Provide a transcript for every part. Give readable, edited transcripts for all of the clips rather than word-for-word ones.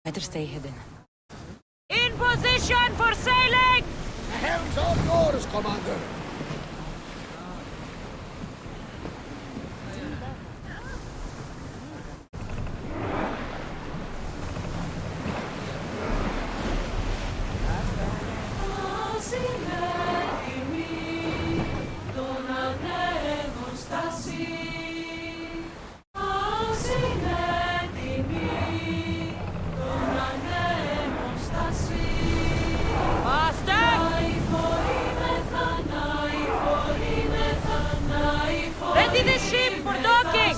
Better stay hidden. In position for sailing! The helm's all yours, Commander. Ready the ship for docking!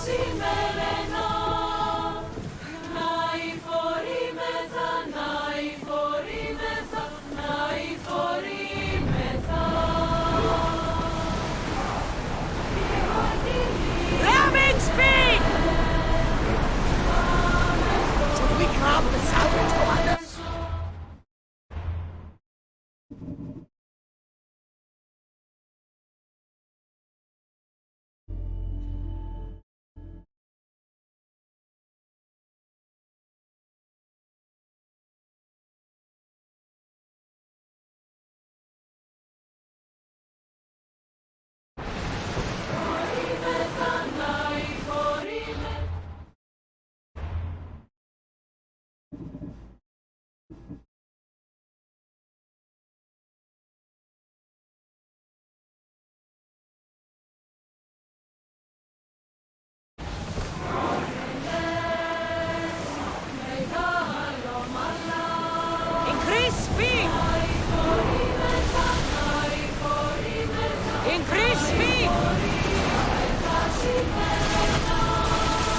Ramming speed! Should we grab the salvage, Commander? Increase speed! Increase speed!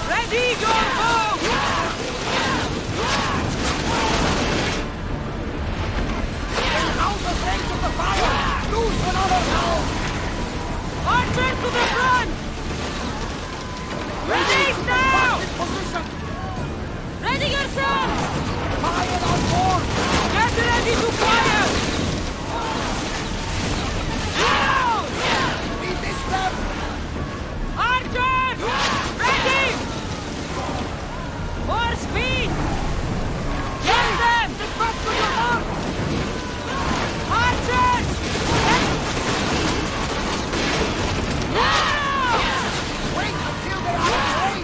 Ready your bow! Out of range of the fire! Loose another now! Archer to the front! Ready now! In position! Ready yourself! Fire on board! Get ready to fire! Now! We missed them! Archers! Ready! More speed! Get them! Get back to your marks! Archers! Now! Wait until they are in range!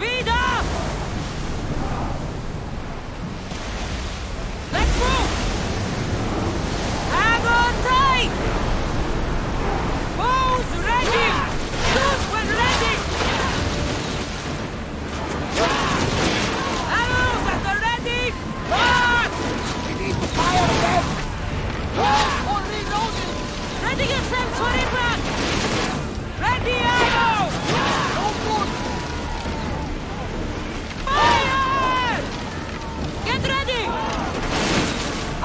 Speed up! Let's move! Hang on tight! Bows ready! Shoot when ready! Arrows at the ready! March! We need to fire again! Bows for reloading! Ready yourselves for impact! Ready arrow! No good! Fire! Get ready!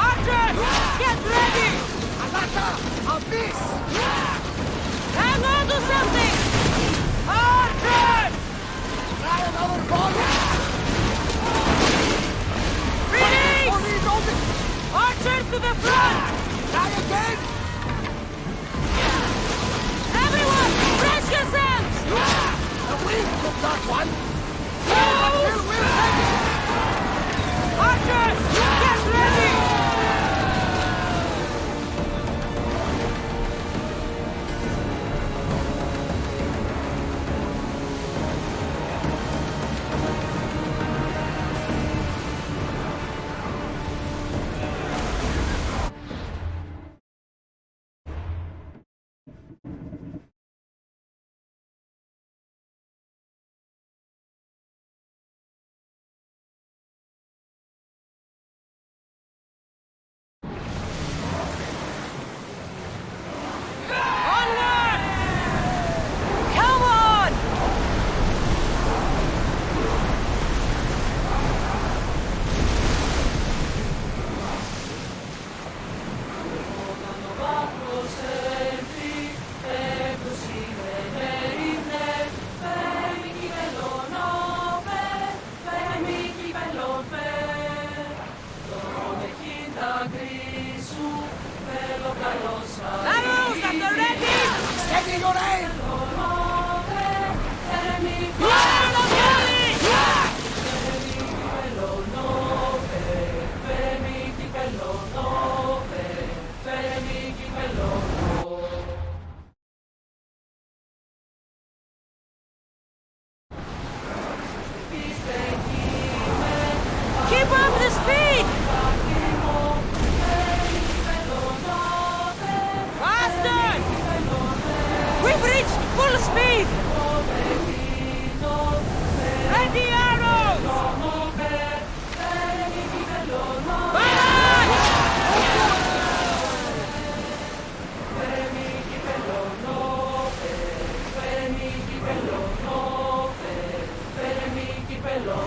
Archers! Get ready! Alata! A miss! Hang on to something! Archers! Try another volley! Release! For reloading! Archers to the front! Try again! Everyone, brace yourselves! The wind took that one! Bows! We'll take it! Archers, get ready! Onward! Come on! Arrows at the ready! Steady your aim! Fire the volley! Keep up the speed! Faster! We've reached full speed! Ready arrows! Barrage!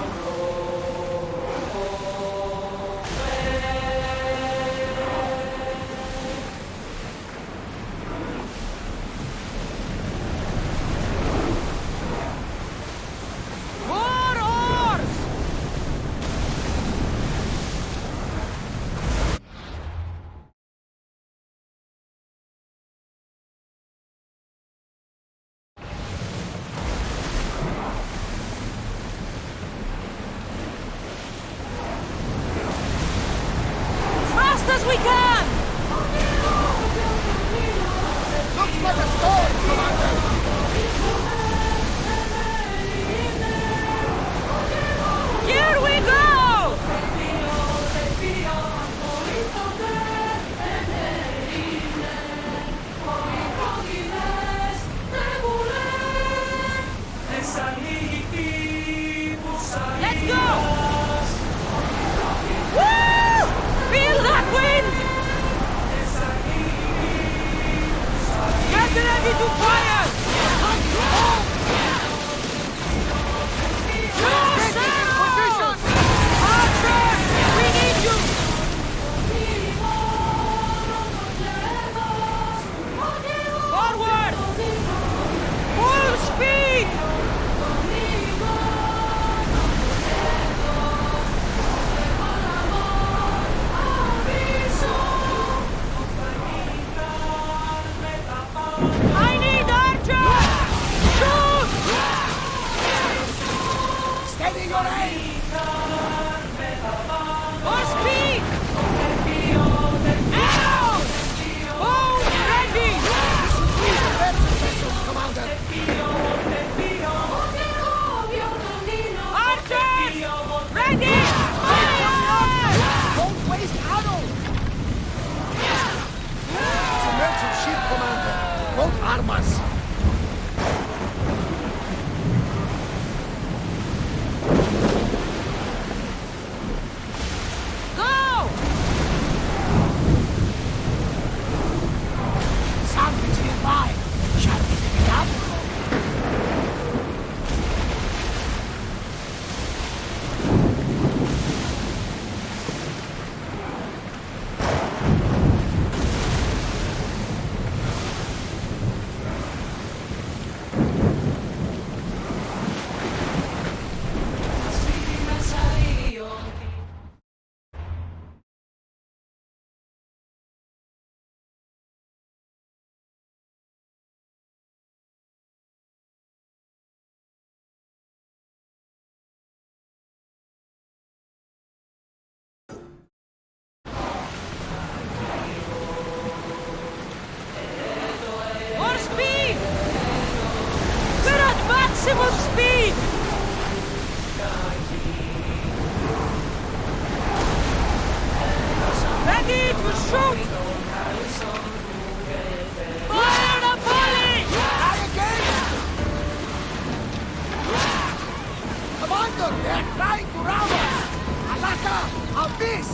abyss!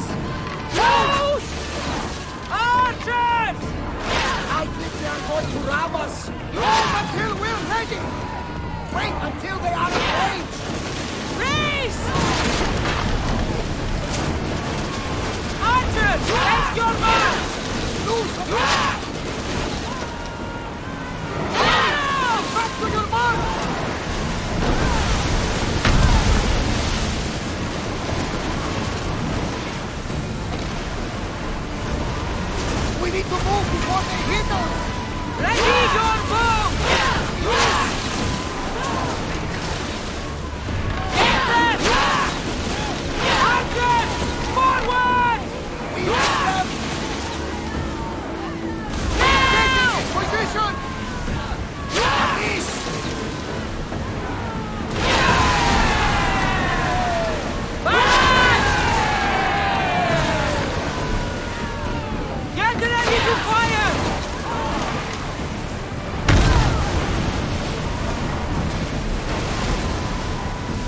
Loose! Archers! I think they are going to ram us! Move until we're ready! Wait until they are engaged! Race! Archers, take your march! Loose and back to your mark! We need to move before they hit us! Ready your bow! Get them! Archers, forward! We have them! Now! Position! Abyss! March! Get ready to fire!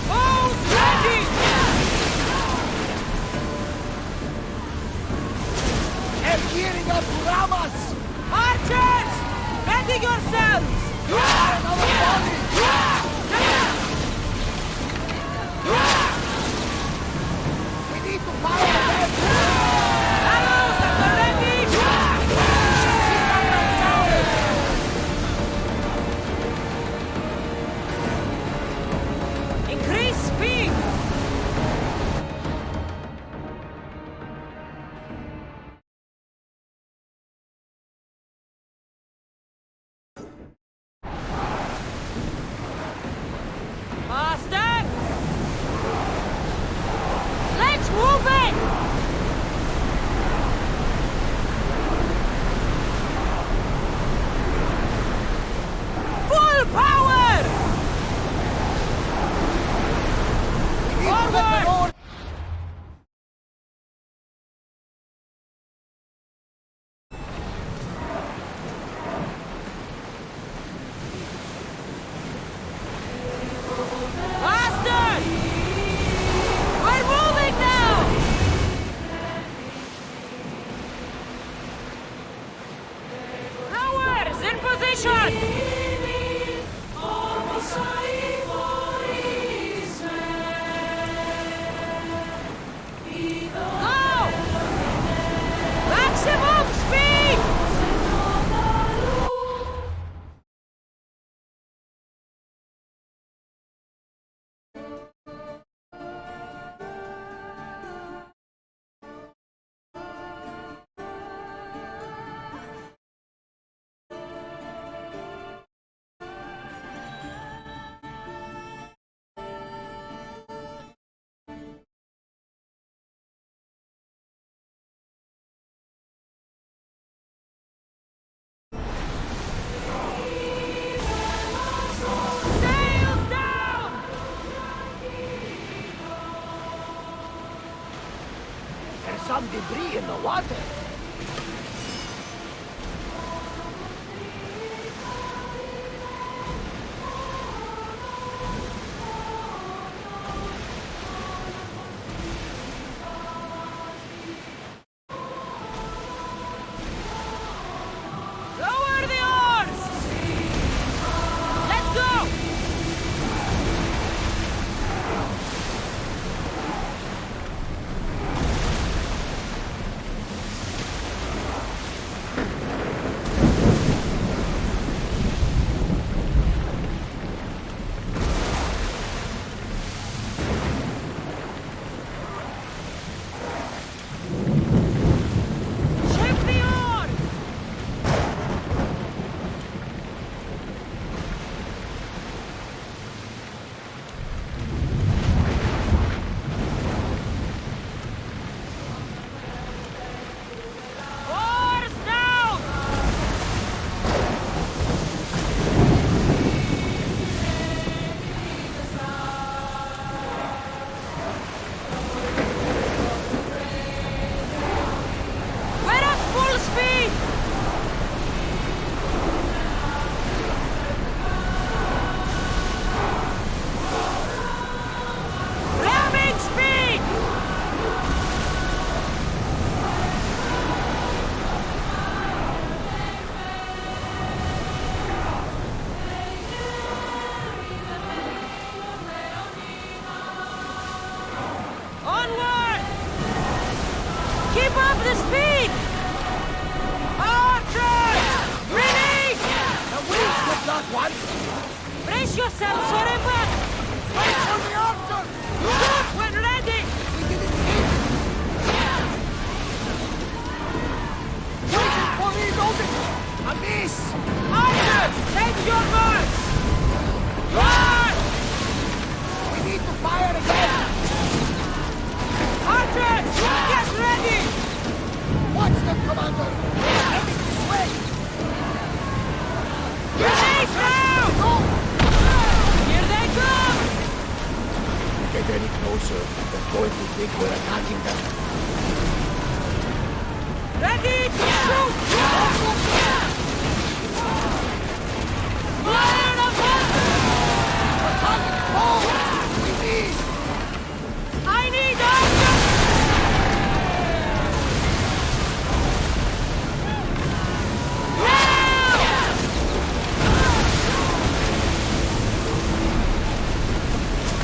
Bows ready! They're gearing up to ram us! Archers, ready yourselves! Another volley! We need to fire them! Arrows at the ready! Increase speed! Master! Let's move it! Full power! We need to let them Forward! on! Master! We're moving now! Rowers in position! Go! Maximum speed! Sails down! There's some debris in the water! Lower the oars! Let's go! Brace yourselves for impact! Wait for the order! Shoot when ready! We didn't hit! Waiting for reloading! A miss! Archers, take your mark! Run! We need to fire again! Archers, get ready! Watch them, Commander! They're heading this way! Grenades now! Go! Here they come! Get any closer, they're going to think we're attacking them. Ready to shoot! Fire the fire! Attacking! Oh! We missed! I need archers!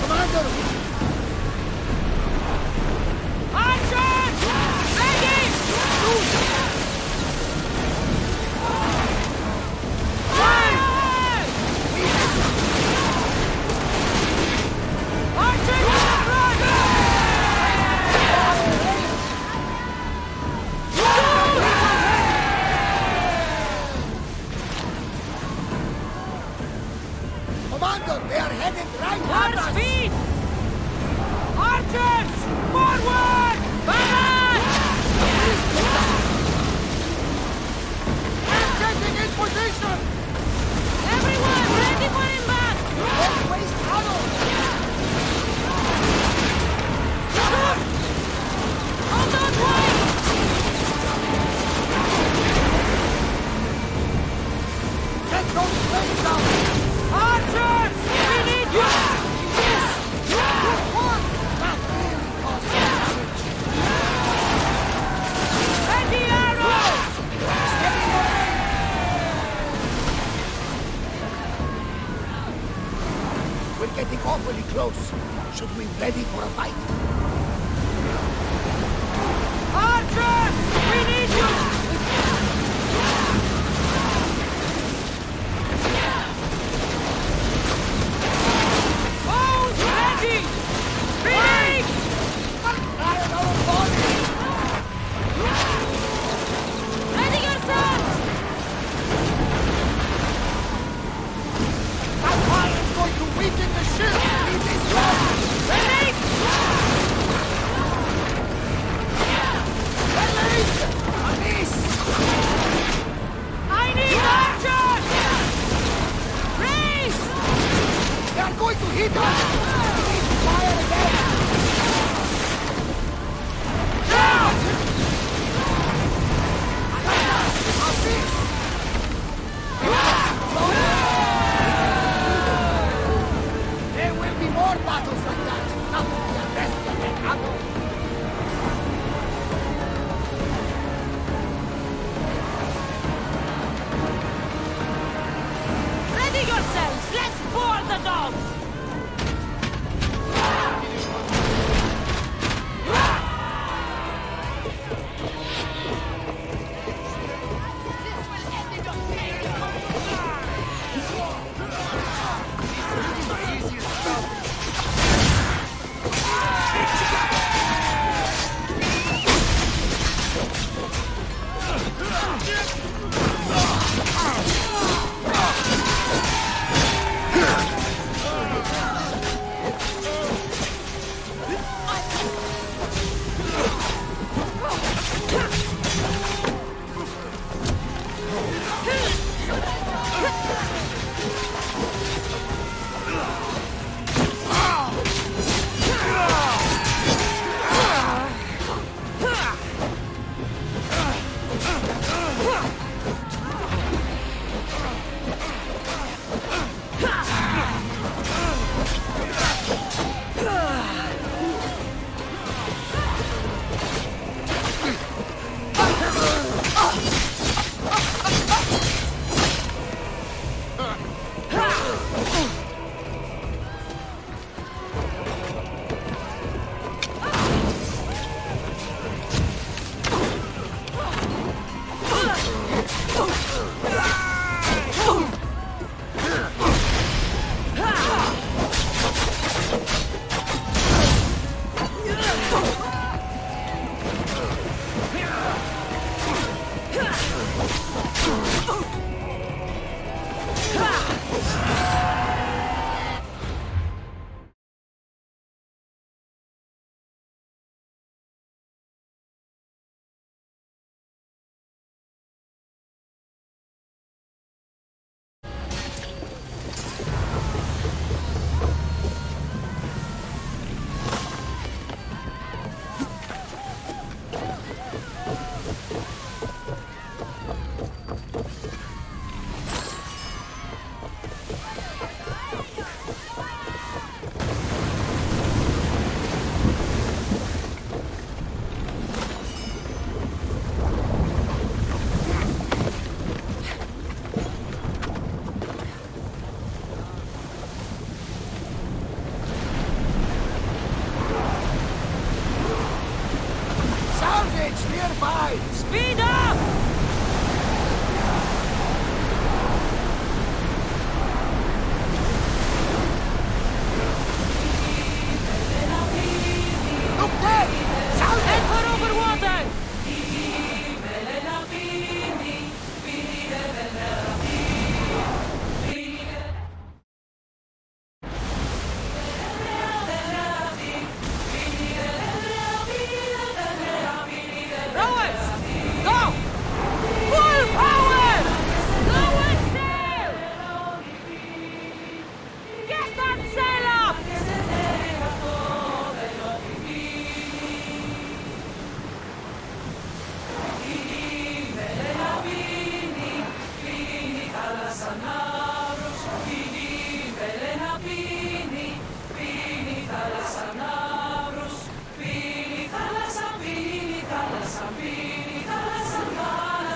Commander! Archers! Ready! Shoot! Fire! Archers on the front! Commander, they are heading right at More us! speed! Archers! Forward! Barrage! We're getting in position! Everyone ready for impact! Don't waste ammo! Shoot! On that way! Get those planes out! Archers! We need you! Good work! That really caused damage! Ready arrows! Steady your aim! We're getting awfully close. Should we ready for a fight? Archers! We need you! Bows ready! Finish! Fire our bodies! Ready yourselves! That fire is going to weaken the ship! Leave this one! Ready! Release! A miss! I need archers! Race! They are going to hit us! We need to fire again! Down! A miss! There will be more battles like that! Not to be addressed again, Admiral! Ready yourselves! Let's board the dogs!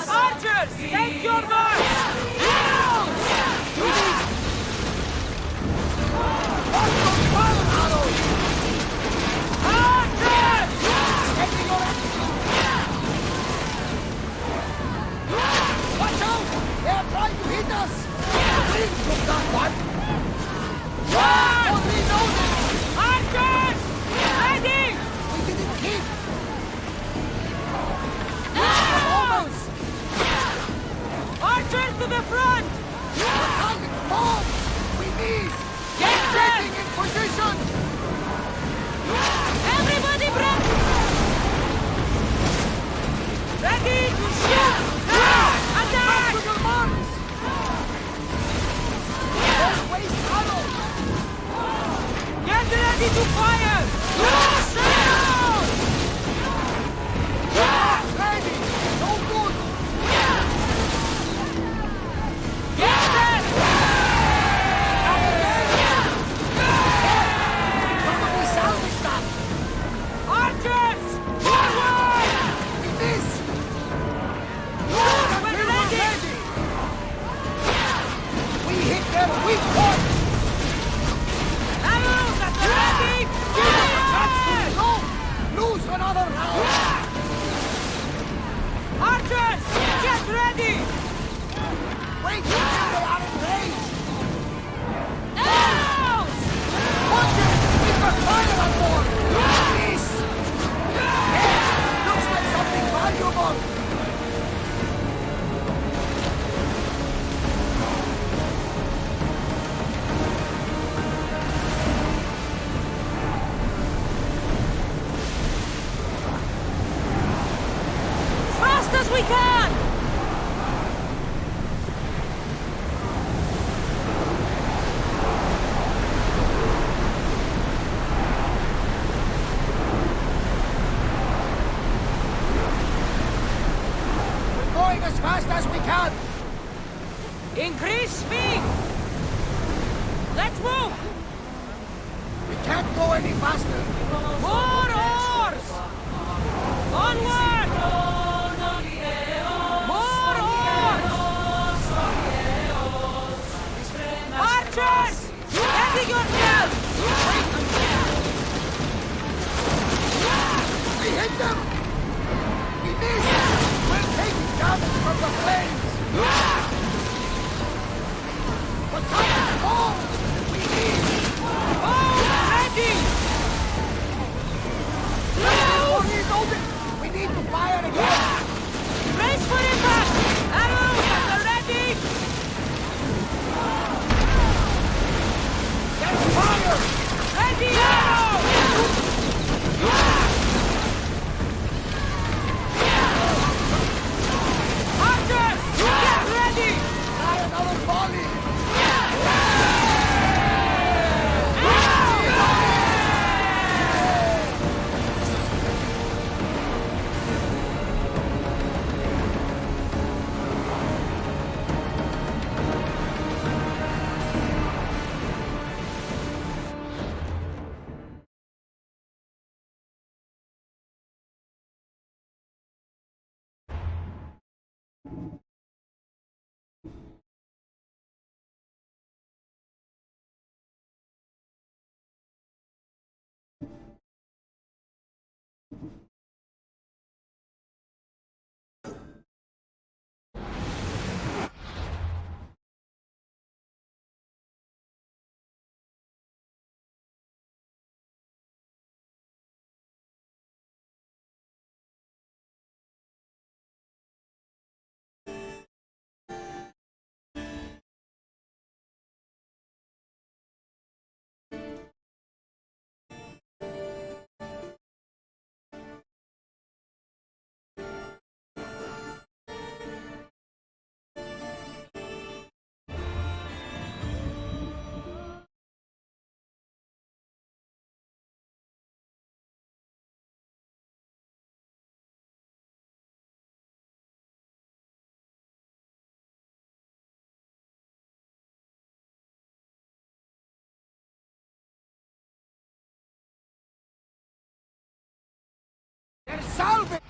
Archers, take your mark! Archers! Watch out! They're trying to hit us! We took that one! One! Reloading! Archers! Ready! We didn't hit! Almost! Archers to the front! The target's bombed! We missed! Get them! Getting in position! Everybody break! Ready to shoot! Attack! To your marks! Don't waste ammo! Get ready to fire! Shoot! Ready! No good! Get them! Probably salvage that! Archers! Forward! We miss! Shoot when Until we're ready! ready! We hit their weak point! Arrows at the ready! That's Fire! too low! Lose another round! Archers! Get ready! Wait until they are in range! Arrows! Watch it! We've got fire on board! Miss! Hey, looks like something valuable! Fast as we can! We're going as fast as we can! Increase speed! Let's move! We can't go any faster! More oars! Onward! More oars! Archers! Ready yourselves! We hit them! We missed! We're taking damage from the flames! But something's wrong! We missed! Oh, ready! Reloading! We need to fire again! Brace for impact! Arrows at the ready! There's fire! Ready arrow! Archers! Get ready! Try another volley! salvage!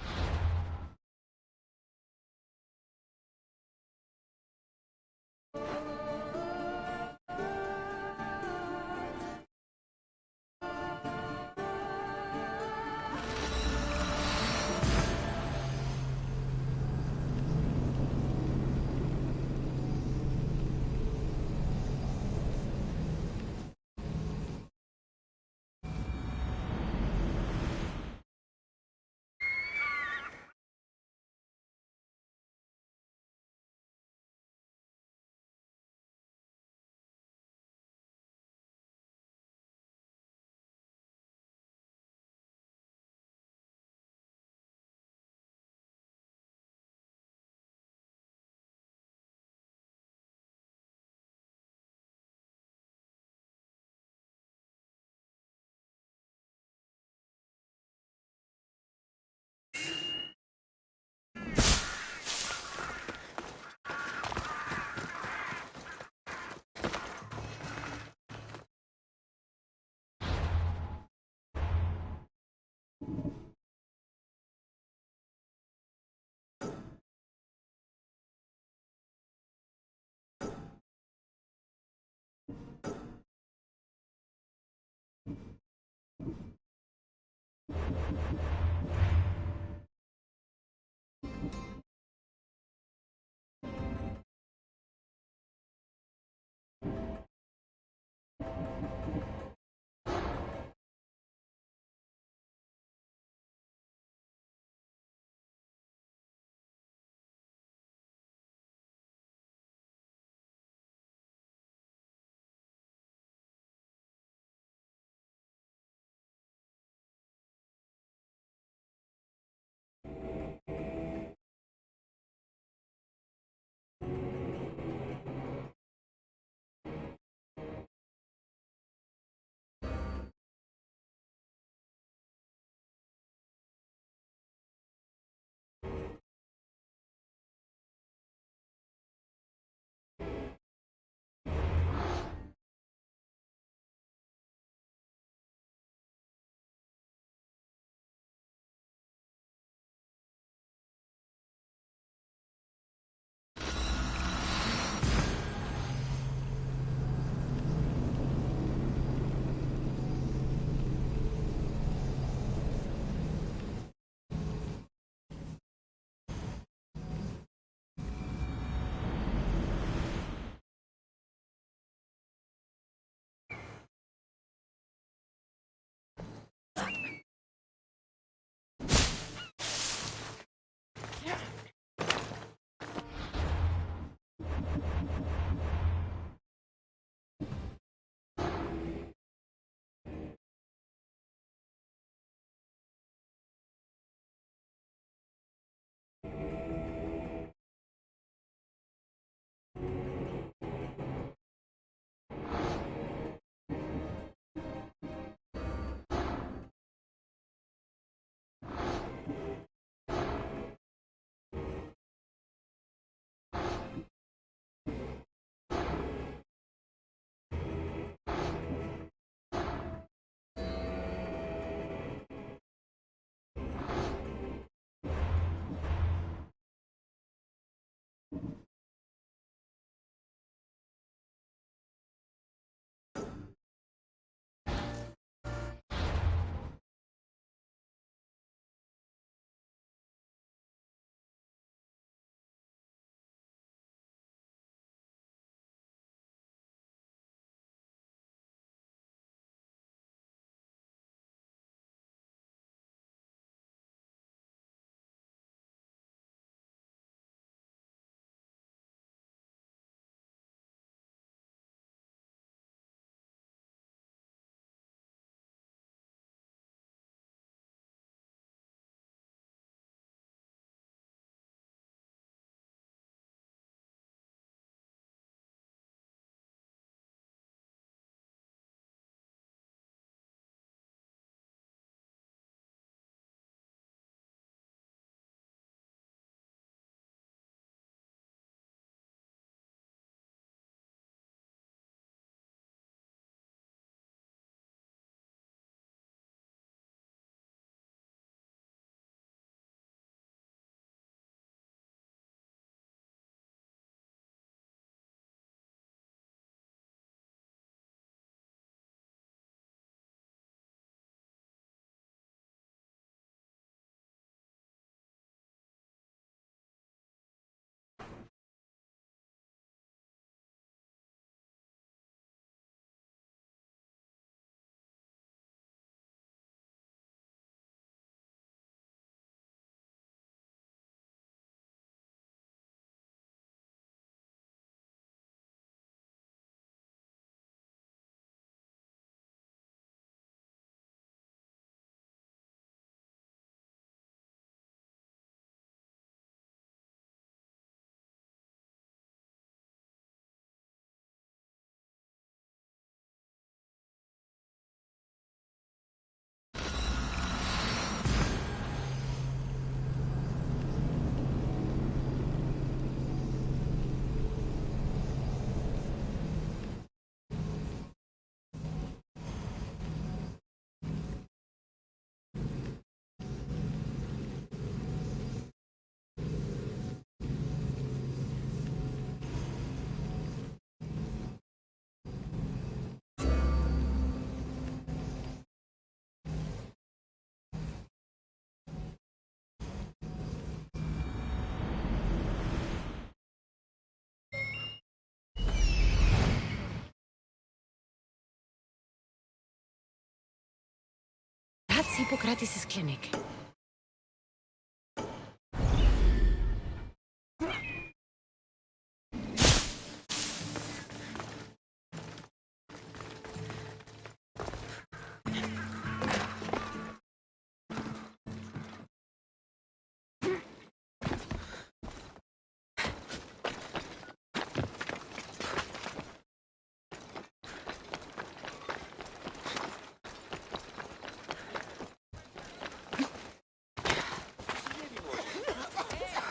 Hippocrates' clinic?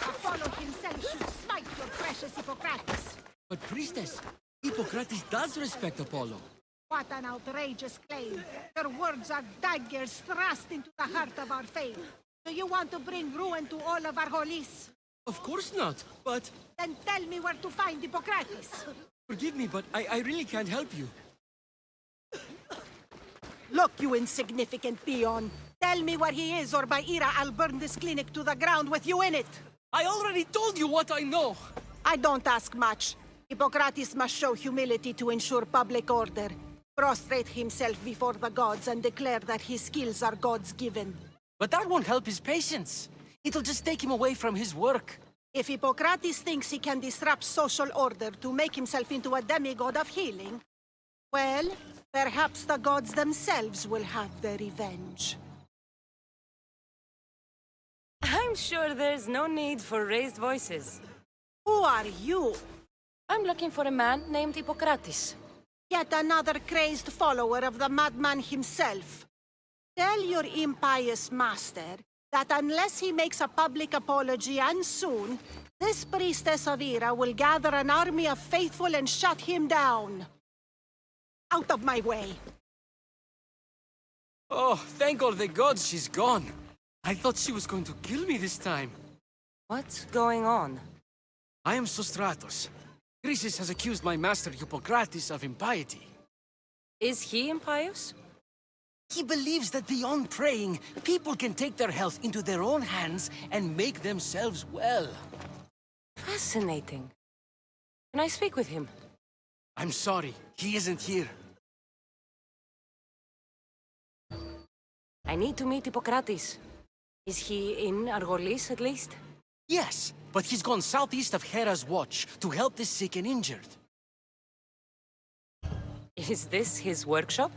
Apollo himself should smite your precious Hippocrates. But priestess, Hippocrates does respect Apollo. What an outrageous claim. Your words are daggers thrust into the heart of our faith. Do you want to bring ruin to all of our holies? Of course not, but... Then tell me where to find Hippocrates. Forgive me, but I really can't help you. Look, you insignificant peon. Tell me where he is, or by Ira, I'll burn this clinic to the ground with you in it. I already told you what I know! I don't ask much. Hippocrates must show humility to ensure public order. Prostrate himself before the gods and declare that his skills are God's given. But that won't help his patients. It'll just take him away from his work. If Hippocrates thinks he can disrupt social order to make himself into a demigod of healing, well, perhaps the gods themselves will have their revenge. I'm sure there's no need for raised voices. Who are you? I'm looking for a man named Hippocrates. Yet another crazed follower of the madman himself. Tell your impious master that unless he makes a public apology, and soon, this priestess of Ira will gather an army of faithful and shut him down. Out of my way. Oh, thank all the gods she's gone. I thought she was going to kill me this time. What's going on? I am Sostratos. Chrysis has accused my master Hippocrates of impiety. Is he impious? He believes that beyond praying, people can take their health into their own hands and make themselves well. Fascinating. Can I speak with him? I'm sorry, he isn't here. I need to meet Hippocrates. Is he in Argolis, at least? Yes, but he's gone southeast of Hera's watch to help the sick and injured. Is this his workshop?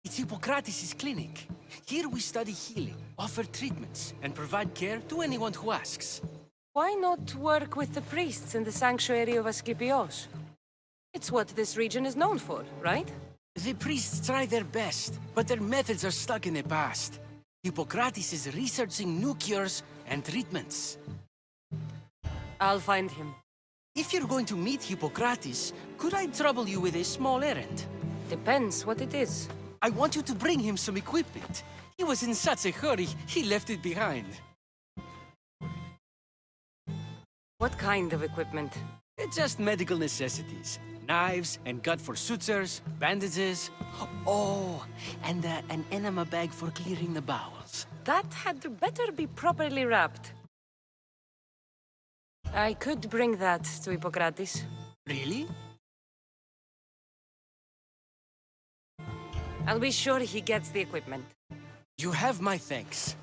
It's Hippocrates' clinic. Here we study healing, offer treatments, and provide care to anyone who asks. Why not work with the priests in the sanctuary of Asclepios? It's what this region is known for, right? The priests try their best, but their methods are stuck in the past. Hippocrates is researching new cures and treatments. I'll find him. If you're going to meet Hippocrates, could I trouble you with a small errand? Depends what it is. I want you to bring him some equipment. He was in such a hurry, he left it behind. What kind of equipment? Just medical necessities. Knives and gut for sutures, bandages. Oh, and an enema bag for clearing the bowels. That had better be properly wrapped. I could bring that to Hippocrates. Really? I'll be sure he gets the equipment. You have my thanks.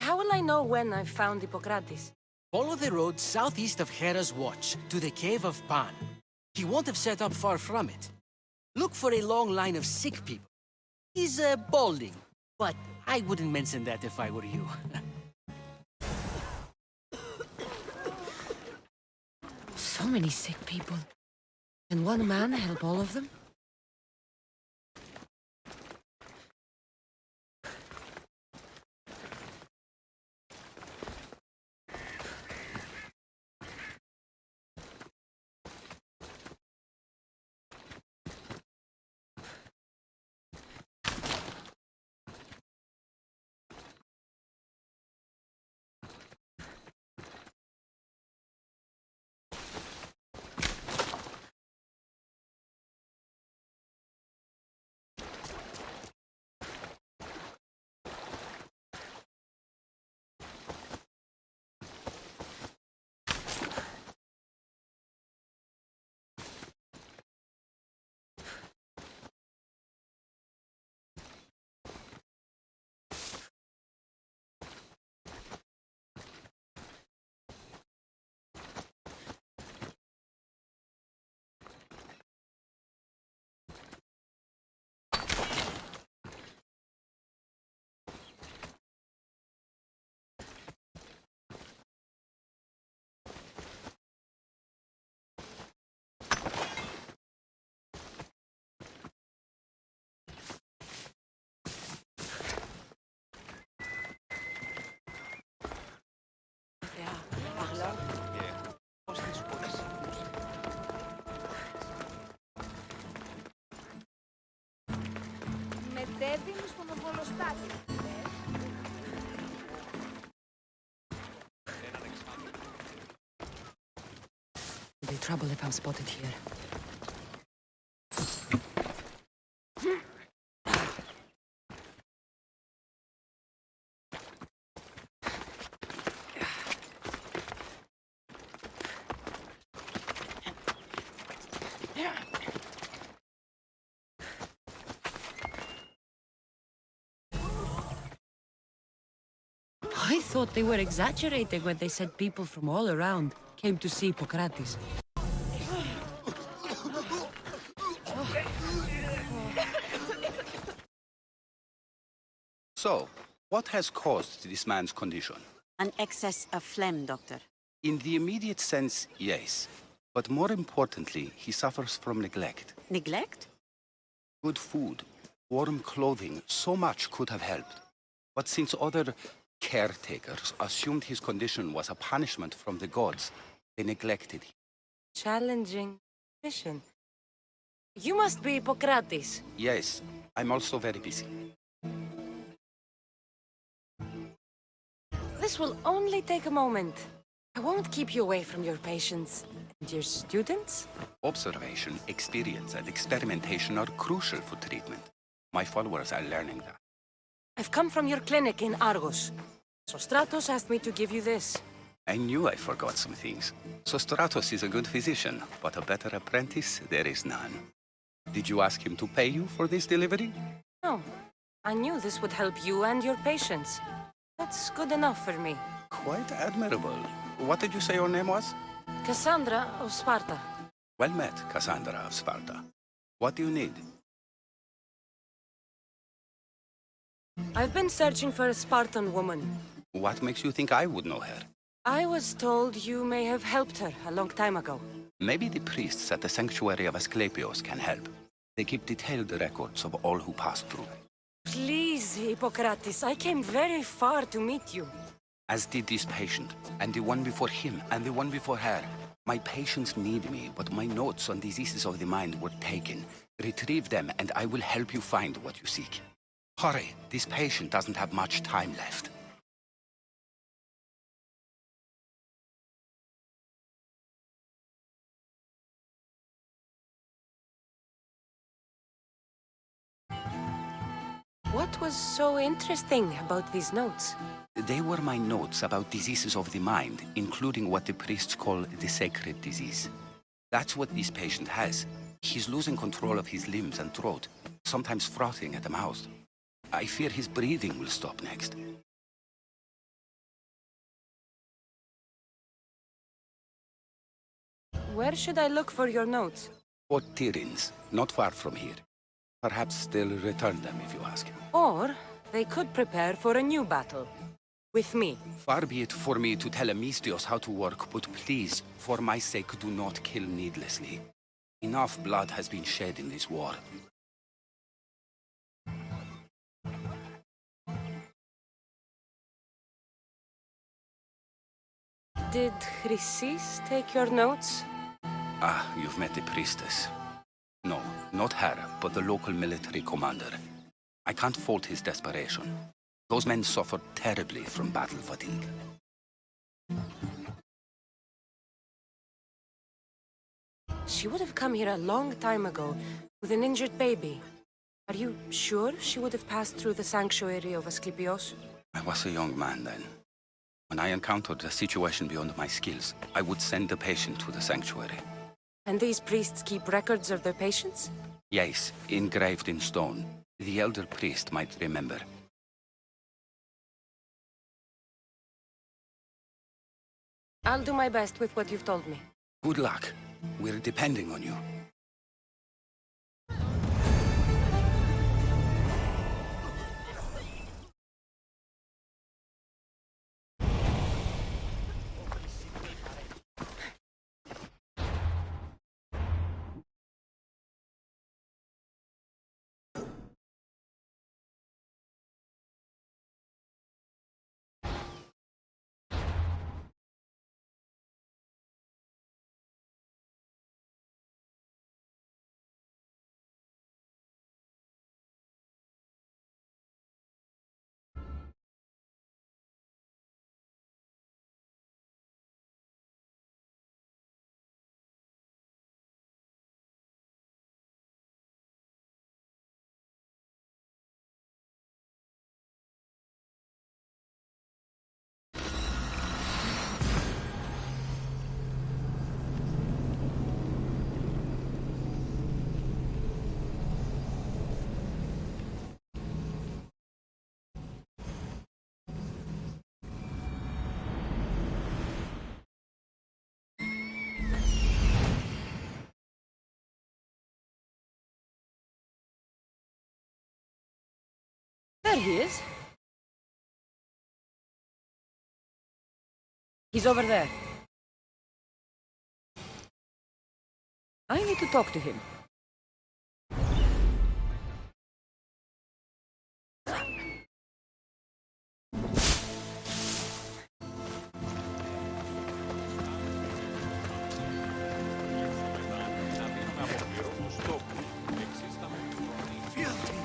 How will I know when I've found Hippocrates? Follow the road southeast of Hera's watch to the cave of Pan. He won't have set up far from it. Look for a long line of sick people. He's balding, but I wouldn't mention that if I were you. So many sick people. Can one man help all of them? Κατέβει μου στον οβολοστάτη. It'll be trouble if I'm spotted here. I thought they were exaggerating when they said people from all around came to see Hippocrates. So, what has caused this man's condition? An excess of phlegm, Doctor. In the immediate sense, yes. But more importantly, he suffers from neglect. Neglect? Good food, warm clothing, so much could have helped. But since other caretakers assumed his condition was a punishment from the gods, they neglected him. Challenging mission. You must be Hippocrates. Yes, I'm also very busy. This will only take a moment. I won't keep you away from your patients. And your students? Observation, experience, and experimentation are crucial for treatment. My followers are learning that. I've come from your clinic in Argos. So Stratos asked me to give you this. I knew I forgot some things. So Stratos is a good physician, but a better apprentice there is none. Did you ask him to pay you for this delivery? No. I knew this would help you and your patients. That's good enough for me. Quite admirable. What did you say your name was? Cassandra of Sparta. Well met, Cassandra of Sparta. What do you need? I've been searching for a Spartan woman. What makes you think I would know her? I was told you may have helped her a long time ago. Maybe the priests at the sanctuary of Asclepios can help. They keep detailed records of all who passed through. Please, Hippocrates, I came very far to meet you. As did this patient, and the one before him, and the one before her. My patients need me, but my notes on diseases of the mind were taken. Retrieve them, and I will help you find what you seek. Hurry, this patient doesn't have much time left. What was so interesting about these notes? They were my notes about diseases of the mind, including what the priests call the sacred disease. That's what this patient has. He's losing control of his limbs and throat, sometimes frothing at the mouth. I fear his breathing will stop next. Where should I look for your notes? Or Tyrins, not far from here. Perhaps they'll return them if you ask. Or they could prepare for a new battle. With me. Far be it for me to tell Amistios how to work, but please, for my sake, do not kill needlessly. Enough blood has been shed in this war. Did Chrysis take your notes? Ah, you've met the priestess. No, not her, but the local military commander. I can't fault his desperation. Those men suffered terribly from battle fatigue. She would have come here a long time ago with an injured baby. Are you sure she would have passed through the sanctuary of Asclepios? I was a young man then. When I encountered a situation beyond my skills, I would send the patient to the sanctuary. And these priests keep records of their patients? Yes, engraved in stone. The elder priest might remember. I'll do my best with what you've told me. Good luck. We're depending on you. he is. He's over there. I need to talk to him. Filthy,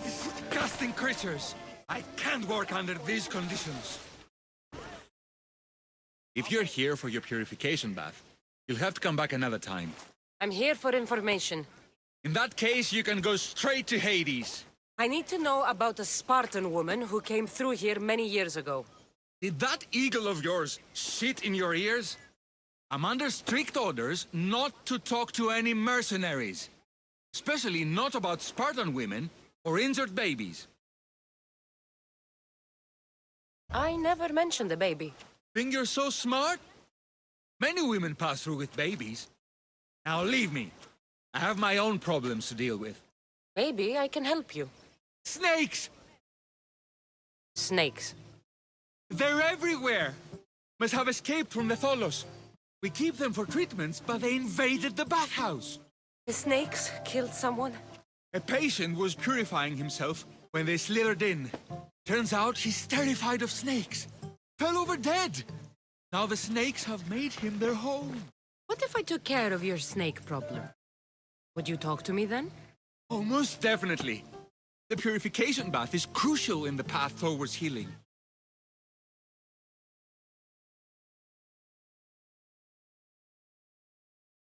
disgusting creatures! I can't work under these conditions. If you're here for your purification bath, you'll have to come back another time. I'm here for information. In that case, you can go straight to Hades. I need to know about a Spartan woman who came through here many years ago. Did that eagle of yours shit in your ears? I'm under strict orders not to talk to any mercenaries. Especially not about Spartan women or injured babies. I never mentioned the baby. Think you're so smart? Many women pass through with babies. Now leave me. I have my own problems to deal with. Maybe I can help you. Snakes! Snakes. They're everywhere! Must have escaped from the Tholos. We keep them for treatments, but they invaded the bathhouse. The snakes killed someone? A patient was purifying himself when they slithered in. Turns out he's terrified of snakes. Fell over dead. Now the snakes have made him their home. What if I took care of your snake problem? Would you talk to me then? Oh, most definitely. The purification bath is crucial in the path towards healing.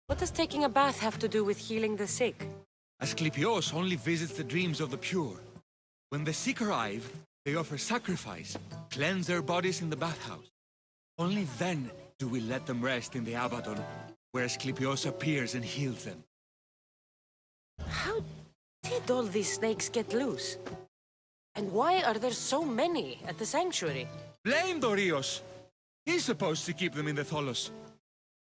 What does taking a bath have to do with healing the sick? Asclepios only visits the dreams of the pure. When the sick arrive, they offer sacrifice, cleanse their bodies in the bathhouse. Only then do we let them rest in the Abaddon, where Asclepios appears and heals them. How did all these snakes get loose? And why are there so many at the sanctuary? Blame Dorios! He's supposed to keep them in the Tholos.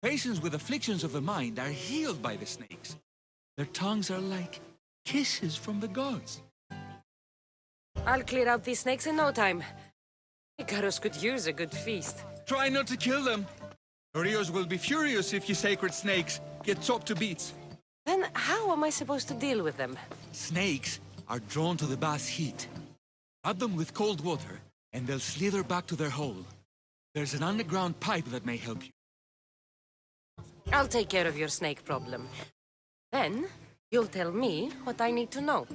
Patients with afflictions of the mind are healed by the snakes. Their tongues are like kisses from the gods. I'll clear out these snakes in no time. Icarus could use a good feast. Try not to kill them. Dorios will be furious if you sacred snakes get chopped to bits. Then how am I supposed to deal with them? Snakes are drawn to the bath's heat. Rub them with cold water, and they'll slither back to their hole. There's an underground pipe that may help you. I'll take care of your snake problem. Then, you'll tell me what I need to know.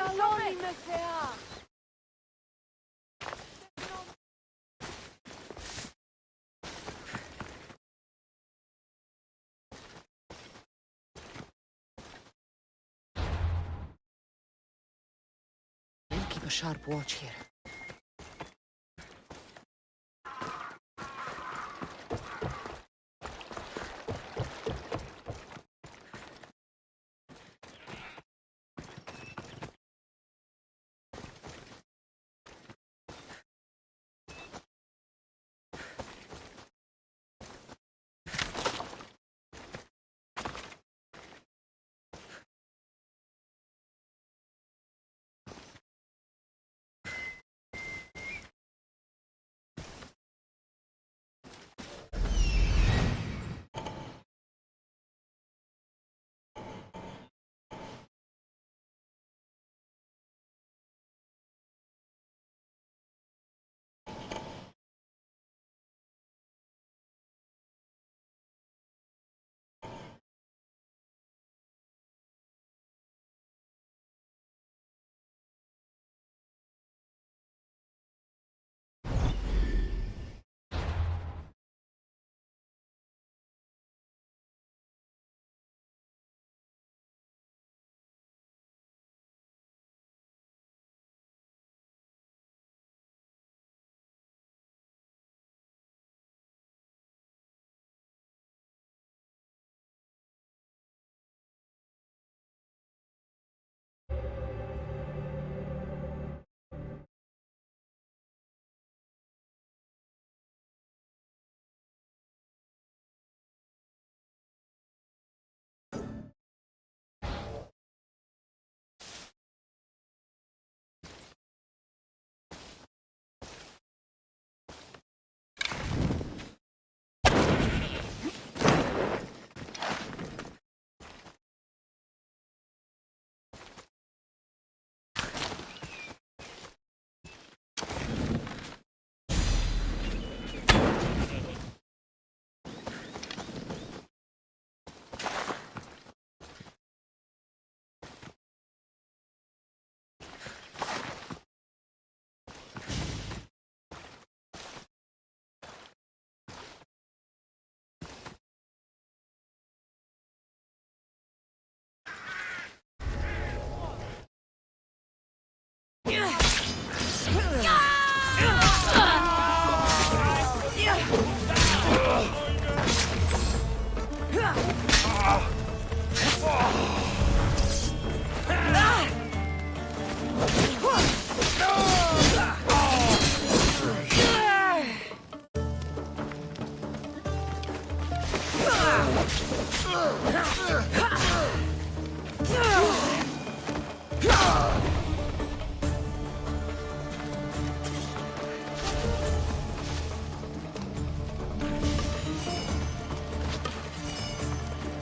Μεγαλώνει με θεά. I'll keep a sharp watch here.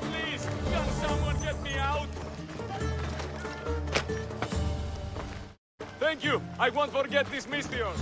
Please, can someone get me out? Thank you. I won't forget this mission.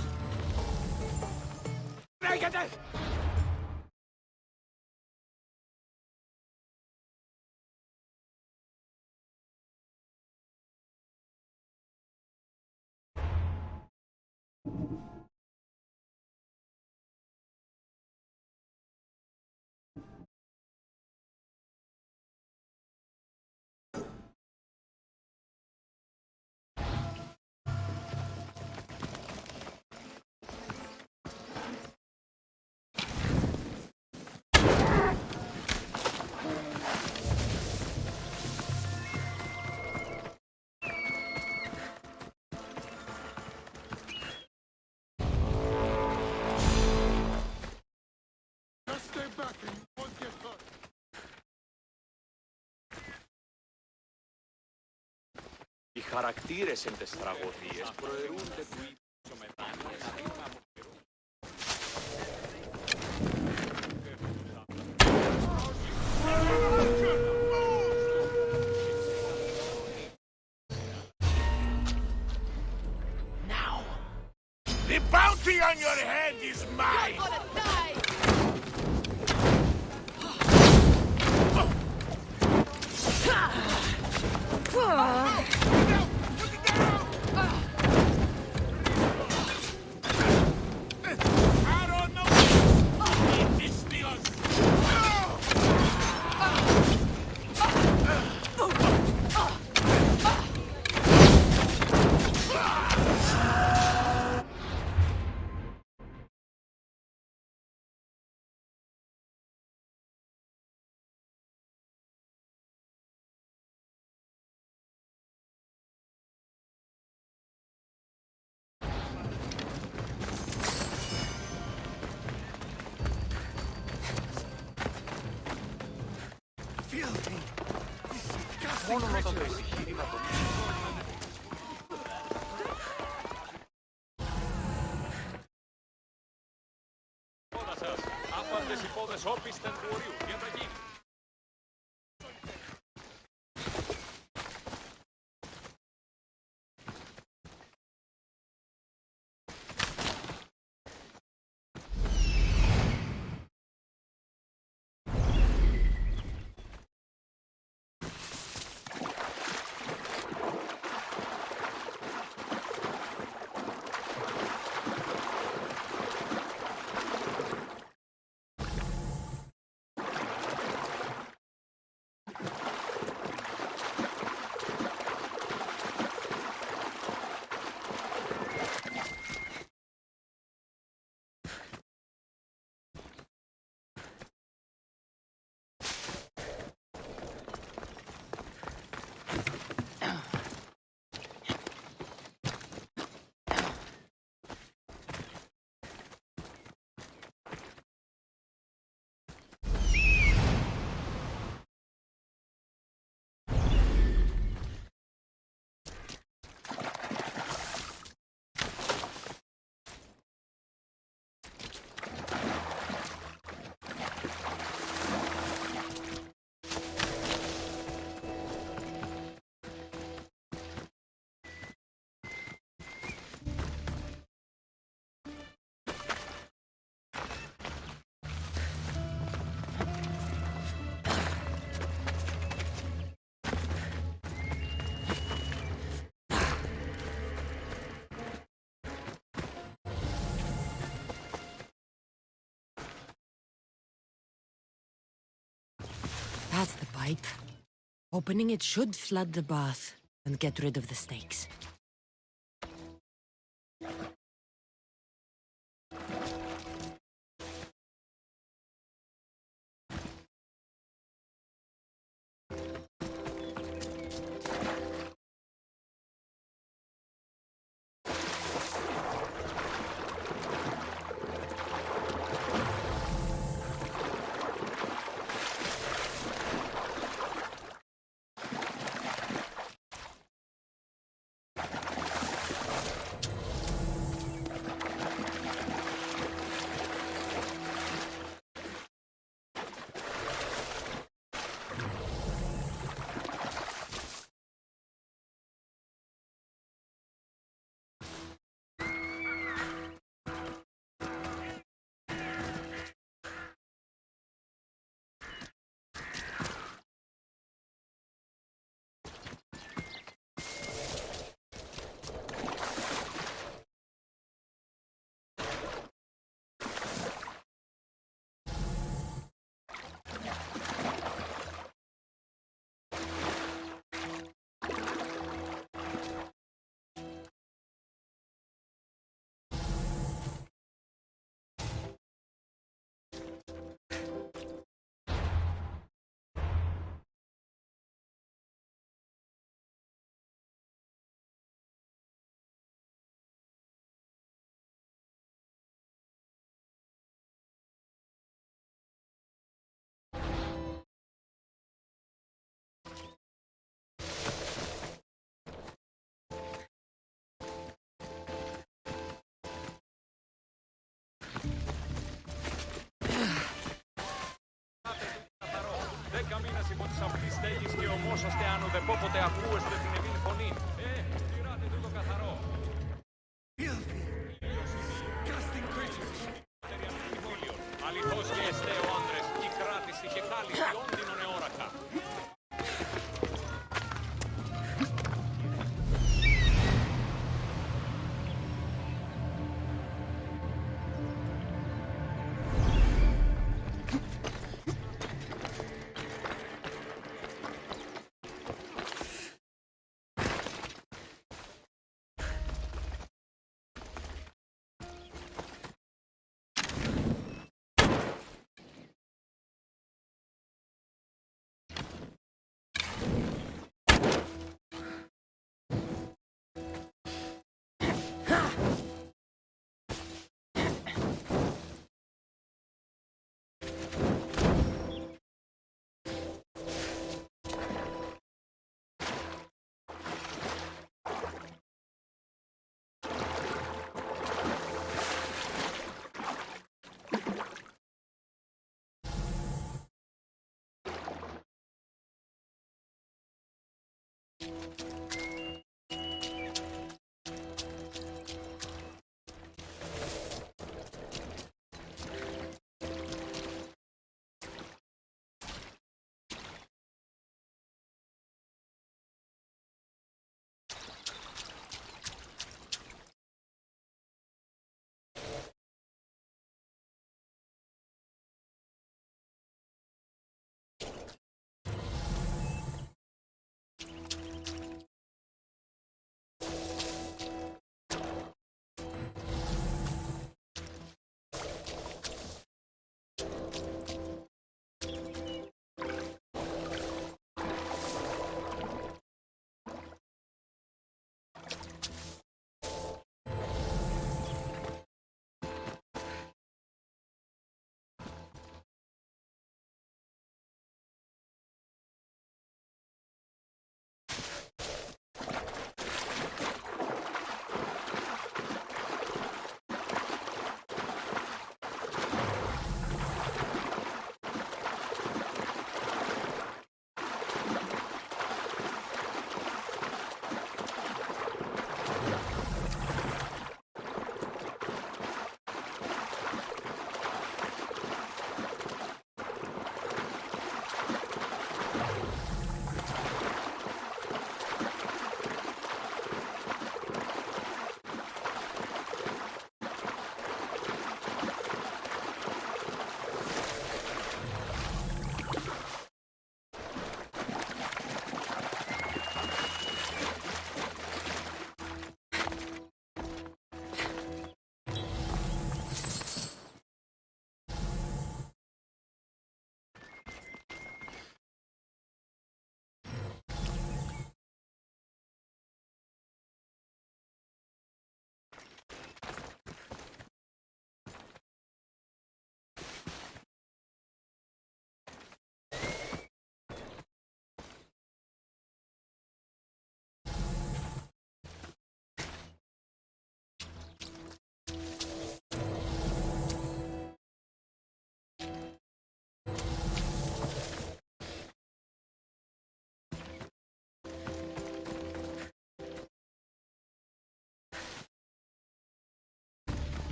Οι χαρακτήρες εν τες τραγωδίες προαιρούνται του ύψου μετάνοια. The bounty on your head is mine! Μόνο όταν το επιχείρημα το Όλα σας, άπαντες υπόδες όπισθεν του ορίου. Για τα γίνει. That's the pipe. Opening it should flood the bath and get rid of the snakes. υπό της αυτής στέγης και ομόσαστε αν ουδεπόποτε ακούεστε την εμήν φωνή. Τυράτε τούτο καθαρό. Αληθώς και εστέ ο άνδρες, η κράτηση και κάλυψη όντινον εόρακα.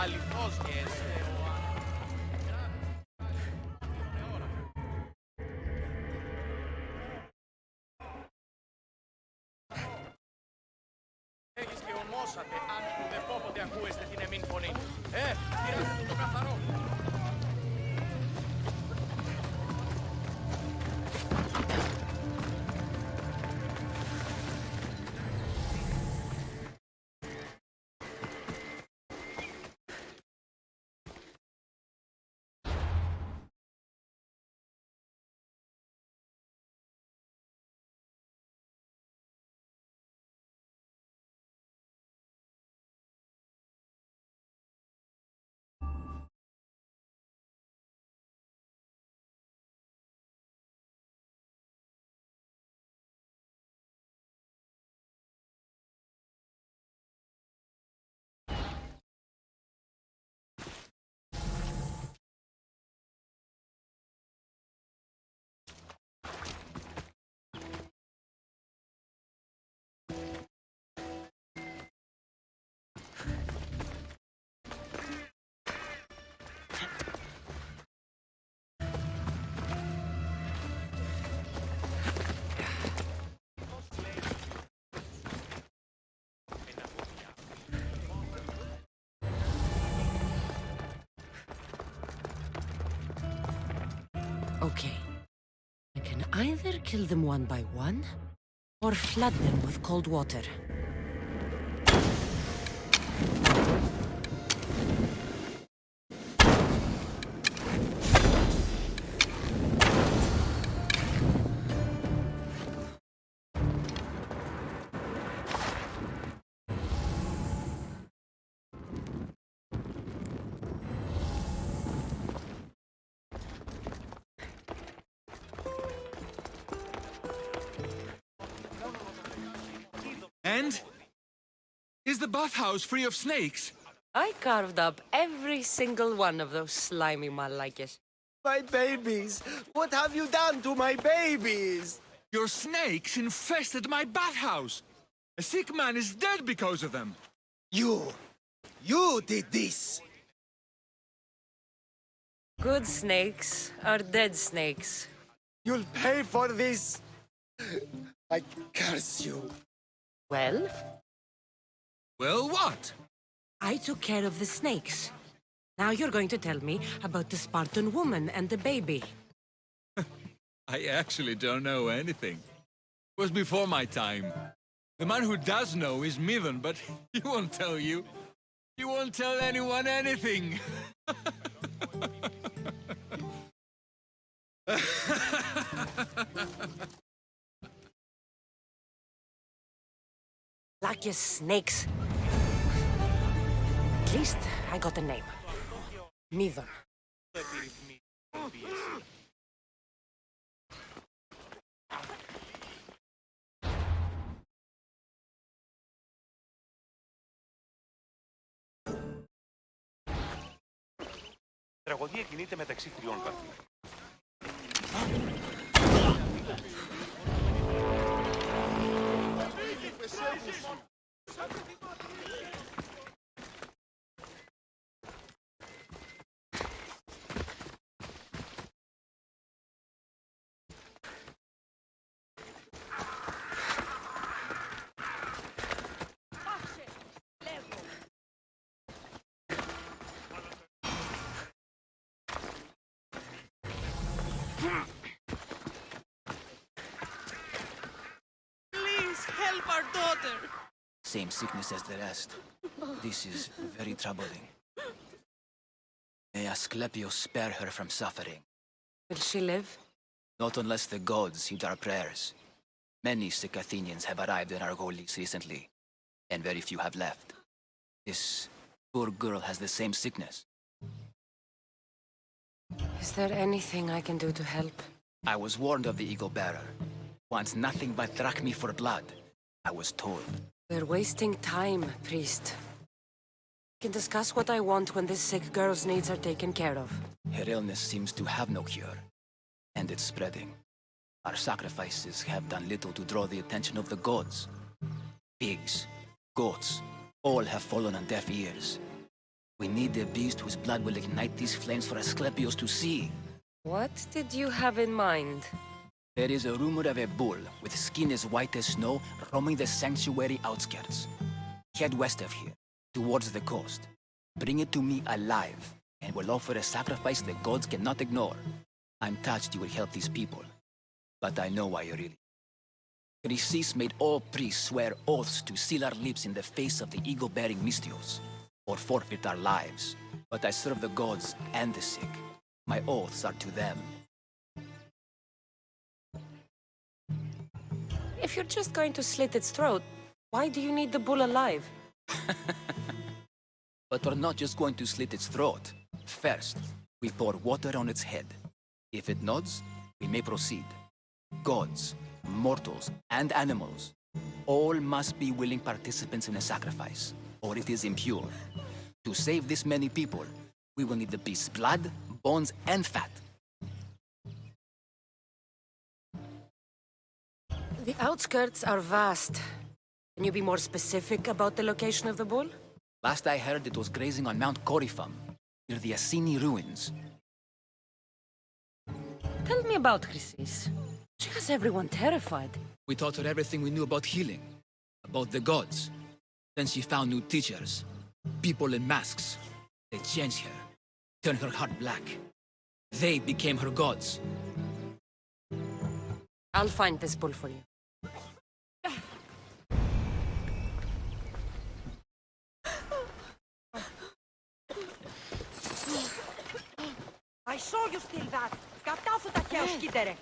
Αληθώς και εστέ ο Έγεις και ομόσατε αν ουδεπόποτε ακούεστε την εμήν φωνή. Τυράτε το καθαρό. Okay. I can either kill them one by one, or flood them with cold water. And? Is the bathhouse free of snakes? I carved up every single one of those slimy malakes. My babies! What have you done to my babies? Your snakes infested my bathhouse! A sick man is dead because of them! You did this! Good snakes are dead snakes. You'll pay for this! I curse you! Well, Well, what? I took care of the snakes. Now you're going to tell me about the Spartan woman and the baby. I actually don't know anything. It was before my time. The man who does know is Mivan, but he won't tell you. He won't tell anyone anything. Like your snakes. At least I got a name. Mivan. Η τραγωδία κινείται μεταξύ τριών βαθμών. Please help our daughter. Same sickness as the rest. This is very troubling. May Asclepius spare her from suffering. Will she live? Not unless the gods heed our prayers. Many sick Athenians have arrived in our Argolis recently, and very few have left. This poor girl has the same sickness. Is there anything I can do to help? I was warned of the Eagle Bearer. Wants nothing but drachmi for blood. I was told. We're wasting time, priest. I can discuss what I want when this sick girl's needs are taken care of. Her illness seems to have no cure, and it's spreading. Our sacrifices have done little to draw the attention of the gods. Pigs, goats, all have fallen on deaf ears. We need a beast whose blood will ignite these flames for Asclepius to see. What did you have in mind? There is a rumor of a bull with skin as white as snow roaming the sanctuary outskirts. Head west of here, towards the coast. Bring it to me alive, and we'll offer a sacrifice the gods cannot ignore. I'm touched you will help these people, but I know why you're really. Chrysis made all priests swear oaths to seal our lips in the face of the eagle-bearing Mystios, or forfeit our lives. But I serve the gods and the sick. My oaths are to them. If you're just going to slit its throat, why do you need the bull alive? But we're not just going to slit its throat. First, we pour water on its head. If it nods, we may proceed. Gods, mortals, and animals, all must be willing participants in a sacrifice, or it is impure. To save this many people, we will need the beast's blood, bones, and fat. The outskirts are vast. Can you be more specific about the location of the bull? Last I heard, it was grazing on Mount Coryphum, near the Assini ruins. Tell me about Chrysis. She has everyone terrified. We taught her everything we knew about healing, about the gods. Then she found new teachers, people in masks. They changed her, turned her heart black. They became her gods. I'll find this bull for you. I saw you steal that! Κατάφου τα χέρια, σκίτερε!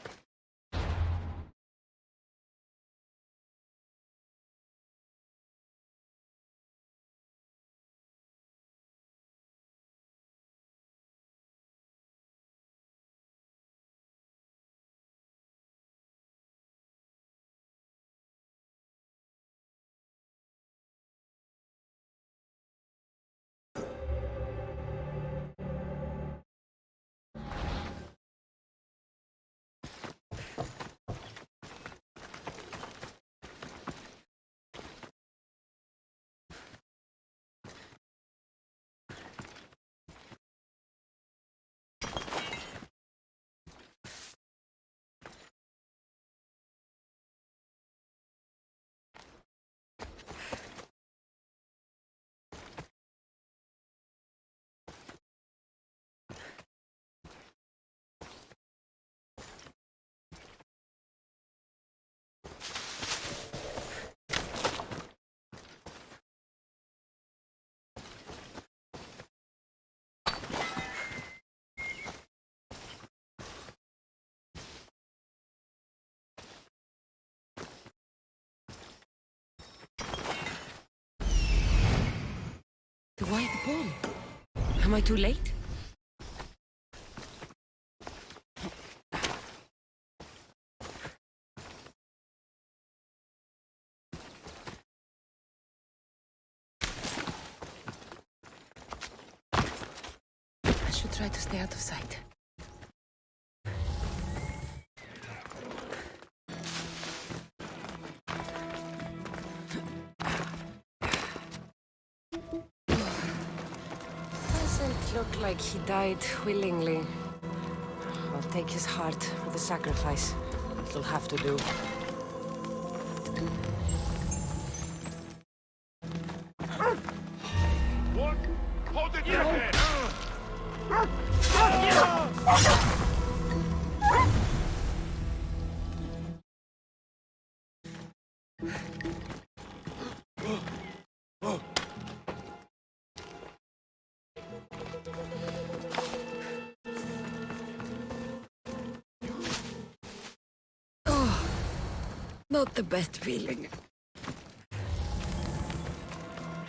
Why the bull? Am I too late? I should try to stay out of sight. Look like he died willingly. I'll take his heart for the sacrifice. It'll have to do. Hold it there! Not the best feeling.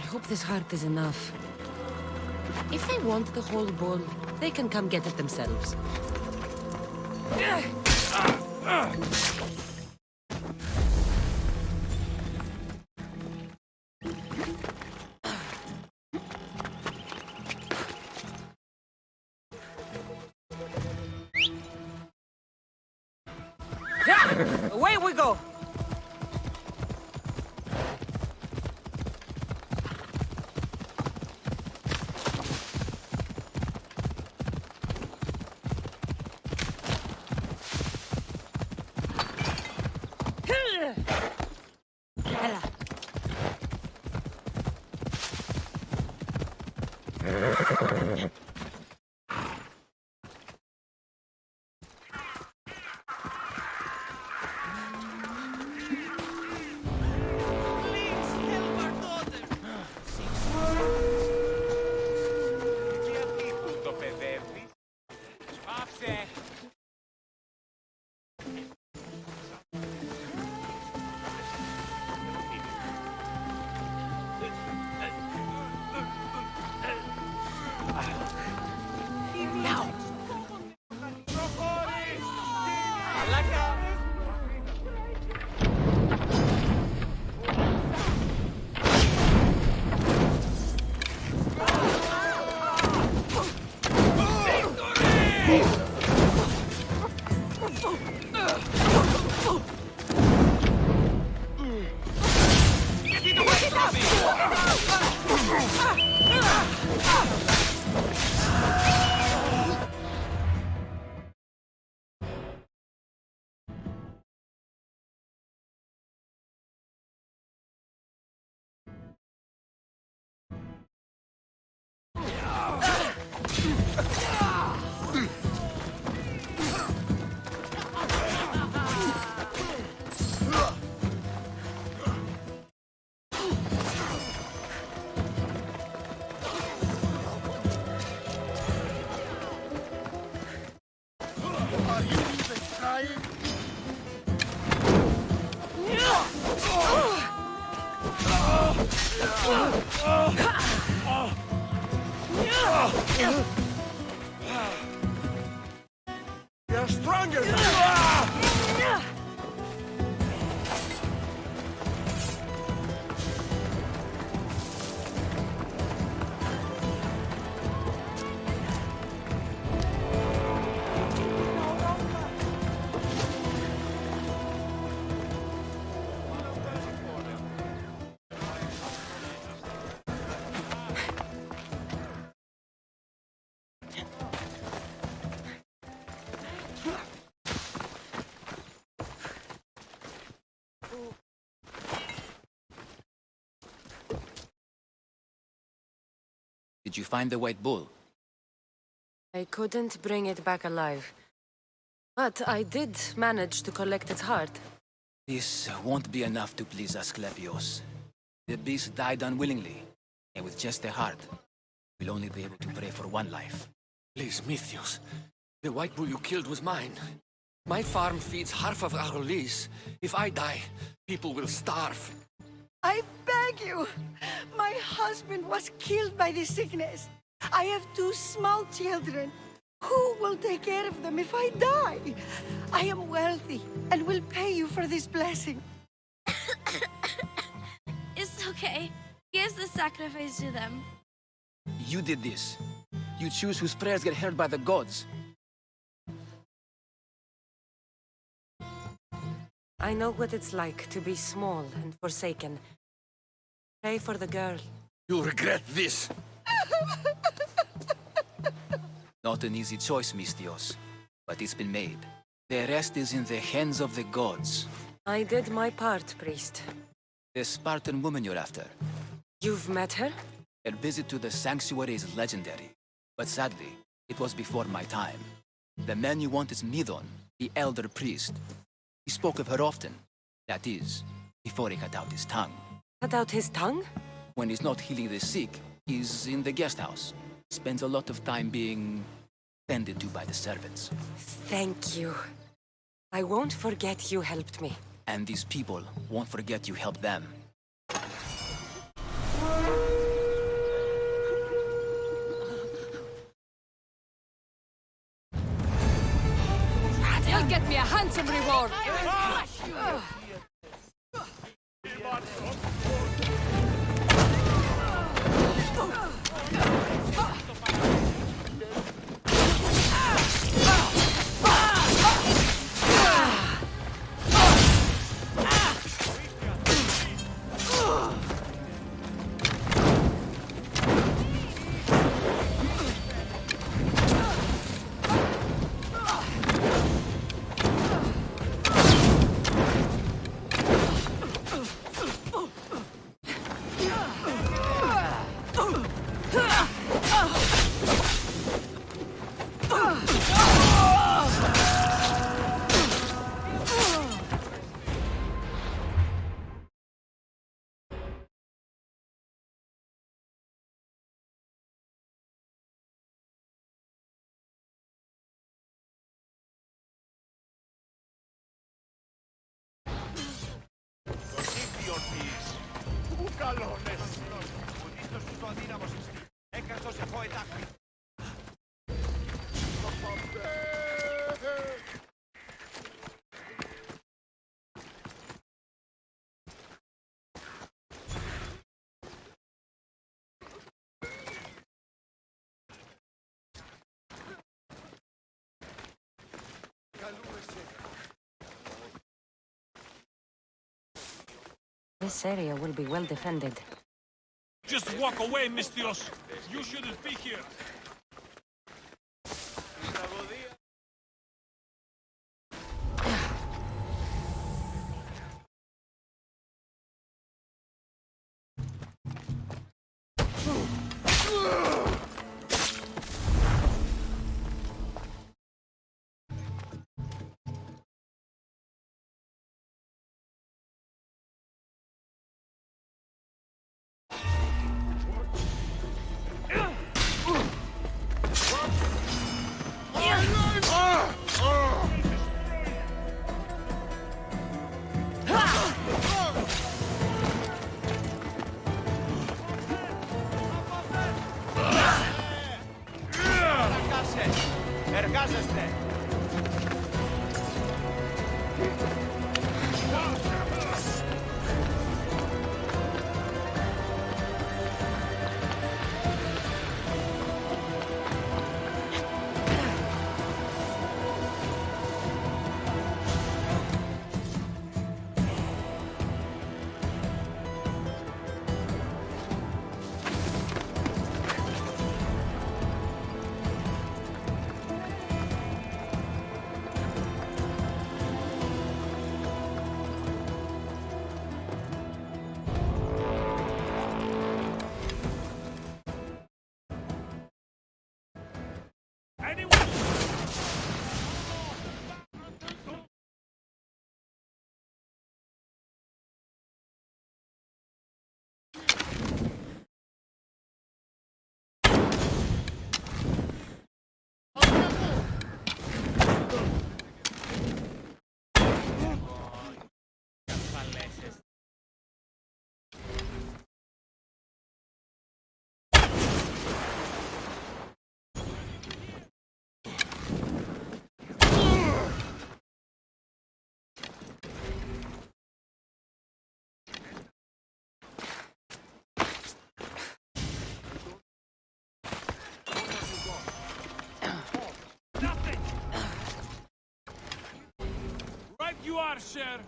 I hope this heart is enough. If they want the whole bull, they can come get it themselves. Away we go! You're stronger! Did you find the white bull? I couldn't bring it back alive. But I did manage to collect its heart. This won't be enough to please Asclepios. The beast died unwillingly, and with just the heart, we'll only be able to pray for one life. Please, Mythios. The white bull you killed was mine. My farm feeds half of our lease. If I die, people will starve. I beg you! My husband was killed by this sickness. I have 2 small children. Who will take care of them if I die? I am wealthy and will pay you for this blessing. It's okay. Give the sacrifice to them. You did this. You choose whose prayers get heard by the gods. I know what it's like to be small and forsaken. Pray for the girl. You'll regret this. Not an easy choice, Mystios, but it's been made. The rest is in the hands of the gods. I did my part, priest. The Spartan woman you're after. You've met her? Her visit to the sanctuary is legendary, but sadly, it was before my time. The man you want is Midon, the elder priest. He spoke of her often. That is, before he cut out his tongue. Cut out his tongue? When he's not healing the sick, he's in the guest house. Spends a lot of time being tended to by the servants. Thank you. I won't forget you helped me. And these people won't forget you helped them. He'll get me a handsome reward. This area will be well defended. Just walk away, Mystios. You shouldn't be here. Εργάζεστε! You are, sir.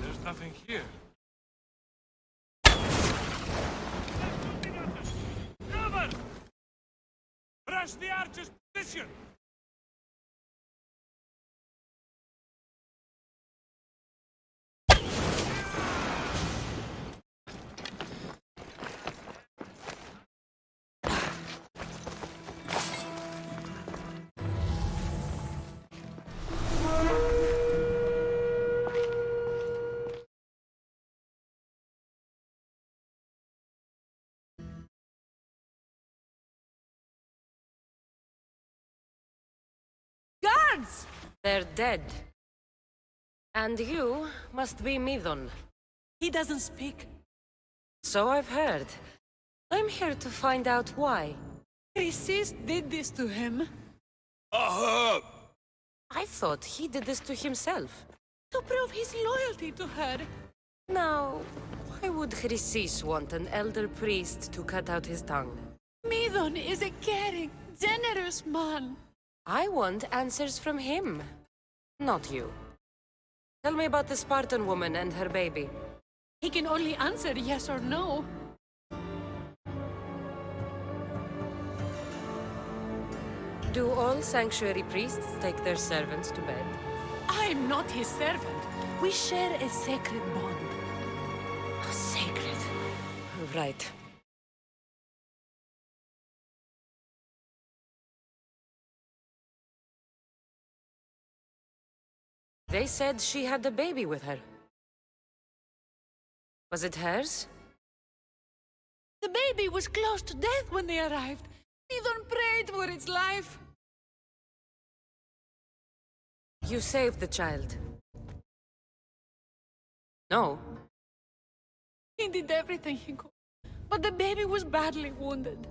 There's nothing here. Cover! Press the archer's position! Guards! They're dead. And you must be Midon. He doesn't speak. So I've heard. I'm here to find out why. Chrysis did this to him. I thought he did this to himself. To prove his loyalty to her. Now, why would Chrysis want an elder priest to cut out his tongue? Midon is a caring, generous man. I want answers from him, not you. Tell me about the Spartan woman and her baby. He can only answer yes or no. Do all sanctuary priests take their servants to bed? I'm not his servant. We share a sacred bond. Sacred. Right. They said she had a baby with her. Was it hers? The baby was close to death when they arrived. Midon prayed for its life. You saved the child. No. He did everything he could, but the baby was badly wounded.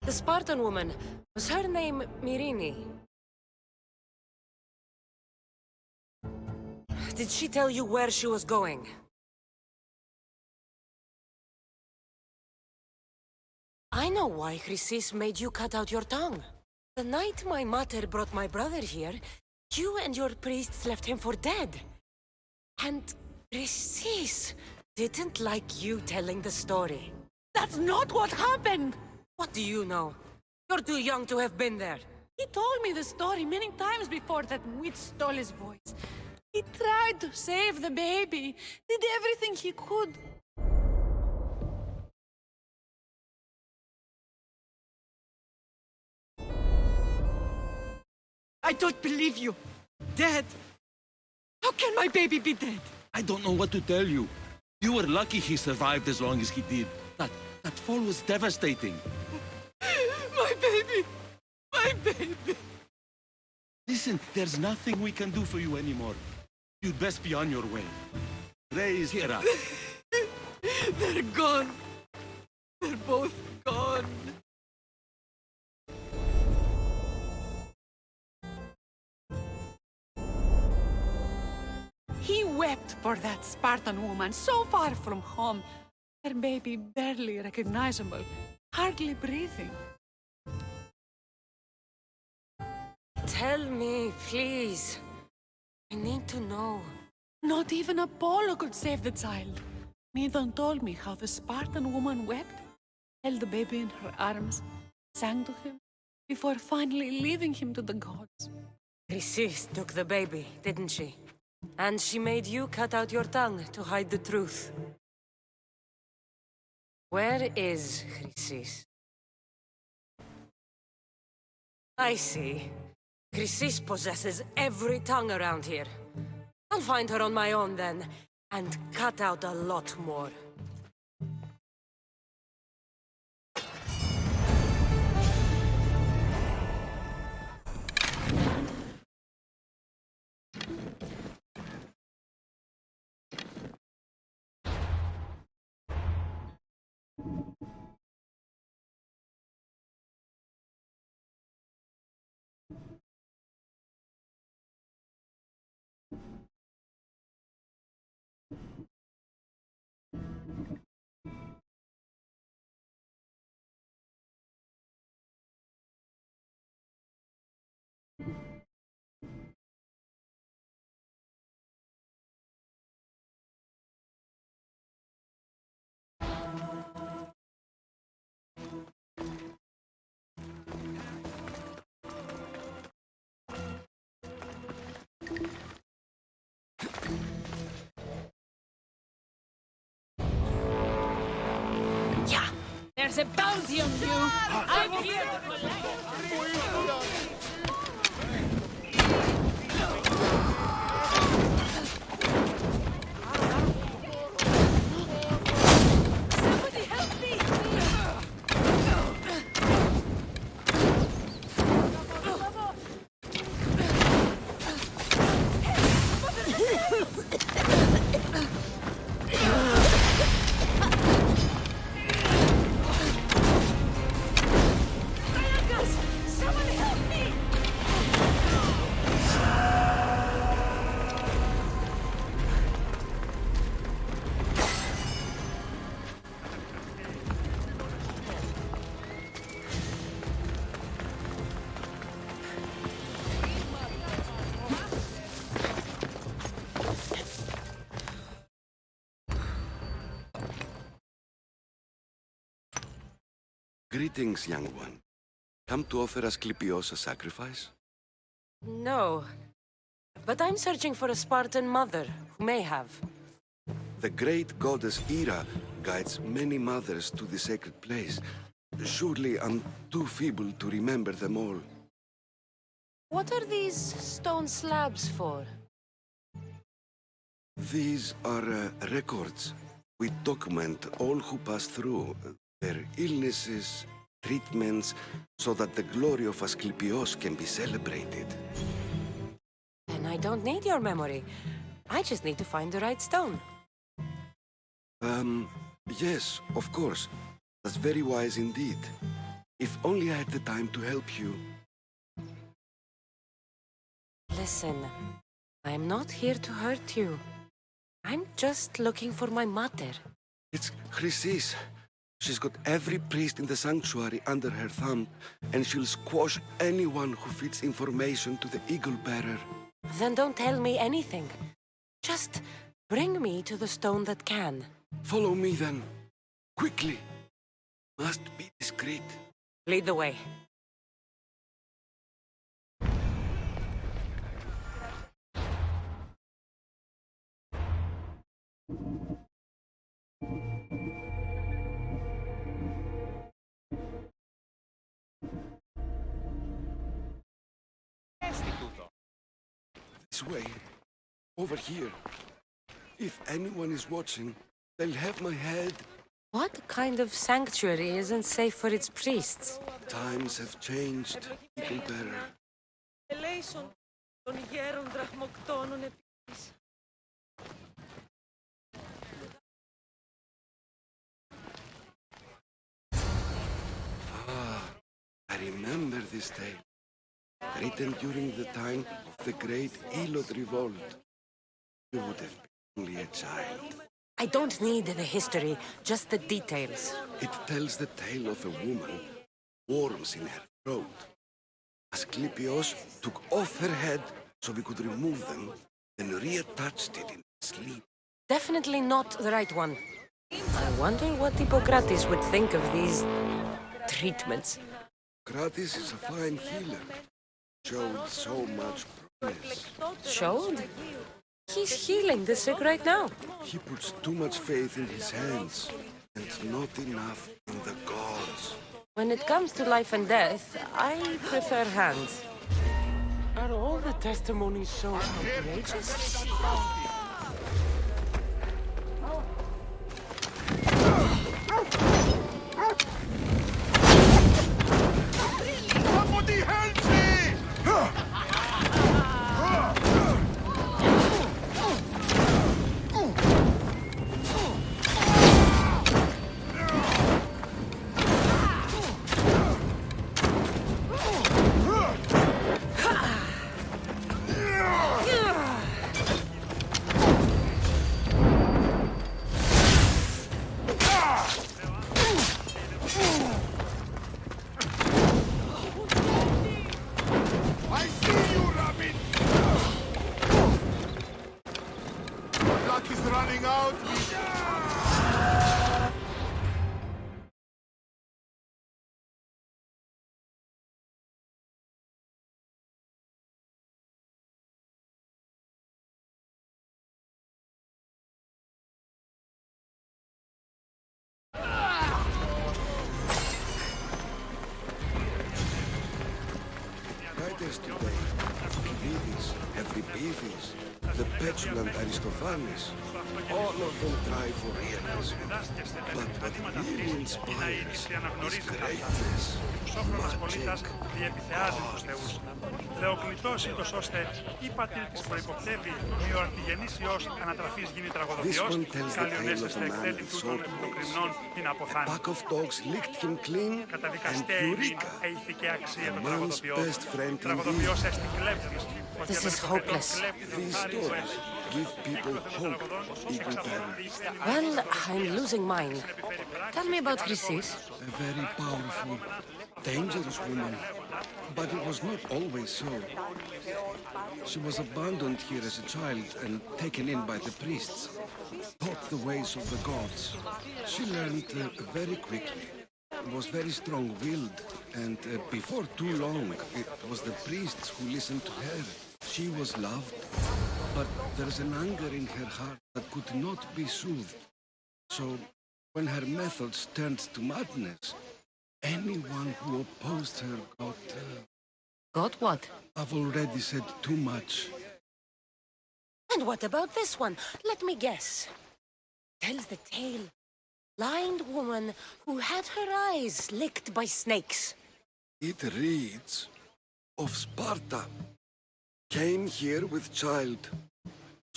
The Spartan woman, was her name Mirini? Did she tell you where she was going? I know why Chrysis made you cut out your tongue. The night my mother brought my brother here, you and your priests left him for dead. And Chrysis didn't like you telling the story. That's not what happened! What do you know? You're too young to have been there. He told me the story many times before that witch stole his voice. He tried to save the baby, did everything he could. I don't believe you. Dead? How can my baby be dead? I don't know what to tell you. You were lucky he survived as long as he did. That fall was devastating. My baby! My baby. Listen, there's nothing we can do for you anymore. You'd best be on your way. Raise Hera. They're gone. They're both gone. He wept for that Spartan woman so far from home. Her baby barely recognizable, hardly breathing. Tell me, please. I need to know. Not even Apollo could save the child. Medon told me how the Spartan woman wept, held the baby in her arms, sang to him, before finally leaving him to the gods. Chrysis took the baby, didn't she? And she made you cut out your tongue to hide the truth. Where is Chrysis? I see. Chrysis possesses every tongue around here. I'll find her on my own then, and cut out a lot more. Yeah, there's a bounty on you. I'm here to collect. Somebody help me! Somebody help me! Greetings, young one. Come to offer Asclepios a sacrifice? No. But I'm searching for a Spartan mother who may have. The great goddess Hera guides many mothers to the sacred place. Surely I'm too feeble to remember them all. What are these stone slabs for? These are records. We document all who pass through, their illnesses, treatments, so that the glory of Asclepios can be celebrated. Then I don't need your memory. I just need to find the right stone. Yes, of course. That's very wise indeed. If only I had the time to help you. Listen, I'm not here to hurt you. I'm just looking for my mother. It's Chrysis. She's got every priest in the sanctuary under her thumb, and she'll squash anyone who feeds information to the Eagle Bearer. Then don't tell me anything. Just bring me to the stone that can. Follow me then. Quickly. Must be discreet. Lead the way. This way. Over here. If anyone is watching, they'll have my head What kind of sanctuary isn't safe for its priests? Times have changed, people bearer. Ελέησον των γέρων δραχμοκτώνων επίσης. Ah, I remember this tale. Written during the time of the great Elot revolt. You would have been only a child. I don't need the history, just the details. It tells the tale of a woman, worms in her throat. Asclepios took off her head so we could remove them, then reattached it in sleep. Definitely not the right one. I wonder what Hippocrates would think of these treatments. Kratis is a fine healer. Showed so much promise. Showed? He's healing the sick right now. He puts too much faith in his hands, and not enough in the gods. When it comes to life and death, I prefer hands. Are all the testimonies so outrageous? Somebody help me! I see you, Rabbit! Luck is running out. Writers today, Thucydides, Euripides, the petulant Aristophanes, all of them try for realism. But what really inspires is greatness, magic, gods. Θεοκλητός ήτος ώστε η πατήρ της προϋποθέτει η οαρτιγενής Υιός ανατραφής γίνει τραγωδοποιός, καλιονέσεστε εκτέλει τούτων επιδοκρινών την αποθάνει. Καταδικαστέει έηθηκε αξία των τραγωδοποιός. Τραγωδοποιός έστι κλέπτης. This is hopeless. These stories give people hope, people bearer. Well, I'm losing mine. Tell me about Chrysis. A very powerful, dangerous woman. But it was not always so. She was abandoned here as a child and taken in by the priests, taught the ways of the gods. She learned very quickly, was very strong-willed, and before too long, it was the priests who listened to her. She was loved, but there is an anger in her heart that could not be soothed. So, when her methods turned to madness, anyone who opposed her got... Got what? I've already said too much. And what about this one? Let me guess. Tells the tale. Blind woman who had her eyes licked by snakes. It reads of Sparta. Came here with child.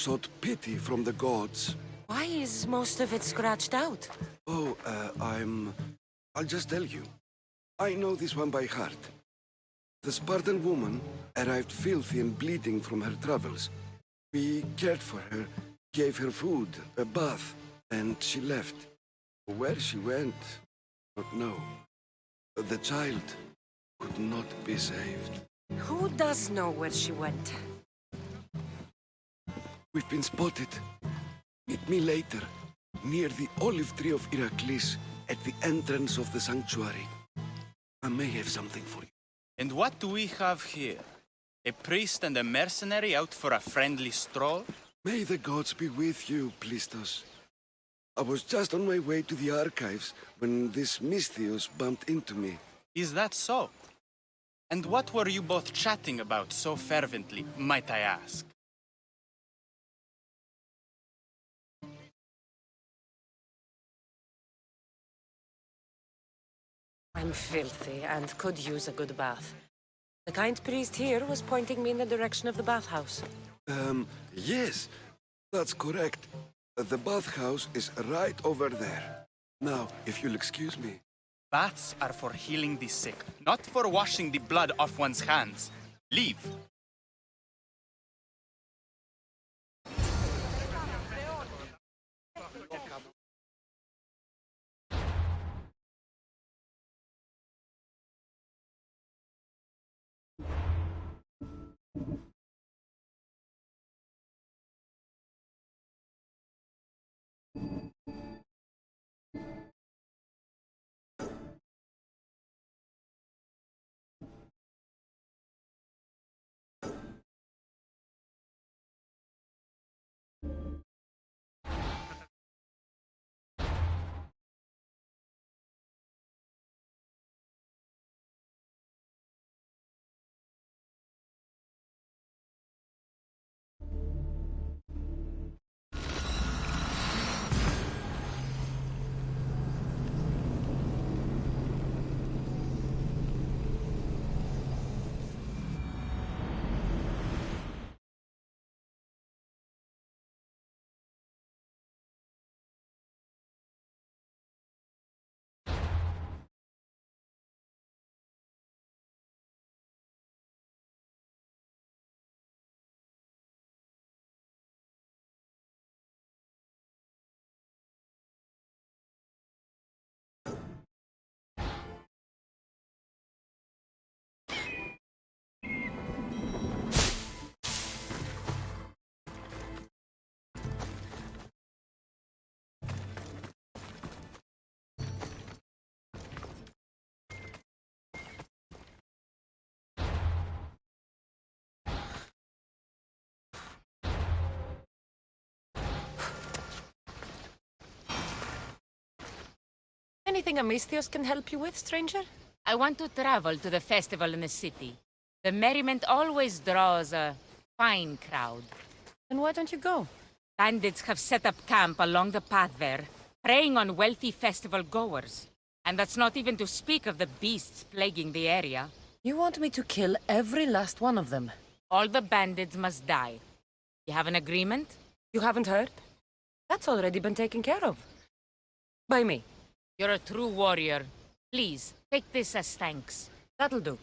Sought pity from the gods. Why is most of it scratched out? Oh, I'll just tell you. I know this one by heart. The Spartan woman arrived filthy and bleeding from her travels. We cared for her, gave her food, a bath, and she left. Where she went, I don't know. The child could not be saved. Who does know where she went? We've been spotted. Meet me later, near the olive tree of Heracles, at the entrance of the sanctuary. I may have something for you. And what do we have here? A priest and a mercenary out for a friendly stroll? May the gods be with you, Plistos. I was just on my way to the archives when this Misthios bumped into me. Is that so? And what were you both chatting about so fervently, might I ask? I'm filthy and could use a good bath. The kind priest here was pointing me in the direction of the bathhouse. Yes, that's correct. The bathhouse is right over there. Now, if you'll excuse me. Baths are for healing the sick, not for washing the blood off one's hands. Leave. Anything Amistios can help you with, stranger? I want to travel to the festival in the city. The merriment always draws a fine crowd. Then why don't you go? Bandits have set up camp along the path there, preying on wealthy festival goers. And that's not even to speak of the beasts plaguing the area. You want me to kill every last one of them? All the bandits must die. You have an agreement? You haven't heard? That's already been taken care of. By me. You're a true warrior. Please, take this as thanks. That'll do.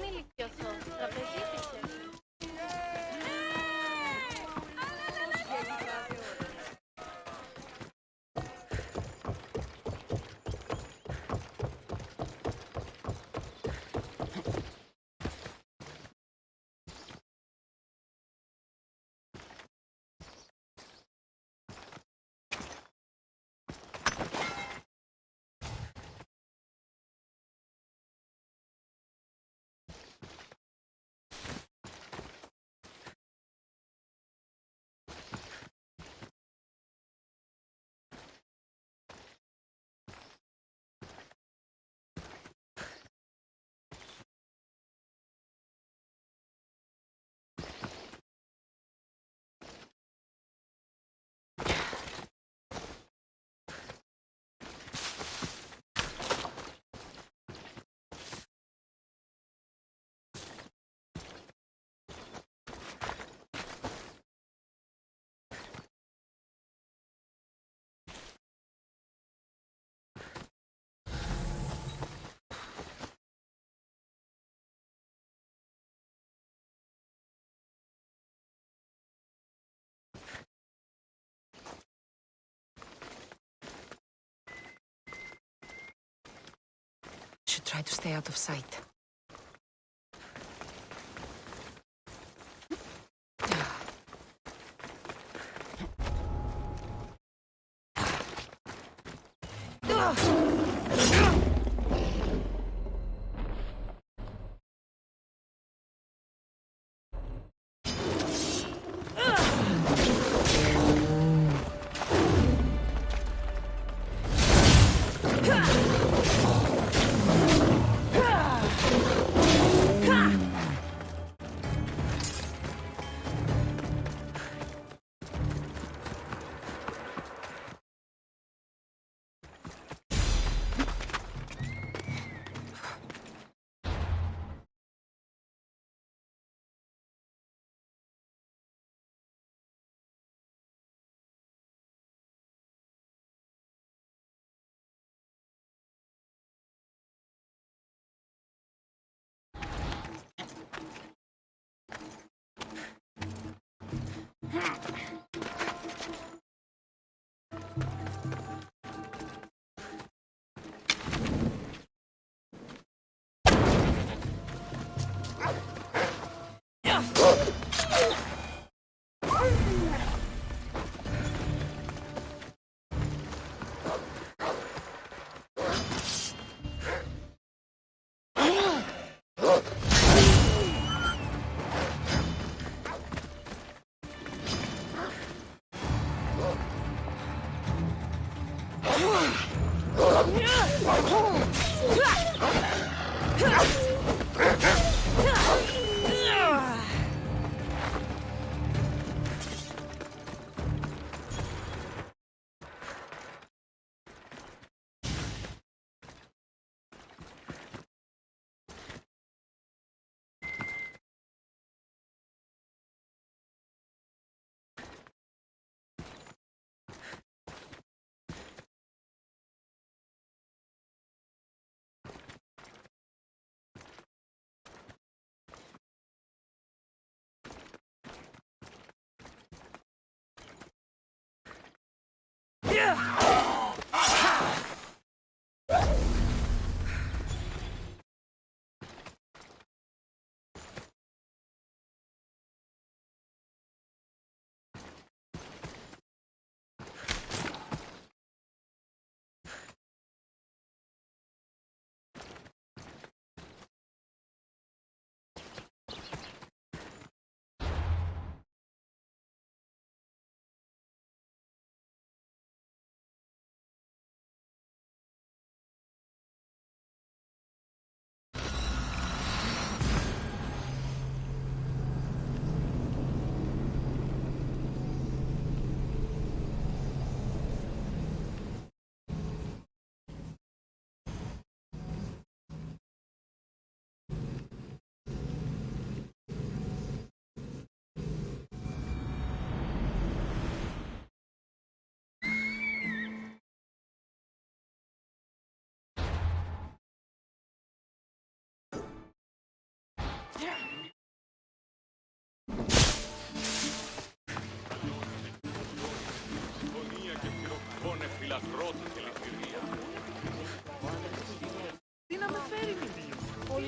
Μην ηλικιωθώ. Τραπεζίτησε. Should try to stay out of sight.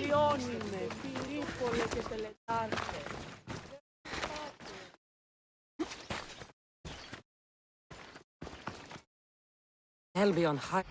τελειώνουμε. Πυρήπολε και τελετάρτε. I'll be on high.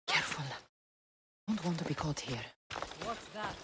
Careful. Don't want to be caught here. What's that?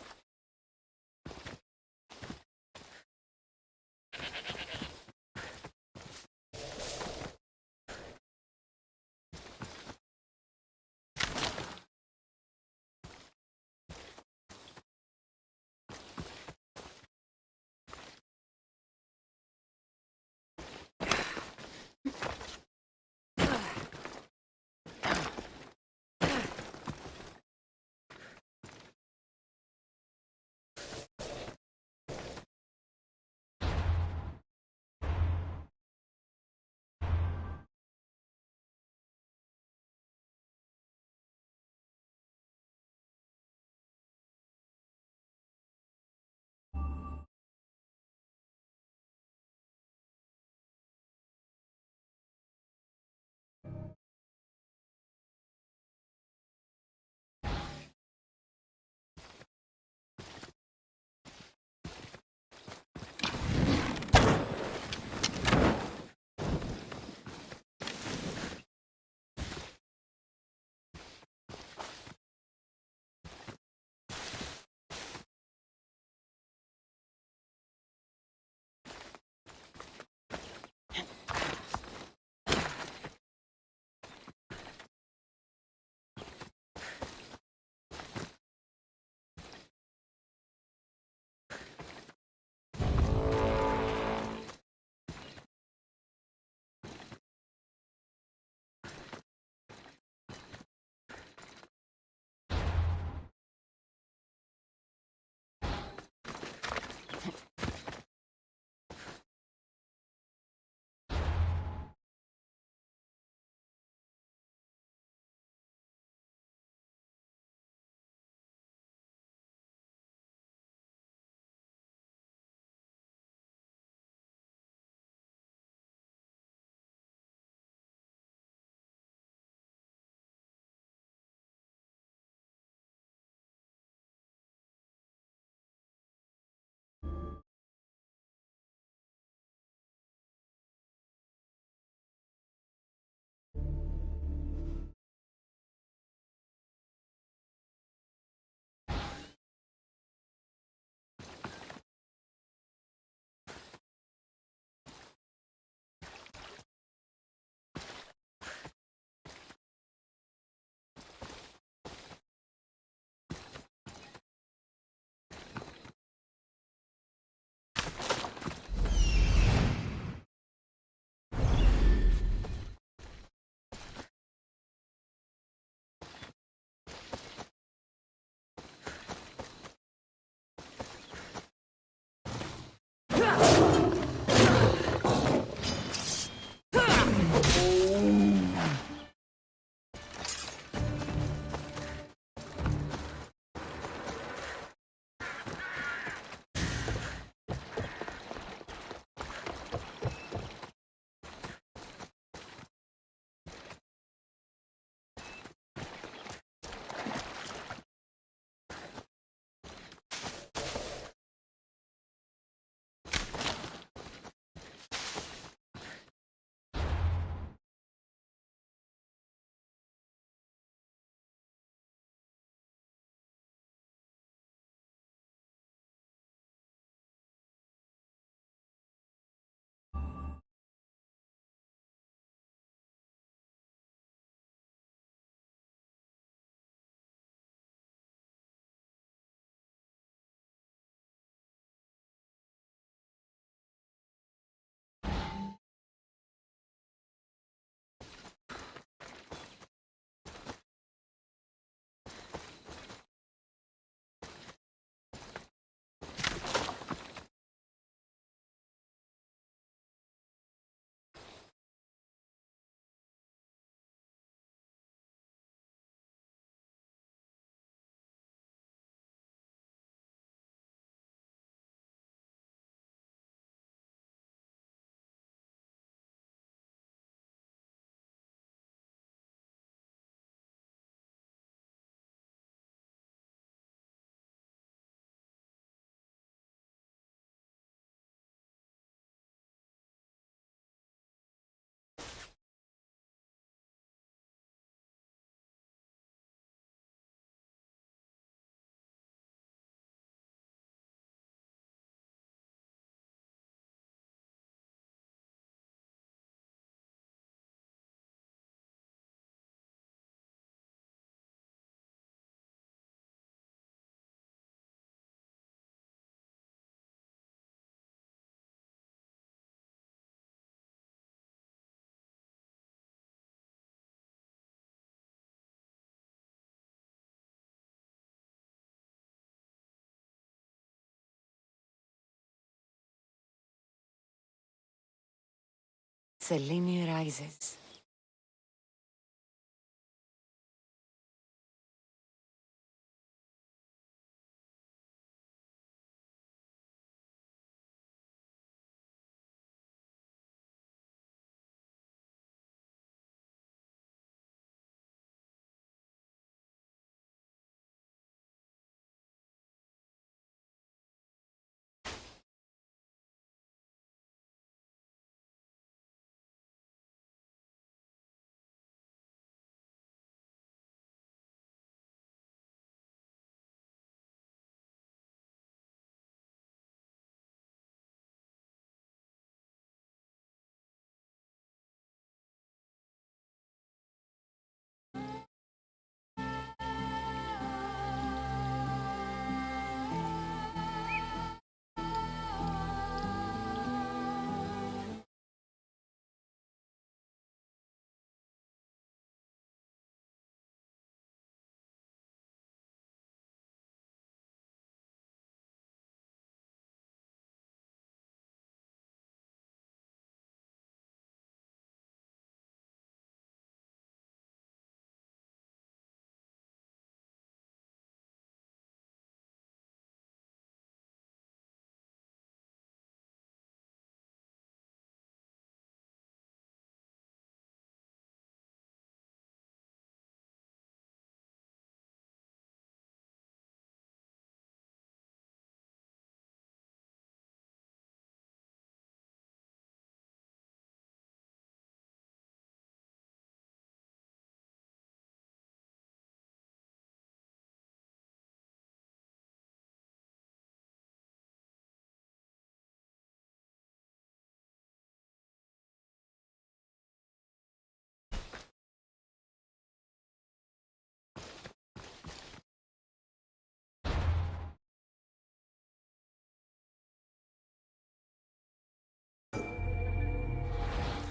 Selene rises.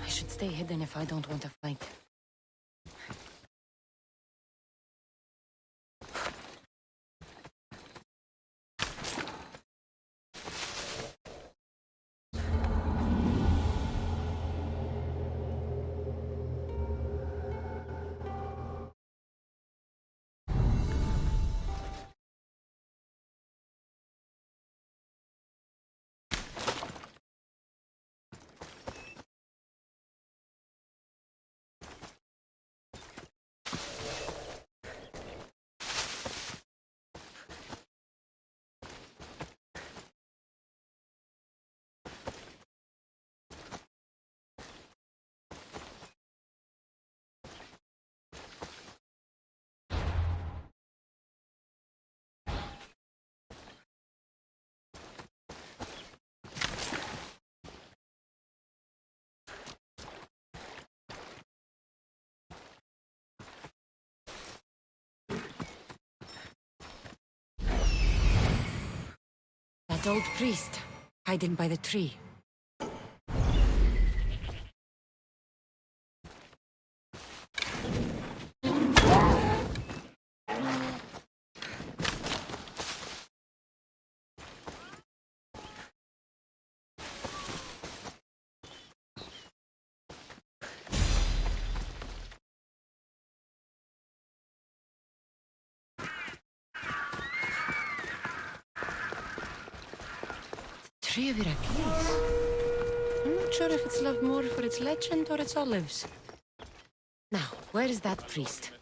I should stay hidden if I don't want to fight. That old priest, hiding by the tree. Tree of Heracles. I'm not sure if it's loved more for its legend or its olives. Now, where is that priest?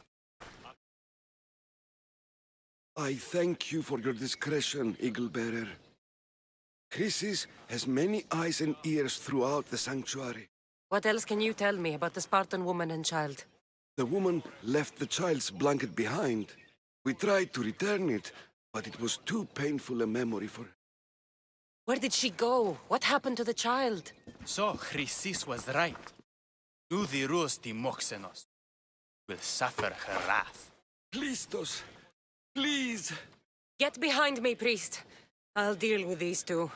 I thank you for your discretion, Eagle Bearer. Chrysis has many eyes and ears throughout the sanctuary. What else can you tell me about the Spartan woman and child? The woman left the child's blanket behind. We tried to return it, but it was too painful a memory for her. Where did she go? What happened to the child? So Chrysis was right. Do the Rus Timoxenos will suffer her wrath. Christos, please! Get behind me, priest. I'll deal with these two.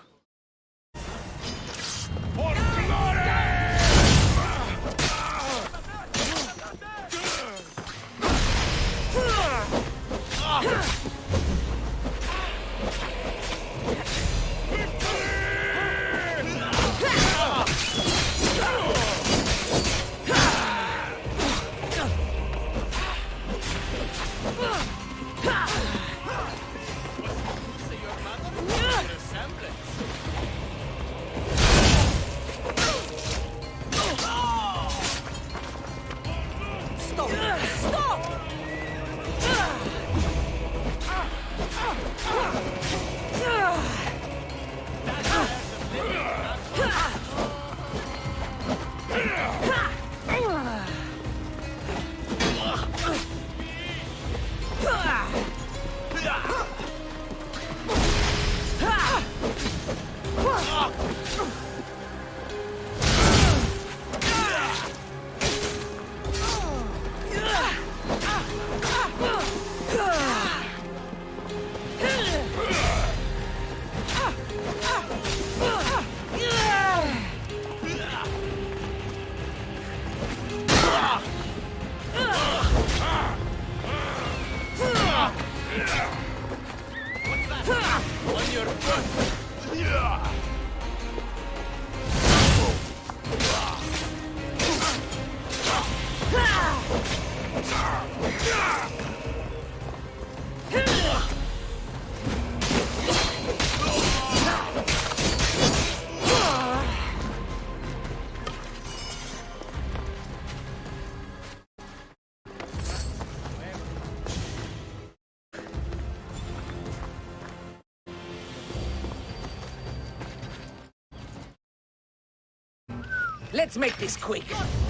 Let's make this quick.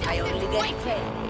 I only get 10.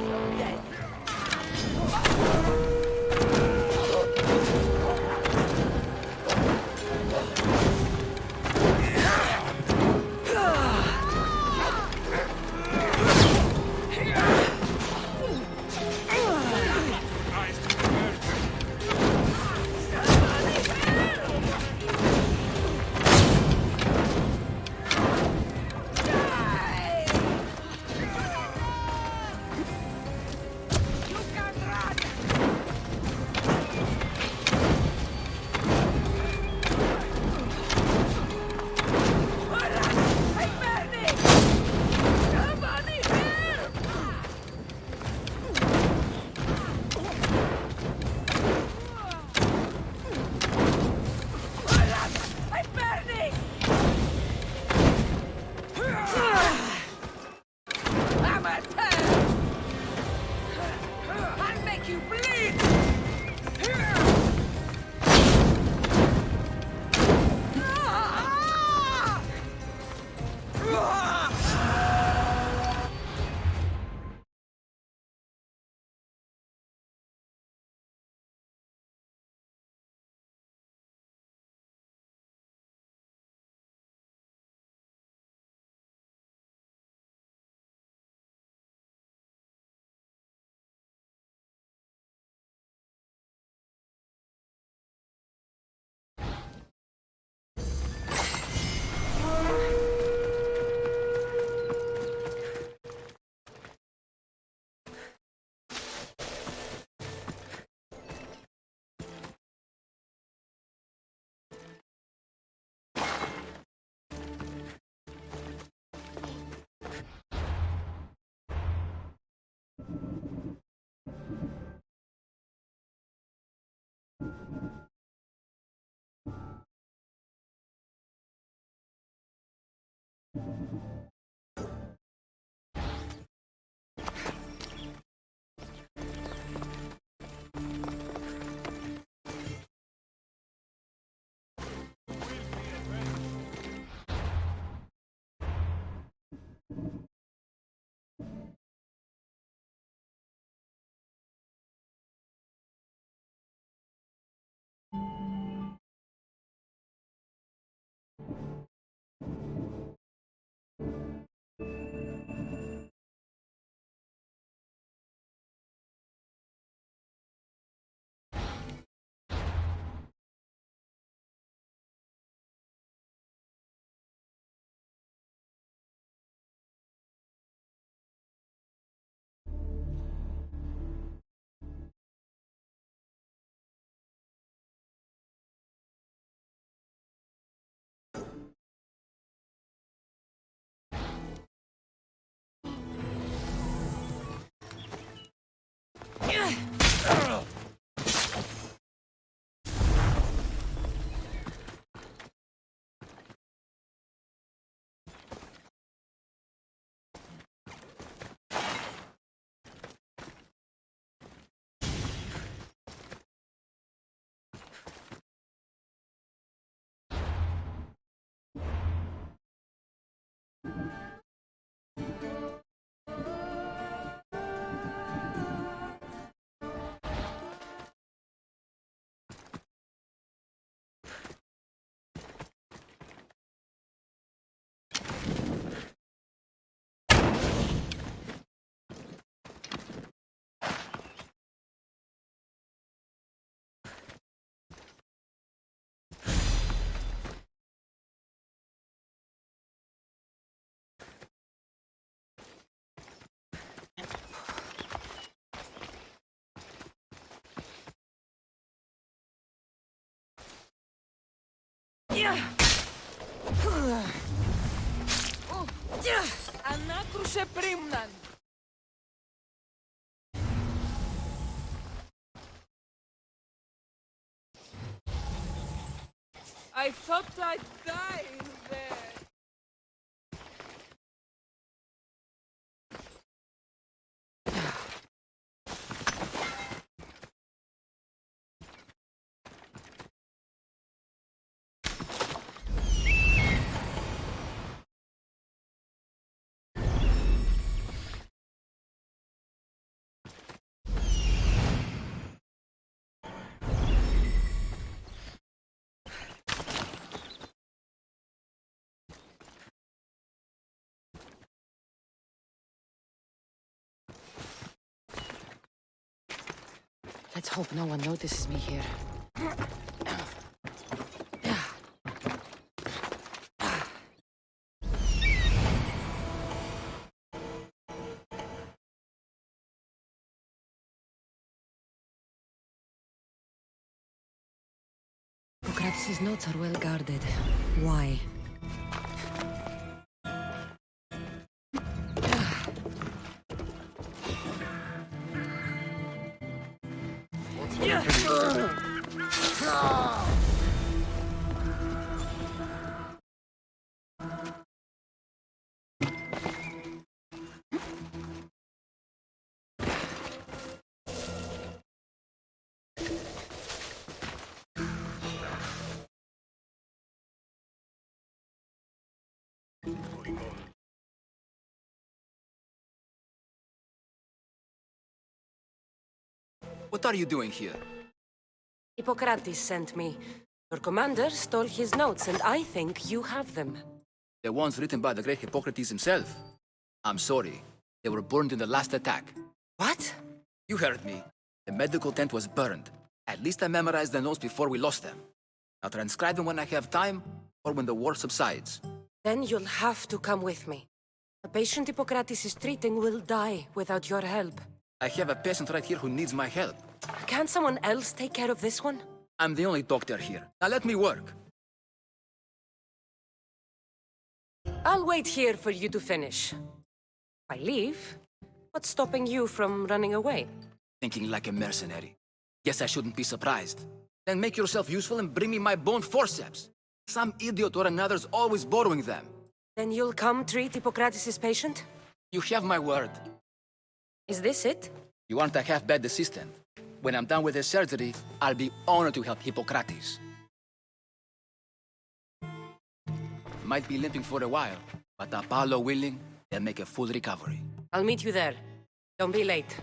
Ανάκρουσε πρίμναν. I thought I'd die in there. Let's hope no one notices me here. Hippocrates' notes are well guarded. Why? What are you doing here? Hippocrates sent me. Your commander stole his notes, and I think you have them. The ones written by the great Hippocrates himself. I'm sorry. They were burned in the last attack. What? You heard me. The medical tent was burned. At least I memorized the notes before we lost them. I'll transcribe them when I have time, or when the war subsides. Then you'll have to come with me. The patient Hippocrates is treating will die without your help. I have a patient right here who needs my help. Can't someone else take care of this one? I'm the only doctor here. Now let me work. I'll wait here for you to finish. If I leave, what's stopping you from running away? Thinking like a mercenary. Guess I shouldn't be surprised. Then make yourself useful and bring me my bone forceps. Some idiot or another's always borrowing them. Then you'll come treat Hippocrates' patient? You have my word. Is this it? You aren't a half-bad assistant. When I'm done with the surgery, I'll be honored to help Hippocrates. Might be limping for a while, but Apollo willing, they'll make a full recovery. I'll meet you there. Don't be late.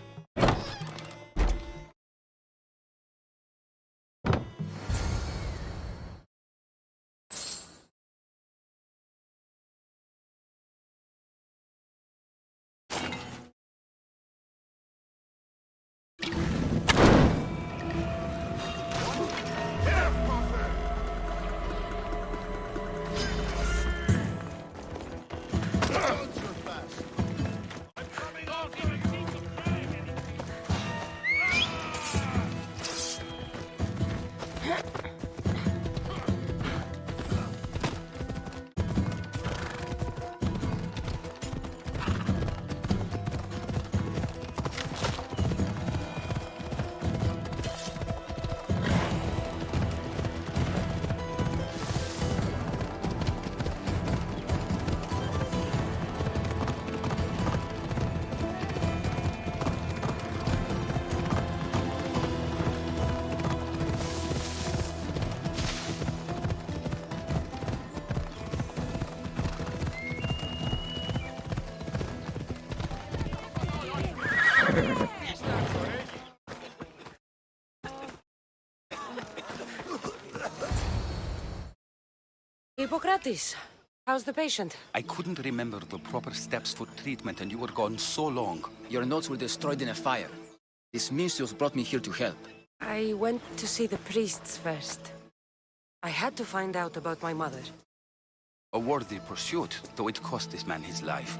Hippocrates, how's the patient? I couldn't remember the proper steps for treatment and you were gone so long. Your notes were destroyed in a fire. This minstrels brought me here to help. I went to see the priests first. I had to find out about my mother. A worthy pursuit, though it cost this man his life.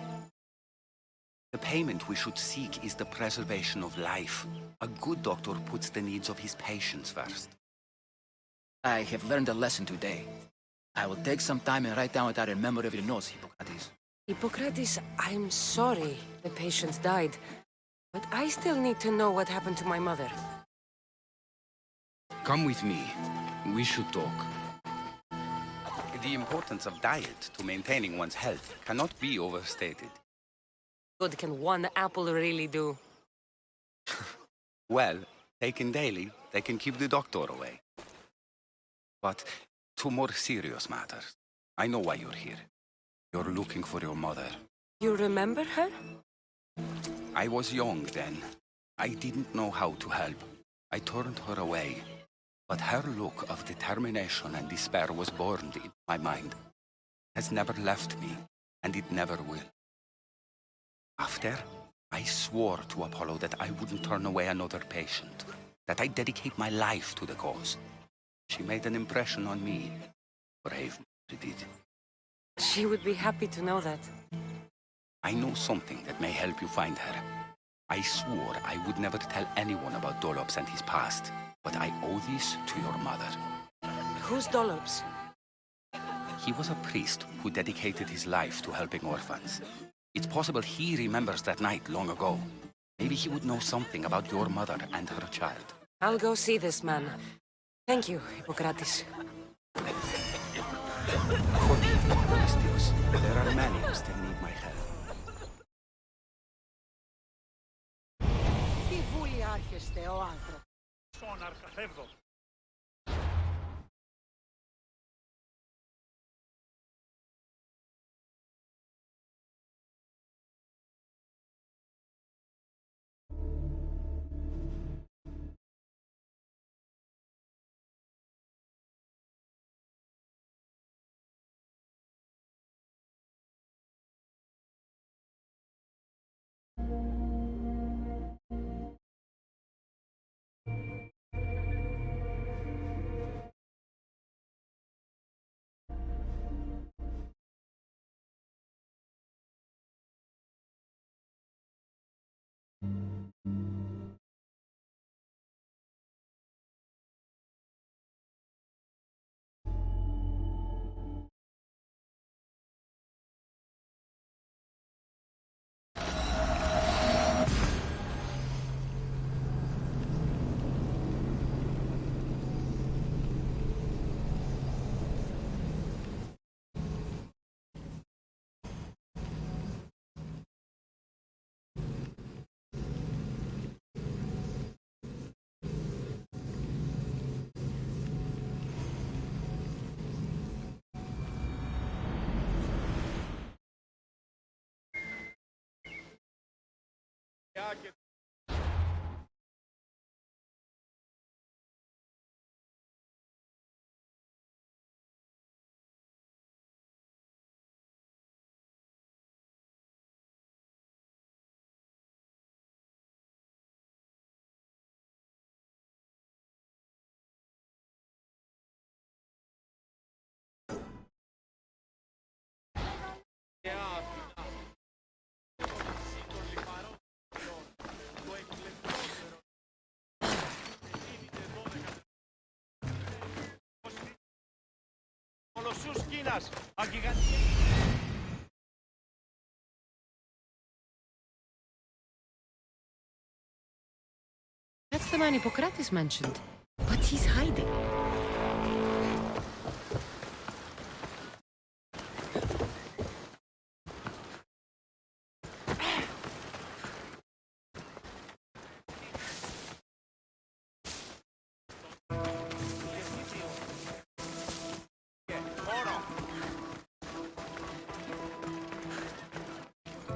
The payment we should seek is the preservation of life. A good doctor puts the needs of his patients first. I have learned a lesson today. I will take some time and write down what I remember of your notes, Hippocrates. Hippocrates, I'm sorry the patient died, but I still need to know what happened to my mother. Come with me. We should talk. The importance of diet to maintaining one's health cannot be overstated. Good can one apple really do? Well, taken daily, they can keep the doctor away. But to more serious matters, I know why you're here. You're looking for your mother. You remember her? I was young then. I didn't know how to help. I turned her away. But her look of determination and despair was burned in my mind. Has never left me, and it never will. After, I swore to Apollo that I wouldn't turn away another patient, that I'd dedicate my life to the cause. She made an impression on me. Brave, she did. She would be happy to know that. I know something that may help you find her. I swore I would never tell anyone about Dolops and his past, but I owe this to your mother. Who's Dolops? He was a priest who dedicated his life to helping orphans. It's possible he remembers that night long ago. Maybe he would know something about your mother and her child. I'll go see this man. Thank you, Hippocrates. Forgive me, Aristios. There are many who still need my help. Τι βούλη άρχεστε ο άνθρωπος. Στον Αρκαθεύδο. Κολοσσούς Κίνας, That's the man Hippocrates mentioned. But he's hiding.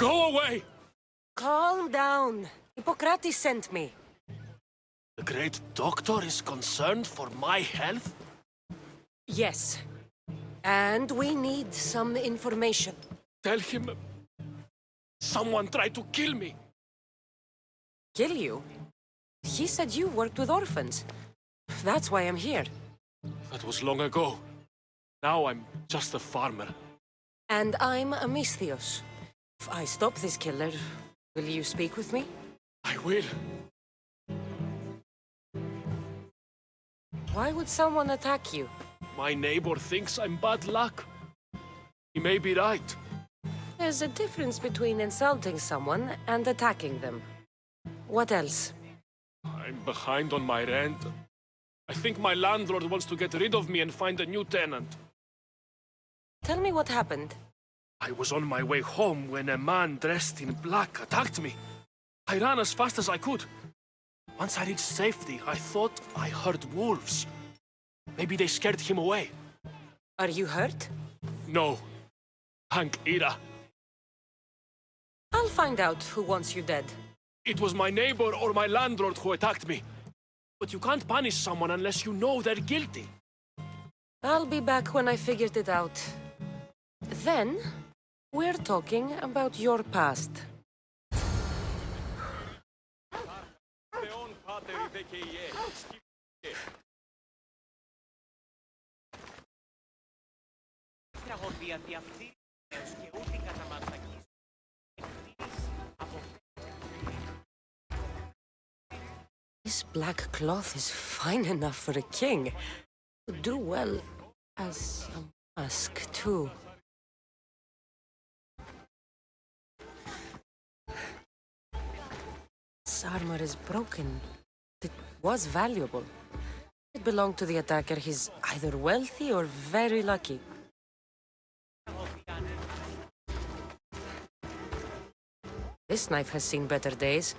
Go away! Calm down. Hippocrates sent me. The great doctor is concerned for my health? Yes. And we need some information. Tell him... someone tried to kill me. Kill you? He said you worked with orphans. That's why I'm here. That was long ago. Now I'm just a farmer. And I'm Amistios. If I stop this killer, will you speak with me? I will. Why would someone attack you? My neighbor thinks I'm bad luck. He may be right. There's a difference between insulting someone and attacking them. What else? I'm behind on my rent. I think my landlord wants to get rid of me and find a new tenant. Tell me what happened. I was on my way home when a man dressed in black attacked me. I ran as fast as I could. Once I reached safety, I thought I heard wolves. Maybe they scared him away. Are you hurt? No. Thank Ira. I'll find out who wants you dead. It was my neighbor or my landlord who attacked me. But you can't punish someone unless you know they're guilty. I'll be back when I figured it out. Then, we're talking about your past. This black cloth is fine enough for a king. Would do well as a mask, too. This armor is broken. It was valuable. It belonged to the attacker. He's either wealthy or very lucky. This knife has seen better days.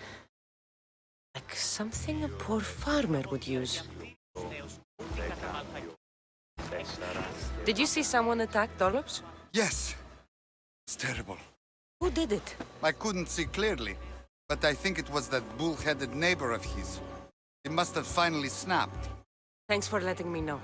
Like something a poor farmer would use. Did you see someone attack Dollops? Yes. It's terrible. Who did it? I couldn't see clearly, but I think it was that bull-headed neighbor of his. He must have finally snapped. Thanks for letting me know.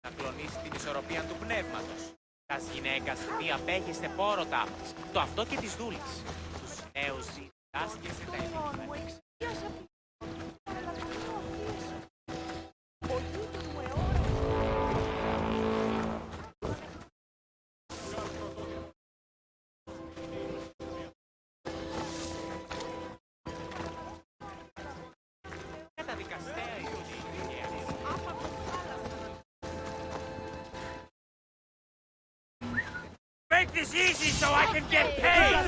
Να κλονίσει την ισορροπία του πνεύματος. Τας γυναίκας διαπέχεστε πόρο τάφας. Το αυτό και της δούλης. Τους νέους διδάσκεσαι τα επίπεδα. Make this easy so I can get paid!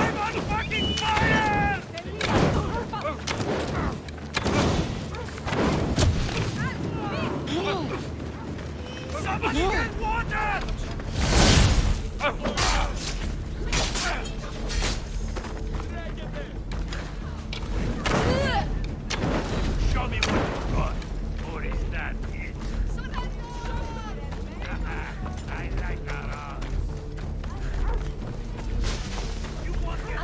I'm on fucking fire! Somebody get water! Show me what you got, or is that it? I like our You want to get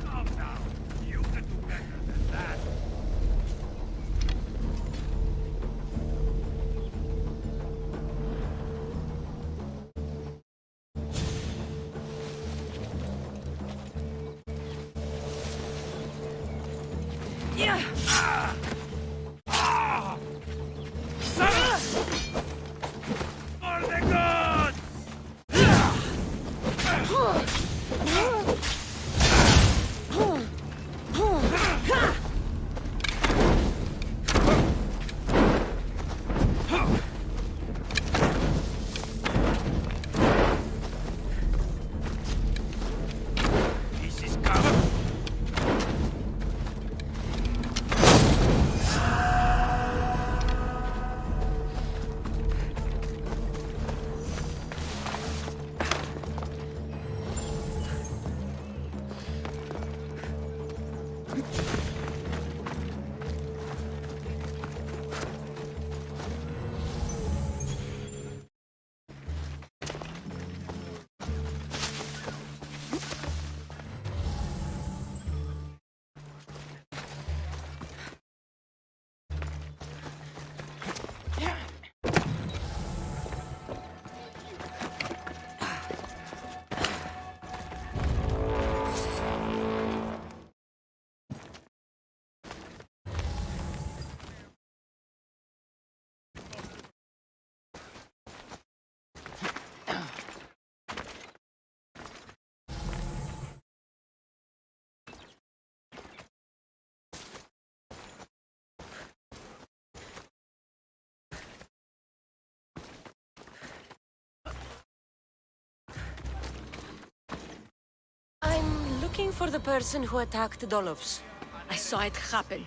Calm down. You can do better than that. For the gods! This is covered. looking for the person who attacked Dollops. I saw it happen.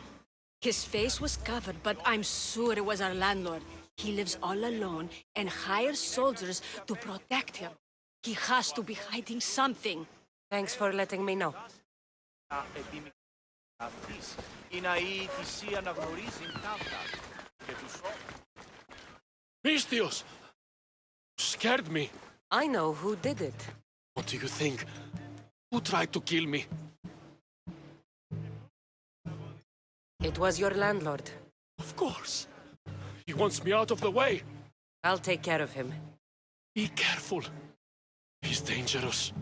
His face was covered, but I'm sure it was our landlord. He lives all alone and hires soldiers to protect him. He has to be hiding something. Thanks for letting me know. Mistios! Scared me. I know who did it. What do you think? Who tried to kill me? It was your landlord. Of course. He wants me out of the way. I'll take care of him. Be careful. He's dangerous.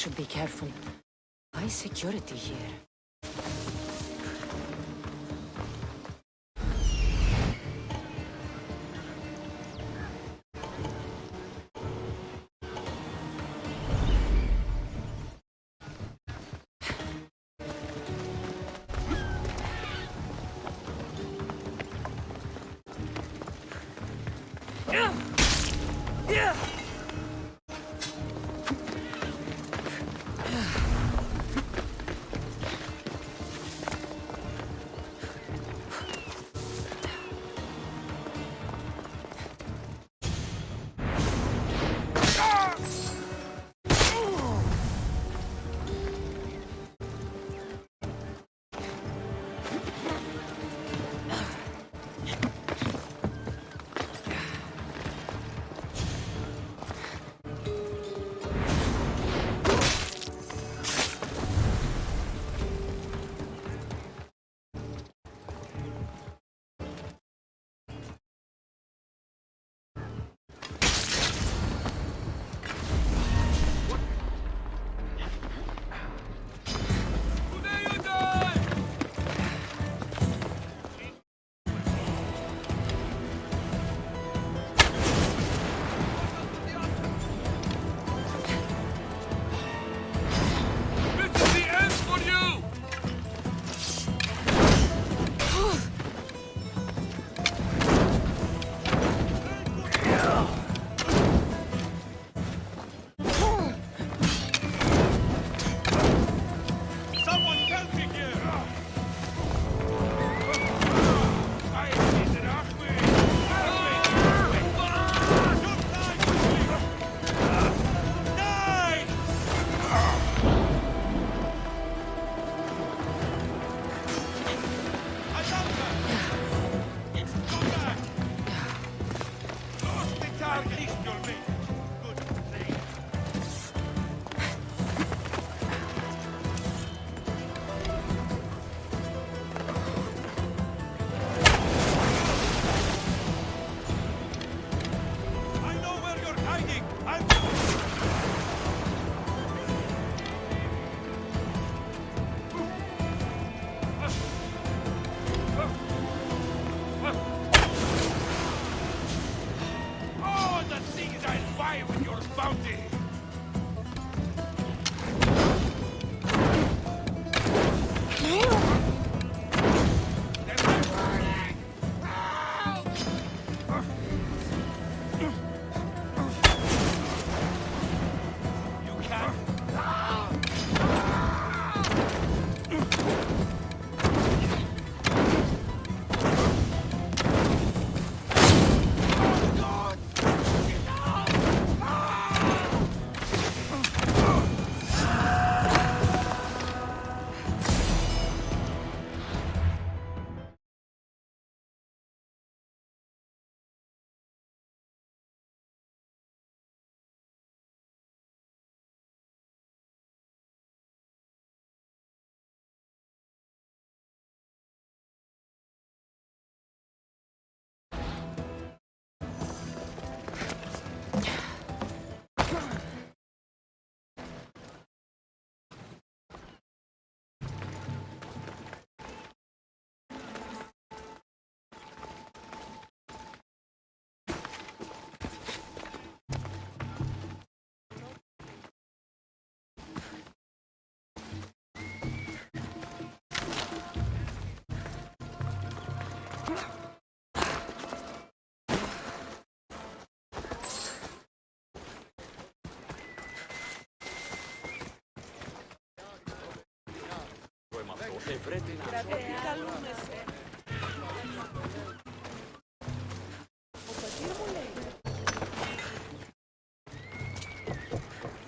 Should be careful. High security here.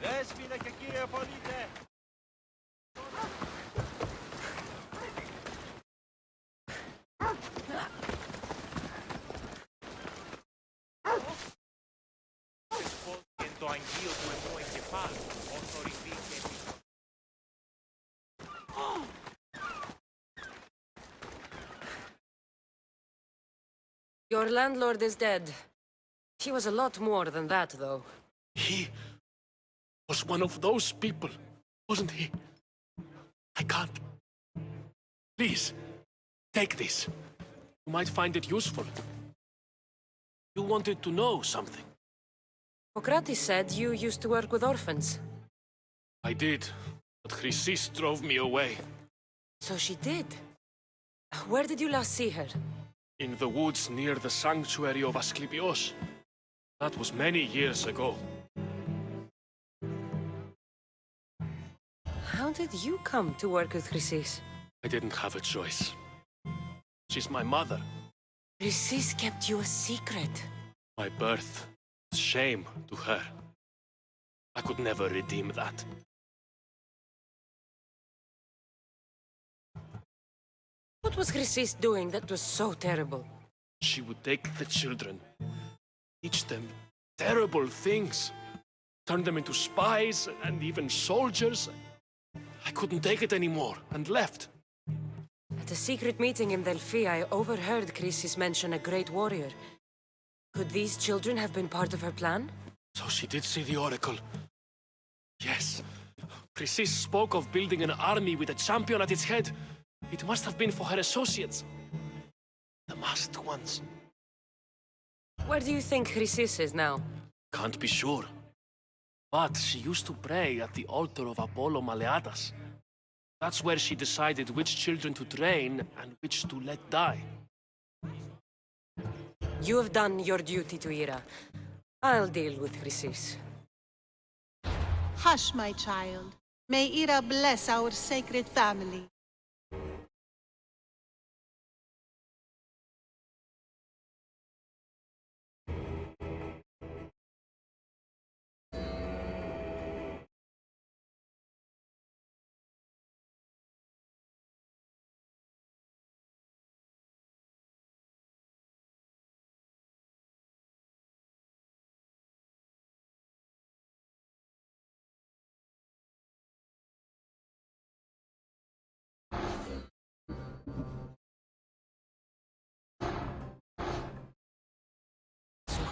Δέσποινα και κύριε πολίτε. Και το αγγείο του εμού εγκεφάλου, όσο ρηπεί και Your landlord is dead. He was a lot more than that, though. He was one of those people, wasn't he? I can't. Please, take this. You might find it useful. You wanted to know something. Hippocrates said you used to work with orphans. I did, but Chrysis drove me away. So she did. Where did you last see her? In the woods near the sanctuary of Asclepios. That was many years ago. How did you come to work with Chrysis? I didn't have a choice. She's my mother. Chrysis kept you a secret. My birth was shame to her. I could never redeem that. What was Chrysis doing that was so terrible? She would take the children, teach them terrible things, turn them into spies and even soldiers. I couldn't take it anymore and left. At a secret meeting in Delphi, I overheard Chrysis mention a great warrior. Could these children have been part of her plan? So she did see the oracle. Yes. Chrysis spoke of building an army with a champion at its head. It must have been for her associates. The masked ones. Where do you think Chrysis is now? Can't be sure. But she used to pray at the altar of Apollo Maleatas. That's where she decided which children to train and which to let die. You have done your duty to Ira. I'll deal with Chrysis. Hush, my child. May Ira bless our sacred family.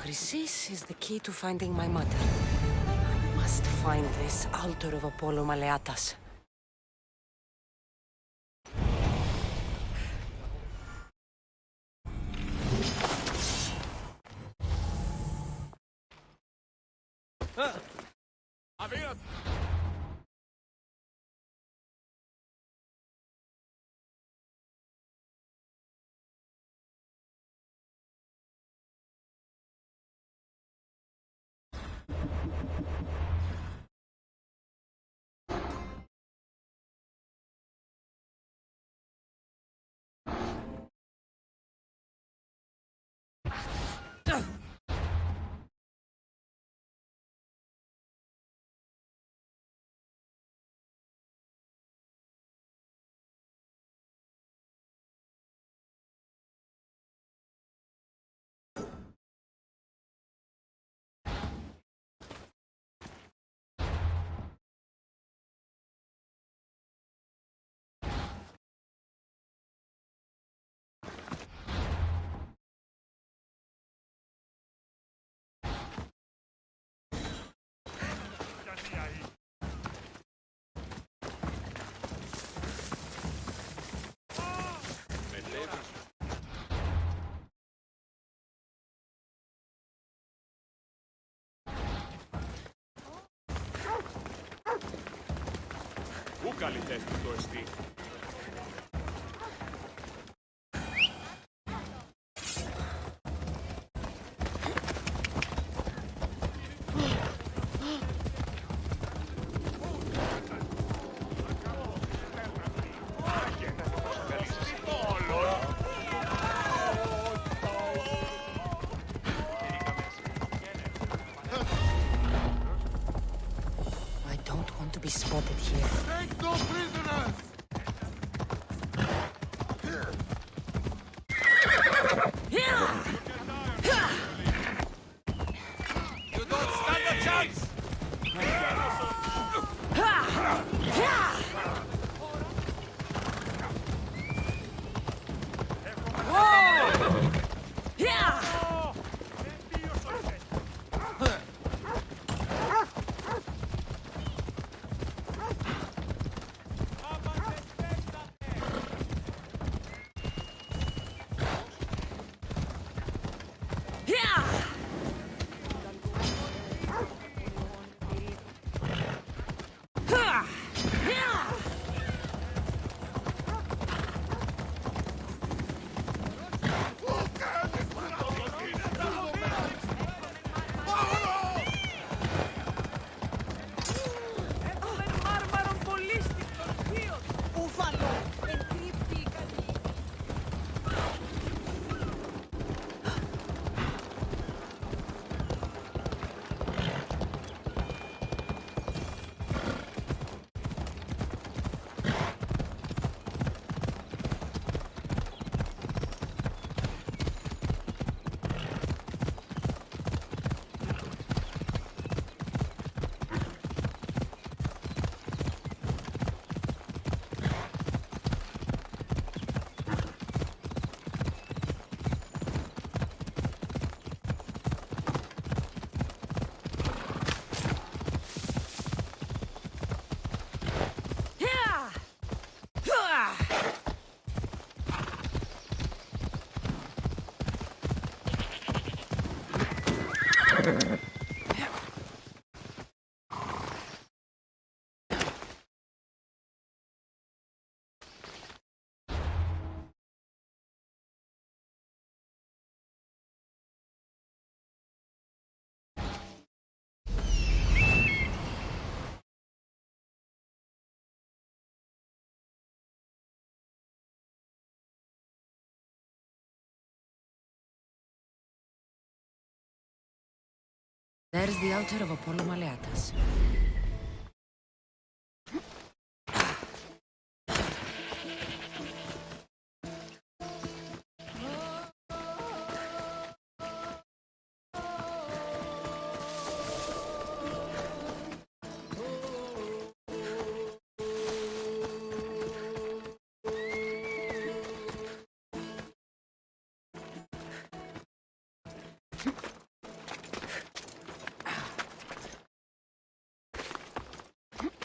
Chrysis is the key to finding my mother. I must find this altar of Apollo Maleatas. Πού καλλιτέχνη το εστί. be spotted here. Take no prisoners! You don't stand a chance! There's the altar of Apollo Maleatas.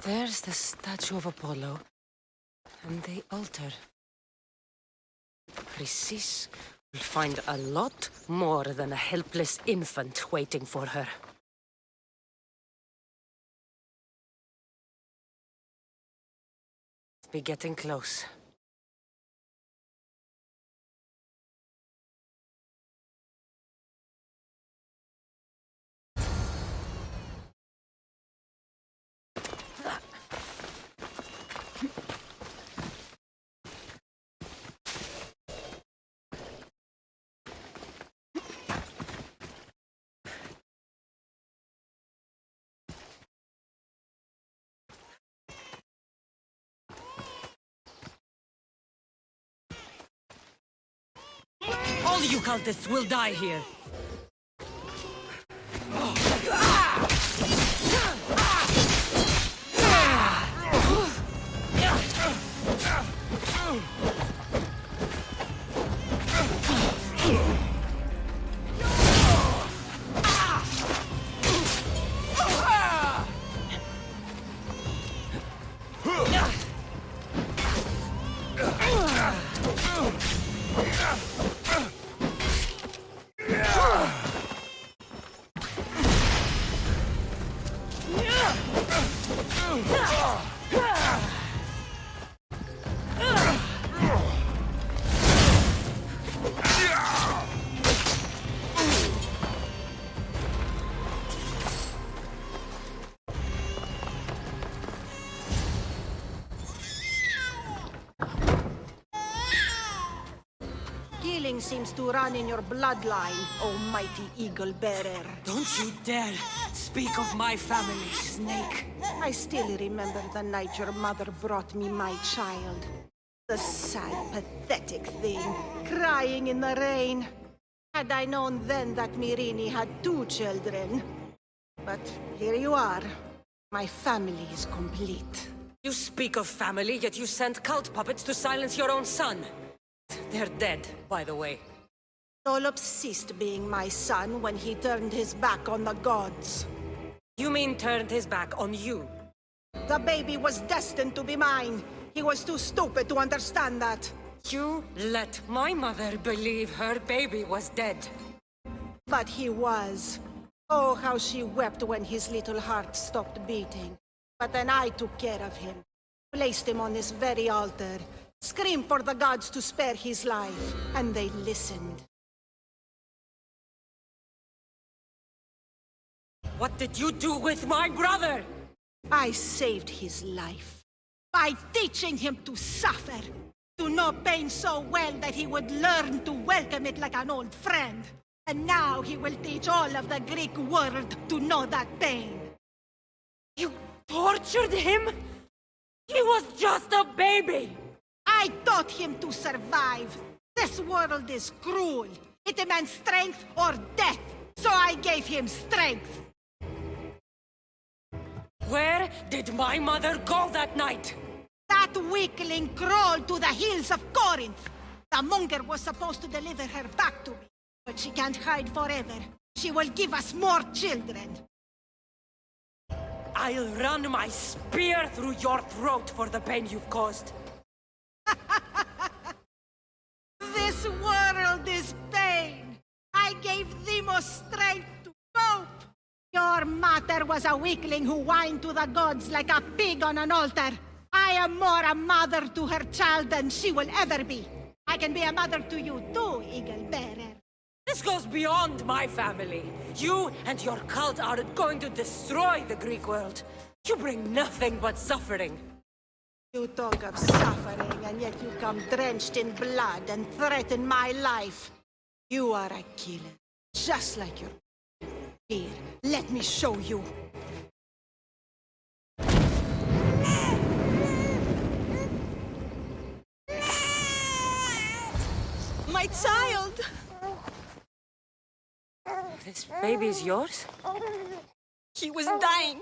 There's the statue of Apollo, and the altar. Chrysis will find a lot more than a helpless infant waiting for her. Be getting close. All you cultists will die here. pain seems to run in your bloodline, oh mighty eagle bearer. Don't you dare speak of my family, Snake. I still remember the night your mother brought me my child. The sad, pathetic thing, crying in the rain. Had I known then that Mirini had 2 children. But here you are. My family is complete. You speak of family, yet you sent cult puppets to silence your own son. They're dead, by the way. Dolop ceased being my son when he turned his back on the gods. You mean turned his back on you? The baby was destined to be mine. He was too stupid to understand that. You let my mother believe her baby was dead. But he was. Oh, how she wept when his little heart stopped beating. But then I took care of him, placed him on this very altar, screamed for the gods to spare his life, and they listened. What did you do with my brother? I saved his life by teaching him to suffer, to know pain so well that he would learn to welcome it like an old friend. And now he will teach all of the Greek world to know that pain. You tortured him? He was just a baby! I taught him to survive. This world is cruel. It demands strength or death. So I gave him strength. Where did my mother go that night? That weakling crawled to the hills of Corinth. The monger was supposed to deliver her back to me. But she can't hide forever. She will give us more children. I'll run my spear through your throat for the pain you've caused. This world is pain. I gave Demos strength to cope. Your mother was a weakling who whined to the gods like a pig on an altar. I am more a mother to her child than she will ever be. I can be a mother to you too, Eagle Bearer. This goes beyond my family. You and your cult are going to destroy the Greek world. You bring nothing but suffering. You talk of suffering, and yet you come drenched in blood and threaten my life. You are a killer, just like your... Here, let me show you. My child! This baby's yours? He was dying.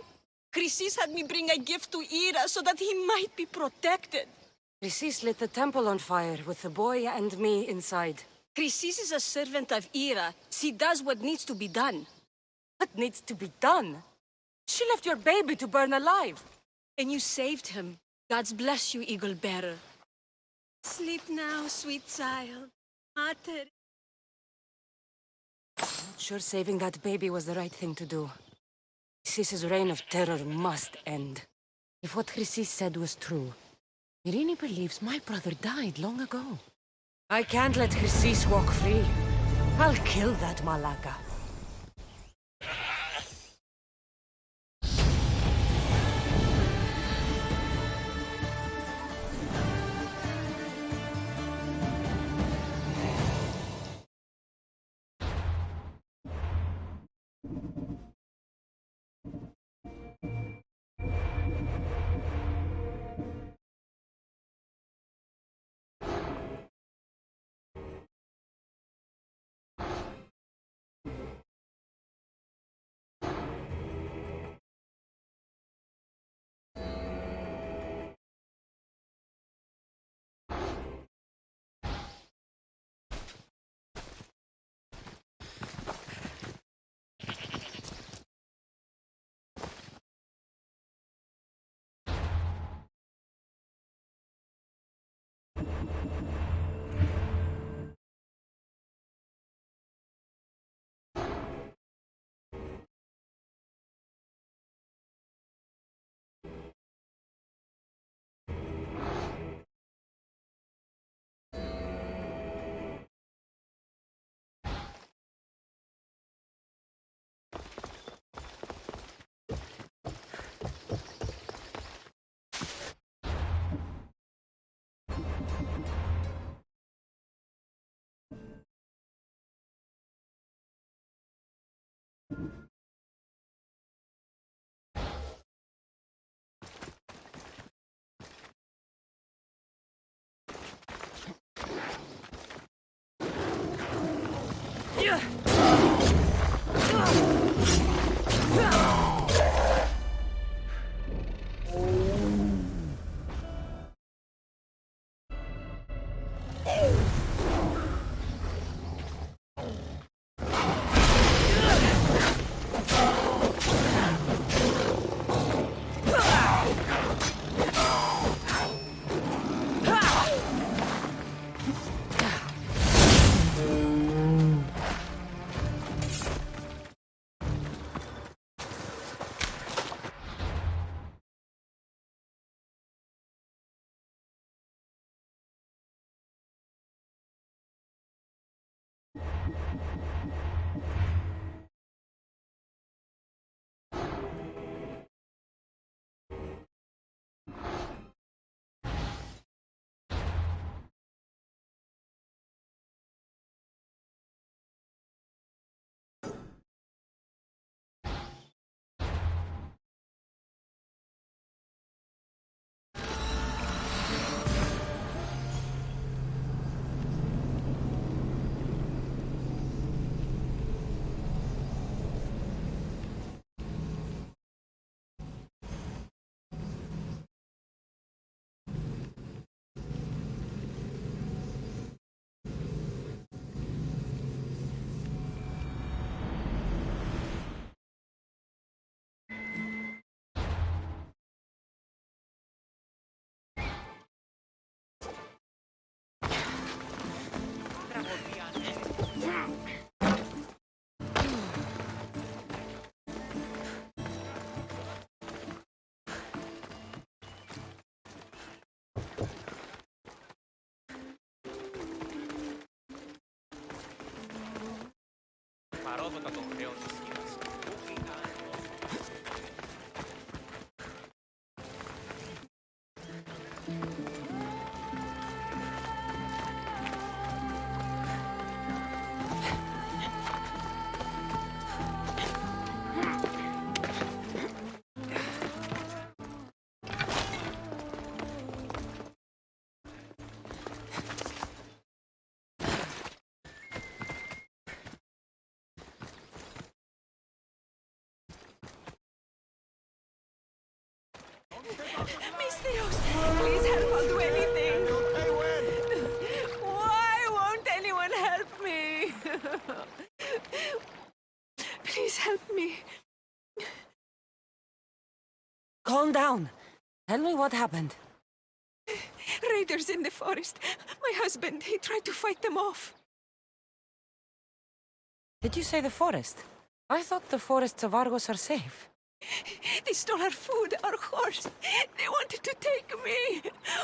Chrysis had me bring a gift to Ira so that he might be protected. Chrysis lit the temple on fire with the boy and me inside. Chrysis is a servant of Ira. She does what needs to be done. What needs to be done? She left your baby to burn alive. And you saved him. God's bless you, Eagle Bearer. Sleep now, sweet child. Mater. Not sure saving that baby was the right thing to do. Chrysis's reign of terror must end. If what Chrysis said was true, Irini believes my brother died long ago. I can't let Chrysis walk free. I'll kill that Malaka. Παρόδοτα των χρέων της Κίνας. Mis Dios, please help, I'll do anything. Why won't anyone help me? Please help me. Calm down. Tell me what happened. Raiders in the forest. My husband, he tried to fight them off. Did you say the forest? I thought the forests of Argos are safe. They stole our food, our horse. They wanted to take me.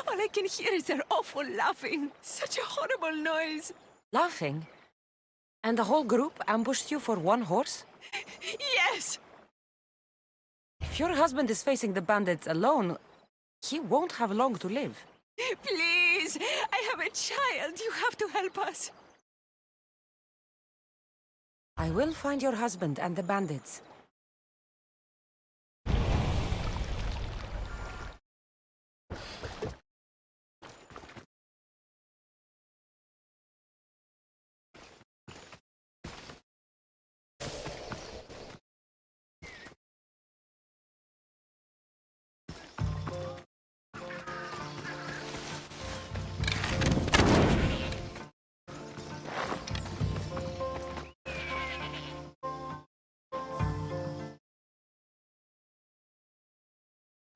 All I can hear is their awful laughing. Such a horrible noise. Laughing? And the whole group ambushed you for one horse? Yes! If your husband is facing the bandits alone, he won't have long to live. Please, I have a child. You have to help us. I will find your husband and the bandits.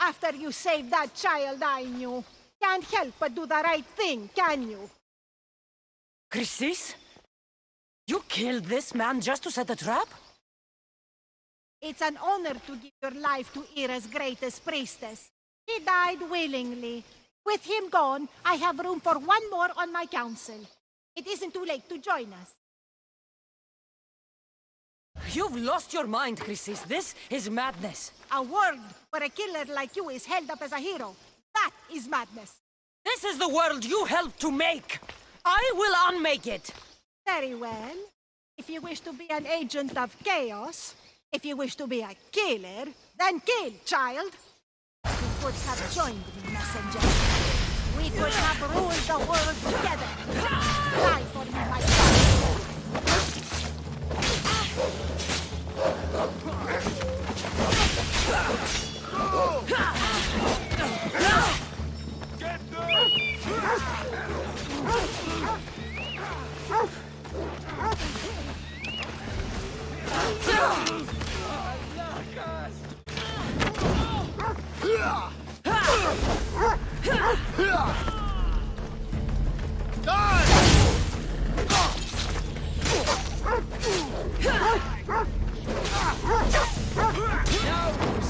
After you saved that child I knew, can't help but do the right thing, can you? Chrysis? You killed this man just to set a trap? It's an honor to give your life to Ira's greatest priestess. He died willingly. With him gone, I have room for one more on my council. It isn't too late to join us. You've lost your mind, Chrysis. This is madness. A world where a killer like you is held up as a hero. That is madness. This is the world you helped to make. I will unmake it. Very well. If you wish to be an agent of chaos, if you wish to be a killer, then kill, child. You could have joined me, messenger. We could have ruled the world together. Die for me, my child.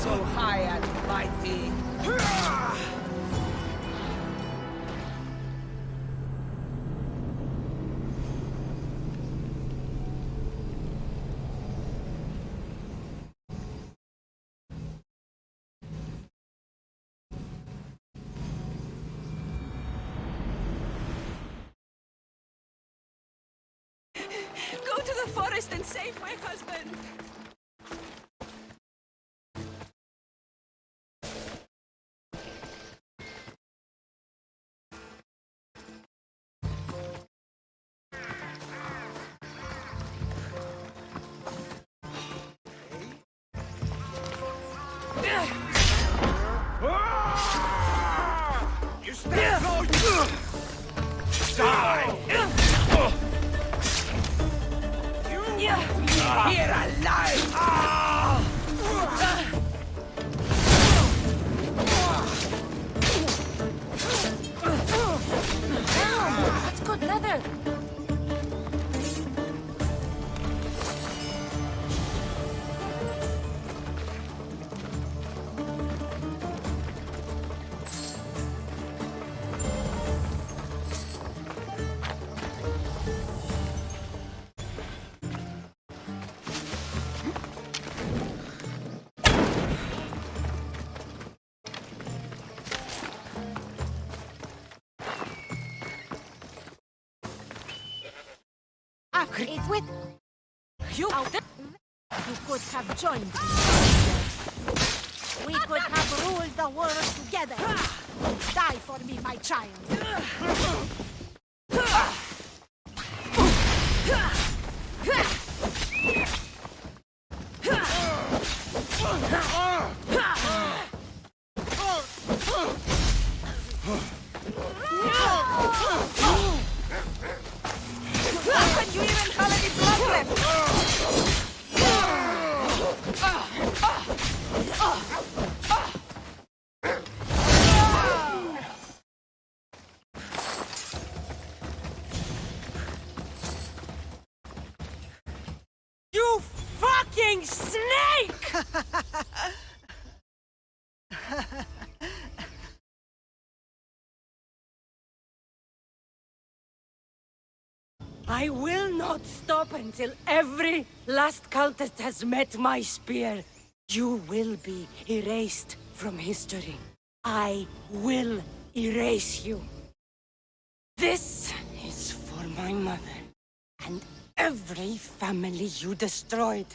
So high and mighty. Go to the forest and save my husband! You stand close! Die! Here alive! That's good leather. It's with You. You could have joined me. We could have ruled the world together. Die for me, my child. How can you even have any blood left? You fucking snake! I will not stop until every last cultist has met my spear. You will be erased from history. I will erase you. This is for my mother and every family you destroyed.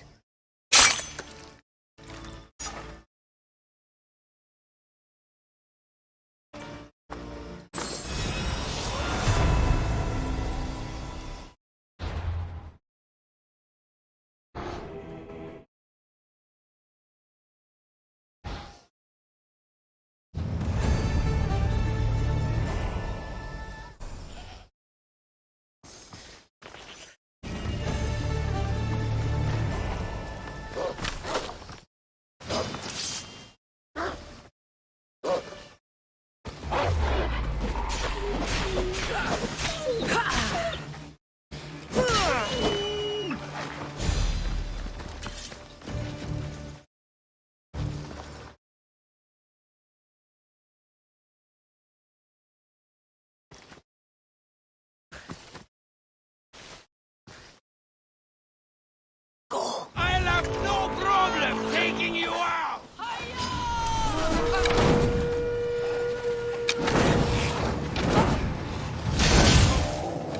I'll have no problem taking you out!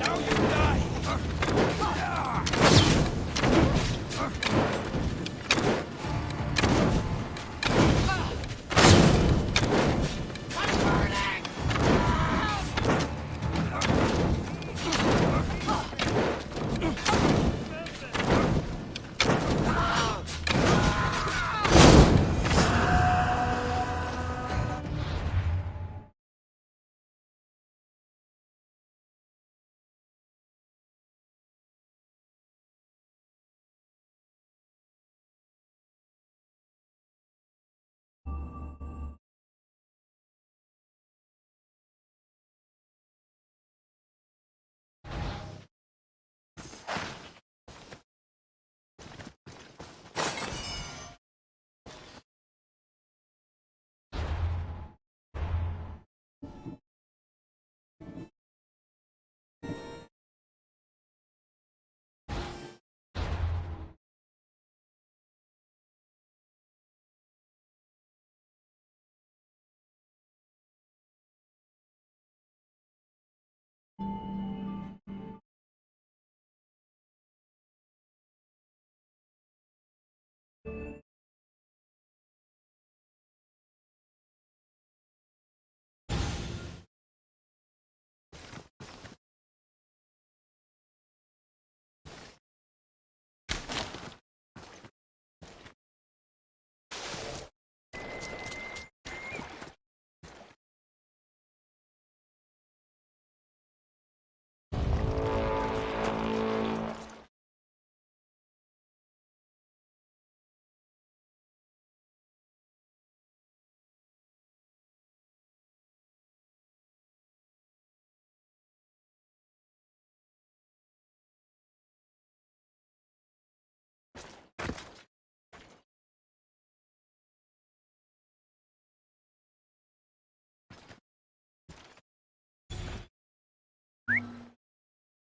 Now you die! I'm burning!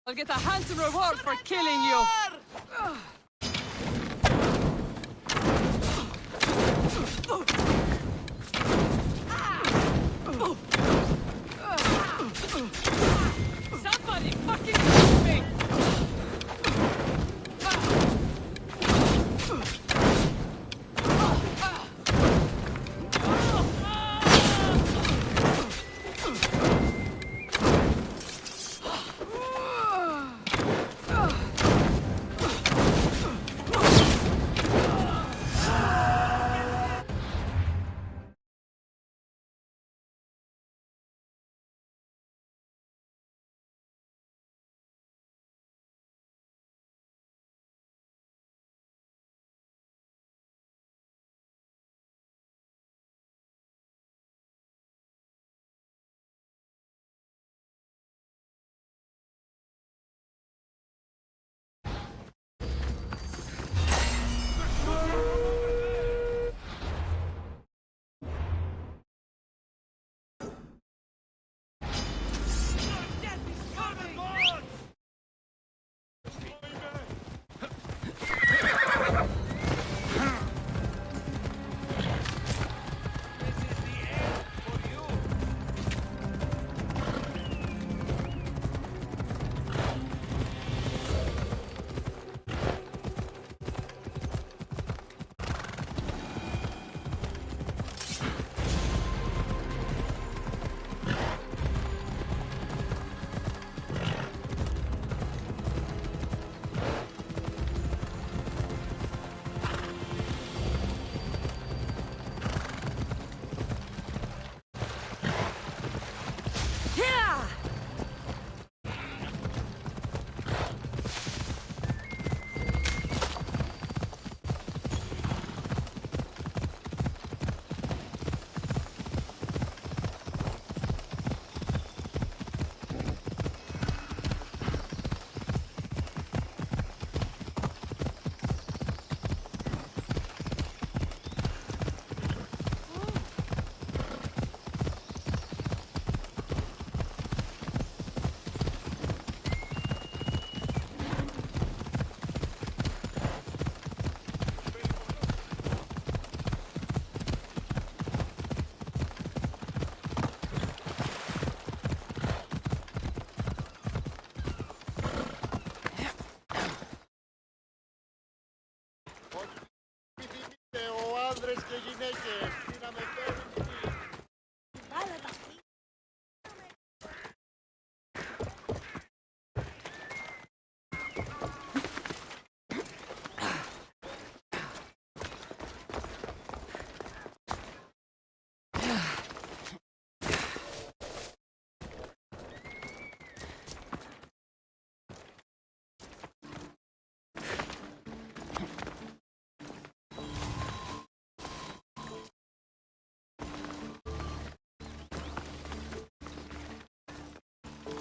I'll get a handsome reward for killing you. Somebody fucking help me!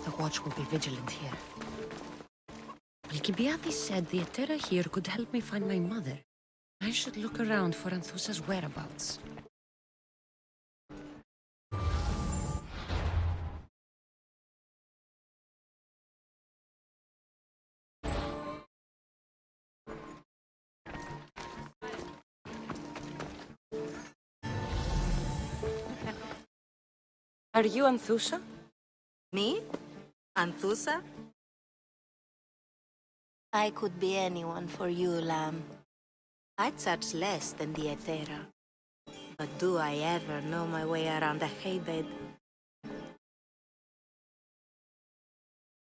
The watch will be vigilant here. Alcibiades said the Etera here could help me find my mother. I should look around for Anthusa's whereabouts. Are you Anthusa? Me? Anthusa? I could be anyone for you, lamb. I charge less than the Hetera. But do I ever know my way around a haybed?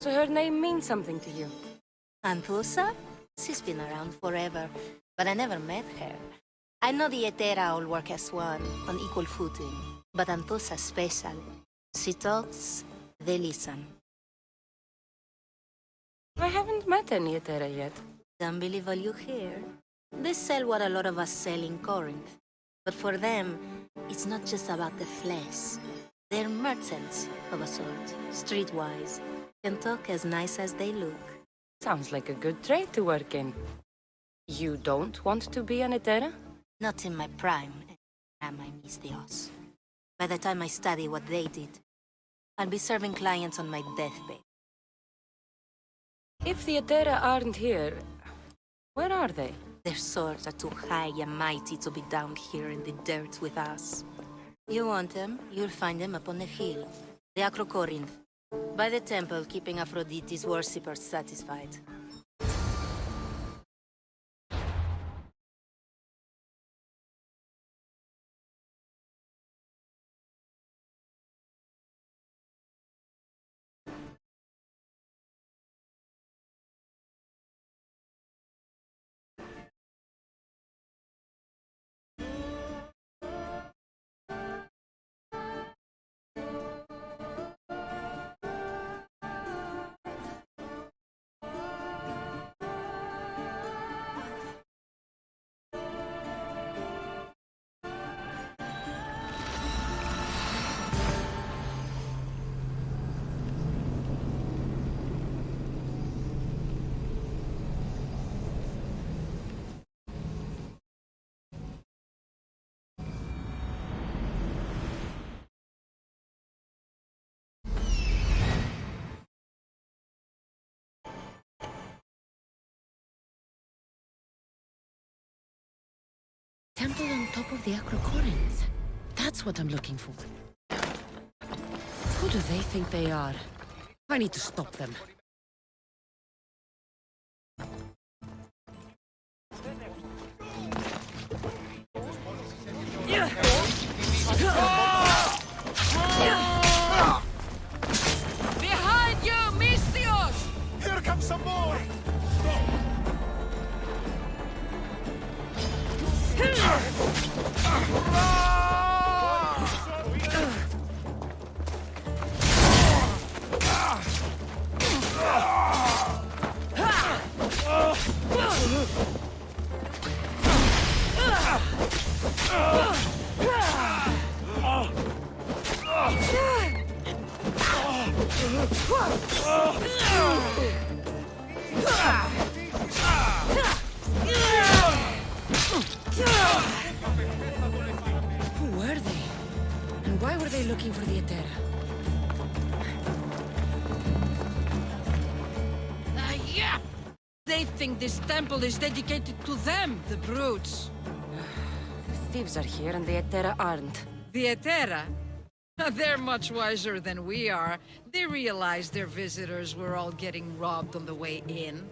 So her name means something to you? Anthusa? She's been around forever, but I never met her. I know the Hetera all work as one, on equal footing. But Anthusa's special. She talks, they listen. I haven't met any Hetera yet. Don't believe all you hear. They sell what a lot of us sell in Corinth. But for them, it's not just about the flesh. They're merchants of a sort, streetwise. Can talk as nice as they look. Sounds like a good trade to work in. You don't want to be an Hetera? Not in my prime, am I, Miss Dios? By the time I study what they did, I'll be serving clients on my deathbed. If the Hetera aren't here, where are they? Their swords are too high and mighty to be down here in the dirt with us. You want them, you'll find them up on the hill. The Acrocorinth. By the temple, keeping Aphrodite's worshippers satisfied. Temple on top of the Acrocorinth. That's what I'm looking for. Who do they think they are? I need to stop them. Behind you, Mystios! Here comes some more! Who were they? And why were they looking for the Hetera? Yeah! They think this temple is dedicated to them, the brutes. The thieves are here and the Hetera aren't. The Hetera? They're much wiser than we are. They realized their visitors were all getting robbed on the way in.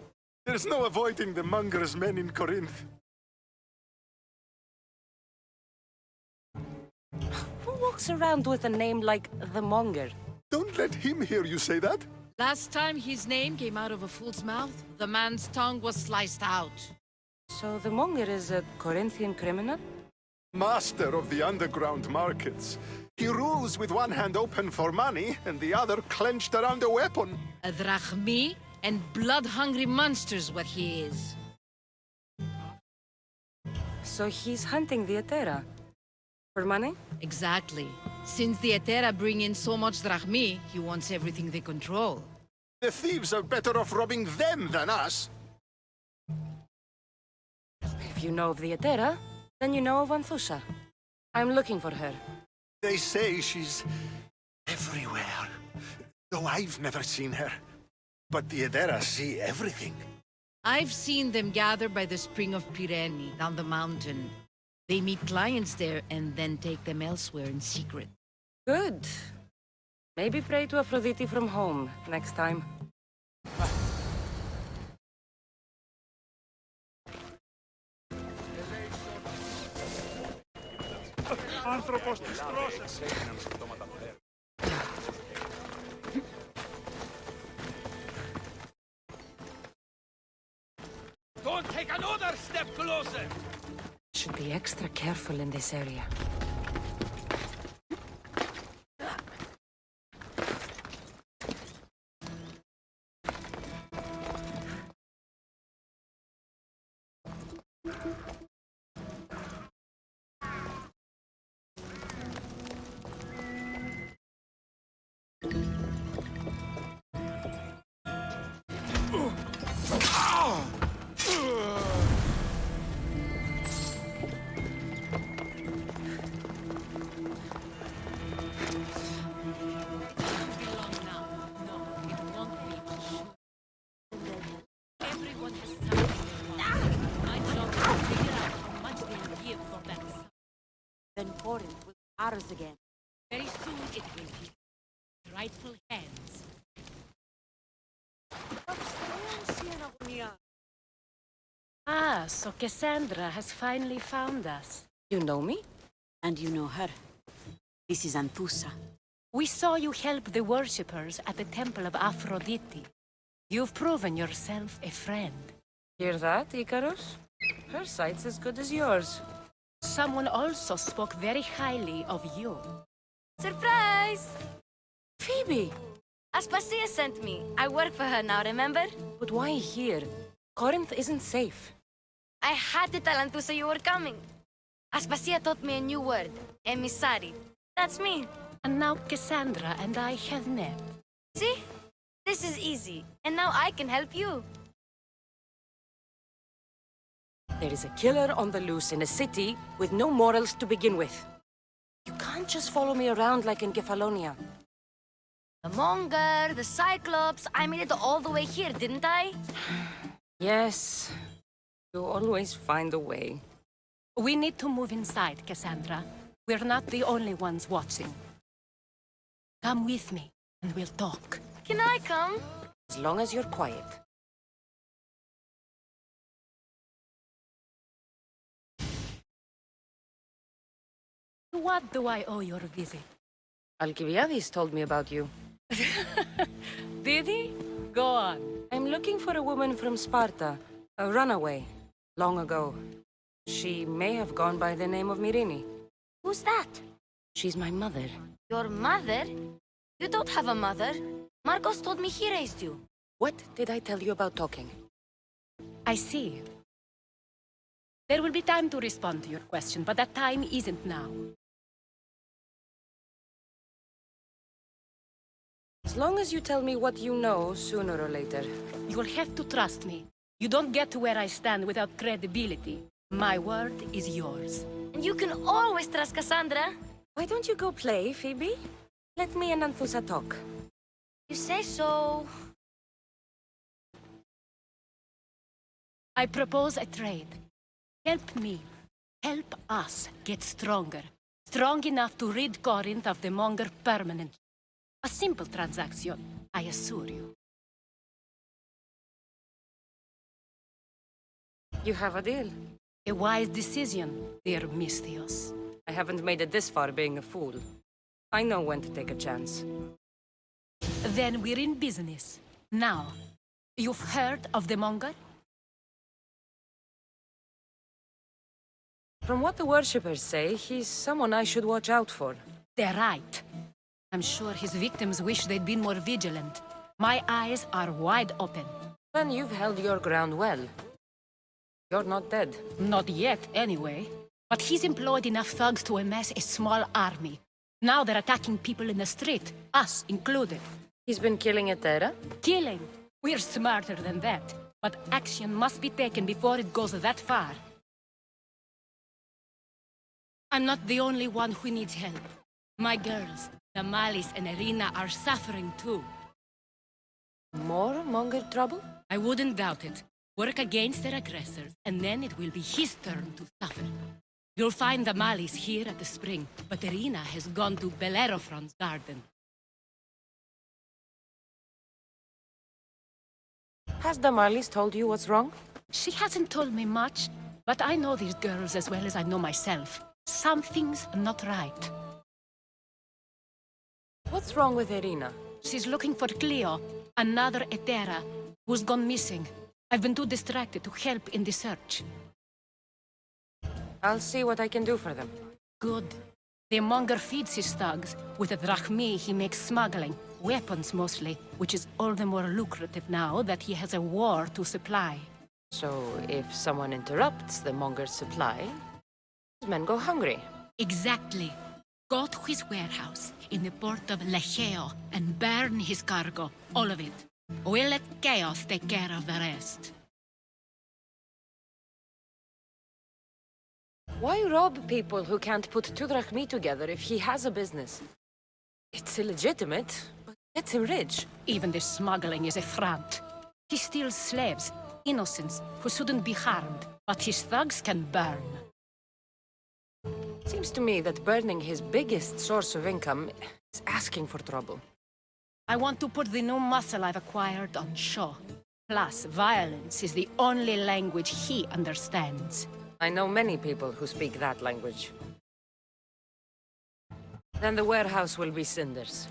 There's no avoiding the monger's men in Corinth. Who walks around with a name like the Monger? Don't let him hear you say that. Last time his name came out of a fool's mouth, the man's tongue was sliced out. So the Monger is a Corinthian criminal? Master of the underground markets. He rules with one hand open for money and the other clenched around a weapon. A drachmi and blood-hungry monster's what he is. So he's hunting the Hetera. For money? Exactly. Since the Hetera bring in so much drachmi, he wants everything they control. The thieves are better off robbing them than us. If you know of the Hetera, then you know of Anthusha. I'm looking for her. They say she's everywhere, though I've never seen her. But the Hetera see everything. I've seen them gather by the spring of Pirene, down the mountain. They meet clients there and then take them elsewhere in secret. Good. Maybe pray to Aphrodite from home next time. άνθρωπος της τρώσες. Don't take another step closer! Should be extra careful in this area. Then Corinth will be ours again. Very soon it will be. Rightful hands. Ah, so Cassandra has finally found us. You know me? And you know her. This is Anthusa. We saw you help the worshippers at the temple of Aphrodite. You've proven yourself a friend. Hear that, Icarus? Her sight's as good as yours. Someone also spoke very highly of you. Surprise! Phoebe! Aspasia sent me. I work for her now, remember? But why here? Corinth isn't safe. I had to tell Anthusa you were coming. Aspasia taught me a new word. Emissary. That's me. And now Cassandra and I have met. See? This is easy. And now I can help you. There is a killer on the loose in a city with no morals to begin with. You can't just follow me around like in Kefalonia. The Monger, the Cyclops. I made it all the way here, didn't I? Yes. You always find a way. We need to move inside, Cassandra. We're not the only ones watching. Come with me, and we'll talk. Can I come? As long as you're quiet. What do I owe your visit? Alcibiades told me about you. Did he? Go on. I'm looking for a woman from Sparta, a runaway, long ago. She may have gone by the name of Myrine. Who's that? She's my mother. Your mother? You don't have a mother. Marcos told me he raised you. What did I tell you about talking? I see. There will be time to respond to your question, but that time isn't now. As long as you tell me what you know, sooner or later. You'll have to trust me. You don't get to where I stand without credibility. My word is yours. And you can always trust Cassandra. Why don't you go play, Phoebe? Let me and Anthusa talk. You say so. I propose a trade. Help me. Help us get stronger. Strong enough to rid Corinth of the Monger permanently. A simple transaction, I assure you. You have a deal. A wise decision, dear Misthios. I haven't made it this far being a fool. I know when to take a chance. Then we're in business. Now, you've heard of the Monger? From what the worshippers say, he's someone I should watch out for. They're right. I'm sure his victims wish they'd been more vigilant. My eyes are wide open. Then you've held your ground well. You're not dead. Not yet, anyway. But he's employed enough thugs to amass a small army. Now they're attacking people in the street, us included. He's been killing at Terra? Killing? We're smarter than that. But action must be taken before it goes that far. I'm not the only one who needs help. My girls, Damalis and Irina, are suffering too. More Monger trouble? I wouldn't doubt it. Work against their aggressors, and then it will be his turn to suffer. You'll find Damalis here at the spring, but Irina has gone to Bellerophon's garden. Has Damalis told you what's wrong? She hasn't told me much, but I know these girls as well as I know myself. Something's not right. What's wrong with Irina? She's looking for Cleo, another Etera, who's gone missing. I've been too distracted to help in the search. I'll see what I can do for them. Good. The monger feeds his thugs. With the drachmi, he makes smuggling. Weapons, mostly, which is all the more lucrative now that he has a war to supply. So, if someone interrupts the monger's supply, his men go hungry. Exactly. Go to his warehouse in the port of Lecheo and burn his cargo, all of it. We'll let chaos take care of the rest. Why rob people who can't put 2 drachmi together if he has a business? It's illegitimate, but gets him rich. Even the smuggling is a front. He steals slaves, innocents, who shouldn't be harmed, but his thugs can burn. Seems to me that burning his biggest source of income is asking for trouble. I want to put the new muscle I've acquired on show. Plus, violence is the only language he understands. I know many people who speak that language. Then the warehouse will be cinders.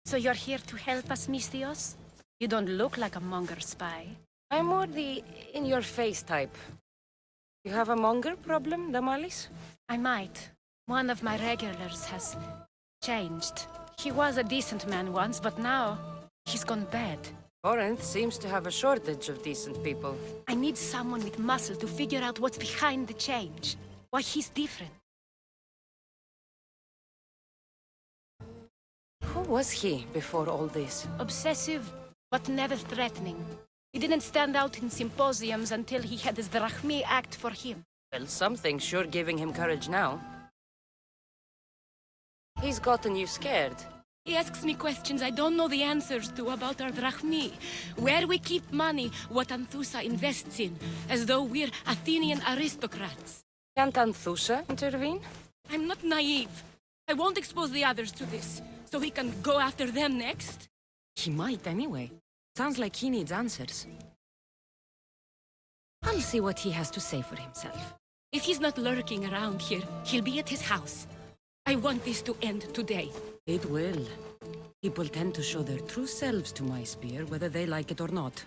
So you're here to help us, Mystios? You don't look like a monger spy. I'm more the in-your-face type. You have a monger problem, Damalis? I might. One of my regulars has changed. He was a decent man once, but now he's gone bad. Corinth seems to have a shortage of decent people. I need someone with muscle to figure out what's behind the change. Why he's different. Who was he before all this? Obsessive, but never threatening. He didn't stand out in symposiums until he had his drachmi act for him. Well, something's sure giving him courage now. He's gotten you scared. He asks me questions I don't know the answers to about our drachmi. Where we keep money, what Anthusa invests in, as though we're Athenian aristocrats. Can't Anthusa intervene? I'm not naive. I won't expose the others to this, so he can go after them next. He might anyway. Sounds like he needs answers. I'll see what he has to say for himself. If he's not lurking around here, he'll be at his house. I want this to end today. It will. People tend to show their true selves to my spear, whether they like it or not.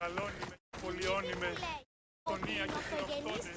Καλώνυμε, πολυώνυμε, φωνία και χειροκτώνε.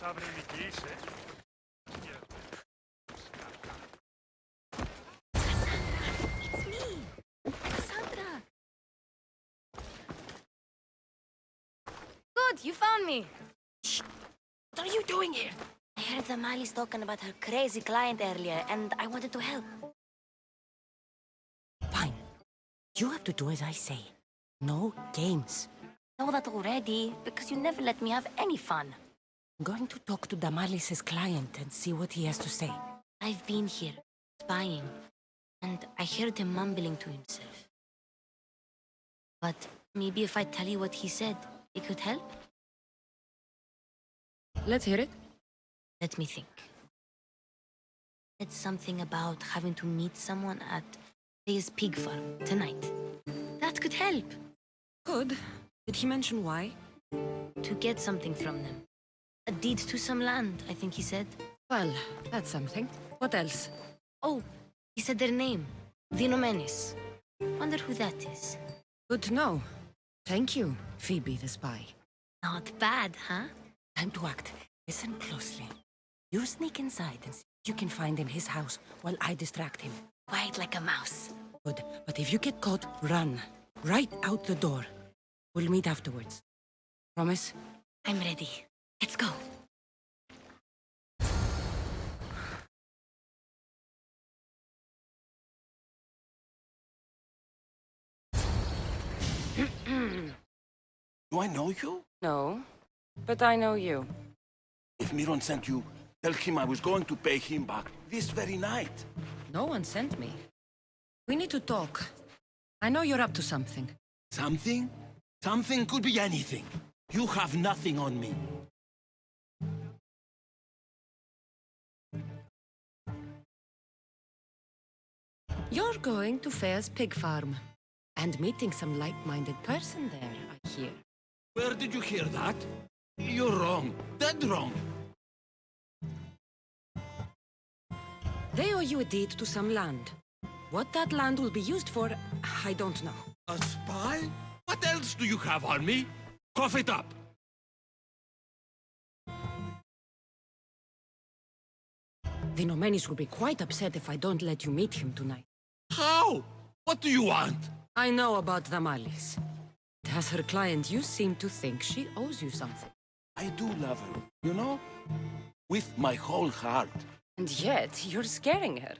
Αύριο νικήσει. good, you found me. What are you doing here? I heard the Mali's talking about her crazy client earlier, and I wanted to help. Fine. You have to do as I say. No games. I know that already, because you never let me have any fun. I'm going to talk to Damalis' client and see what he has to say. I've been here, spying, and I heard him mumbling to himself. But maybe if I tell you what he said, it could help? Let's hear it. Let me think. It's something about having to meet someone at his pig farm tonight. That could help. Good. Did he mention why? To get something from them. A deed to some land, I think he said. Well, that's something. What else? Oh, he said their name. The Nomenes. Wonder who that is. Good to know. Thank you, Phoebe the spy. Not bad, huh? Time to act. Listen closely. You sneak inside and see what you can find in his house while I distract him. Quiet like a mouse. Good. But if you get caught, run. Right out the door. We'll meet afterwards. Promise? I'm ready. Let's go. Do I know you? No, but I know you. If Miron sent you, tell him I was going to pay him back this very night. No one sent me. We need to talk. I know you're up to something. Something? Something could be anything. You have nothing on me. You're going to Fair's pig farm. And meeting some like-minded person there, I hear. Where did you hear that? You're wrong. Dead wrong. They owe you a deed to some land. What that land will be used for, I don't know. A spy? What else do you have on me? Cough it up. The Nomenis will be quite upset if I don't let you meet him tonight. How? What do you want? I know about Damalis. As her client, you seem to think she owes you something. I do love her, you know? With my whole heart. And yet, you're scaring her.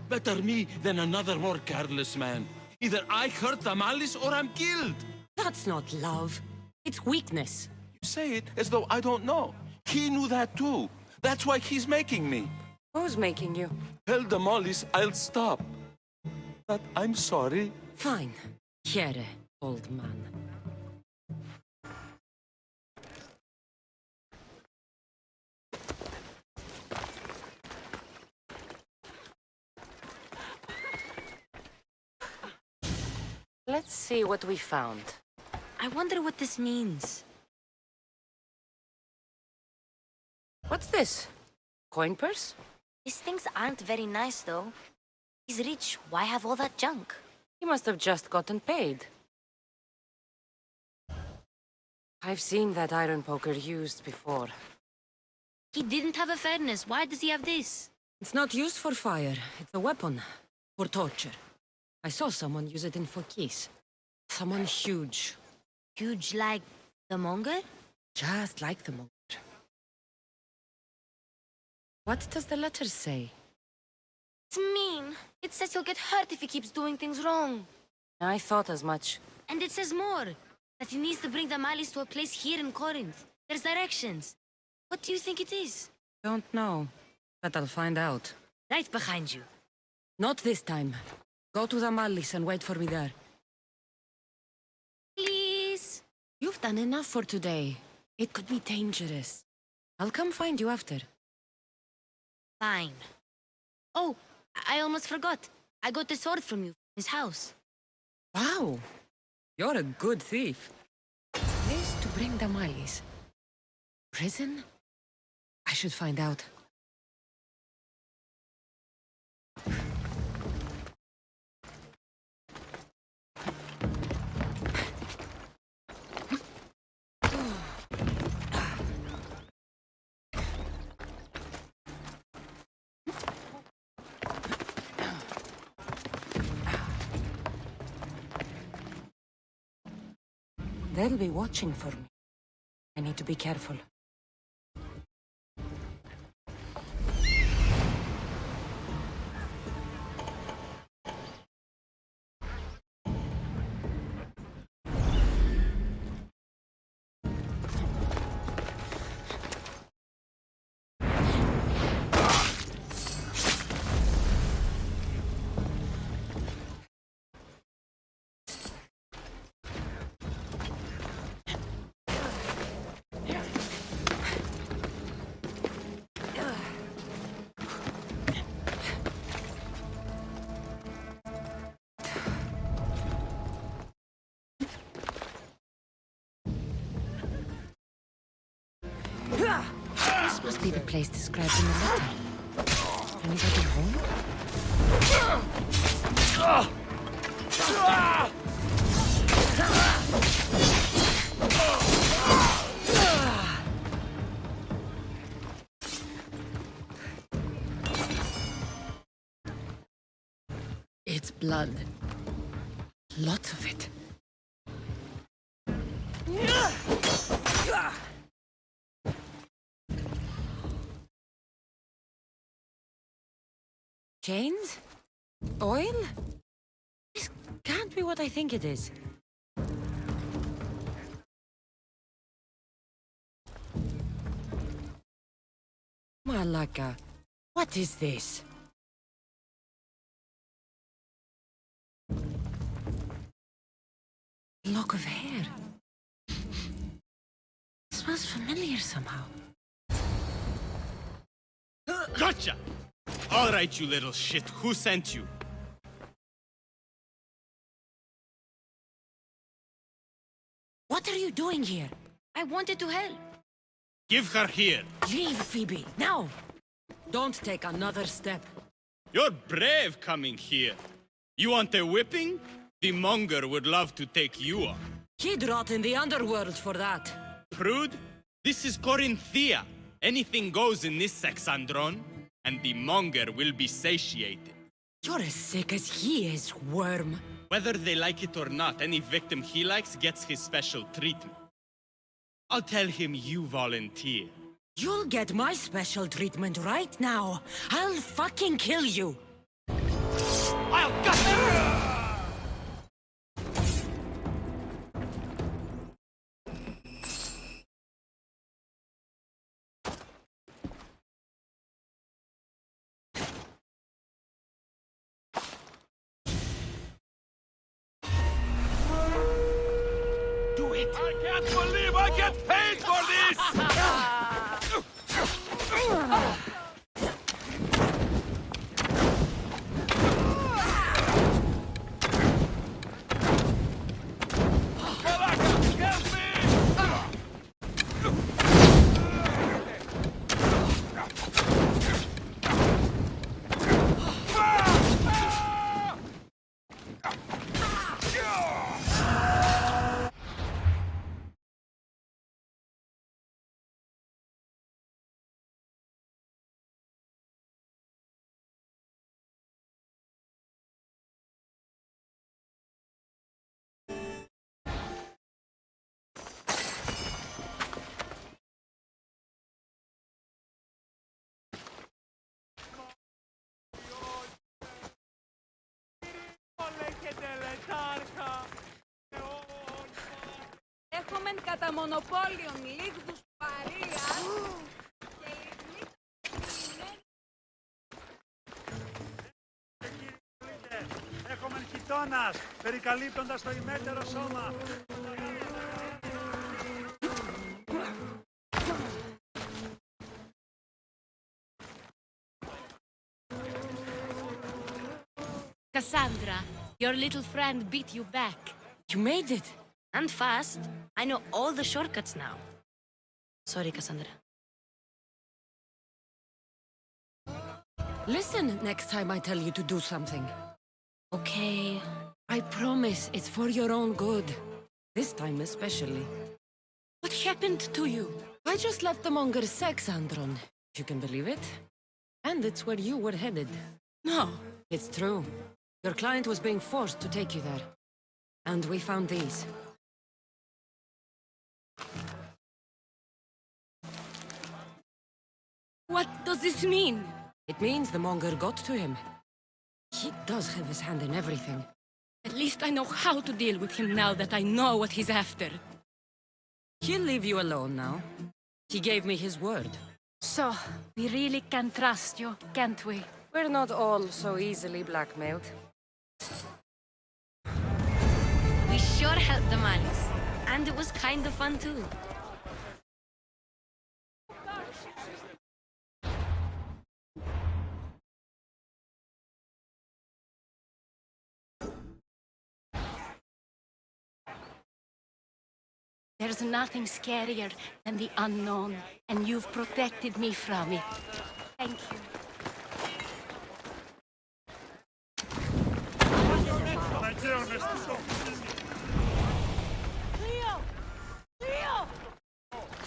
Better me than another more careless man. Either I hurt Damalis or I'm killed. That's not love. It's weakness. You say it as though I don't know. He knew that too. That's why he's making me. Who's making you? Tell Damalis I'll stop. But I'm sorry. Fine. Here, old man. Let's see what we found. I wonder what this means. What's this? Coin purse? These things aren't very nice, though. He's rich. Why have all that junk? He must have just gotten paid. I've seen that iron poker used before. He didn't have a furnace. Why does he have this? It's not used for fire. It's a weapon. For torture. I saw someone use it in Fokis. Someone huge. Huge like the Monger? Just like the Monger. What does the letter say? It's mean. It says he'll get hurt if he keeps doing things wrong. I thought as much. And it says more. That he needs to bring the Malis to a place here in Corinth. There's directions. What do you think it is? Don't know. But I'll find out. Right behind you. Not this time. Go to the Malis and wait for me there. Please? You've done enough for today. It could be dangerous. I'll come find you after. Fine. Oh, I almost forgot. I got the sword from you, his house. Wow. You're a good thief. Place to bring the Malis. Prison? I should find out. They'll be watching for me. I need to be careful. This must be the place described in the letter. Anybody home? It's blood. Lots of it. Chains? Oil? This can't be what I think it is. Malaka, what is this? A lock of hair. Smells familiar somehow. Gotcha! All right, you little shit. Who sent you? What are you doing here? I wanted to help. Give her here. Leave, Phoebe, now! Don't take another step. You're brave coming here. You want a whipping? The monger would love to take you on. He'd rot in the underworld for that. Prude, this is Corinthia. Anything goes in this sexandron, and the monger will be satiated. You're as sick as he is, worm. Whether they like it or not, any victim he likes gets his special treatment. I'll tell him you volunteer. You'll get my special treatment right now. I'll fucking kill you. I'll gut you! I can't believe I get paid for this! Έχομεν κατά μονοπόλιον λίγδους παρείας και Έχομεν χιτώνας, περικαλύπτοντας το ημέτερο σώμα. Cassandra, your little friend beat you back. You made it. And fast. I know all the shortcuts now. Sorry, Cassandra. Listen next time I tell you to do something. Okay. I promise it's for your own good. This time especially. What happened to you? I just left the monger's sex andron, if you can believe it. And it's where you were headed. No. It's true. Your client was being forced to take you there. And we found these. What does this mean? It means the Monger got to him. He does have his hand in everything. At least I know how to deal with him now that I know what he's after. He'll leave you alone now. He gave me his word. So, we really can trust you, can't we? We're not all so easily blackmailed. We sure helped the Malis. And it was kind of fun too. There's nothing scarier than the unknown, and you've protected me from it. Thank you. Cleo! Cleo!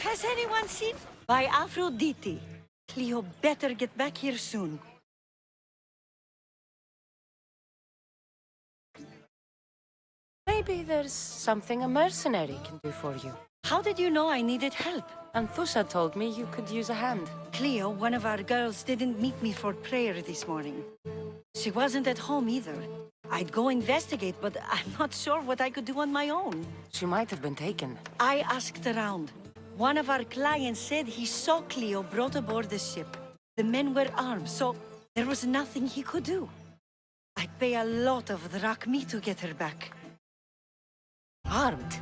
Has anyone seen? By Aphrodite. Cleo better get back here soon. Maybe there's something a mercenary can do for you. How did you know I needed help? Anthusa told me you could use a hand. Cleo, one of our girls, didn't meet me for prayer this morning. She wasn't at home either. I'd go investigate, but I'm not sure what I could do on my own. She might have been taken. I asked around. One of our clients said he saw Cleo brought aboard the ship. The men were armed, so there was nothing he could do. I'd pay a lot of drachmi to get her back. Armed?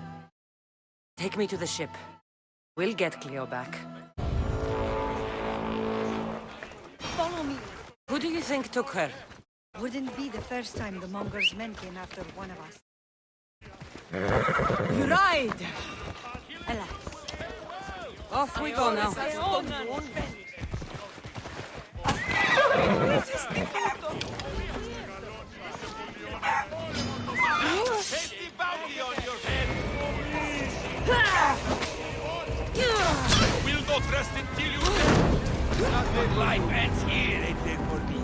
Take me to the ship. We'll get Cleo back. Follow me. Who do you think took her? Wouldn't be the first time the Monger's men came after one of us. You ride! Ella. Off we go now. Will not rest until you dead. Nothing life ends here, ain't there for me?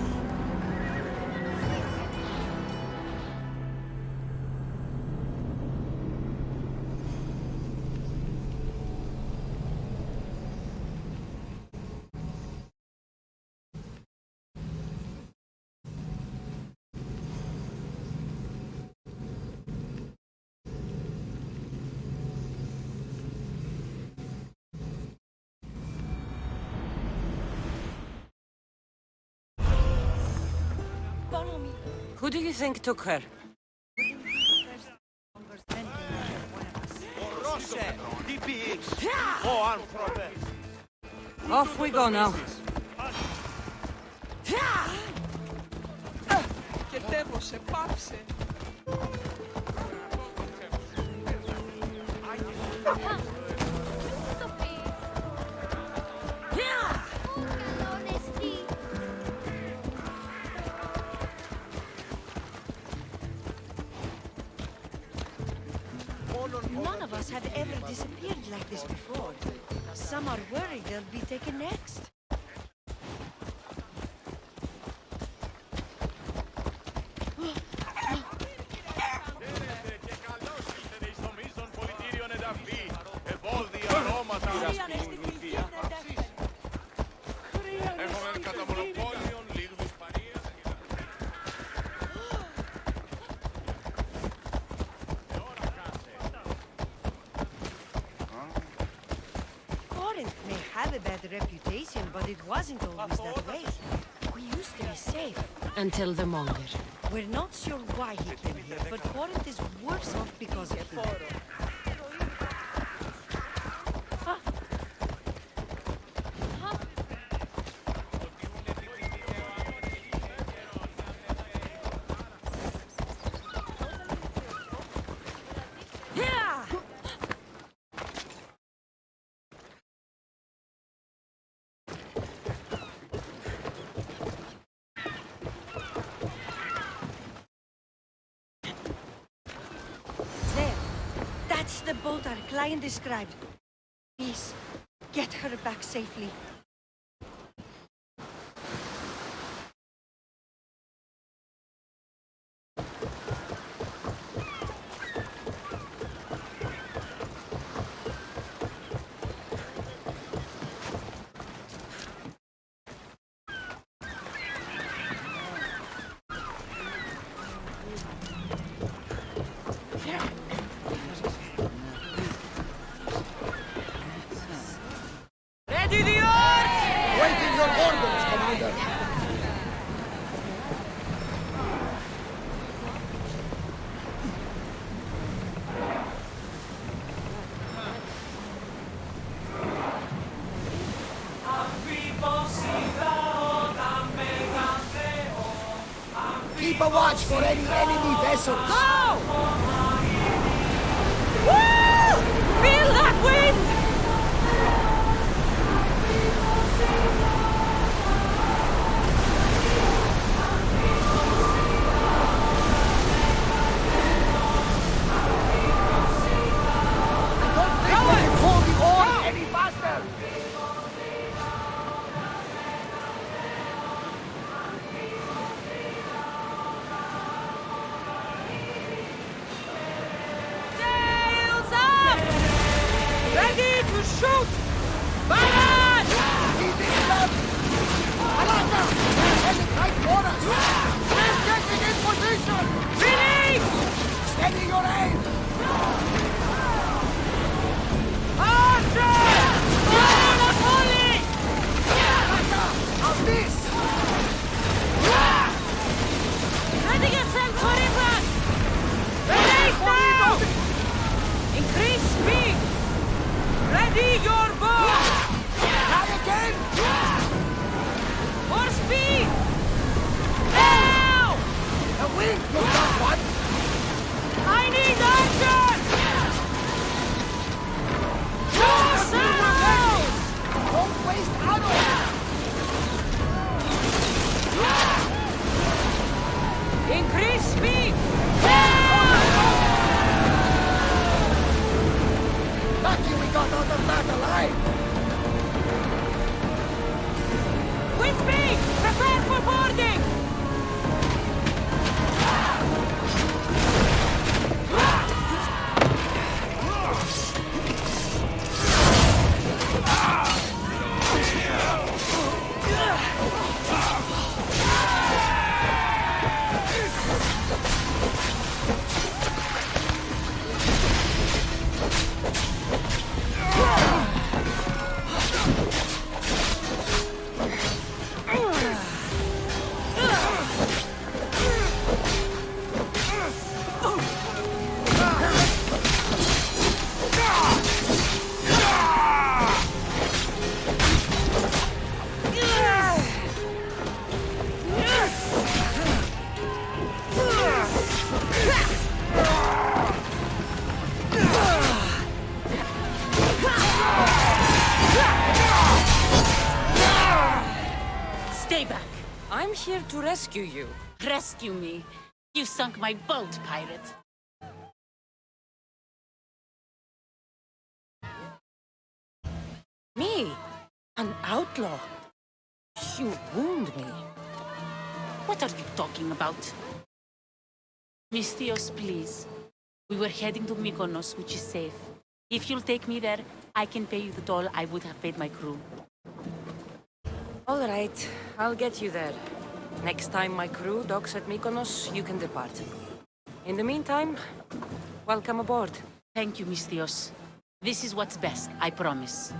Follow me. Who do you think took her? Off we go now. Και τέβωσε, πάψε. None of us have ever disappeared like this before. Some are worried they'll be taken next. Corinth may have a bad reputation, but it wasn't always that way. We used to be safe. Until the Monger. We're not sure why he came here, but Corinth is worse off because of him. That's the boat our client described. Please, get her back safely. watch for any enemy vessels. Go! Woo! Feel that wind! Shoot! Balan! Keep it up! Alaka! They're heading right for us! We're getting in position! Release! Steady your aim! Archer! Fire the volley! Alaka! How's this? Ready yourself for impact! Release now! Increase speed! Ready your bow! Try again! More speed! Now! The wind, you got one! I need action! Don't waste arrows! Increase speed! Lucky we got out of that alive! With me! Prepare for boarding! Stay back. I'm here to rescue you. Rescue me. You sunk my boat, pirate. Me? An outlaw? You wound me. What are you talking about? Miss Theos, please. We were heading to Mykonos, which is safe. If you'll take me there, I can pay you the toll I would have paid my crew. All right, I'll get you there. Next time my crew docks at Mykonos, you can depart. In the meantime, welcome aboard. Thank you, Miss Theos. This is what's best, I promise.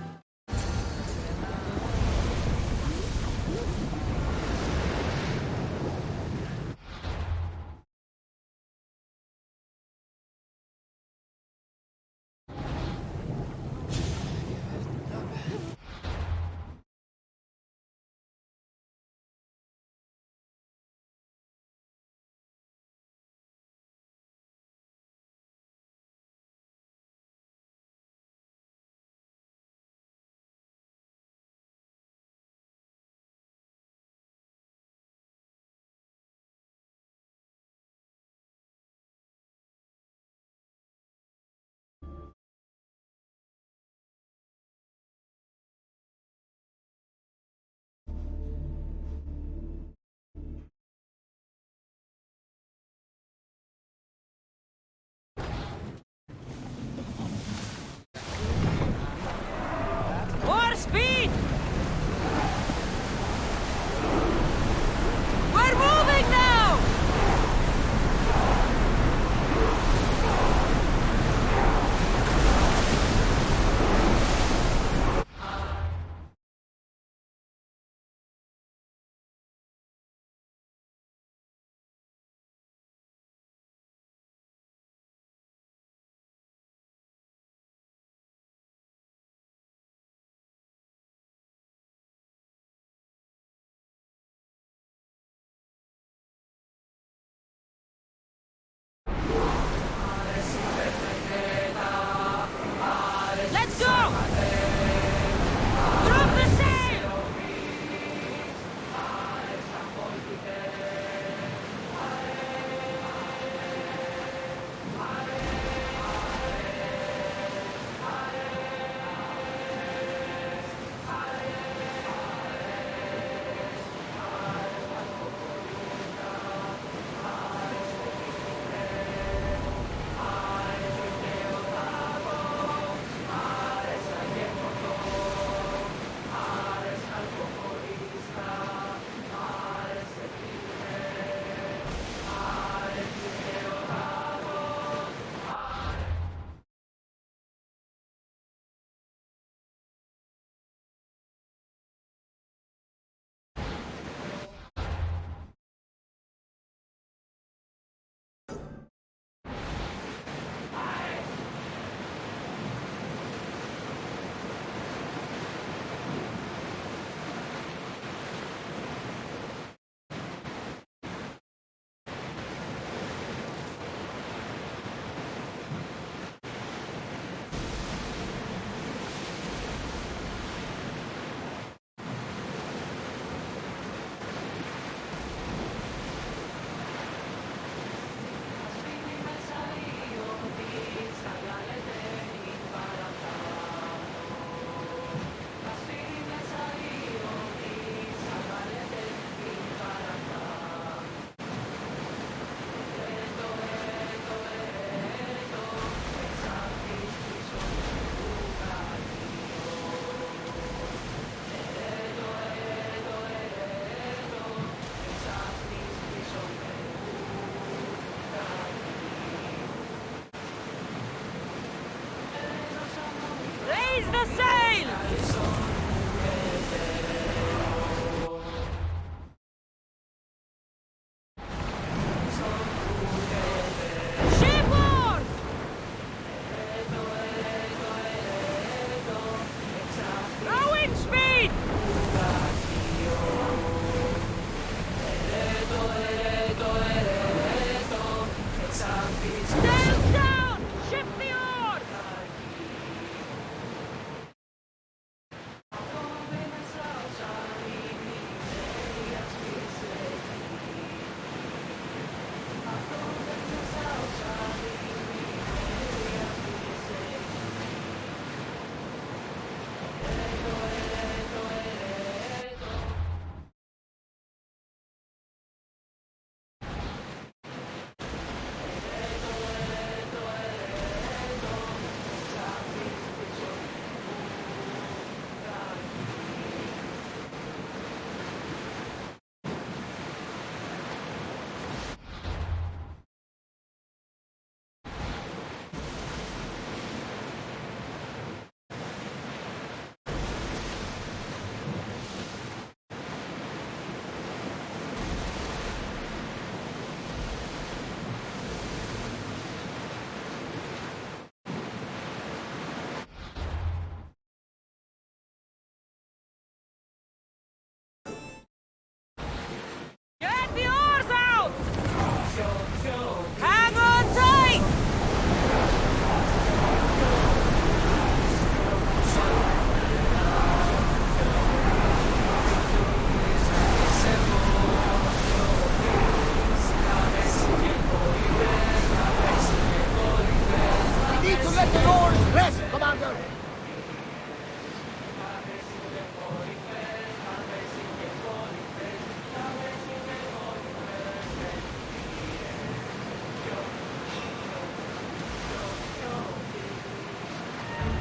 Rest, Commander!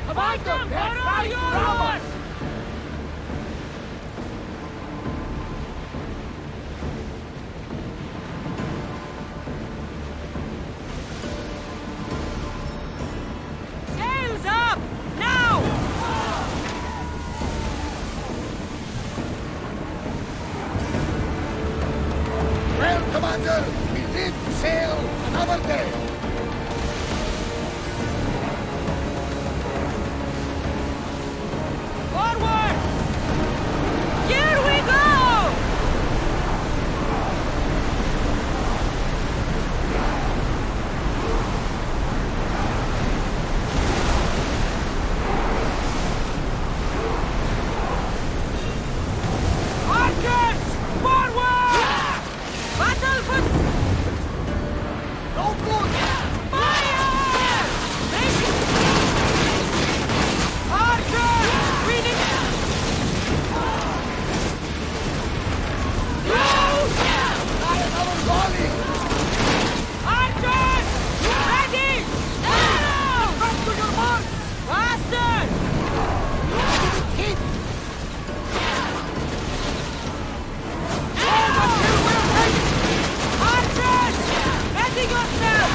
Commander, they're trying to rob us! Sails up! Now! Well, Commander, we did sail another day. Forward! Here we go! Archers! Forward! Battle for... No good! Fire! Archers! We need... Not another volley! Archers! Ready! Now! Back to your marks! Faster! Hit! Archers! Ready yourself!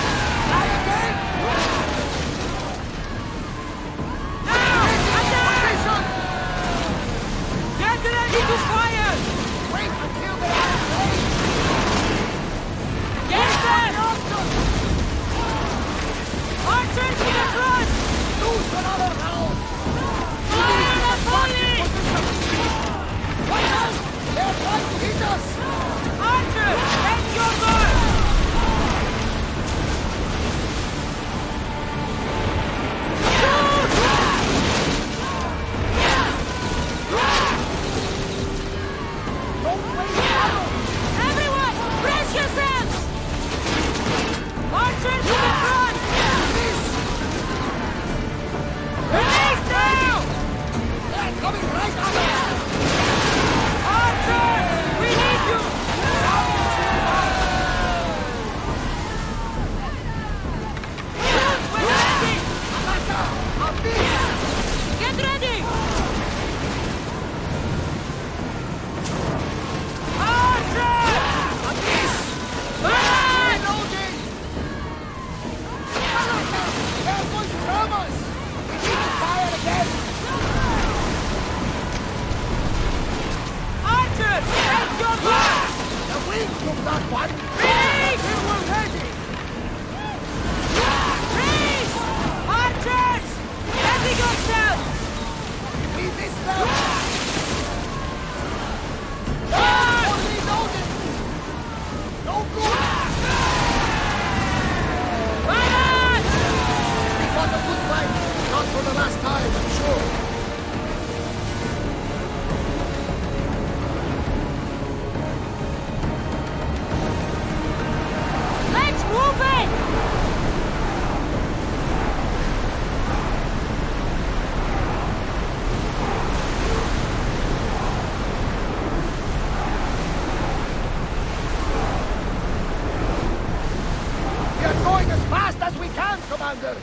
Try again! Now! Attack! Position! Get ready to fire! Wait until they are ready! Get them! Archers to the front! Lose another round! Fire the volley! Watch out! They're trying to hit us! Archers! Take your guard! Don't waste ammo! Everyone, brace yourselves! Archers to the front! Release now! They're coming right at us! Archers! We need you! We're ready! Alaka! A miss! Get ready! Archers! A miss! Run! Reloading! Alaka! They're going to ram us! We need to fire again! Archers! Take your guard! The wind took that one! Release! We were ready! Freeze! Archers! Ready yourselves! We missed them! Guard! Reloading! No good! Fire! We fought a good fight! Not for the last time, I'm sure! Let's move it! We are going as fast as we can, Commander!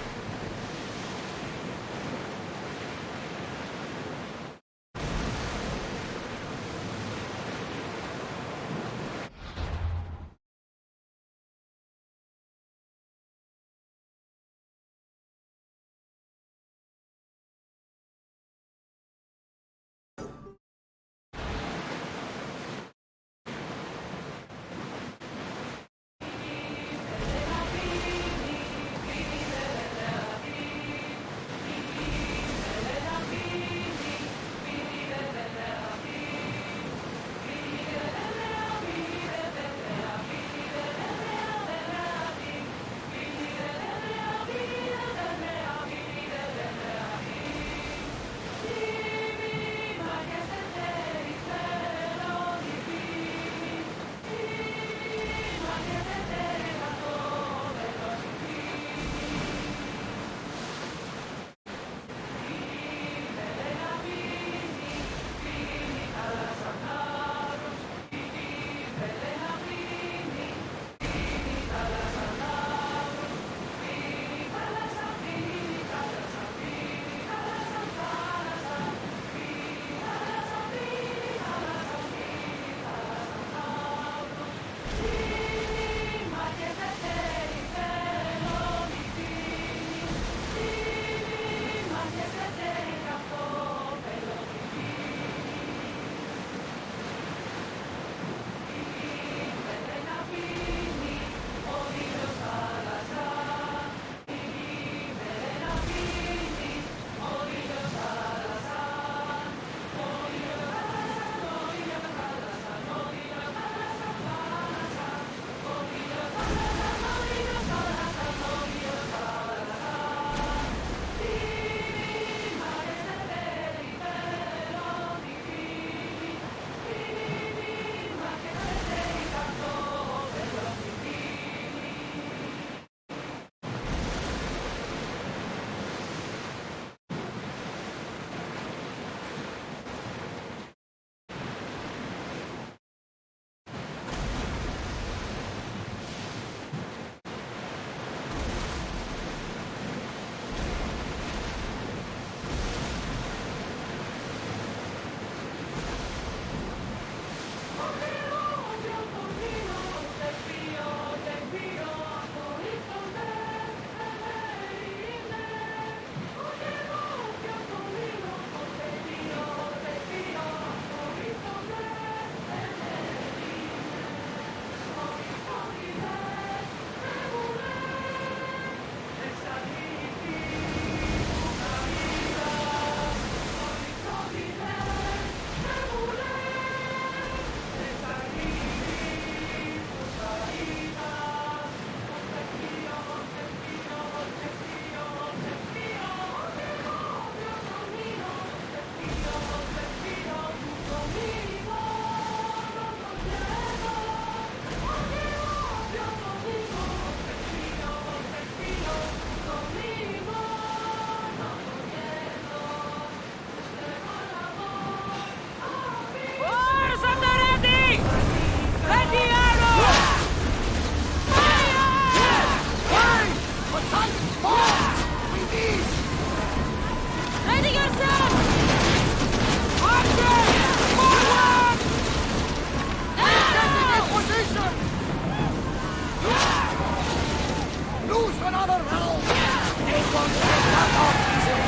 another round! They won't get that off easily!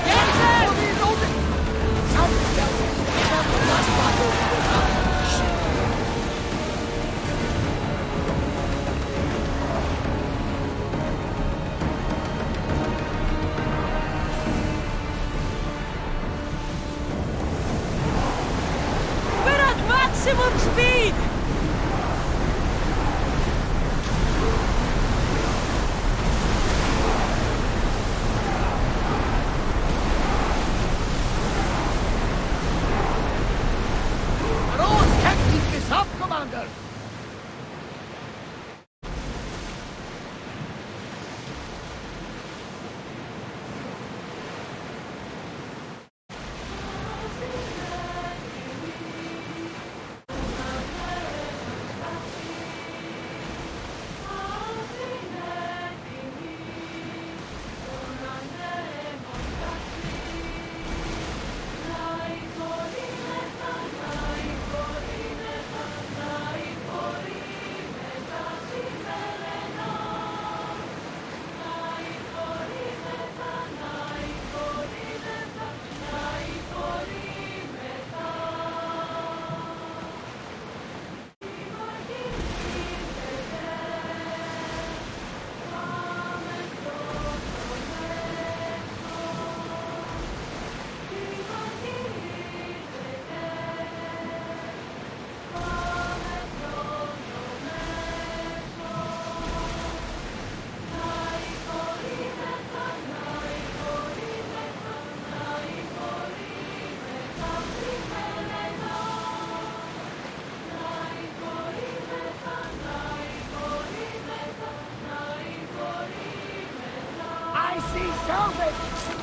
Danger! Reloading! Something else is not the last battle without shit! We're at maximum speed! Roads can't keep this up, Commander! I see salvage!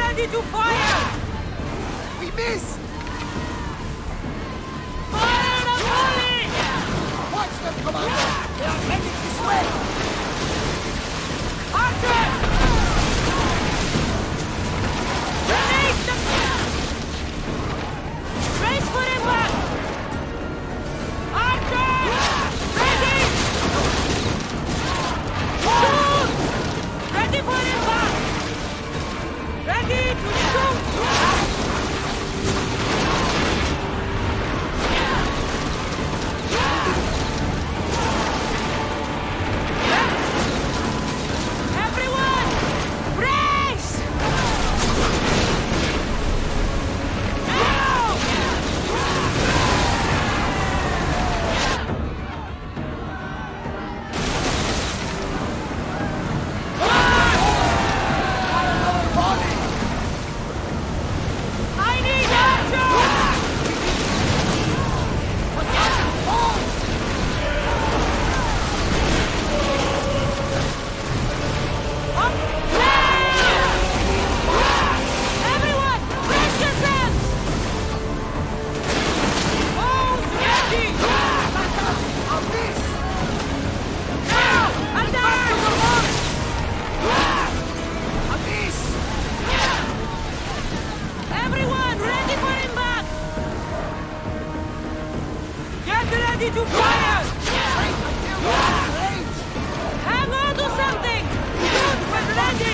ready to fire! We miss! Fire the volley! Watch them, Commander! They are heading this way! Archers! Grenade them! Brace for impact! Archers! Ready! Shoot! Ready for impact! Ready to shoot! Everyone! Brace! Now! I need Everyone, brace yourselves! Bows ready! On this! Now! Attack! On this! Everyone, ready for impact! Get ready to fire! Hang on to something! Shoot when ready!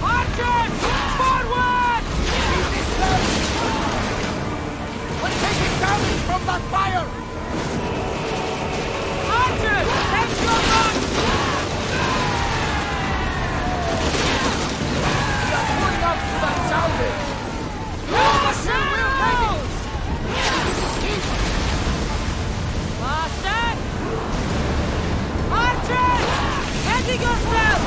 Archers! Forward! We're taking damage from that fire! Archers! Take your guns! We are pulling up to that salvage! Shadows! Faster! Archers! Ready yourself!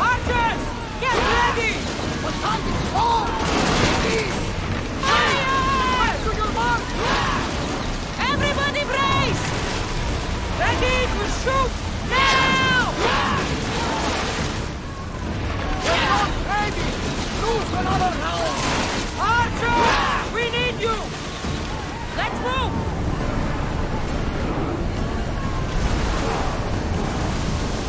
Archers! Get ready! What's happening? Oh! Please! Fire! To your mark! Everybody brace! Ready to shoot now! We're not ready! Lose another round! Archers! We need you! Let's move!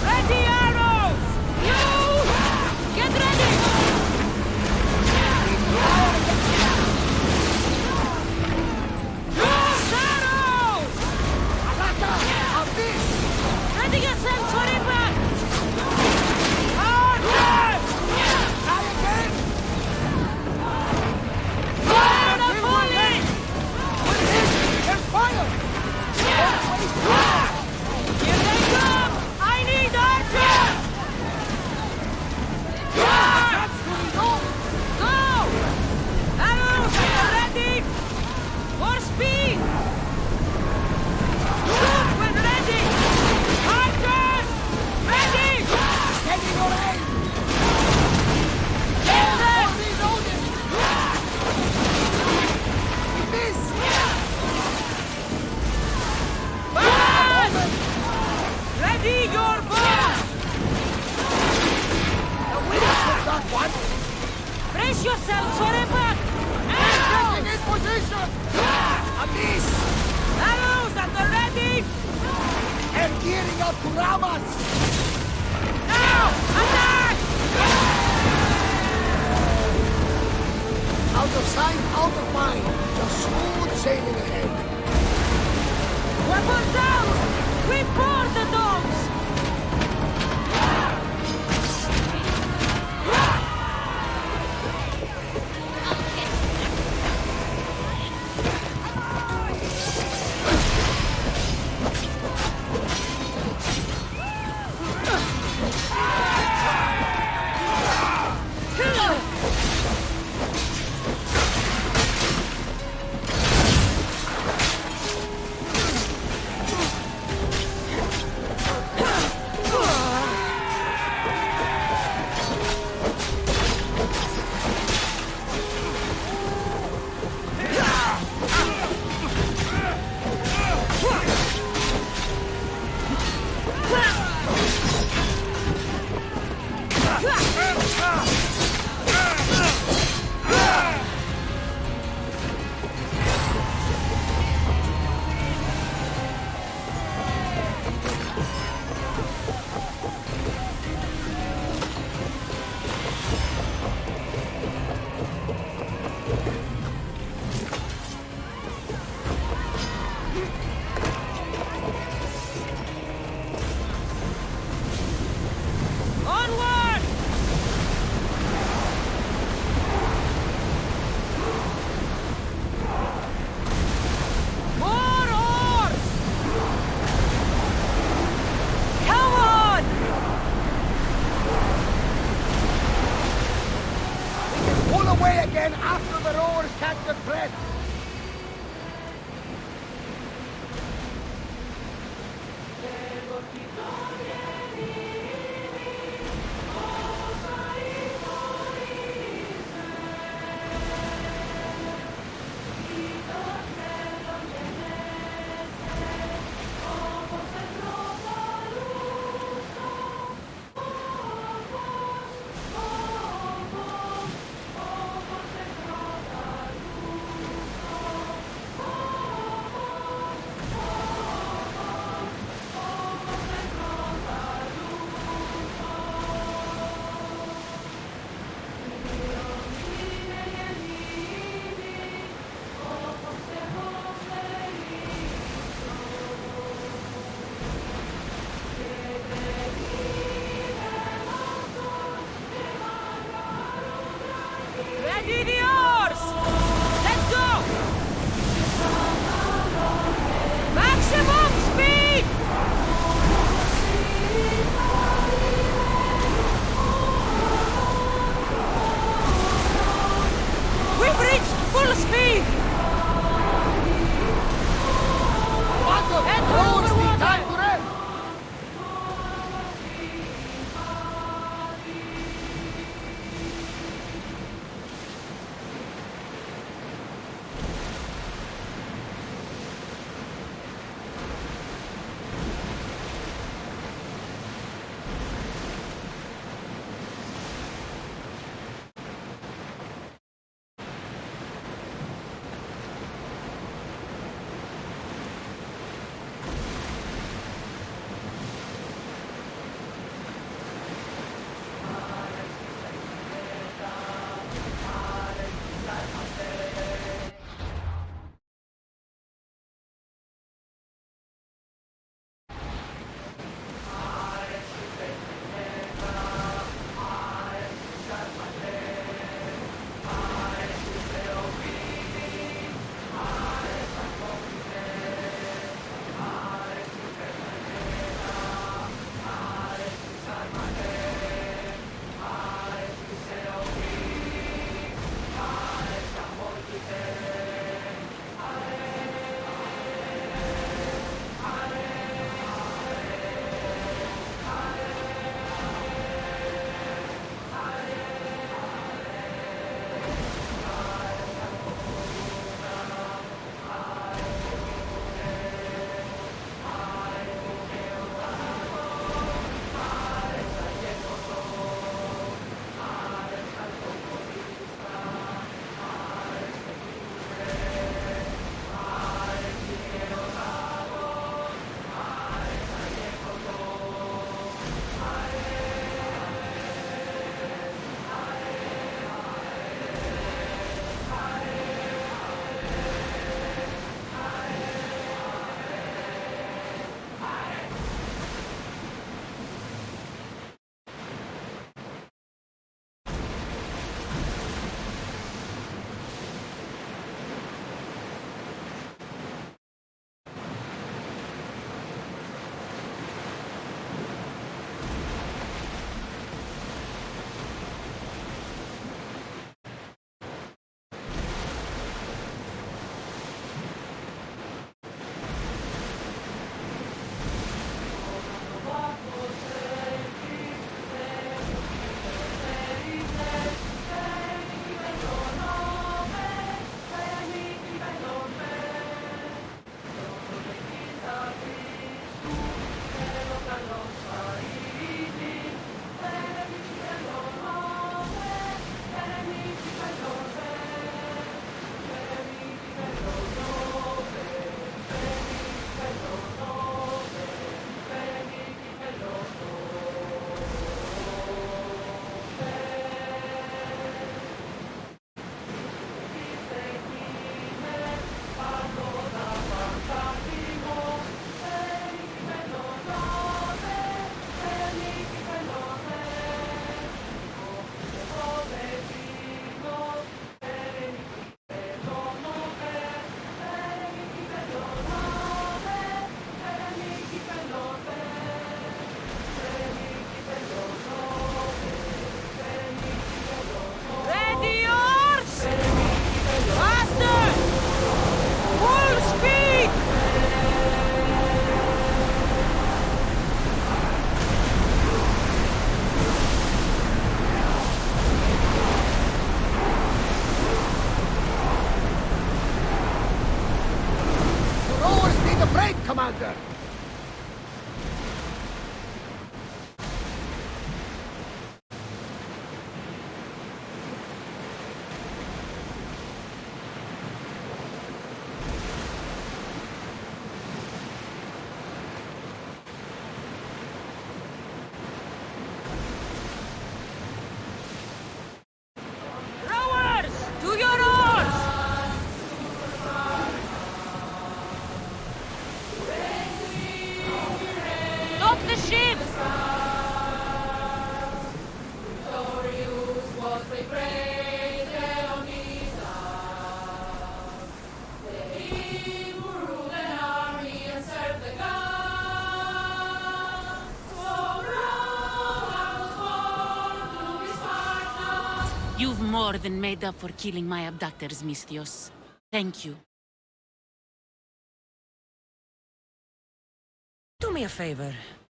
Ready arrows! Use! Get ready! Use arrows! Alaka! Abyss! Ready yourselves for impact! Archers! Try again! Fire the volley! We're hit! There's fire! Here they come! I need archers! That's to reload! Go! Arrows, are you ready? More speed! Shoot when ready! Archers! Ready! Steady your aim! Kill them! Reloading! We miss! Burn! Ready your bows! The wind took that one! Brace yourselves for impact! Taking in position! Abyss! Arrows at the ready! They're gearing up to ram us! Now! Attack! Out of sight, out of mind. Just smooth sailing ahead. Weapons out! Report the dogs! Commander. Rowers! To your oars! Lock the ships! You've more than made up for killing my abductors, Misthios. Thank you. Do me a favor,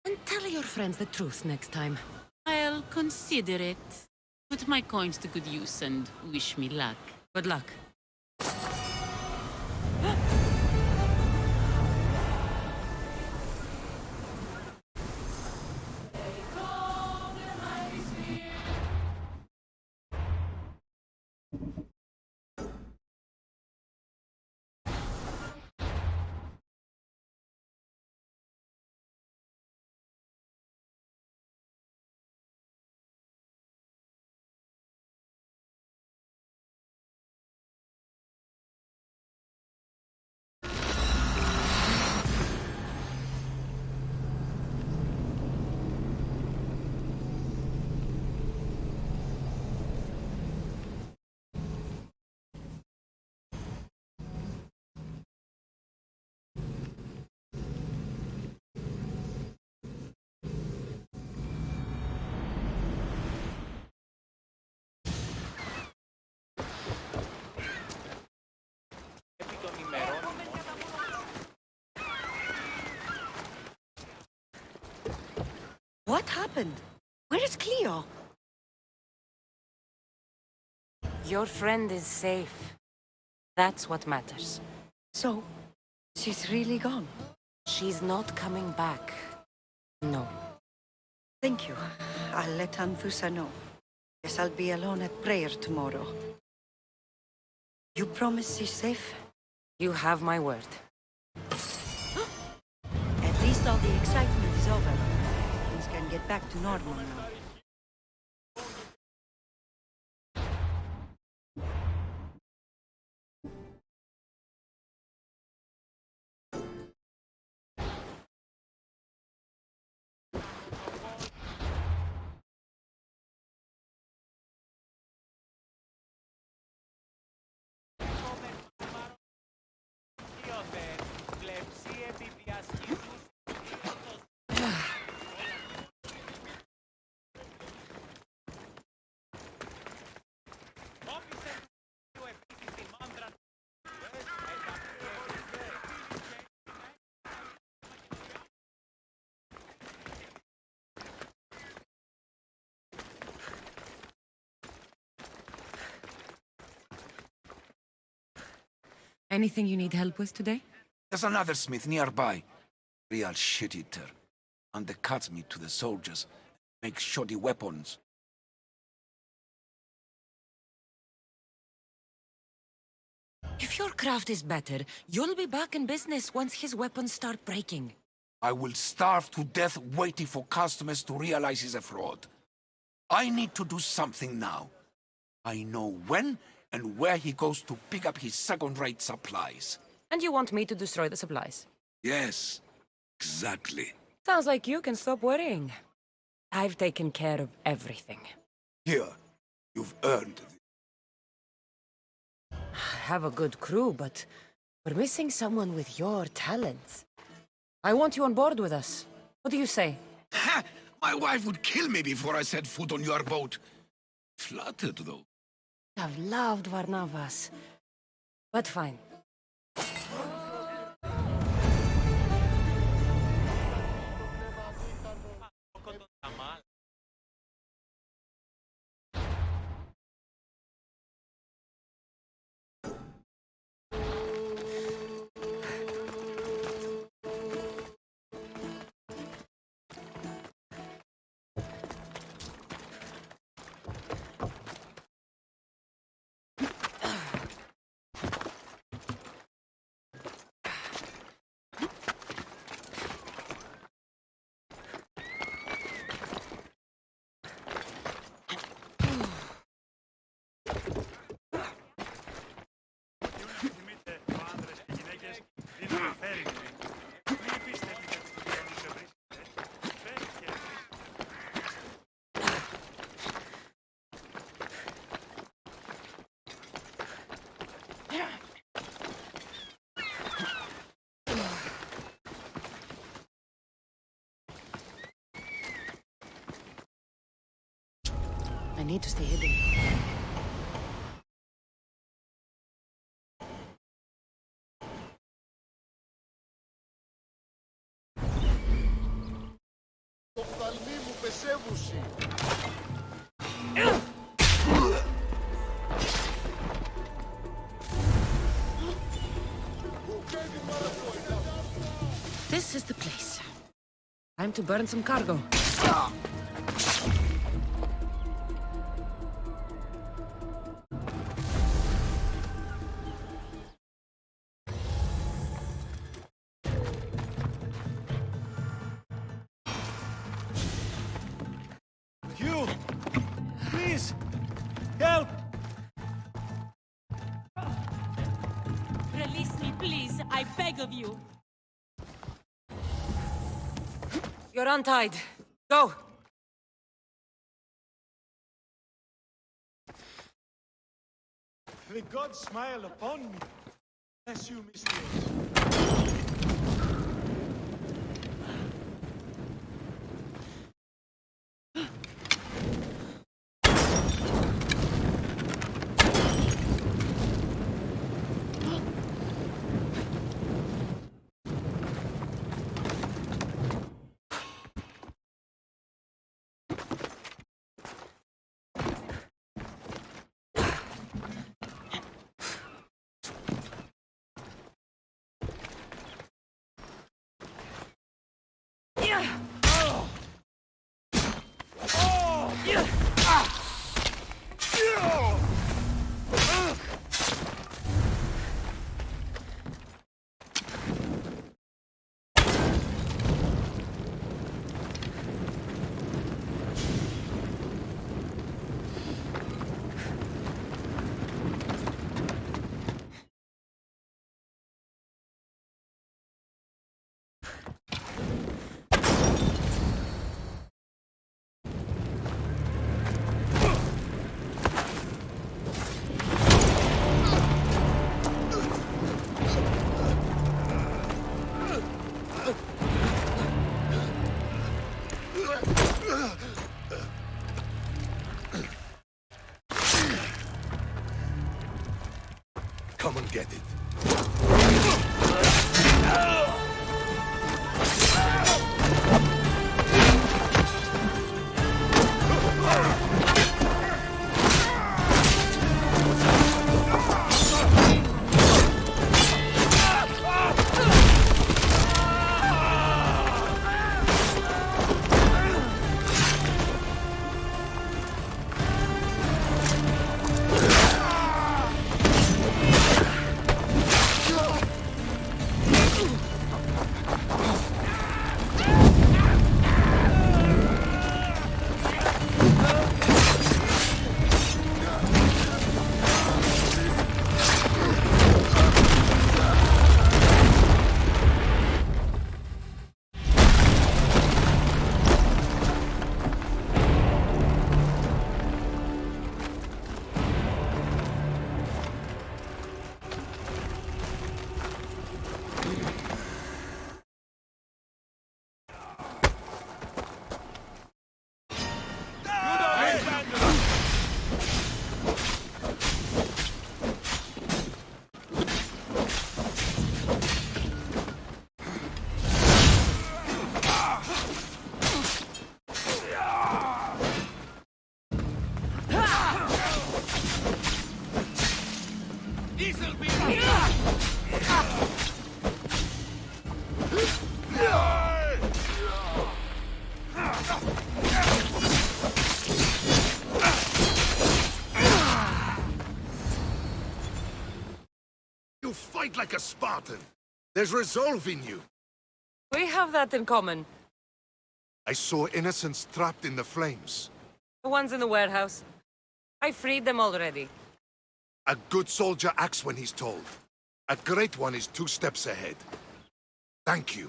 and tell your friends the truth next time. I'll consider it. Put my coins to good use and wish me luck. Good luck. What happened? Where is Cleo? Your friend is safe. That's what matters. So, she's really gone? She's not coming back. No. Thank you. I'll let Anfusa know. Guess I'll be alone at prayer tomorrow. You promise she's safe? You have my word. At least all the excitement is over. Things can get back to normal now. Anything you need help with today? There's another smith nearby. Real shit-eater. Undercuts me to the soldiers. Makes shoddy weapons. If your craft is better, you'll be back in business once his weapons start breaking. I will starve to death waiting for customers to realize he's a fraud. I need to do something now. I know when and where he goes to pick up his second-rate supplies. And you want me to destroy the supplies? Yes, exactly. Sounds like you can stop worrying. I've taken care of everything. Here, you've earned it. I have a good crew, but we're missing someone with your talents. I want you on board with us. What do you say? Ha! My wife would kill me before I set foot on your boat. Flattered, though. I've loved Varnavas. But fine. I need to stay hidden. Το φθαλμί μου πεσέβουσι. This is the place. Time to burn some cargo. You! Please! Help! Release me, please. I beg of you. You're untied. Go! The gods smile upon me. Bless you, mistress. Come and get it. You fight like a Spartan. There's resolve in you. We have that in common. I saw innocents trapped in the flames. The ones in the warehouse. I freed them already. A good soldier acts when he's told. A great one is 2 steps ahead. Thank you.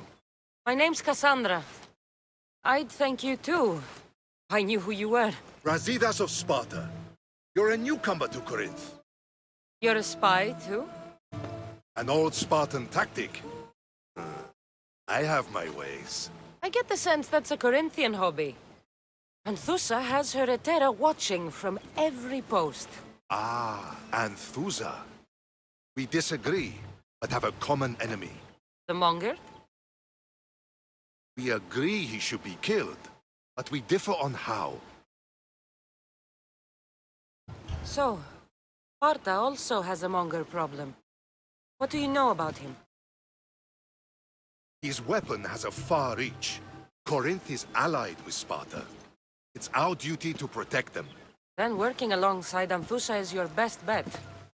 My name's Cassandra. I'd thank you too. I knew who you were. Razidas of Sparta. You're a newcomer to Corinth. You're a spy too? An old Spartan tactic. I have my ways. I get the sense that's a Corinthian hobby. Anthusa has her Etera watching from every post. Ah, Anthusa. We disagree, but have a common enemy. The Monger? We agree he should be killed, but we differ on how. So, Sparta also has a Monger problem. What do you know about him? His weapon has a far reach. Corinth is allied with Sparta. It's our duty to protect them. Then working alongside Anthusa is your best bet.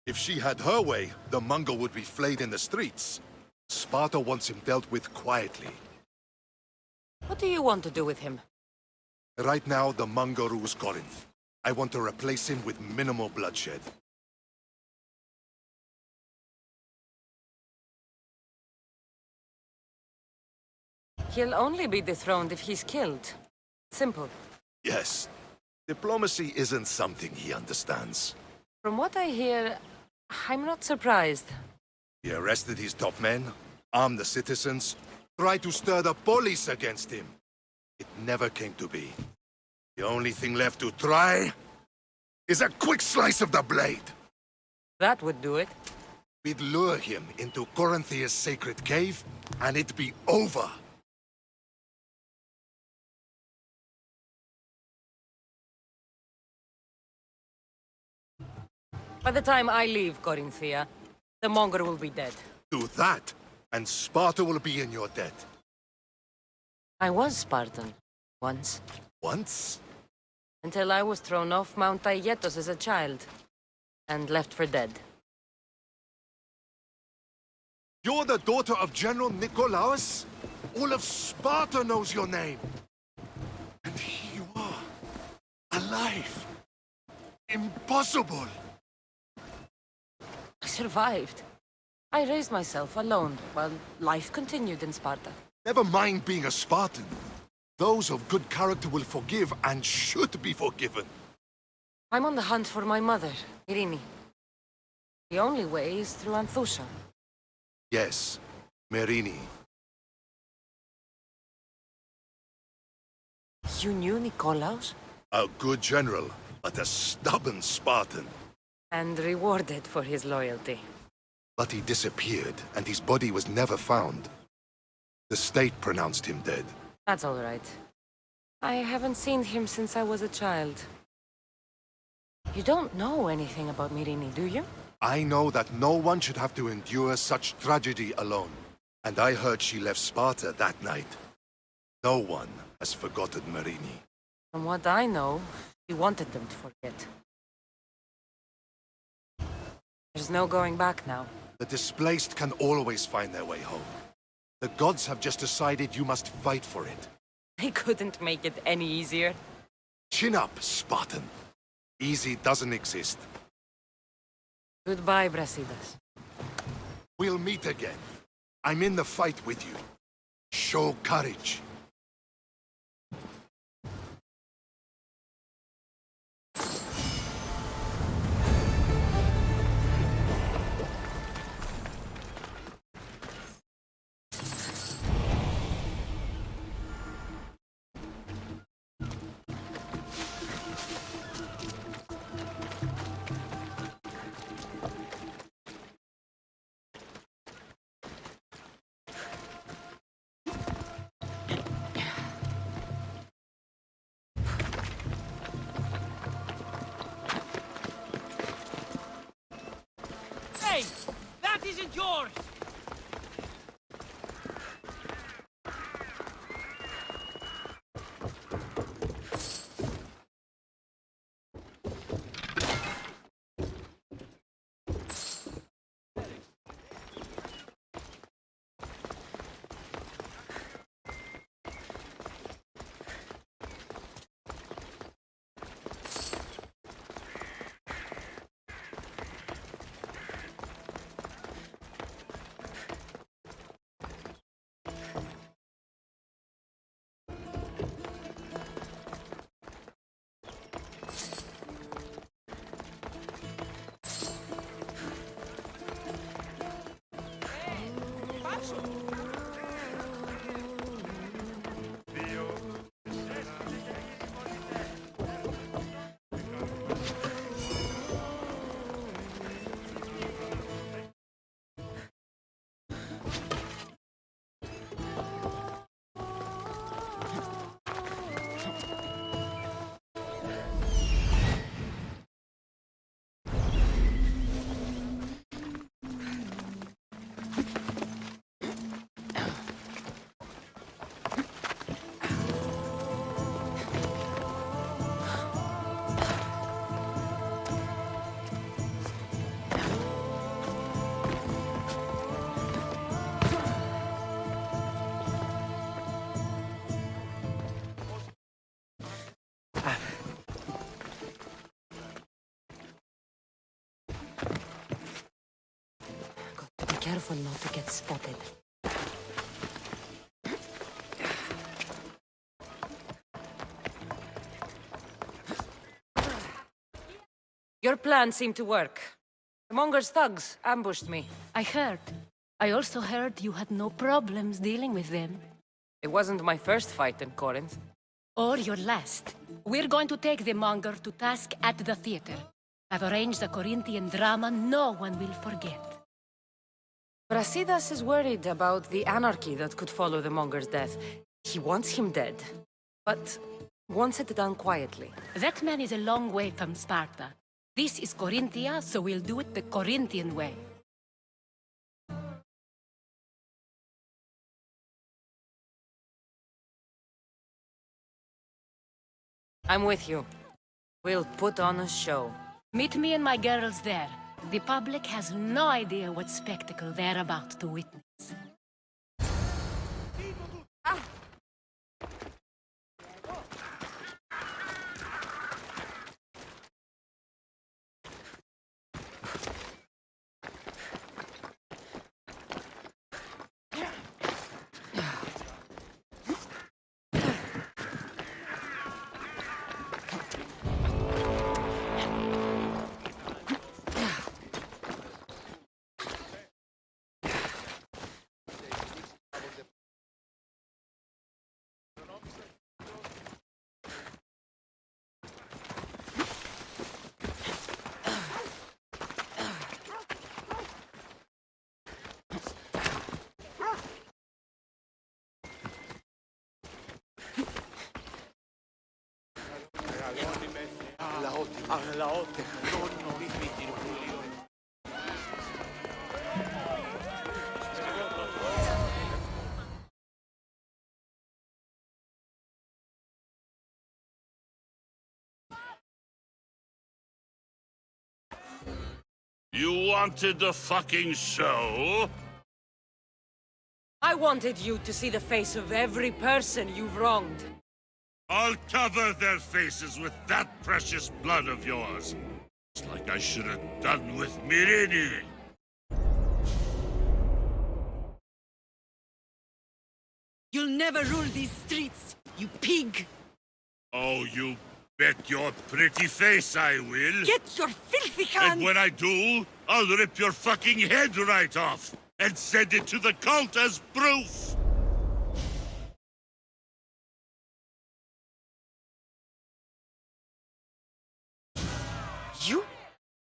If she had her way, the Mongol would be flayed in the streets. Sparta wants him dealt with quietly. What do you want to do with him? Right now, the Mongol rules Corinth. I want to replace him with minimal bloodshed. He'll only be dethroned if he's killed. Simple. Yes. Diplomacy isn't something he understands. From what I hear, I'm not surprised. He arrested his top men, armed the citizens, tried to stir the police against him. It never came to be. The only thing left to try is a quick slice of the blade. That would do it. We'd lure him into Corinthia's sacred cave, and it'd be over. By the time I leave Corinthia, the Monger will be dead. Do that, and Sparta will be in your debt. I was Spartan. Once. Once? Until I was thrown off Mount Aietos as a child. And left for dead. You're the daughter of General Nikolaos? All of Sparta knows your name. And here you are. Alive. Impossible. I survived. I raised myself alone, while life continued in Sparta. Never mind being a Spartan. Those of good character will forgive and should be forgiven. I'm on the hunt for my mother, Myrine. The only way is through Anthusa. Yes, Myrine. You knew Nikolaos? A good general, but a stubborn Spartan. And rewarded for his loyalty. But he disappeared, and his body was never found. The state pronounced him dead. That's all right. I haven't seen him since I was a child. You don't know anything about Myrine, do you? I know that no one should have to endure such tragedy alone. And I heard she left Sparta that night. No one has forgotten Myrine. From what I know, she wanted them to forget. There's no going back now. The displaced can always find their way home. The gods have just decided you must fight for it. They couldn't make it any easier. Chin up, Spartan. Easy doesn't exist. Goodbye, Brasidas. We'll meet again. I'm in the fight with you. Show courage. Hey! That isn't yours! careful not to get spotted. Your plan seemed to work. The Monger's thugs ambushed me. I heard. I also heard you had no problems dealing with them. It wasn't my first fight in Corinth. Or your last. We're going to take the Monger to task at the theater. I've arranged a Corinthian drama no one will forget. Brasidas is worried about the anarchy that could follow the Monger's death. He wants him dead, but wants it done quietly. That man is a long way from Sparta. This is Corinthia, so we'll do it the Corinthian way. I'm with you. We'll put on a show. Meet me and my girls there. The public has no idea what spectacle they're about to witness. You wanted the fucking show? I wanted you to see the face of every person you've wronged. I'll cover their faces with that precious blood of yours. It's like I should have done with Mirini. You'll never rule these streets, you pig! Oh, you bet your pretty face I will. Get your filthy hands! And when I do, I'll rip your fucking head right off and send it to the cult as proof.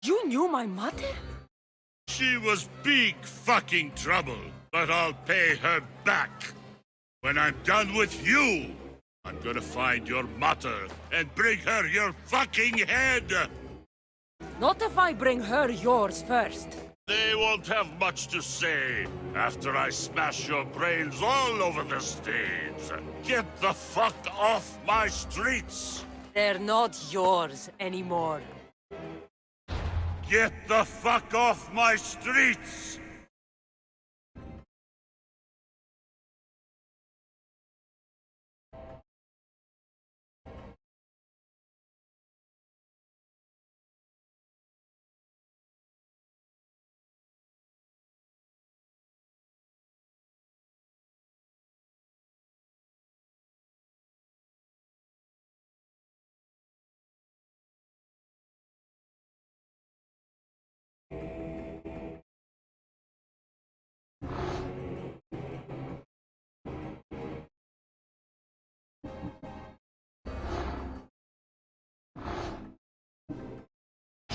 You knew my mother? She was big fucking trouble, but I'll pay her back. When I'm done with you, I'm gonna find your mother and bring her your fucking head! Not if I bring her yours first. They won't have much to say after I smash your brains all over the stage. Get the fuck off my streets! They're not yours anymore. Get the fuck off my streets!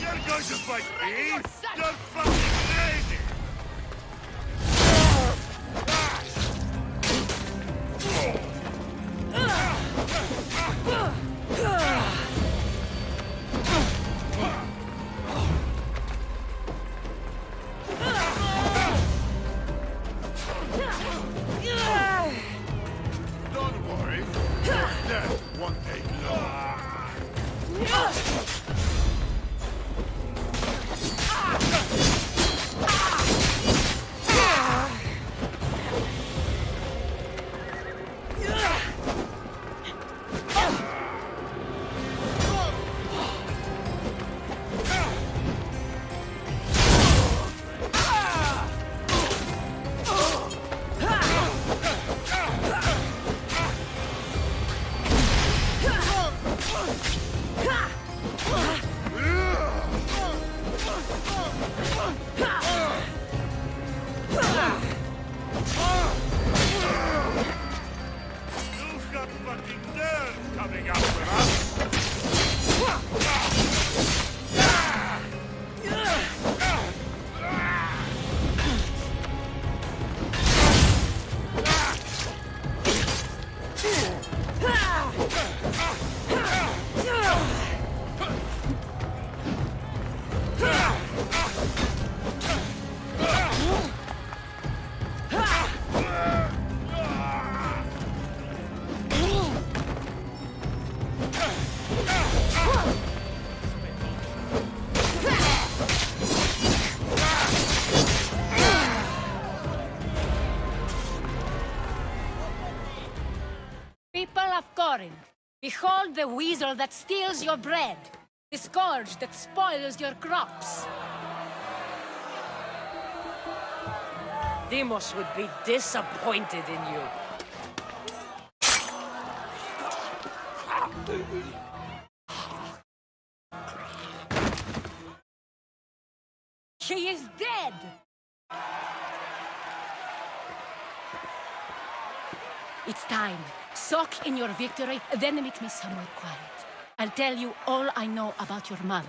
You're going to fight me? You're fucking crazy! Don't worry, your death won't take long. People of Corinth, behold the weasel that steals your bread, the scourge that spoils your crops. Demos would be disappointed in you. She is dead! It's time. Soak in your victory, then meet me somewhere quiet. I'll tell you all I know about your mother.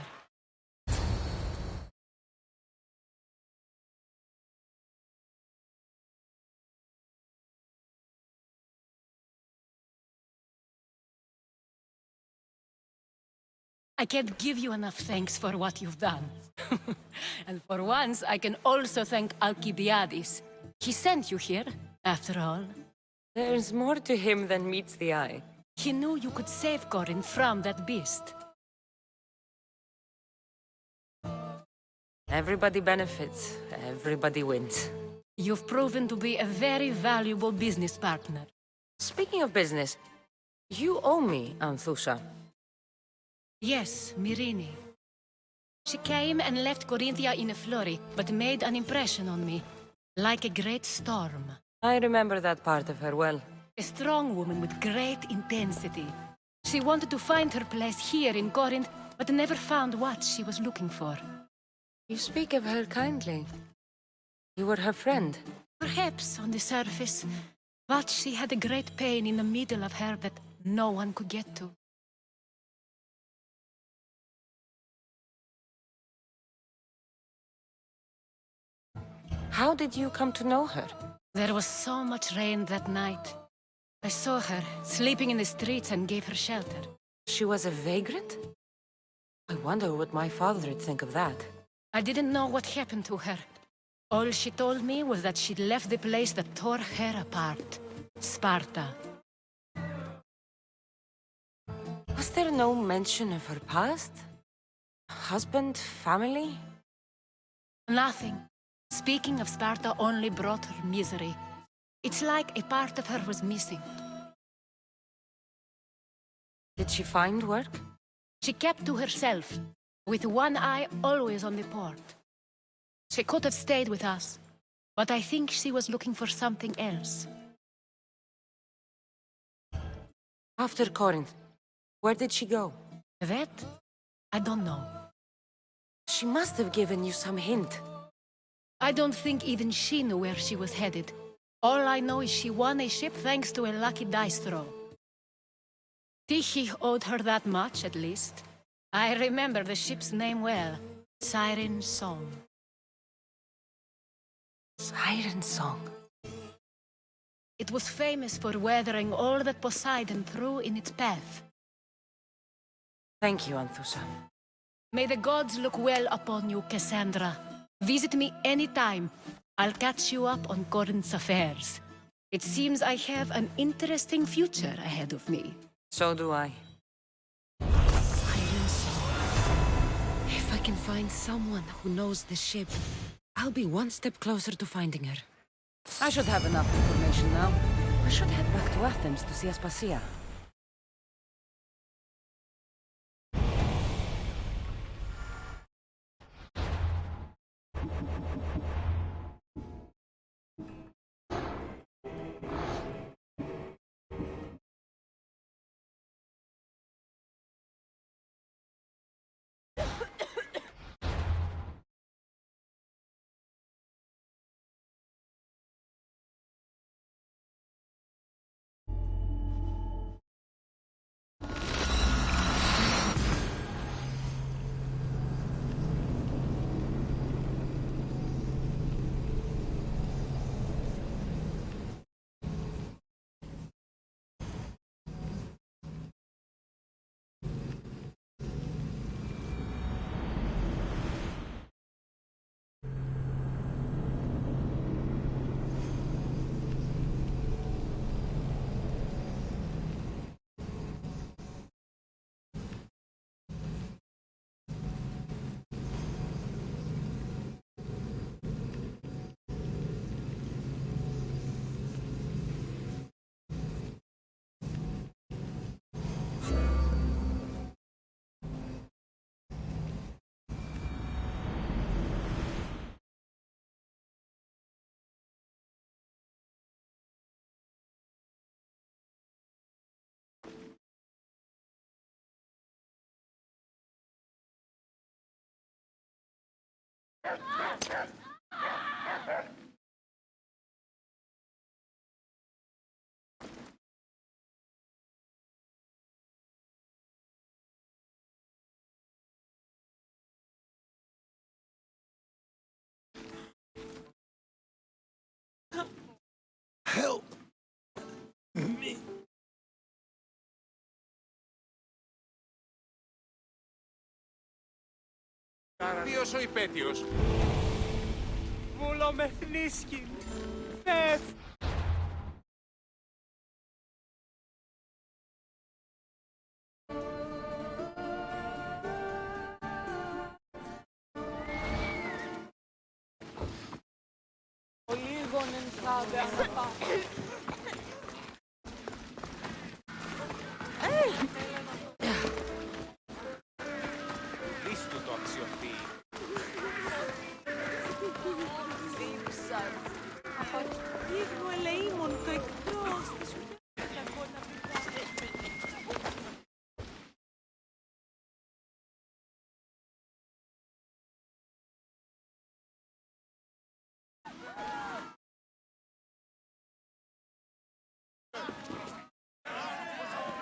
I can't give you enough thanks for what you've done. And for once, I can also thank Alcibiades. He sent you here, after all. There's more to him than meets the eye. He knew you could save Corinth from that beast. Everybody benefits, everybody wins. You've proven to be a very valuable business partner. Speaking of business, you owe me, Anthusha. Yes, Myrine. She came and left Corinthia in a flurry, but made an impression on me, like a great storm. I remember that part of her well. A strong woman with great intensity. She wanted to find her place here in Corinth, but never found what she was looking for. You speak of her kindly. You were her friend. Perhaps on the surface, but she had a great pain in the middle of her that no one could get to. How did you come to know her? There was so much rain that night. I saw her, sleeping in the streets, and gave her shelter. She was a vagrant? I wonder what my father would think of that. I didn't know what happened to her. All she told me was that she'd left the place that tore her apart. Sparta. Was there no mention of her past? Husband, family? Nothing. Speaking of Sparta only brought her misery. It's like a part of her was missing. Did she find work? She kept to herself, with one eye always on the port. She could have stayed with us, but I think she was looking for something else. After Corinth, where did she go? That? I don't know. She must have given you some hint. I don't think even she knew where she was headed. All I know is she won a ship thanks to a lucky dice throw. Tyche owed her that much, at least. I remember the ship's name well. Siren Song. Siren Song. It was famous for weathering all that Poseidon threw in its path. Thank you, Anthusha. May the gods look well upon you, Cassandra. Visit me anytime. I'll catch you up on Corinth's affairs. It seems I have an interesting future ahead of me. So do I. Siren Song. If I can find someone who knows the ship, I'll be one step closer to finding her. I should have enough information now. I should head back to Athens to see Aspasia. Help me. Ποιος ο υπέτειος? Βουλομεθνίσκιν. Φεύ. Ο Ήγονεν χάβε αναπά. Δίστου το αξιοθεί. Δίψαν. Απαγγείγνω ελεήμων το εκτός της ουδέως να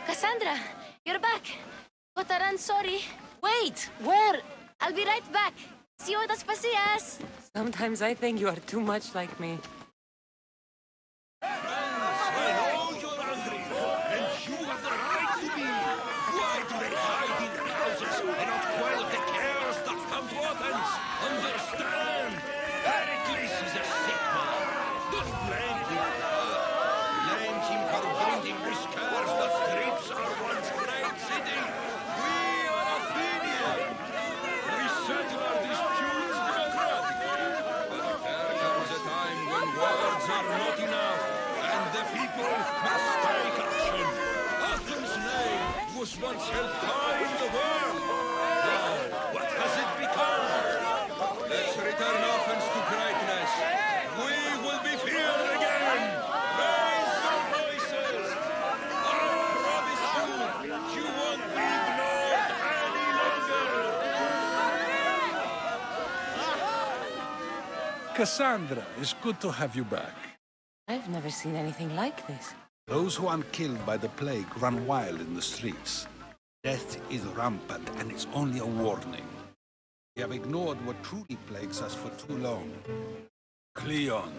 Cassandra, you're back. Kotaran, sorry. Wait, where? I'll be right back. See you at Aspasias. Sometimes I think you are too much like me. I know you're angry, and you have the right to be. Why do they hide in their houses and not quell the chaos that's come to Athens? Understand? Pericles is a sick man. Don't blame him for that. Blame him for bringing this curse that trips our once great city. We are Athenians. We settle our disputes democratically. But there comes a time when words are not enough, and the people must take action. Athens' name was once held high in the world. Now, what has it become? Let's return Athens to greatness. We will be feared again. Raise your voices. I promise you won't be ignored any longer. Cassandra, it's good to have you back. I've never seen anything like this. Those who aren't killed by the plague run wild in the streets. Death is rampant, and it's only a warning. We have ignored what truly plagues us for too long. Cleon.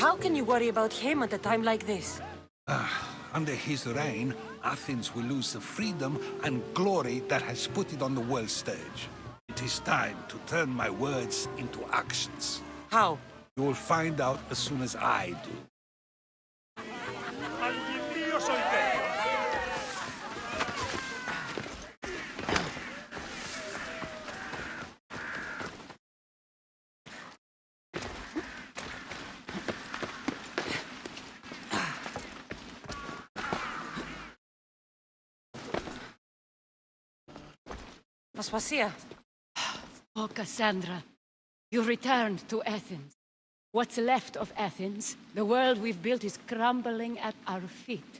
How can you worry about him at a time like this? Under his reign, Athens will lose the freedom and glory that has put it on the world stage. It is time to turn my words into actions. How? You will find out as soon as I do. Αλγιδίος ο υπέτειος. Aspasia. Oh, Cassandra, you returned to Athens. What's left of Athens, the world we've built is crumbling at our feet.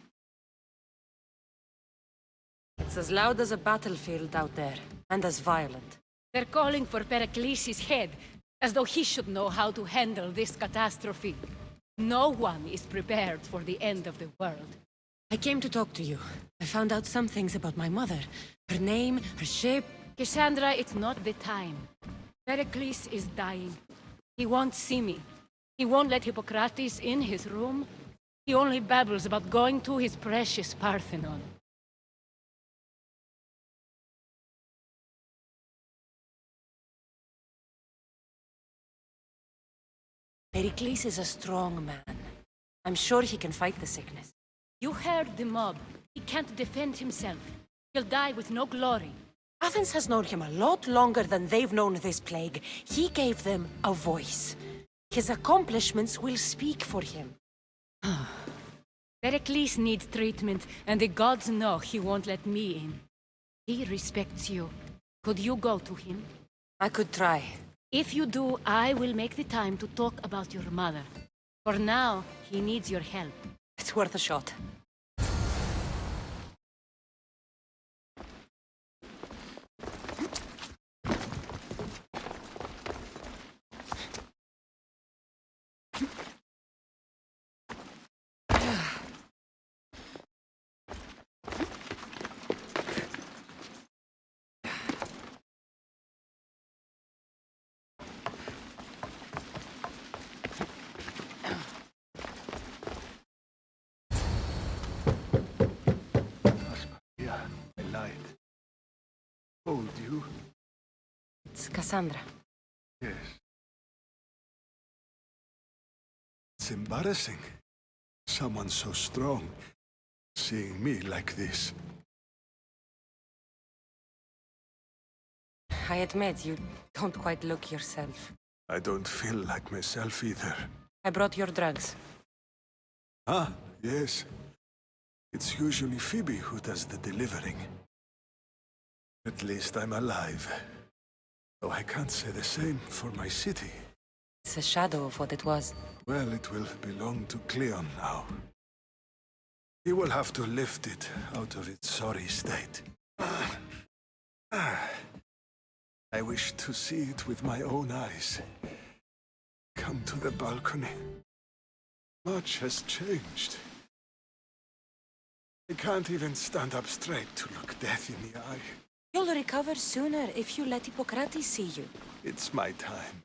It's as loud as a battlefield out there, and as violent. They're calling for Pericles' head, as though he should know how to handle this catastrophe. No one is prepared for the end of the world. I came to talk to you. I found out some things about my mother. Her name, her shape. Cassandra, it's not the time. Pericles is dying. He won't see me. He won't let Hippocrates in his room. He only babbles about going to his precious Parthenon. Pericles is a strong man. I'm sure he can fight the sickness. You heard the mob. He can't defend himself. He'll die with no glory. Athens has known him a lot longer than they've known this plague. He gave them a voice. His accomplishments will speak for him. Pericles needs treatment, and the gods know he won't let me in. He respects you. Could you go to him? I could try. If you do, I will make the time to talk about your mother. For now, he needs your help. It's worth a shot. you? It's Cassandra. Yes. It's embarrassing. Someone so strong, seeing me like this. I admit, you don't quite look yourself. I don't feel like myself either. I brought your drugs. Ah, yes. It's usually Phoebe who does the delivering. At least I'm alive. Though I can't say the same for my city. It's a shadow of what it was. Well, it will belong to Cleon now. He will have to lift it out of its sorry state. I wish to see it with my own eyes. Come to the balcony. Much has changed. I can't even stand up straight to look death in the eye. You'll recover sooner if you let Hippocrates see you. It's my time.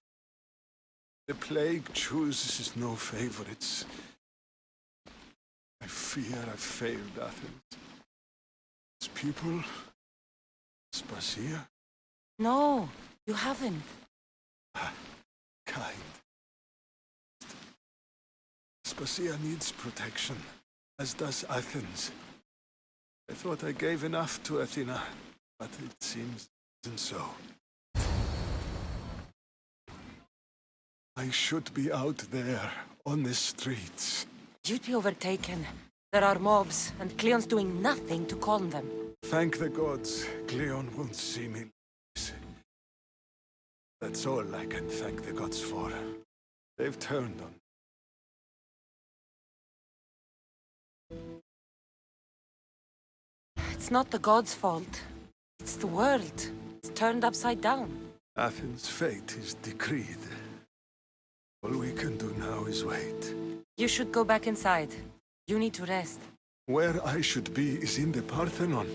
The plague chooses no favorites. I fear I've failed Athens. Its people? Spacia? No, you haven't. Kind. Spacia needs protection, as does Athens. I thought I gave enough to Athena, but it seems it isn't so. I should be out there, on the streets. You'd be overtaken. There are mobs, and Cleon's doing nothing to calm them. Thank the gods, Cleon won't see me. That's all I can thank the gods for. They've turned on me. It's not the gods' fault. It's the world. It's turned upside down. Athens' fate is decreed. All we can do now is wait. You should go back inside. You need to rest. Where I should be is in the Parthenon,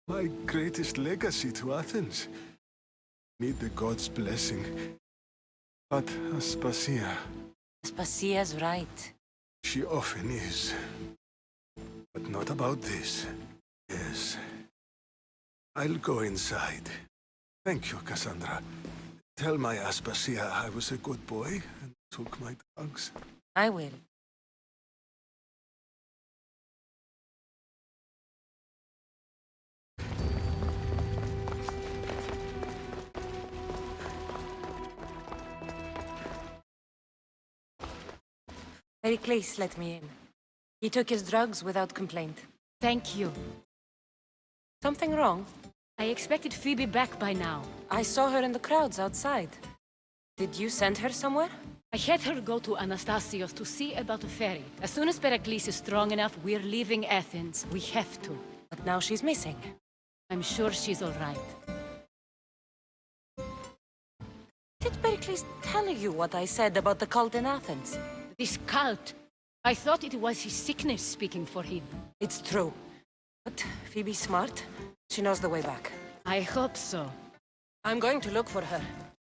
my greatest legacy to Athens. Need the gods' blessing. But Aspasia... Aspasia's right. She often is. But not about this. Yes. I'll go inside. Thank you, Cassandra. Tell my Aspasia I was a good boy and took my drugs. I will. Pericles let me in. He took his drugs without complaint. Thank you. Something wrong? I expected Phoebe back by now. I saw her in the crowds outside. Did you send her somewhere? I had her go to Anastasios to see about a ferry. As soon as Pericles is strong enough, we're leaving Athens. We have to. But now she's missing. I'm sure she's all right. Did Pericles tell you what I said about the cult in Athens? This cult. I thought it was his sickness speaking for him. It's true. But Phoebe's smart. She knows the way back. I hope so. I'm going to look for her.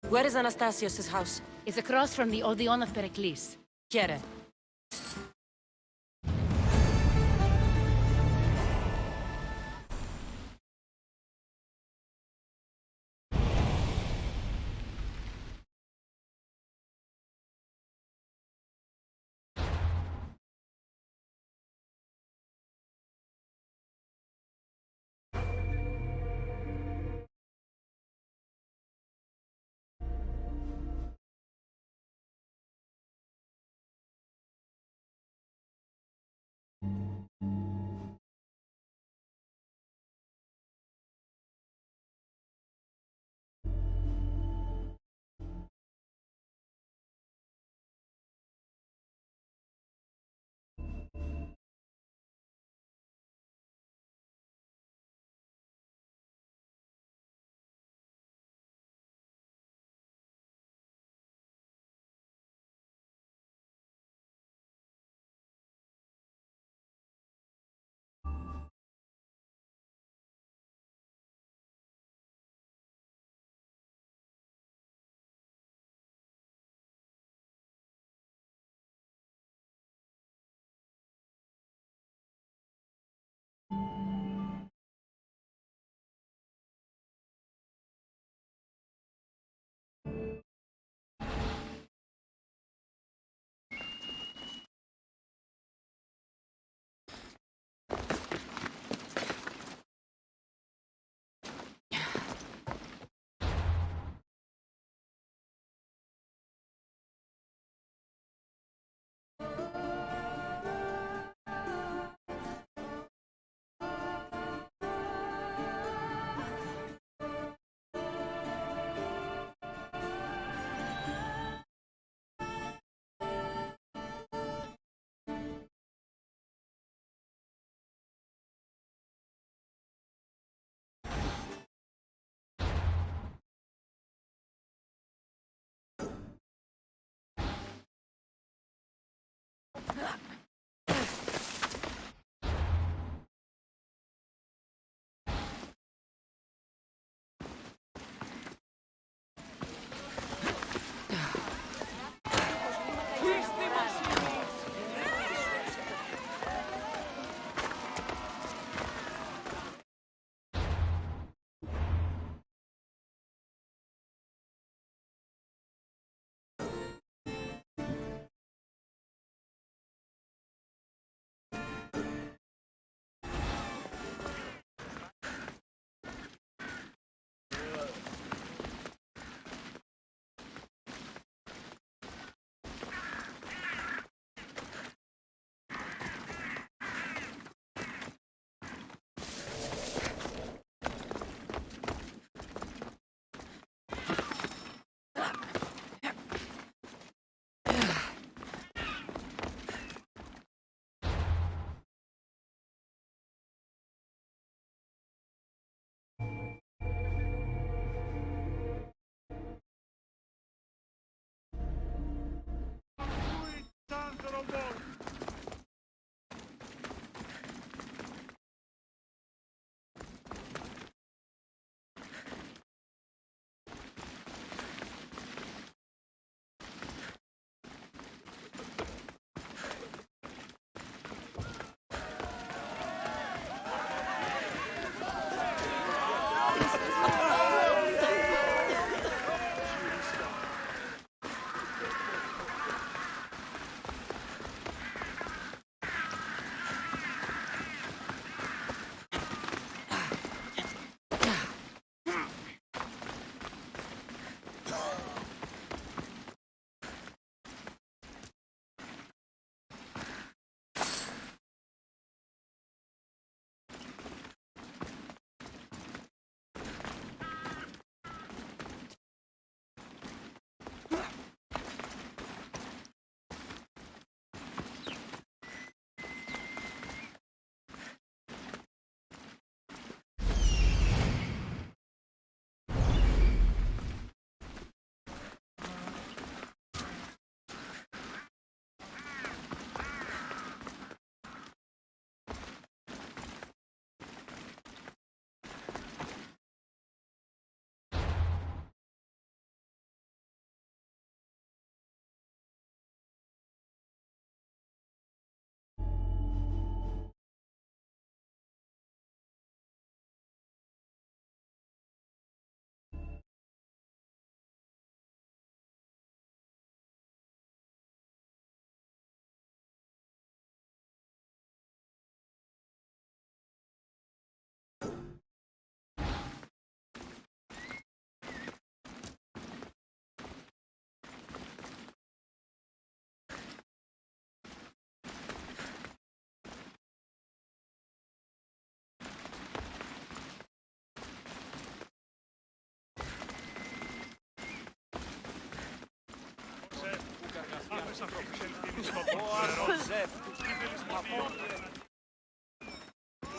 Where is Anastasios' house? It's across from the Odeon of Pericles. Quiere.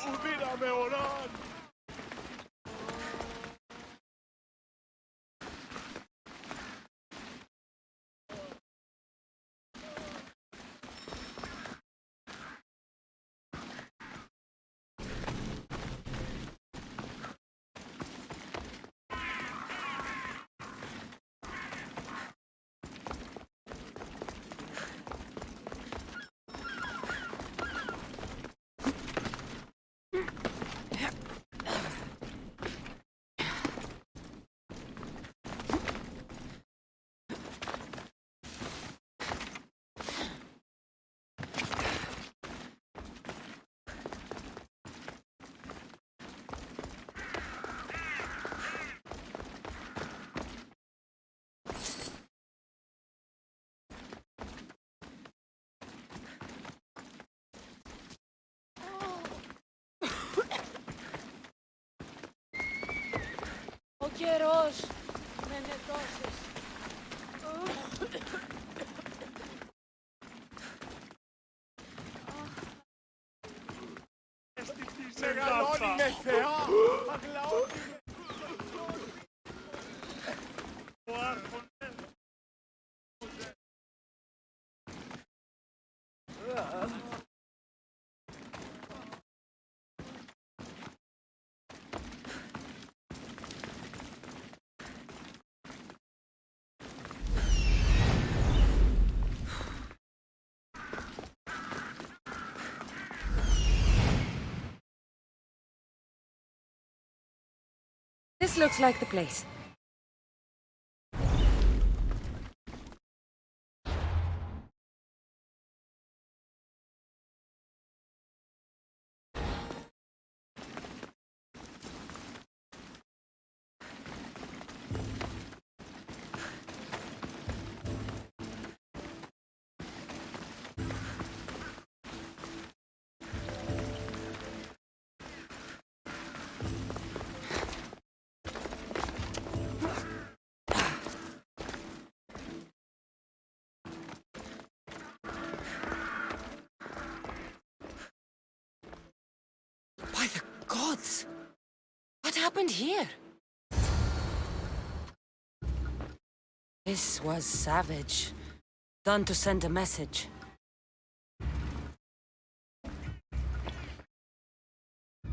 Ουδύναμε οράν! Ο καιρός με νετώσεις. Μεγαλώνει με θεά! Αγλαώνει με... Ο άρχονες... This looks like the place. By the gods! What happened here? This was savage. Done to send a message.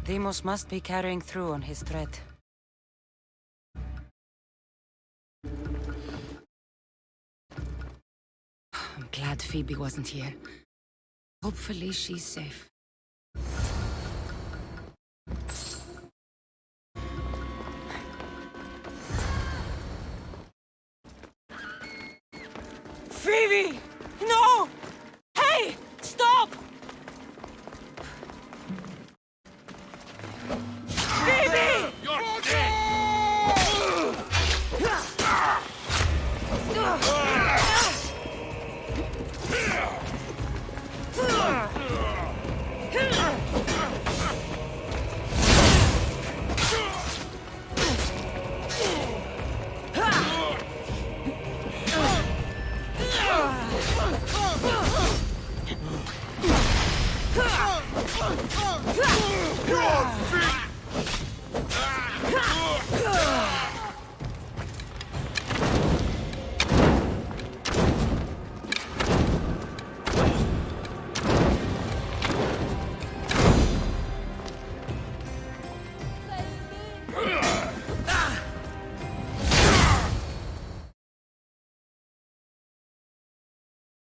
Deimos must be carrying through on his threat. I'm glad Phoebe wasn't here. Hopefully she's safe. Phoebe! No! Hey! Stop! Phoebe! You're dead!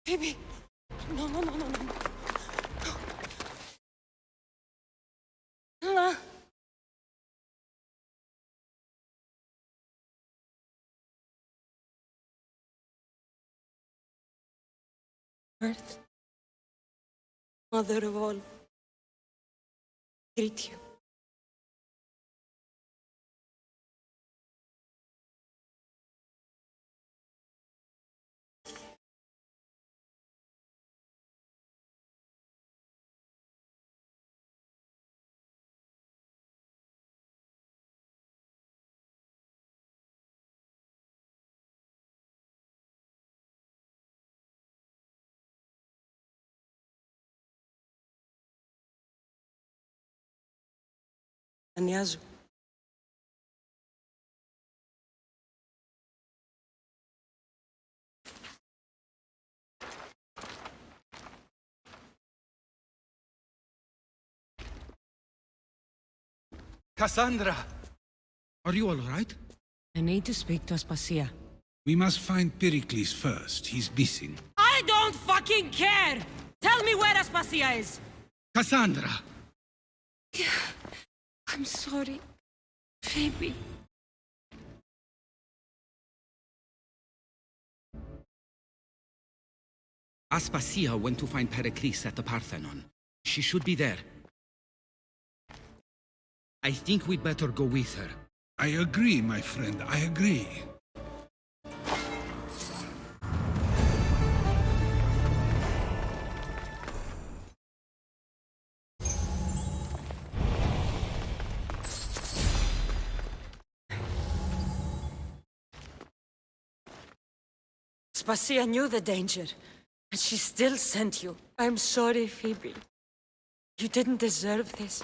Phoebe! No, no, no, no, no. No. Earth, Mother of all, greet you. Ανιάζω. Cassandra! Are you all right? I need to speak to Aspasia. We must find Pericles first. He's missing. I don't fucking care! Tell me where Aspasia is! Cassandra! I'm sorry, Phoebe. Aspasia went to find Pericles at the Parthenon. She should be there. I think we'd better go with her. I agree, my friend. I agree. Aspasia knew the danger, and she still sent you. I'm sorry, Phoebe. You didn't deserve this.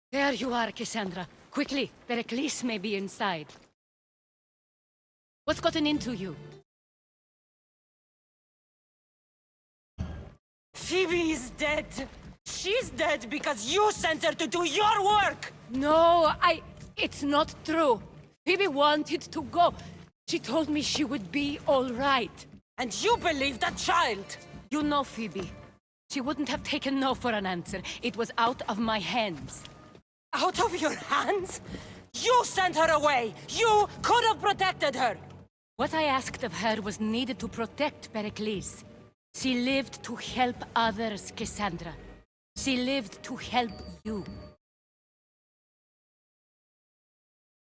There you are, Cassandra. Quickly, Pericles may be inside. What's gotten into you? Phoebe is dead. She's dead because you sent her to do your work! No, it's not true. Phoebe wanted to go. She told me she would be all right. And you believe that child! You know Phoebe. She wouldn't have taken no for an answer. It was out of my hands. Out of your hands? You sent her away! You could have protected her! What I asked of her was needed to protect Pericles. She lived to help others, Cassandra. She lived to help you.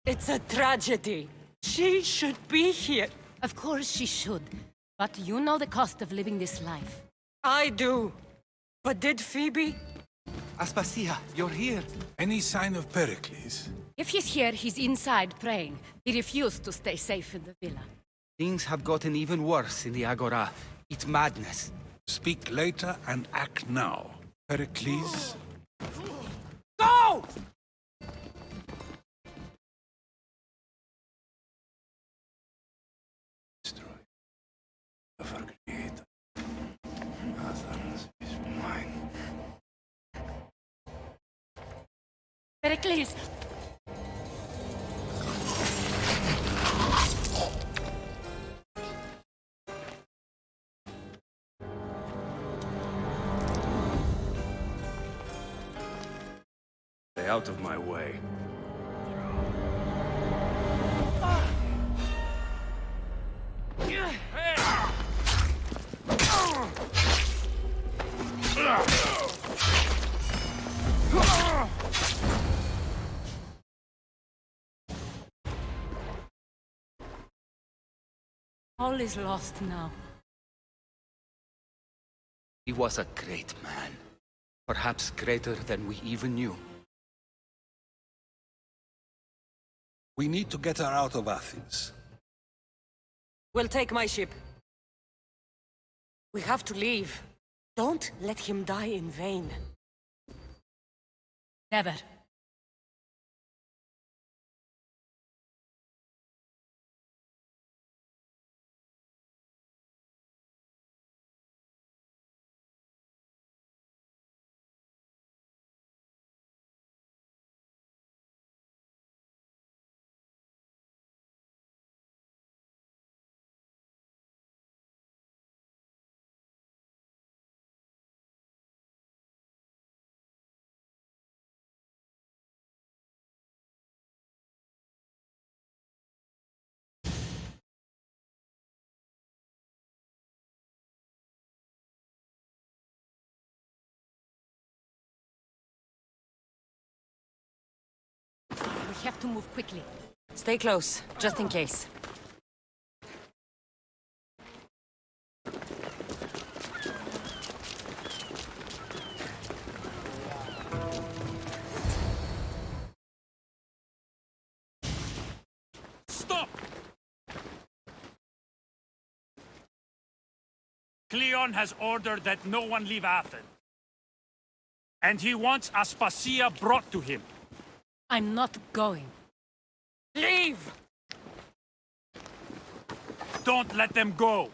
It's a tragedy. She should be here. Of course she should. But you know the cost of living this life. I do. But did Phoebe? Aspasia, you're here. Any sign of Pericles? If he's here, he's inside praying. He refused to stay safe in the villa. Things have gotten even worse in the Agora. It's madness. Speak later and act now. Pericles? Go! Pericles! Stay out of my way. All is lost now. He was a great man. Perhaps greater than we even knew. We need to get her out of Athens. We'll take my ship. We have to leave. Don't let him die in vain. Never. We have to move quickly. Stay close, just in case. Stop! Cleon has ordered that no one leave Athens. And he wants Aspasia brought to him. I'm not going. Leave! Don't let them go!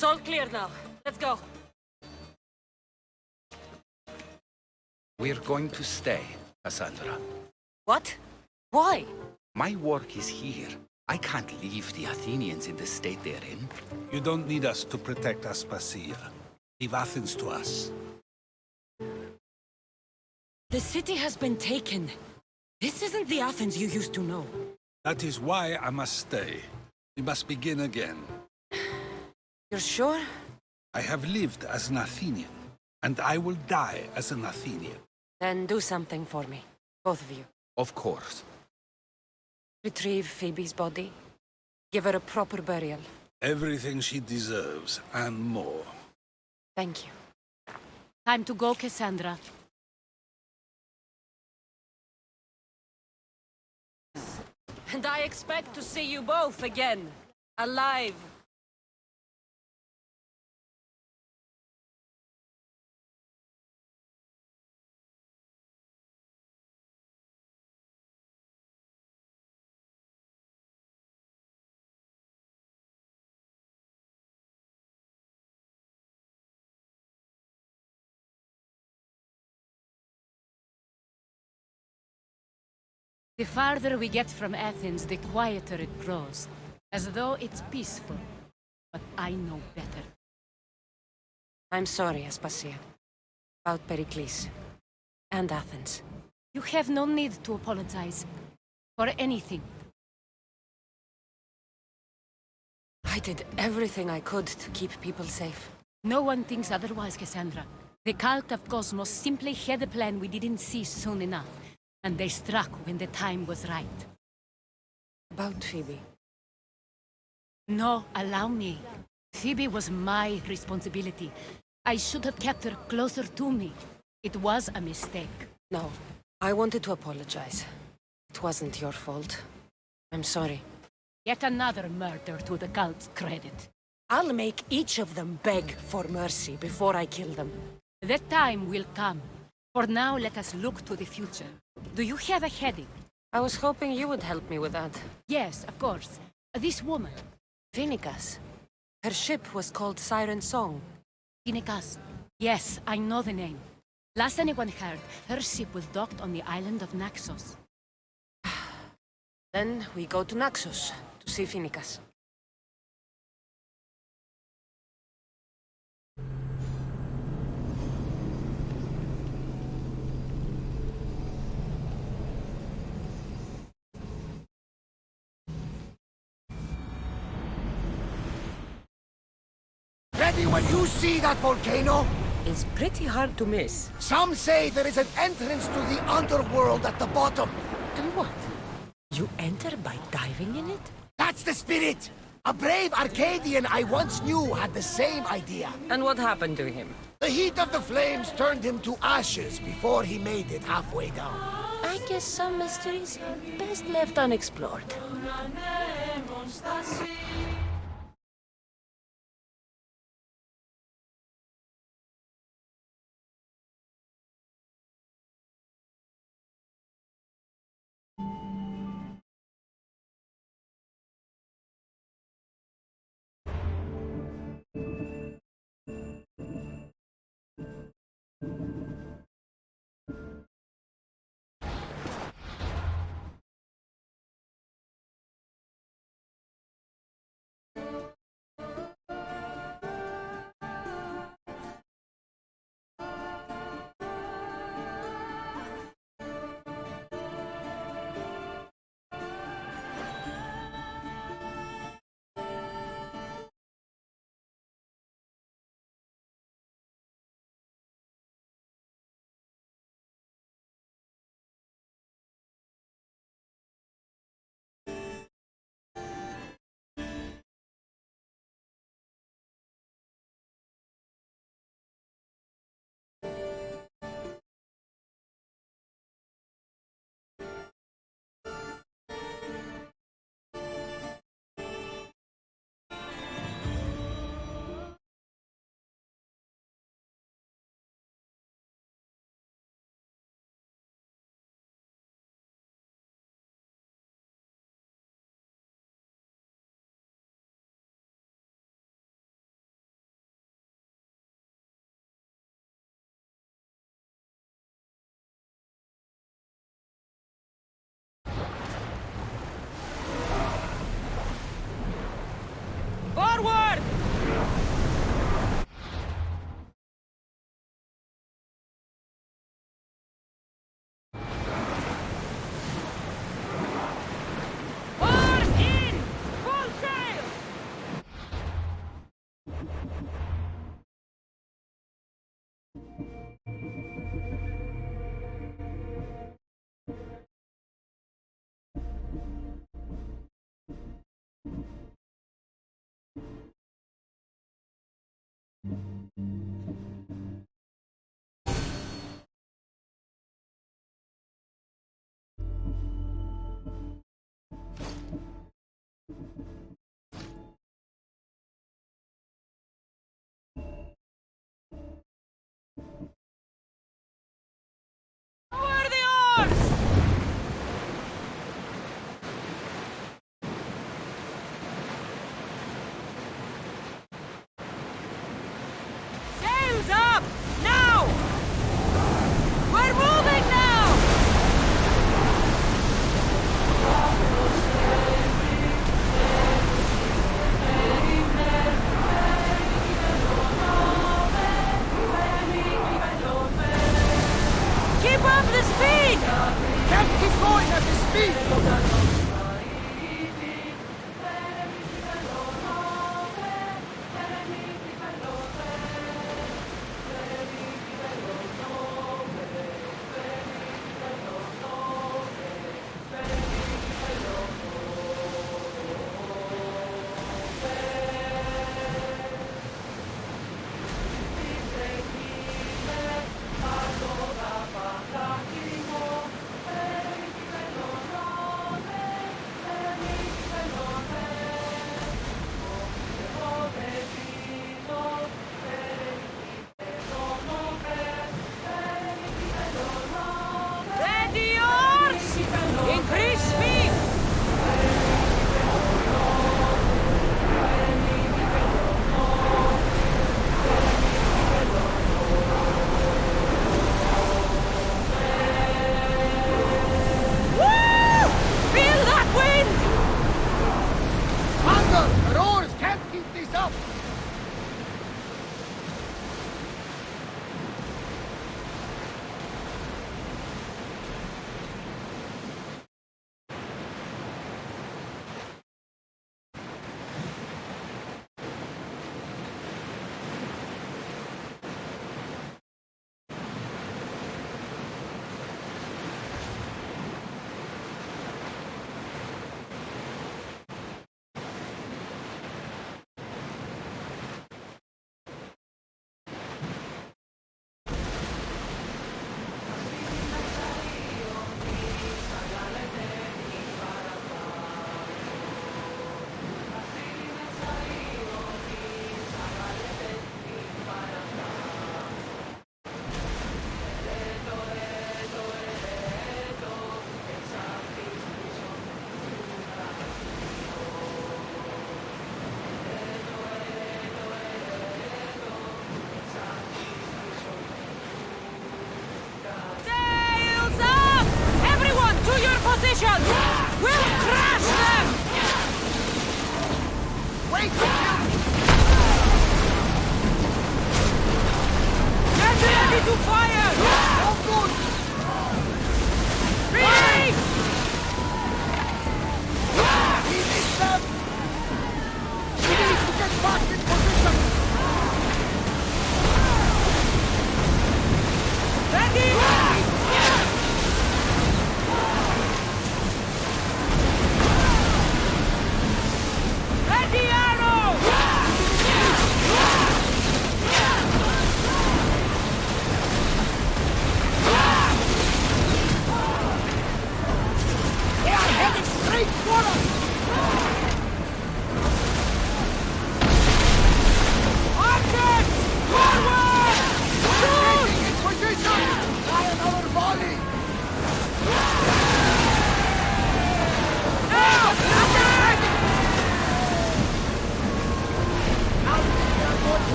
It's all clear now. Let's go. We're going to stay, Cassandra. What? Why? My work is here. I can't leave the Athenians in the state they're in. You don't need us to protect Aspasia. Leave Athens to us. The city has been taken. This isn't the Athens you used to know. That is why I must stay. We must begin again. You're sure? I have lived as an Athenian, and I will die as an Athenian. Then do something for me. Both of you. Of course. Retrieve Phoebe's body. Give her a proper burial. Everything she deserves, and more. Thank you. Time to go, Cassandra. I expect to see you both again. Alive. The farther we get from Athens, the quieter it grows. As though it's peaceful. But I know better. I'm sorry, Aspasia. About Pericles. And Athens. You have no need to apologize. For anything. I did everything I could to keep people safe. No one thinks otherwise, Cassandra. The cult of Cosmos simply had a plan we didn't see soon enough. And they struck when the time was right. About Phoebe. No, allow me. Phoebe was my responsibility. I should have kept her closer to me. It was a mistake. No, I wanted to apologize. It wasn't your fault. I'm sorry. Yet another murder to the cult's credit. I'll make each of them beg for mercy before I kill them. That time will come. For now, let us look to the future. Do you have a heading? I was hoping you would help me with that. Yes, of course. This woman. Phoenicas. Her ship was called Siren Song. Phoenicas. Yes, I know the name. Last anyone heard, her ship was docked on the island of Naxos. Then we go to Naxos to see Phoenicas. Ready when you see that volcano? It's pretty hard to miss. Some say there is an entrance to the underworld at the bottom. And what? You enter by diving in it? That's the spirit! A brave Arcadian I once knew had the same idea. And what happened to him? The heat of the flames turned him to ashes before he made it halfway down. I guess some mysteries are best left unexplored. Forward! Oars in! Full sail! up the speed! Can't keep going at this speed! Position! We'll crash them! Wait! Get ready to fire! Oh, good! Freeze! He needs them! We need to get back in position! Ready!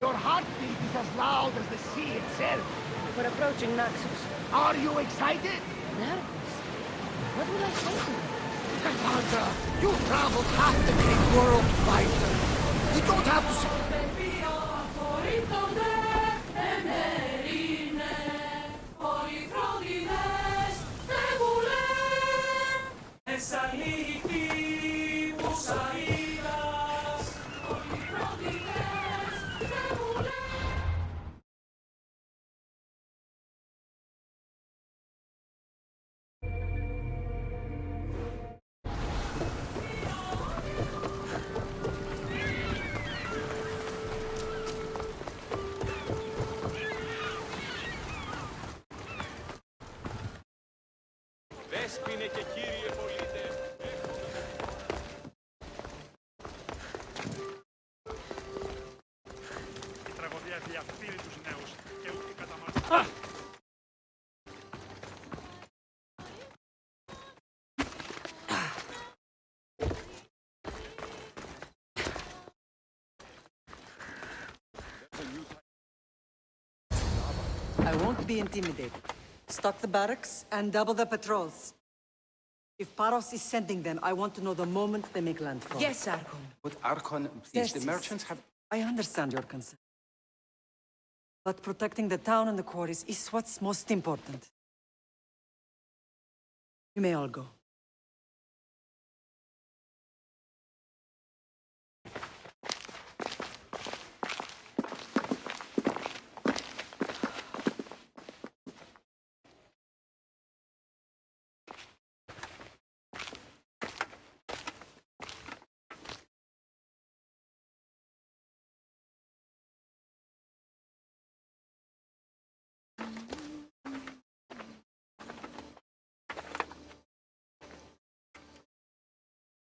Your heartbeat is as loud as the sea itself. We're approaching Naxos. Are you excited? Nervous? What will I say to you? Cassandra, you traveled half the Greek world to find them. You don't have to... Saliti Δέσποινε και κύριε πολίτε, Η τραγωδία διαφθείρει τους νέους και ούτε καταμαρτυρούν. I won't be intimidated. Stock the barracks and double the patrols. If Paros is sending them, I want to know the moment they make landfall. Yes, Archon. But Archon, please, the Yes, merchants have... I understand your concern. But protecting the town and the quarries is what's most important. You may all go.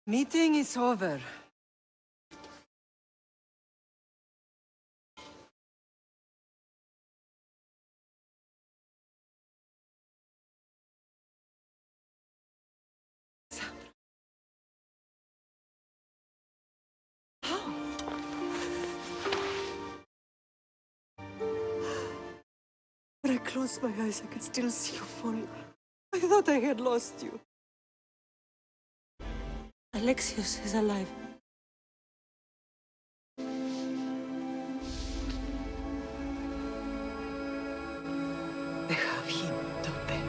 Meeting is over. When I closed my eyes, I could still see you falling. I thought I had lost you. Alexios is alive. They have him, don't they?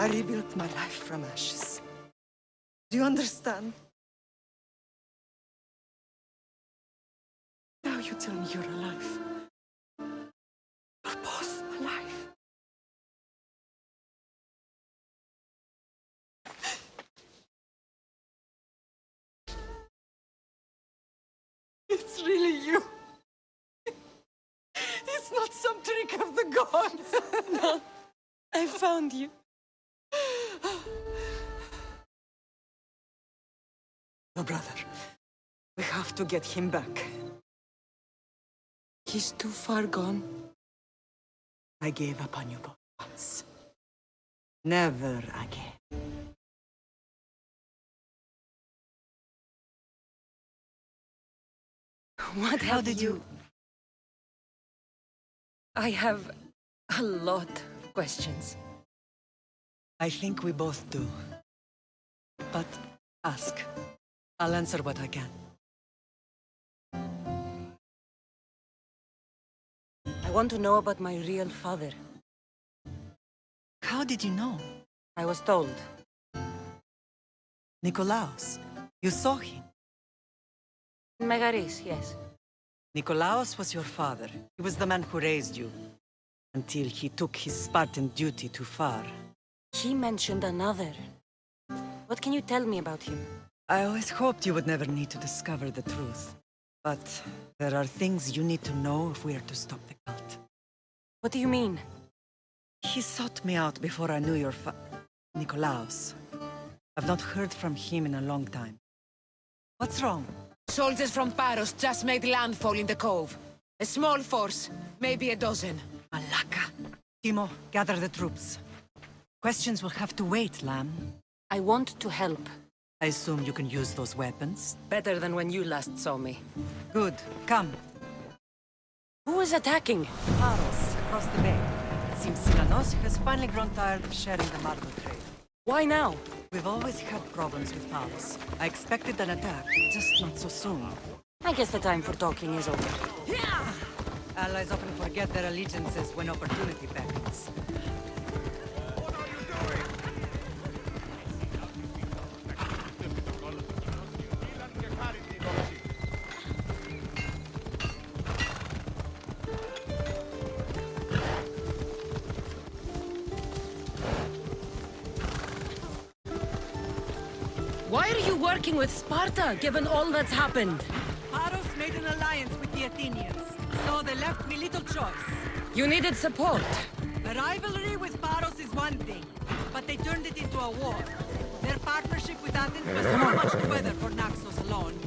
I rebuilt my life from ashes. Do you understand? Now you tell me you're alive. We're both alive. It's really you. It's not some trick of the gods. No, I found you. Your brother. We have to get him back. He's too far gone. I gave up on you both once. Never again. What How have did you... I have a lot of questions. I think we both do. But ask. I'll answer what I can. I want to know about my real father. How did you know? I was told. Nikolaos. You saw him. Megaris, yes. Nikolaos was your father. He was the man who raised you. Until he took his Spartan duty too far. He mentioned another. What can you tell me about him? I always hoped you would never need to discover the truth. But there are things you need to know if we are to stop the cult. What do you mean? He sought me out before I knew your Nikolaos. I've not heard from him in a long time. What's wrong? Soldiers from Paros just made landfall in the cove. A small force, maybe a dozen. Malaka. Timo, gather the troops. Questions will have to wait, Lamb. I want to help. I assume you can use those weapons? Better than when you last saw me. Good. Come. Who is attacking? Paros, across the bay. It seems Silanos has finally grown tired of sharing the Marco trade. Why now? We've always had problems with Paros. I expected an attack, just not so soon. I guess the time for talking is over. Allies often forget their allegiances when opportunity beckons. you working with Sparta, given all that's happened? Paros made an alliance with the Athenians, so they left me little choice. You needed support. A rivalry with Paros is one thing, but they turned it into a war. Their partnership with Athens was too much to weather for Naxos alone.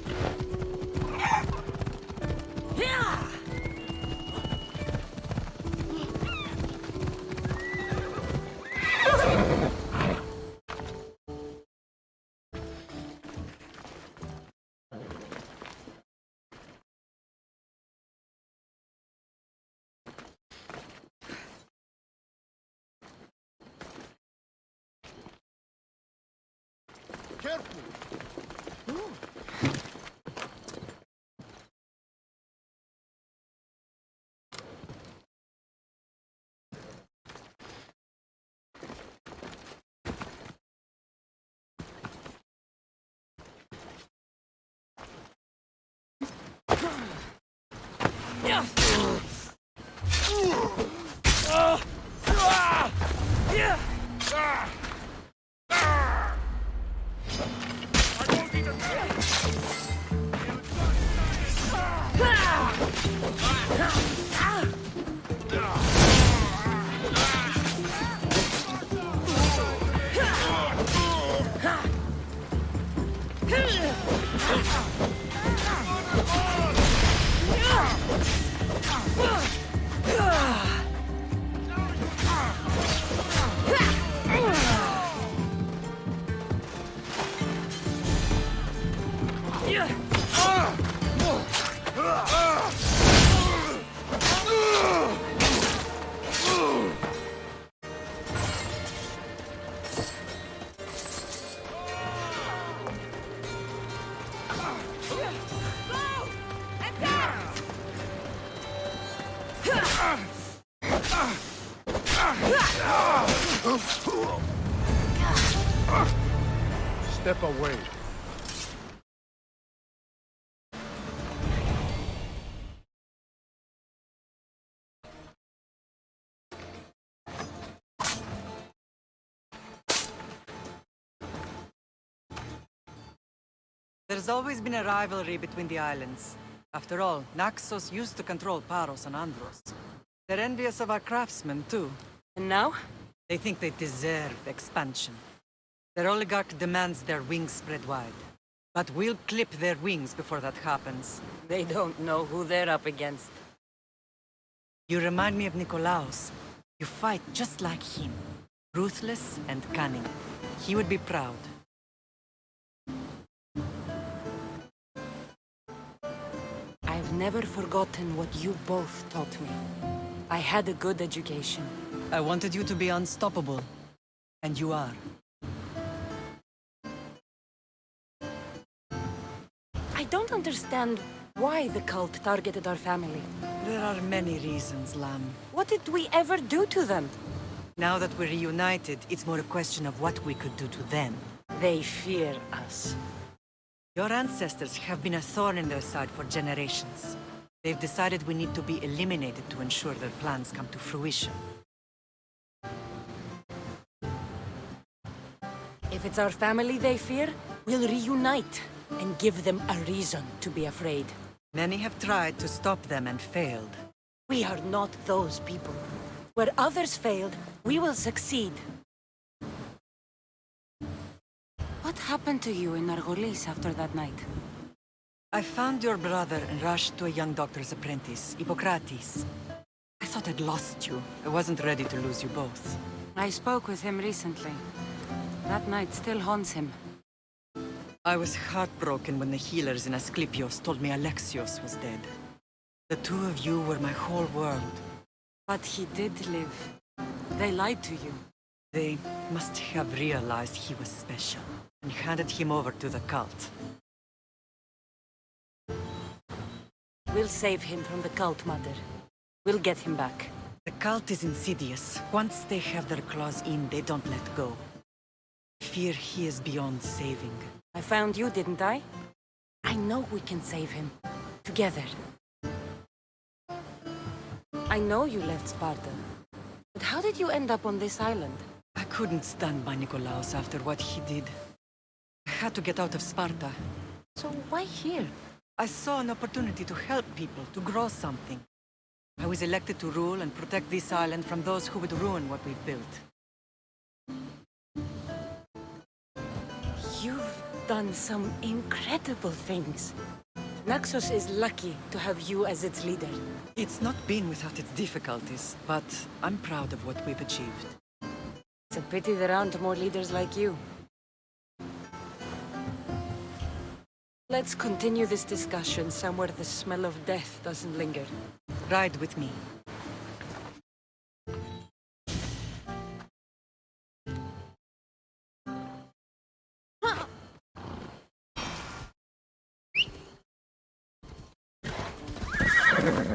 Careful! Step away. There's always been a rivalry between the islands. After all, Naxos used to control Paros and Andros. They're envious of our craftsmen, too. And now? They think they deserve expansion. Their oligarch demands their wings spread wide. But we'll clip their wings before that happens. They don't know who they're up against. You remind me of Nikolaos. You fight just like him. Ruthless and cunning. He would be proud. I've never forgotten what you both taught me. I had a good education. I wanted you to be unstoppable. And you are. I don't understand why the cult targeted our family. There are many reasons, Lam. What did we ever do to them? Now that we're reunited, it's more a question of what we could do to them. They fear us. Your ancestors have been a thorn in their side for generations. They've decided we need to be eliminated to ensure their plans come to fruition. If it's our family they fear, we'll reunite and give them a reason to be afraid. Many have tried to stop them and failed. We are not those people. Where others failed, we will succeed. What happened to you in Argolis after that night? I found your brother and rushed to a young doctor's apprentice, Hippocrates. I thought I'd lost you. I wasn't ready to lose you both. I spoke with him recently. That night still haunts him. I was heartbroken when the healers in Asclepios told me Alexios was dead. The two of you were my whole world. But he did live. They lied to you. They must have realized he was special and handed him over to the cult. We'll save him from the cult, Mother. We'll get him back. The cult is insidious. Once they have their claws in, they don't let go. I fear he is beyond saving. I found you, didn't I? I know we can save him. Together. I know you left Sparta. But how did you end up on this island? I couldn't stand by Nikolaos after what he did. I had to get out of Sparta. So why here? I saw an opportunity to help people, to grow something. I was elected to rule and protect this island from those who would ruin what we've built. You've done some incredible things. Naxos is lucky to have you as its leader. It's not been without its difficulties, but I'm proud of what we've achieved. It's a pity there aren't more leaders like you. Let's continue this discussion somewhere the smell of death doesn't linger. Ride with me.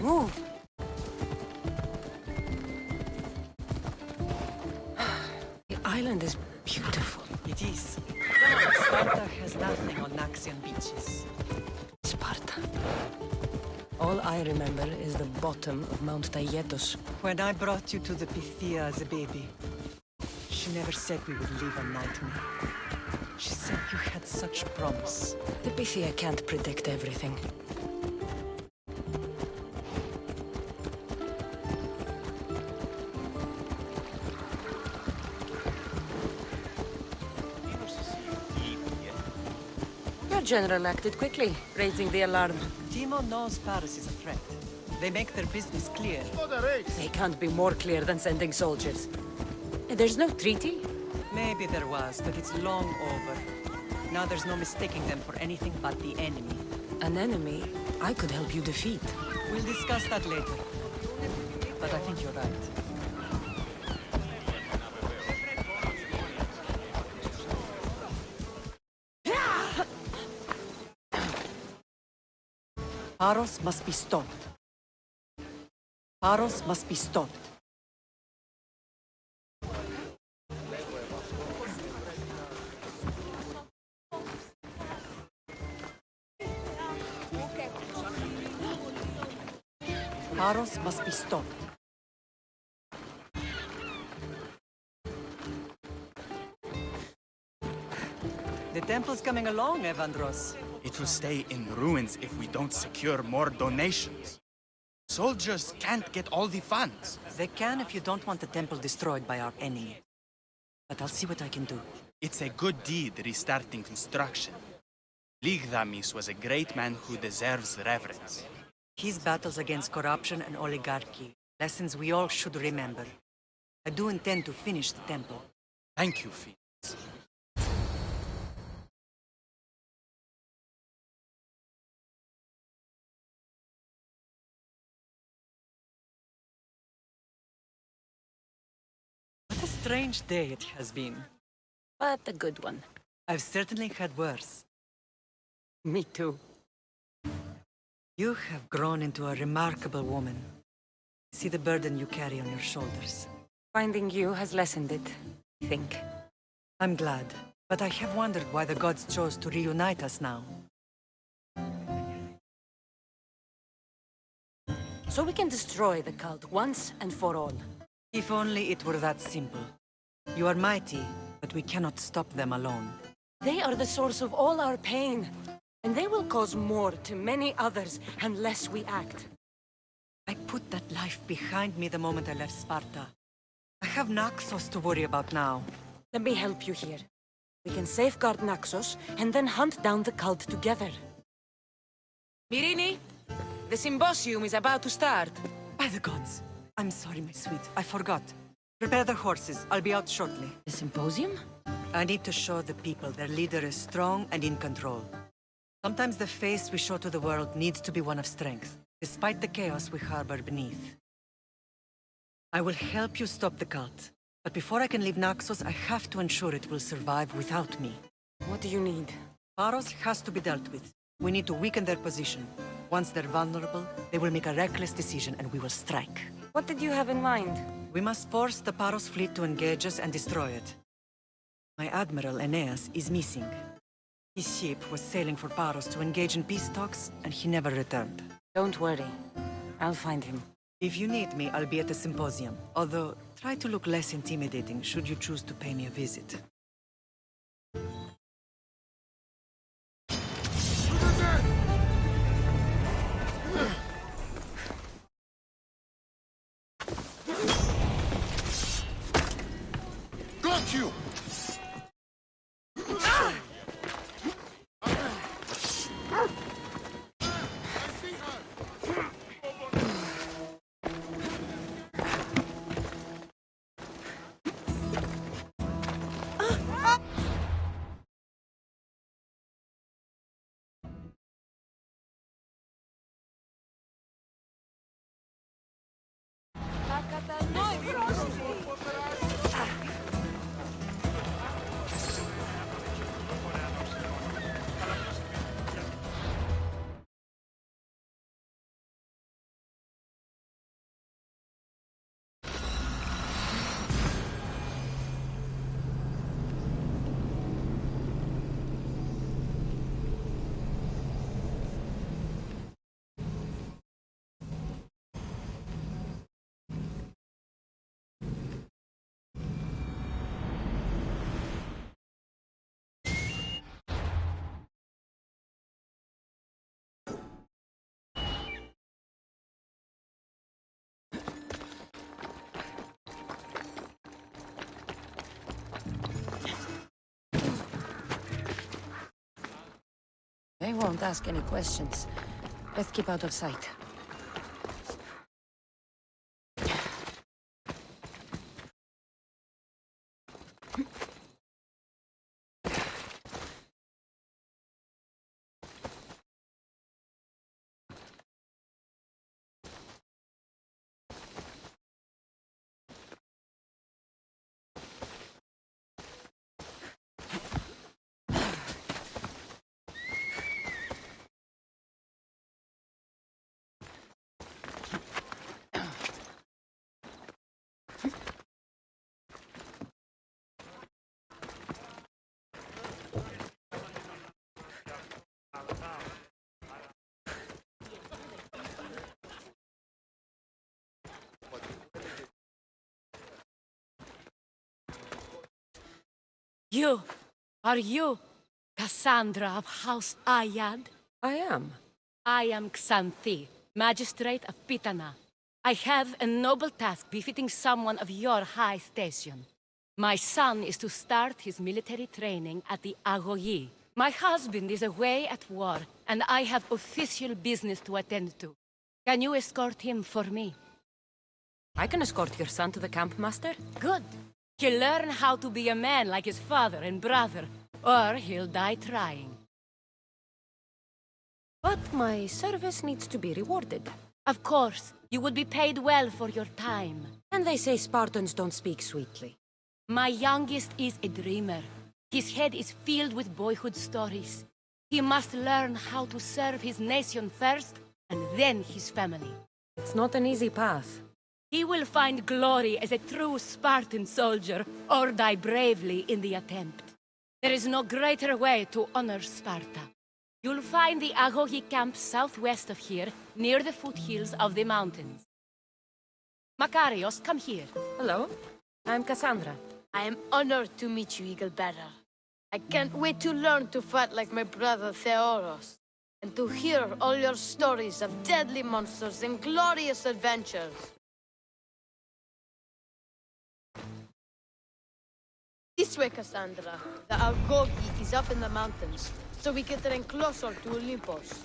Move! The island is beautiful. It is. Sparta has nothing on Naxian beaches. Sparta. All I remember is the bottom of Mount Taygetos. When I brought you to the Pythia as a baby, she never said we would live a nightmare. She said you had such promise. The Pythia can't predict everything. Your general acted quickly, raising the alarm. Timo knows Paris is a threat. They make their business clear. They can't be more clear than sending soldiers. There's no treaty? Maybe there was, but it's long over. Now there's no mistaking them for anything but the enemy. An enemy I could help you defeat. We'll discuss that later. But I think you're right. Paros must be stopped. Paros must be stopped. Paros must be stopped. The temple's coming along, Evandros. It will stay in ruins if we don't secure more donations. Soldiers can't get all the funds. They can if you don't want the temple destroyed by our enemy. But I'll see what I can do. It's a good deed restarting construction. Ligdamis was a great man who deserves reverence. His battles against corruption and oligarchy, lessons we all should remember. I do intend to finish the temple. Thank you, Phoenix. What a strange day it has been. But a good one. I've certainly had worse. Me too. You have grown into a remarkable woman. See the burden you carry on your shoulders. Finding you has lessened it, I think. I'm glad, but I have wondered why the gods chose to reunite us now. So we can destroy the cult once and for all. If only it were that simple. You are mighty, but we cannot stop them alone. They are the source of all our pain. And they will cause more to many others unless we act. I put that life behind me the moment I left Sparta. I have Naxos to worry about now. Let me help you here. We can safeguard Naxos and then hunt down the cult together. Myrrine, the symposium is about to start. By the gods. I'm sorry, my sweet. I forgot. Prepare the horses. I'll be out shortly. The symposium? I need to show the people their leader is strong and in control. Sometimes the face we show to the world needs to be one of strength, despite the chaos we harbor beneath. I will help you stop the cult, but before I can leave Naxos, I have to ensure it will survive without me. What do you need? Paros has to be dealt with. We need to weaken their position. Once they're vulnerable, they will make a reckless decision and we will strike. What did you have in mind? We must force the Paros fleet to engage us and destroy it. My admiral, Aeneas, is missing. His ship was sailing for Paros to engage in peace talks, and he never returned. Don't worry. I'll find him. If you need me, I'll be at the symposium. Although, try to look less intimidating should you choose to pay me a visit. Got you! They won't ask any questions. Let's keep out of sight. Are you Cassandra of House Ayad? I am. I am Xanthi, Magistrate of Pitana. I have a noble task befitting someone of your high station. My son is to start his military training at the Agoyi. My husband is away at war, and I have official business to attend to. Can you escort him for me? I can escort your son to the camp, Master. Good. He'll learn how to be a man like his father and brother, or he'll die trying. But my service needs to be rewarded. Of course, you would be paid well for your time. And they say Spartans don't speak sweetly. My youngest is a dreamer. His head is filled with boyhood stories. He must learn how to serve his nation first, and then his family. It's not an easy path. He will find glory as a true Spartan soldier, or die bravely in the attempt. There is no greater way to honor Sparta. You'll find the Agogi camp southwest of here, near the foothills of the mountains. Makarios, come here. Hello, I'm Cassandra. I am honored to meet you, Eagle Bearer. I can't wait to learn to fight like my brother Theoros, and to hear all your stories of deadly monsters and glorious adventures. This way, Cassandra. The Agogi is up in the mountains, so we can train closer to Olympus.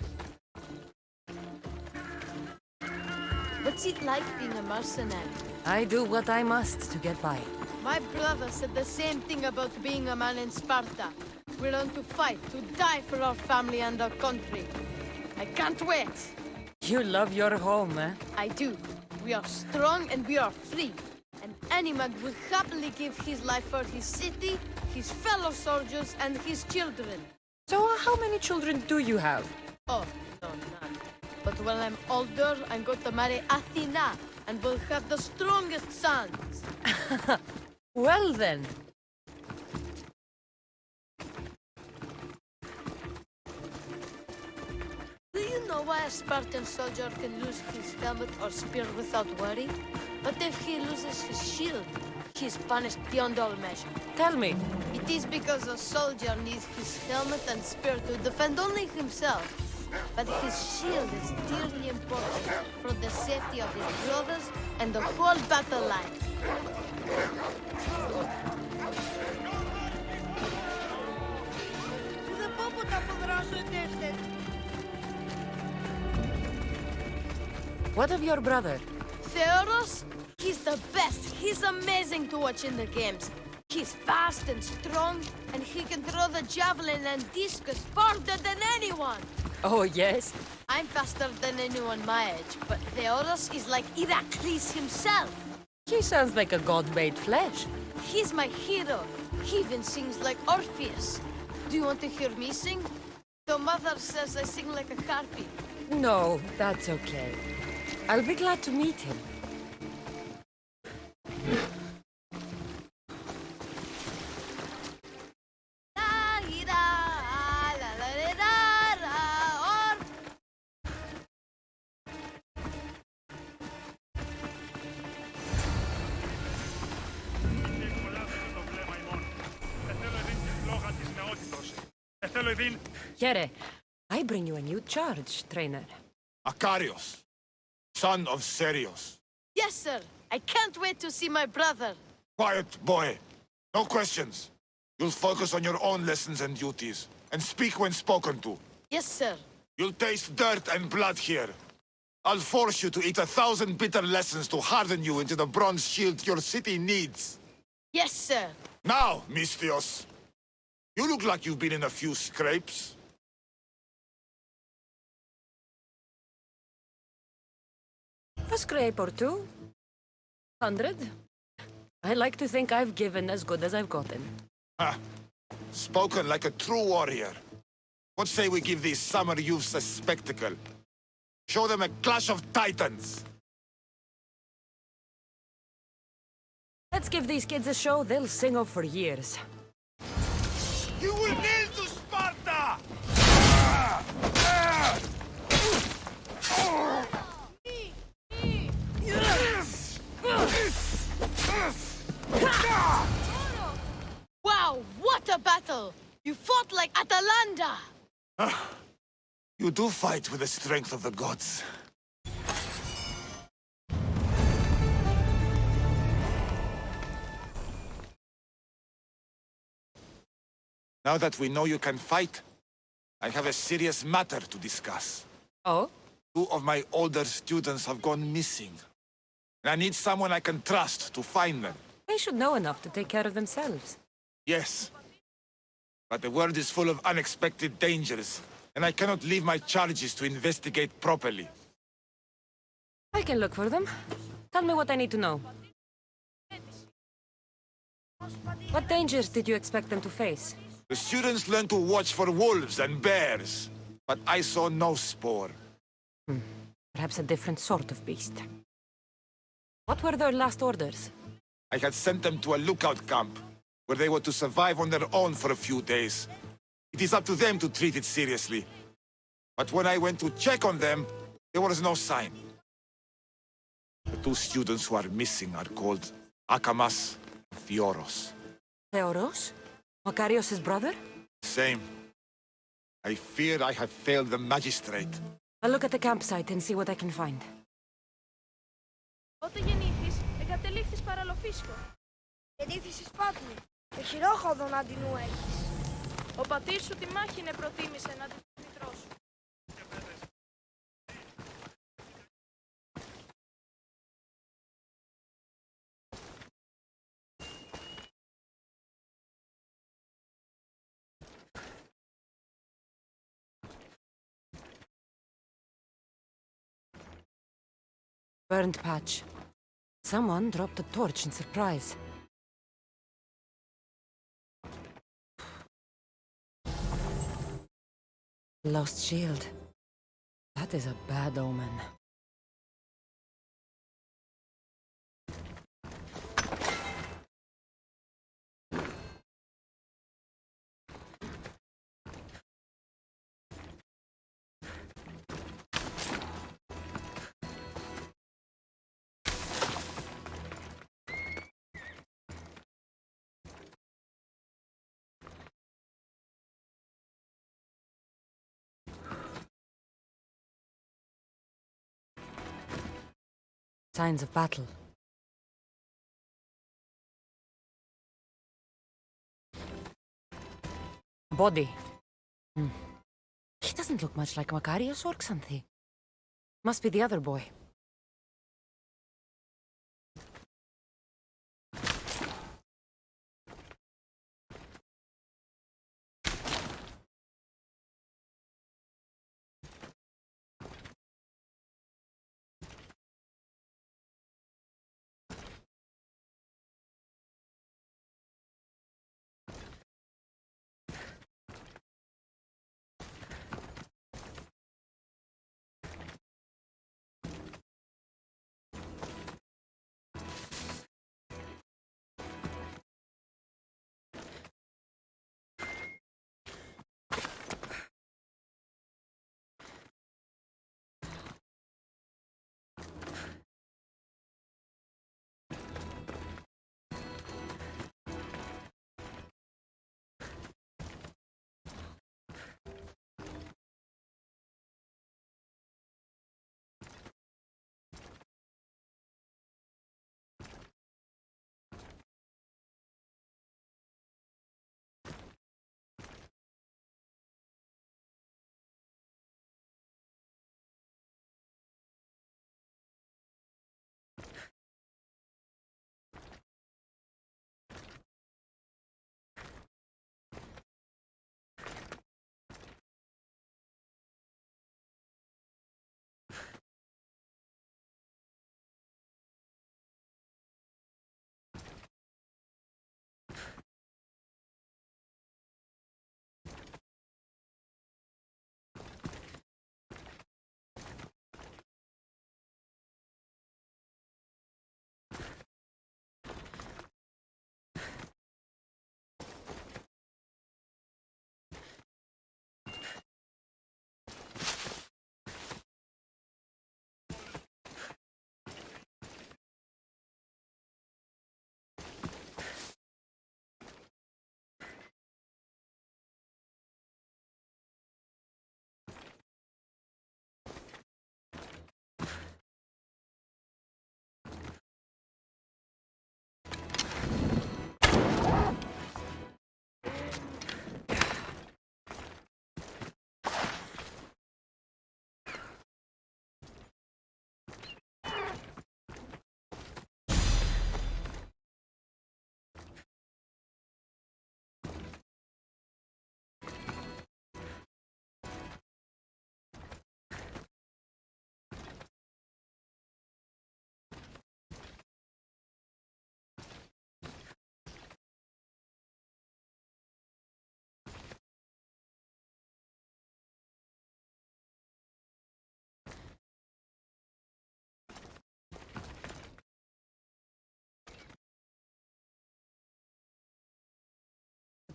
What's it like being a mercenary? I do what I must to get by. My brother said the same thing about being a man in Sparta. We learn to fight, to die for our family and our country. I can't wait. You love your home, eh? I do. We are strong and we are free. And any man would happily give his life for his city, his fellow soldiers, and his children. So how many children do you have? Oh, no, none. But when I'm older, I'm going to marry Athena, and we'll have the strongest sons. Well then. Do you know why a Spartan soldier can lose his helmet or spear without worry? But if he loses his shield, he's punished beyond all measure. Tell me. It is because a soldier needs his helmet and spear to defend only himself. But his shield is dearly important for the safety of his brothers and the whole battle line. Δεν πω ποτέ αποδράσω εντεύθεν. What of your brother? Theodos? He's the best. He's amazing to watch in the games. He's fast and strong, and he can throw the javelin and discus farther than anyone. Oh, yes? I'm faster than anyone my age, but Theodos is like Heracles himself. He sounds like a god made flesh. He's my hero. He even sings like Orpheus. Do you want to hear me sing? The mother says I sing like a harpy. No, that's okay. I'll be glad to meet him. Here, I bring you a new charge, trainer. Akarios, son of Serios. Yes, sir. I can't wait to see my brother. Quiet, boy. No questions. You'll focus on your own lessons and duties, and speak when spoken to. Yes, sir. You'll taste dirt and blood here. I'll force you to eat 1,000 bitter lessons to harden you into the bronze shield your city needs. Yes, sir. Now, Misthios, you look like you've been in a few scrapes. A scrape or two. 100. I like to think I've given as good as I've gotten. Ha! Spoken like a true warrior. What say we give these summer youths a spectacle? Show them a clash of titans! Let's give these kids a show they'll sing of for years. You will kneel to Sparta! Wow, what a battle! You fought like Atalanta! You do fight with the strength of the gods. Now that we know you can fight, I have a serious matter to discuss. Oh? 2 of my older students have gone missing. And I need someone I can trust to find them. They should know enough to take care of themselves. Yes. But the world is full of unexpected dangers, and I cannot leave my charges to investigate properly. I can look for them. Tell me what I need to know. What dangers did you expect them to face? The students learned to watch for wolves and bears, but I saw no spoor. Perhaps a different sort of beast. What were their last orders? I had sent them to a lookout camp, where they were to survive on their own for a few days. It is up to them to treat it seriously. But when I went to check on them, there was no sign. The 2 students who are missing are called Akamas and Theoros. Theoros? Makarios' brother? Same. I fear I have failed the magistrate. I'll look at the campsite and see what I can find. Όταν γεννήθης, εγκατελείφθης παραλοφίσκο. Γεννήθησες Πάτμη. Το χειρόχοδο να την έχεις. Ο πατήρ σου τη μάχη προτίμησε να την μητρό σου. Burned patch. Someone dropped a torch in surprise. Lost shield. That is a bad omen. Signs of battle. body. He doesn't look much like Macarius or Xanthi. Must be the other boy.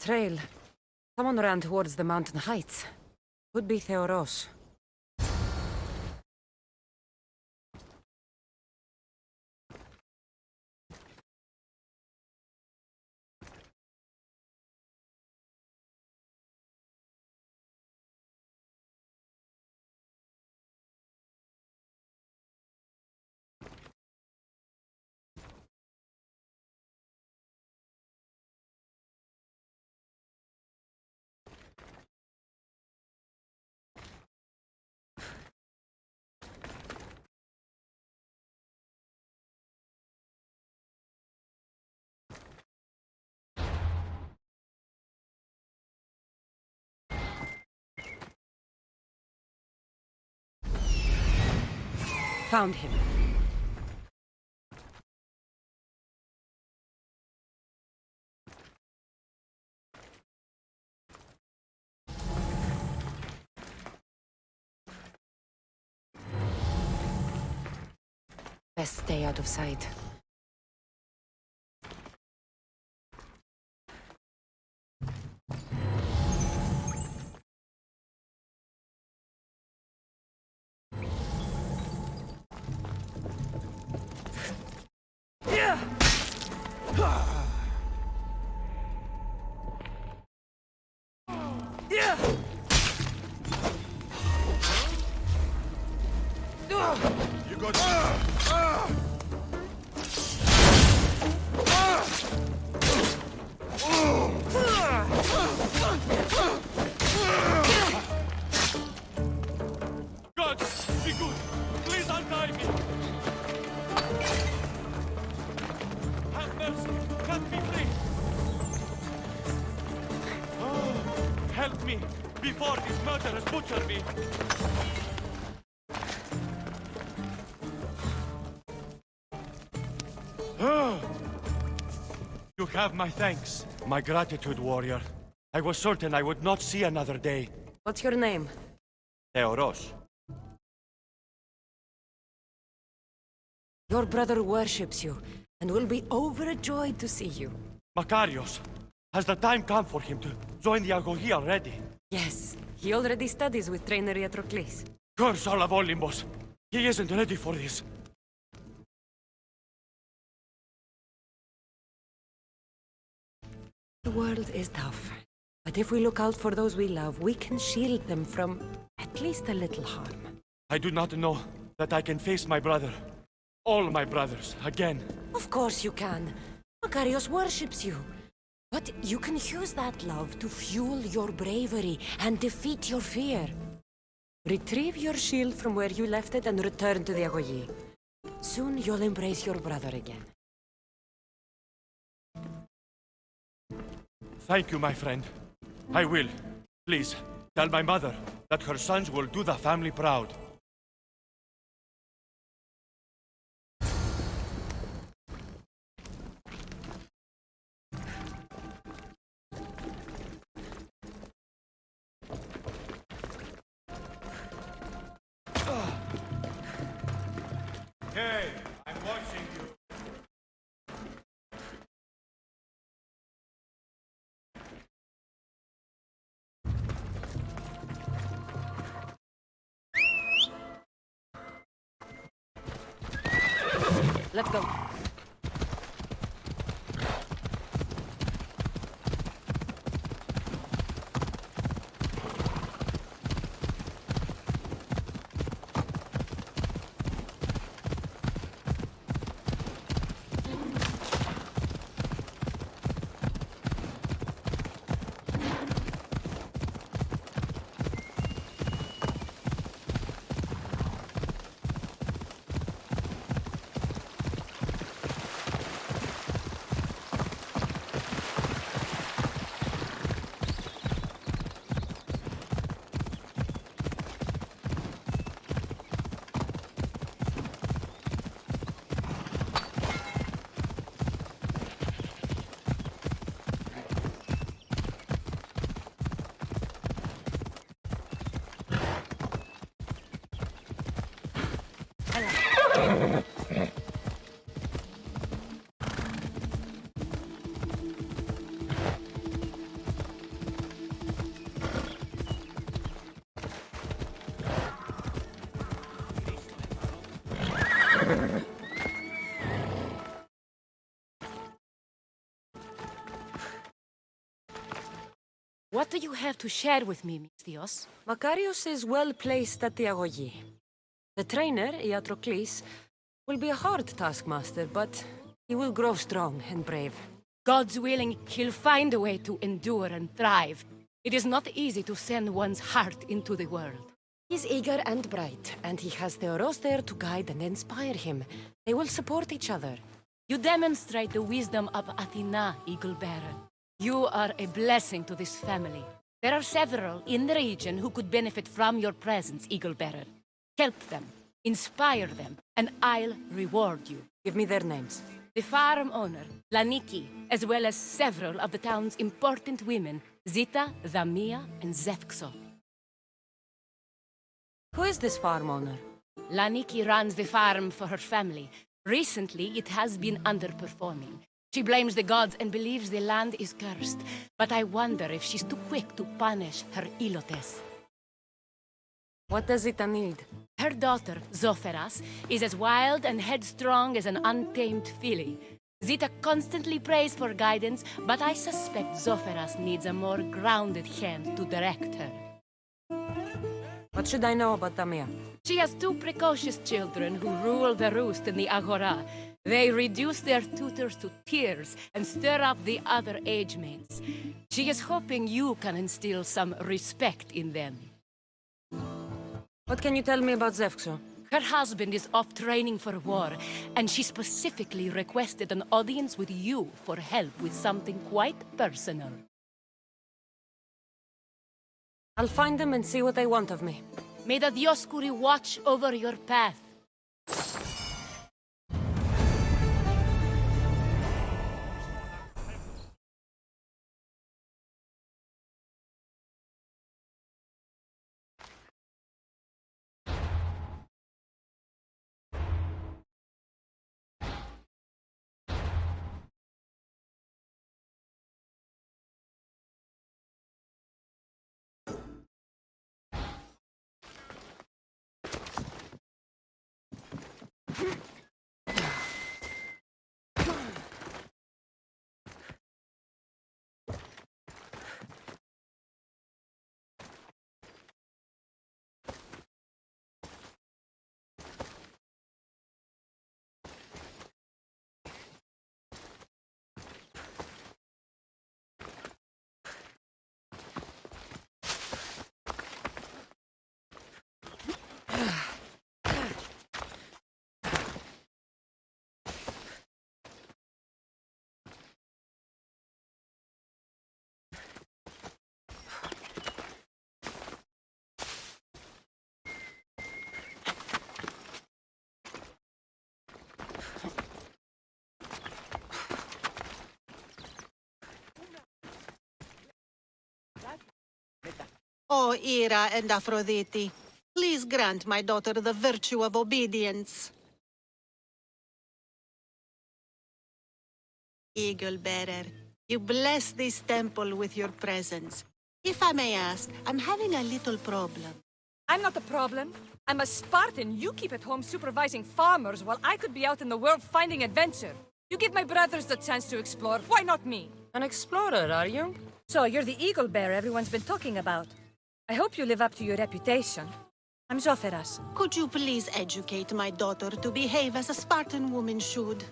Trail. Someone ran towards the mountain heights. Could be Theoros. Found him. Best stay out of sight. You got... Set me free! Oh, help me before these murderers butcher me! You have my thanks, my gratitude, warrior. I was certain I would not see another day. What's your name? Theoros. Your brother worships you, and will be overjoyed to see you. Makarios. Has the time come for him to join the Agogi already? Yes, he already studies with trainer Patroclus. Curse all of Olympus. He isn't ready for this. The world is tough, but if we look out for those we love, we can shield them from at least a little harm. I do not know that I can face my brother, all my brothers, again. Of course you can. Makarios worships you. But you can use that love to fuel your bravery and defeat your fear. Retrieve your shield from where you left it and return to the Agogi. Soon you'll embrace your brother again. Thank you, my friend. I will. Please, tell my mother that her sons will do the family proud. Hey, I'm watching you. Let's go. What do you have to share with me, Misthios? Makarios is well placed at the Agogi. The trainer, Patroclus, will be a hard taskmaster, but he will grow strong and brave. God's willing, he'll find a way to endure and thrive. It is not easy to send one's heart into the world. He's eager and bright, and he has Theoros there to guide and inspire him. They will support each other. You demonstrate the wisdom of Athena, Eagle Bearer. You are a blessing to this family. There are several in the region who could benefit from your presence, Eagle Bearer. Help them, inspire them, and I'll reward you. Give me their names. The farm owner, Laniki, as well as several of the town's important women, Zita, Damia, and Zefxo. Who is this farm owner? Laniki runs the farm for her family. Recently, it has been underperforming. She blames the gods and believes the land is cursed. But I wonder if she's too quick to punish her ilotes. What does Zita need? Her daughter, Zoferas, is as wild and headstrong as an untamed filly. Zita constantly prays for guidance, but I suspect Zoferas needs a more grounded hand to direct her. What should I know about Damia? She has two precocious children who rule the roost in the Agora. They reduce their tutors to tears and stir up the other age mates. She is hoping you can instill some respect in them. What can you tell me about Zefxo? Her husband is off training for war, and she specifically requested an audience with you for help with something quite personal. I'll find them and see what they want of me. May the Dioscuri watch over your path. O Ira and Aphrodite, please grant my daughter the virtue of obedience. Eagle Bearer, you bless this temple with your presence. If I may ask, I'm having a little problem. I'm not the problem. I'm a Spartan. You keep at home supervising farmers while I could be out in the world finding adventure. You give my brothers the chance to explore. Why not me? An explorer, are you? So you're the eagle bearer everyone's been talking about. I hope you live up to your reputation. I'm Zoferas. Could you please educate my daughter to behave as a Spartan woman should?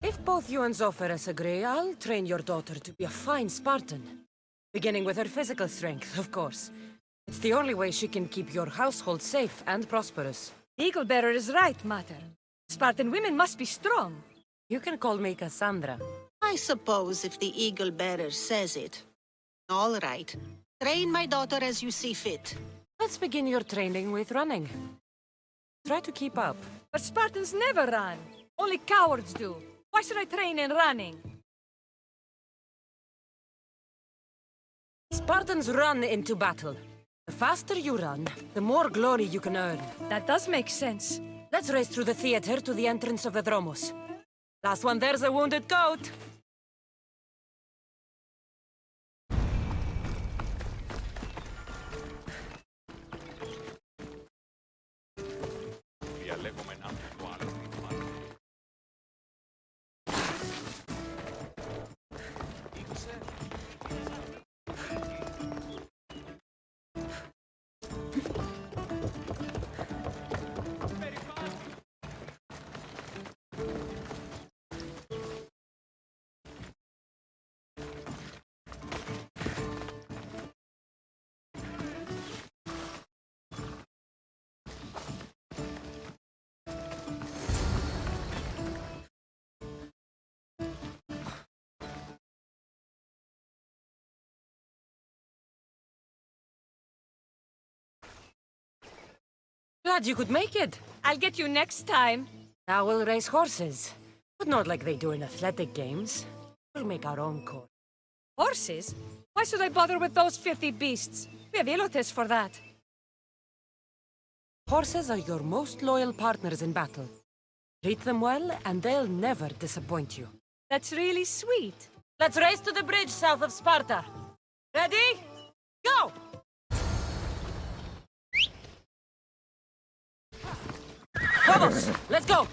If both you and Zoferas agree, I'll train your daughter to be a fine Spartan. Beginning with her physical strength, of course. It's the only way she can keep your household safe and prosperous. Eagle bearer is right, Mater. Spartan women must be strong. You can call me Cassandra. I suppose if the eagle bearer says it. All right. Train my daughter as you see fit. Let's begin your training with running. Try to keep up. But Spartans never run. Only cowards do. Why should I train in running? Spartans run into battle. The faster you run, the more glory you can earn. That does make sense. Let's race through the theater to the entrance of the Dromos. Last one there's a wounded goat. Glad you could make it. I'll get you next time. Now we'll race horses. But not like they do in athletic games. We'll make our own course. Horses? Why should I bother with those filthy beasts? We have Elotes for that. Horses are your most loyal partners in battle. Treat them well, and they'll never disappoint you. That's really sweet. Let's race to the bridge south of Sparta. Ready? Go! Vamos! Let's go!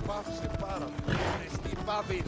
Πάυσε πάρα πολύ, Χριστή Πάβη.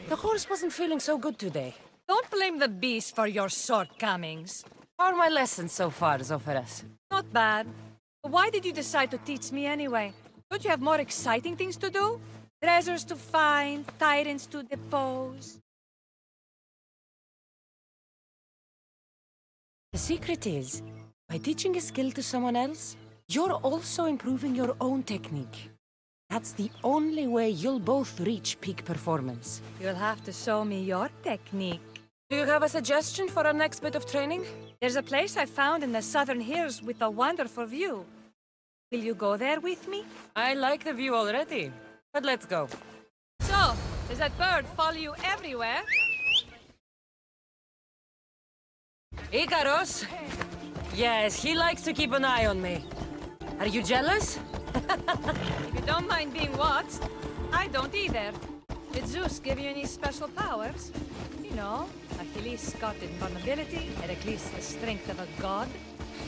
The horse wasn't feeling so good today. Don't blame the beast for your shortcomings. How are my lessons so far, Zoferas? Not bad. But why did you decide to teach me anyway? Don't you have more exciting things to do? Treasures to find, tyrants to depose. The secret is, by teaching a skill to someone else, you're also improving your own technique. That's the only way you'll both reach peak performance. You'll have to show me your technique. Do you have a suggestion for our next bit of training? There's a place I found in the southern hills with a wonderful view. Will you go there with me? I like the view already, but let's go. So, does that bird follow you everywhere? Ikaros? Yes, he likes to keep an eye on me. Are you jealous? If you don't mind being watched, I don't either. Did Zeus give you any special powers? You know, Achilles got invulnerability, Heracles the strength of a god.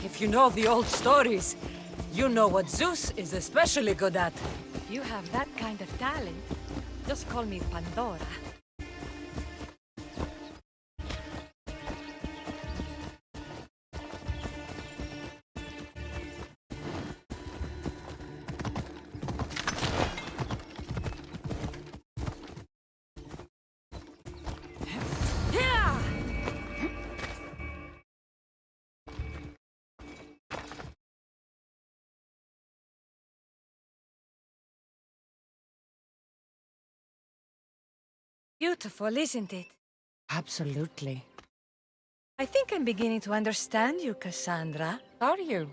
If you know the old stories, you know what Zeus is especially good at. If you have that kind of talent, just call me Pandora. Beautiful, isn't it? Absolutely. I think I'm beginning to understand you, Cassandra. Are you?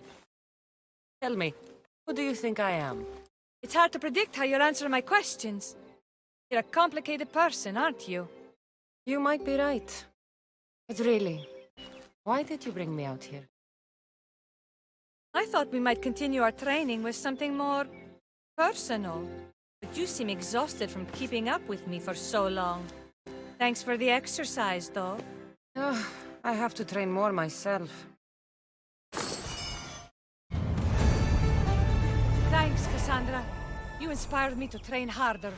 Tell me, who do you think I am? It's hard to predict how you'll answer my questions. You're a complicated person, aren't you? You might be right. But really, why did you bring me out here? I thought we might continue our training with something more personal. But you seem exhausted from keeping up with me for so long. Thanks for the exercise, though. I have to train more myself. Thanks, Cassandra. You inspired me to train harder.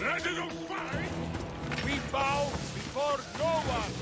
Ready to fight? We bow before no one!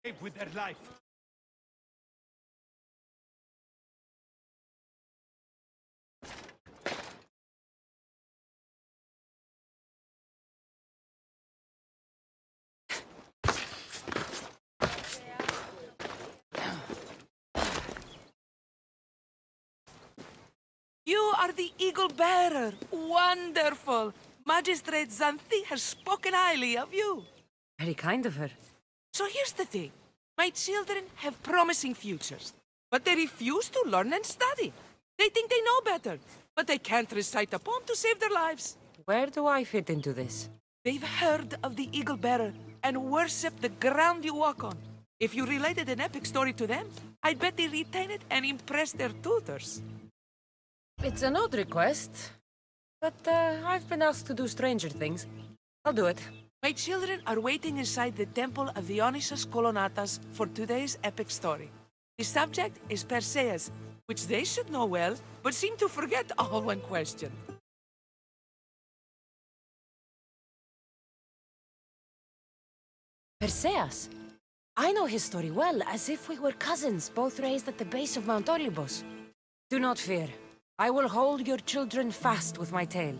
with their life. You are the Eagle Bearer. Wonderful. Magistrate Xanthi has spoken highly of you. Very kind of her. So here's the thing. My children have promising futures, but they refuse to learn and study. They think they know better, but they can't recite a poem to save their lives. Where do I fit into this? They've heard of the Eagle Bearer and worship the ground you walk on. If you related an epic story to them, I bet they retain it and impress their tutors. It's an odd request, but I've been asked to do stranger things. I'll do it. My children are waiting inside the temple of Dionysus Kolonatas for today's epic story. The subject is Perseus, which they should know well, but seem to forget all when questioned. Perseus? I know his story well, as if we were cousins, both raised at the base of Mount Olympus. Do not fear. I will hold your children fast with my tail.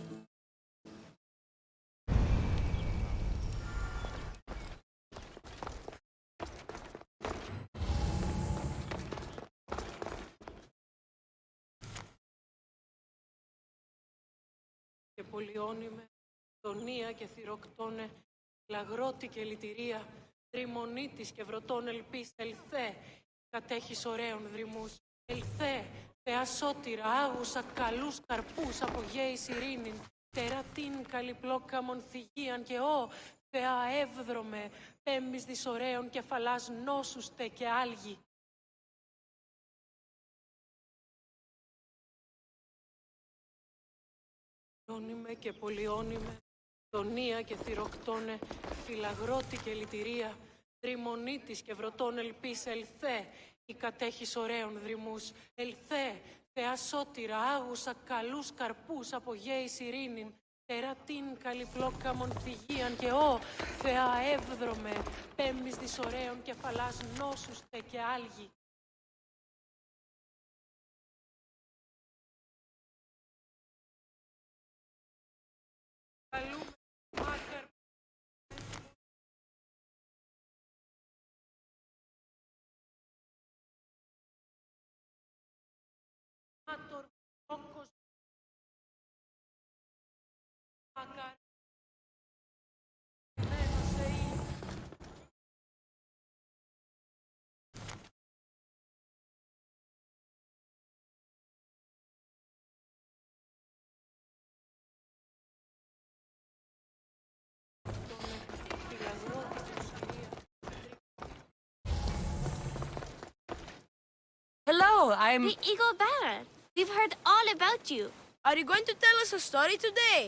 Και πολιώνυμε, τονία και θυροκτώνε, λαγρότη και λυτηρία, τριμονίτης και βροτών ελπίς, ελθέ, κατέχεις ωραίων δρυμούς, ελθέ, Θεά σώτηρα, άγουσα καλούς καρπούς, απογέης ειρήνην, τερατήν καλυπλόκαμον θυγίαν και ω, Θεά εύδρομε, πέμπης δις ωραίων κεφαλάς νόσουστε και άλγη. Όνειμε και πολιώνυμε, τονία και θυροκτώνε, φυλαγρότη και λυτηρία, τριμονίτης και βροτών ελπίς, ελθέ, η κατέχεις ωραίων δρυμούς, ελθέ, Θεά σώτηρα, άγουσα καλούς καρπούς, απογέης ειρήνην, τερατήν καλυπλόκαμον θυγίαν και ω, Θεά εύδρομε, πέμπης δις ωραίων κεφαλάς νόσουστε και άλγη. Καλούμε, μάτερ, μάτορ, όκος, μακάρι, Hello, I'm... The Eagle Bearer. We've heard all about you. Are you going to tell us a story today?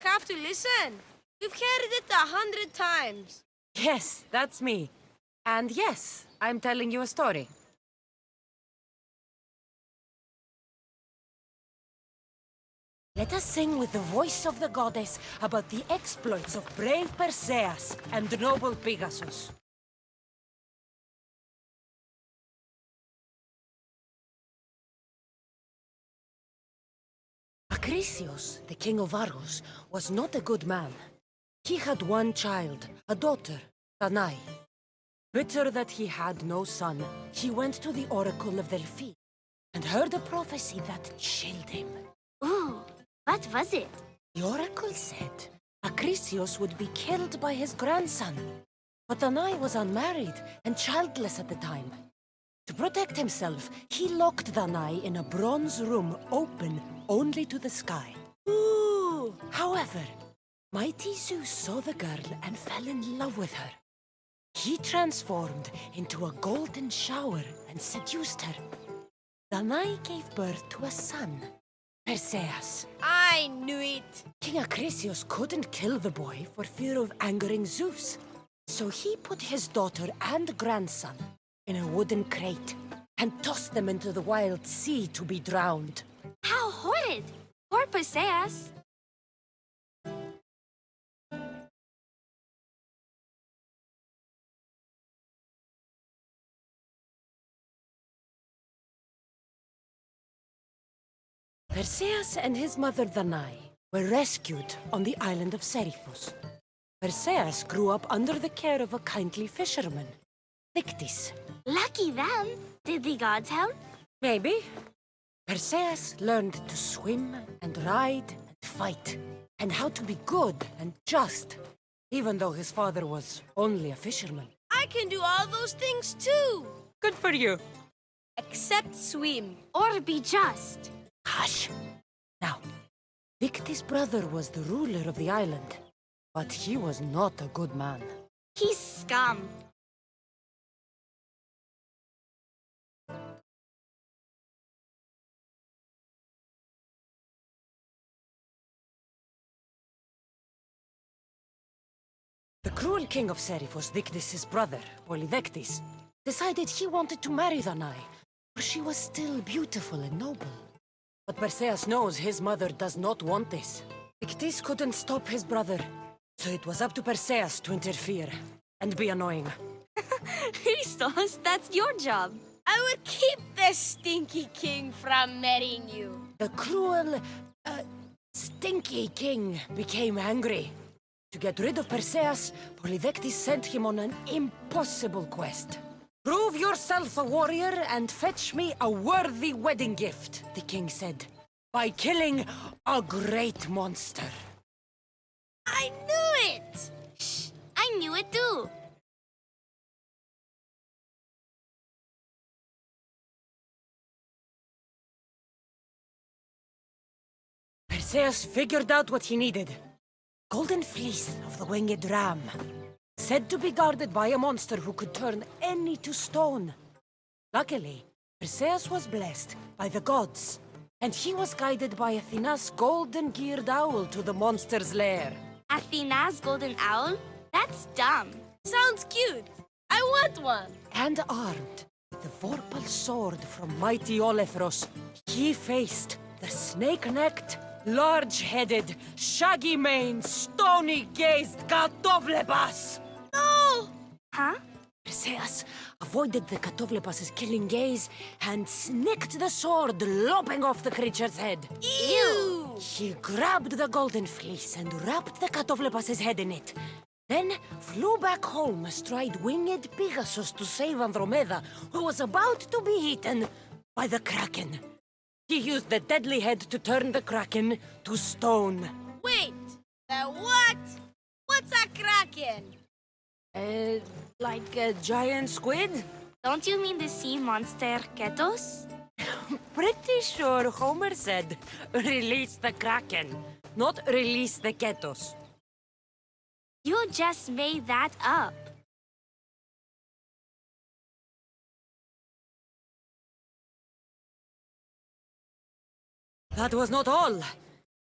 Have to listen. We've heard it 100 times. Yes, that's me. And yes, I'm telling you a story. Let us sing with the voice of the goddess about the exploits of brave Perseus and noble Pegasus. Acrisius, the king of Argos, was not a good man. He had one child, a daughter, Danae. Bitter that he had no son, he went to the oracle of Delphi and heard a prophecy that chilled him. Ooh, what was it? The oracle said Acrisius would be killed by his grandson. But Danae was unmarried and childless at the time. To protect himself, he locked Danae in a bronze room open only to the sky. Ooh! However, mighty Zeus saw the girl and fell in love with her. He transformed into a golden shower and seduced her. Danae gave birth to a son, Perseus. I knew it! King Acrisius couldn't kill the boy for fear of angering Zeus. So he put his daughter and grandson in a wooden crate and tossed them into the wild sea to be drowned. How horrid! Poor Perseus. Perseus and his mother Danae were rescued on the island of Seriphos. Perseus grew up under the care of a kindly fisherman, Dictys. Lucky them. Did the gods help? Maybe. Perseus learned to swim and ride and fight, and how to be good and just, even though his father was only a fisherman. I can do all those things too. Good for you. Except swim. Or be just. Hush. Now, Dictys' brother was the ruler of the island, but he was not a good man. He's scum. The cruel king of Seriphos, Dictys' brother, Polydectes, decided he wanted to marry Danae, for she was still beautiful and noble. But Perseus knows his mother does not want this. Dictys couldn't stop his brother, so it was up to Perseus to interfere and be annoying. Christos, that's your job. I would keep the stinky king from marrying you. The cruel, stinky king became angry. To get rid of Perseus, Polydectes sent him on an impossible quest. Prove yourself a warrior and fetch me a worthy wedding gift, the king said, by killing a great monster. I knew it! Shh, I knew it too. Perseus figured out what he needed. Golden fleece of the winged ram, said to be guarded by a monster who could turn any to stone. Luckily, Perseus was blessed by the gods, and he was guided by Athena's golden-geared owl to the monster's lair. Athena's golden owl? That's dumb. Sounds cute. I want one. And armed with the vorpal sword from mighty Olethros, he faced the snake-necked, large-headed, shaggy-maned, stony-gazed Katovlepas! No! Huh? Perseus avoided the Katovlepas' killing gaze and snicked the sword, lopping off the creature's head. Ew! He grabbed the golden fleece and wrapped the Katovlepas' head in it. Then flew back home astride winged Pegasus to save Andromeda, who was about to be eaten by the Kraken. He used the deadly head to turn the Kraken to stone. Wait, the what? What's a kraken? Like a giant squid? Don't you mean the sea monster Ketos? Pretty sure Homer said, release the Kraken, not release the Ketos. You just made that up. That was not all.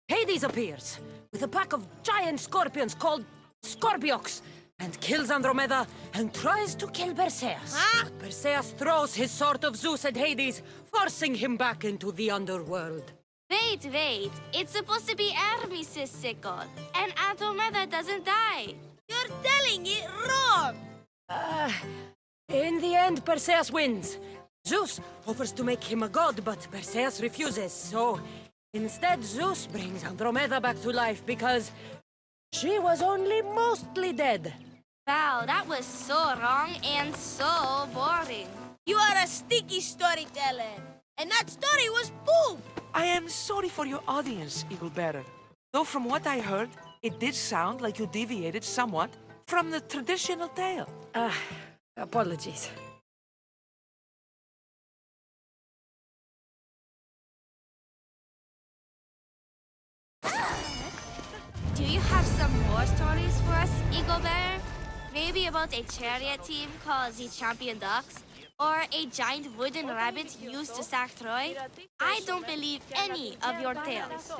Hades appears with a pack of giant scorpions called Scorpiox and kills Andromeda and tries to kill Perseus. Huh? But Perseus throws his sword of Zeus at Hades, forcing him back into the underworld. Wait. It's supposed to be Hermes' sickle, and Andromeda doesn't die. You're telling it wrong! In the end, Perseus wins. Zeus offers to make him a god, but Perseus refuses, so instead Zeus brings Andromeda back to life because she was only mostly dead. Wow, that was so wrong and so boring. You are a sticky storyteller, and that story was poop! I am sorry for your audience, Eagle Bearer. Though from what I heard, it did sound like you deviated somewhat from the traditional tale. Apologies. Do you have some more stories for us, Eagle Bearer? Maybe about a chariot team called the Champion Ducks? Or a giant wooden rabbit used to sack Troy? I don't believe any of your tales.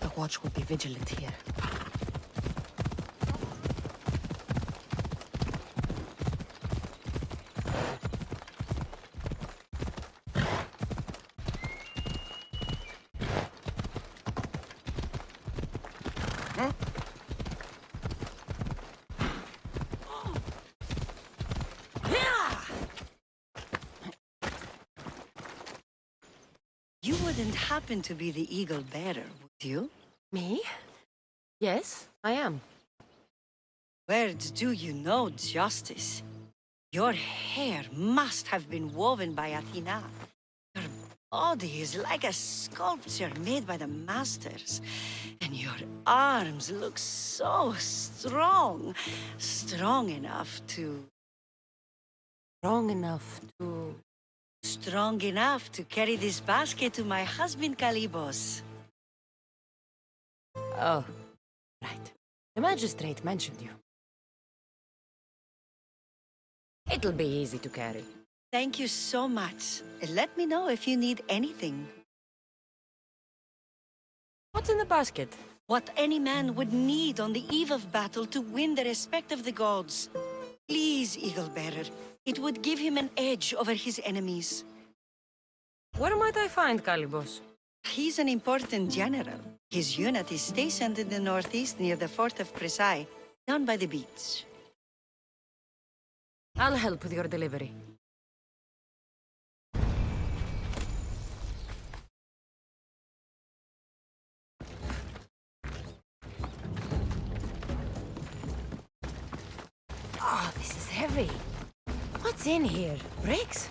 The watch will be vigilant here. You wouldn't happen to be the eagle bearer, would you? Me? Yes, I am. Where do you know justice? Your hair must have been woven by Athena. Your body is like a sculpture made by the masters. And your arms look so strong. Strong enough to... Strong enough to... Strong enough to carry this basket to my husband, Kalibos. Oh, right. The magistrate mentioned you. It'll be easy to carry. Thank you so much. Let me know if you need anything. What's in the basket? What any man would need on the eve of battle to win the respect of the gods. Please, Eagle Bearer. It would give him an edge over his enemies. Where might I find Kalibos? He's an important general. His unit is stationed in the northeast near the fort of Presai, down by the beach. I'll help with your delivery. Oh, this is heavy. What's in here? Bricks?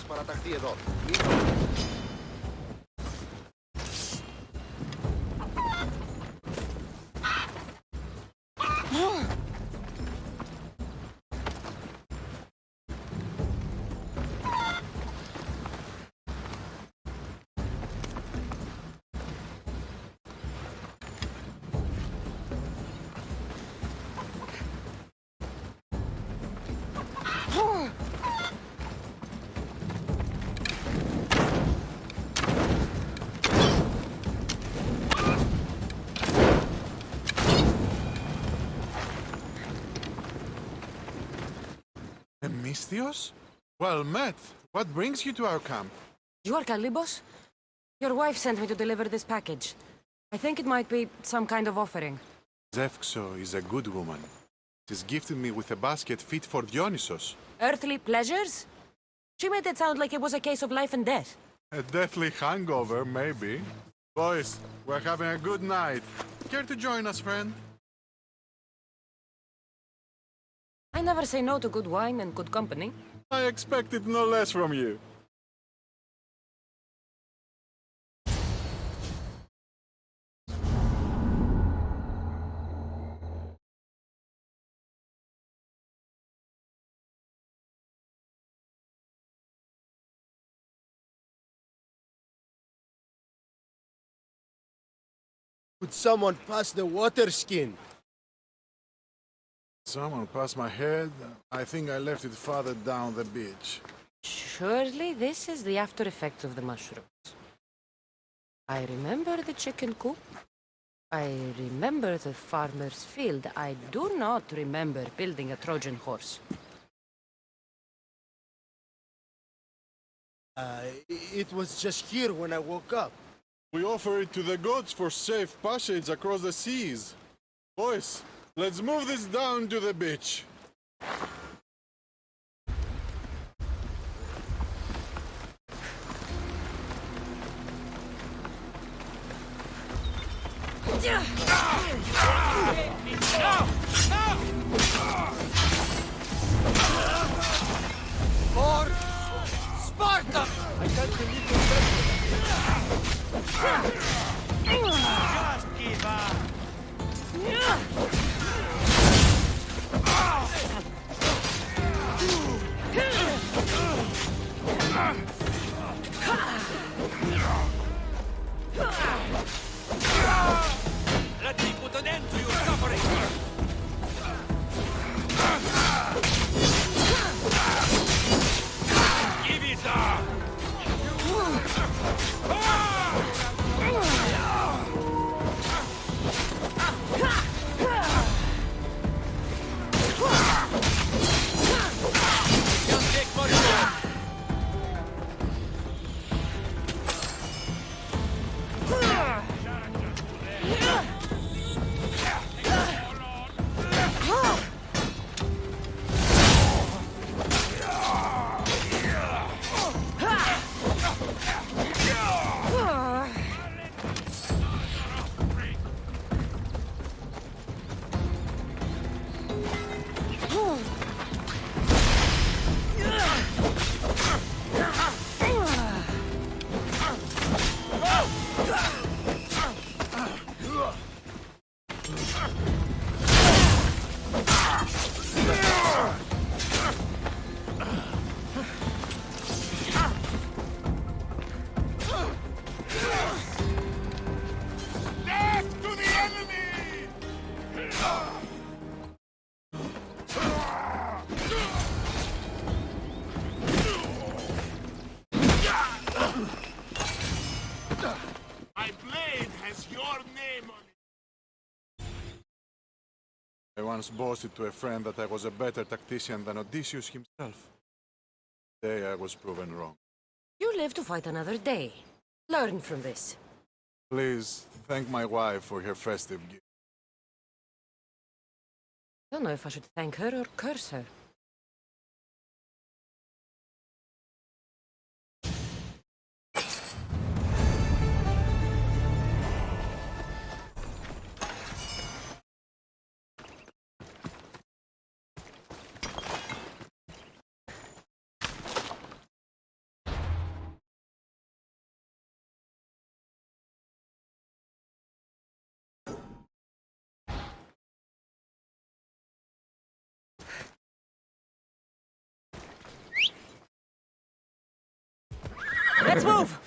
Παραταχθεί εδώ. Misthios? Well met. What brings you to our camp? You are Kalibos? Your wife sent me to deliver this package. I think it might be some kind of offering. Zevxo is a good woman. She's gifted me with a basket fit for Dionysos. Earthly pleasures? She made it sound like it was a case of life and death. A deathly hangover, maybe. Boys, we're having a good night. Care to join us, friend? I never say no to good wine and good company. I expected no less from you. Could someone pass the water skin? Someone passed my head. I think I left it farther down the beach. Surely this is the after effects of the mushrooms. I remember the chicken coop. I remember the farmer's field. I do not remember building a Trojan horse. It was just here when I woke up. We offer it to the gods for safe passage across the seas. Boys, let's move this down to the beach. For Sparta! I can't believe you're Just give up! Let me put an end to your suffering! Give it up! Just take one more! My blade has your name on it. I once boasted to a friend that I was a better tactician than Odysseus himself. Today I was proven wrong. You live to fight another day. Learn from this. Please thank my wife for her festive gift. I don't know if I should thank her or curse her. Let's move!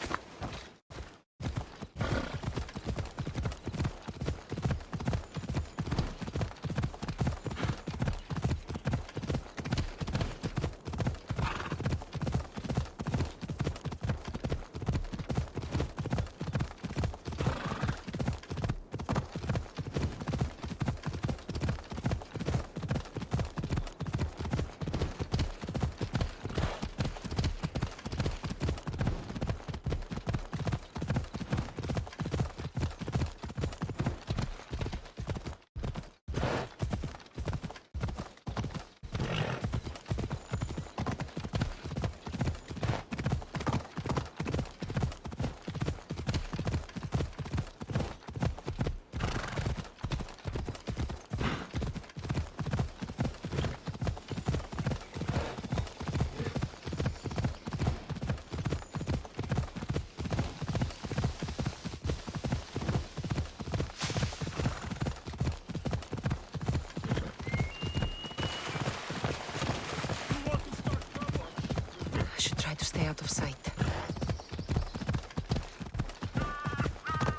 To stay out of sight.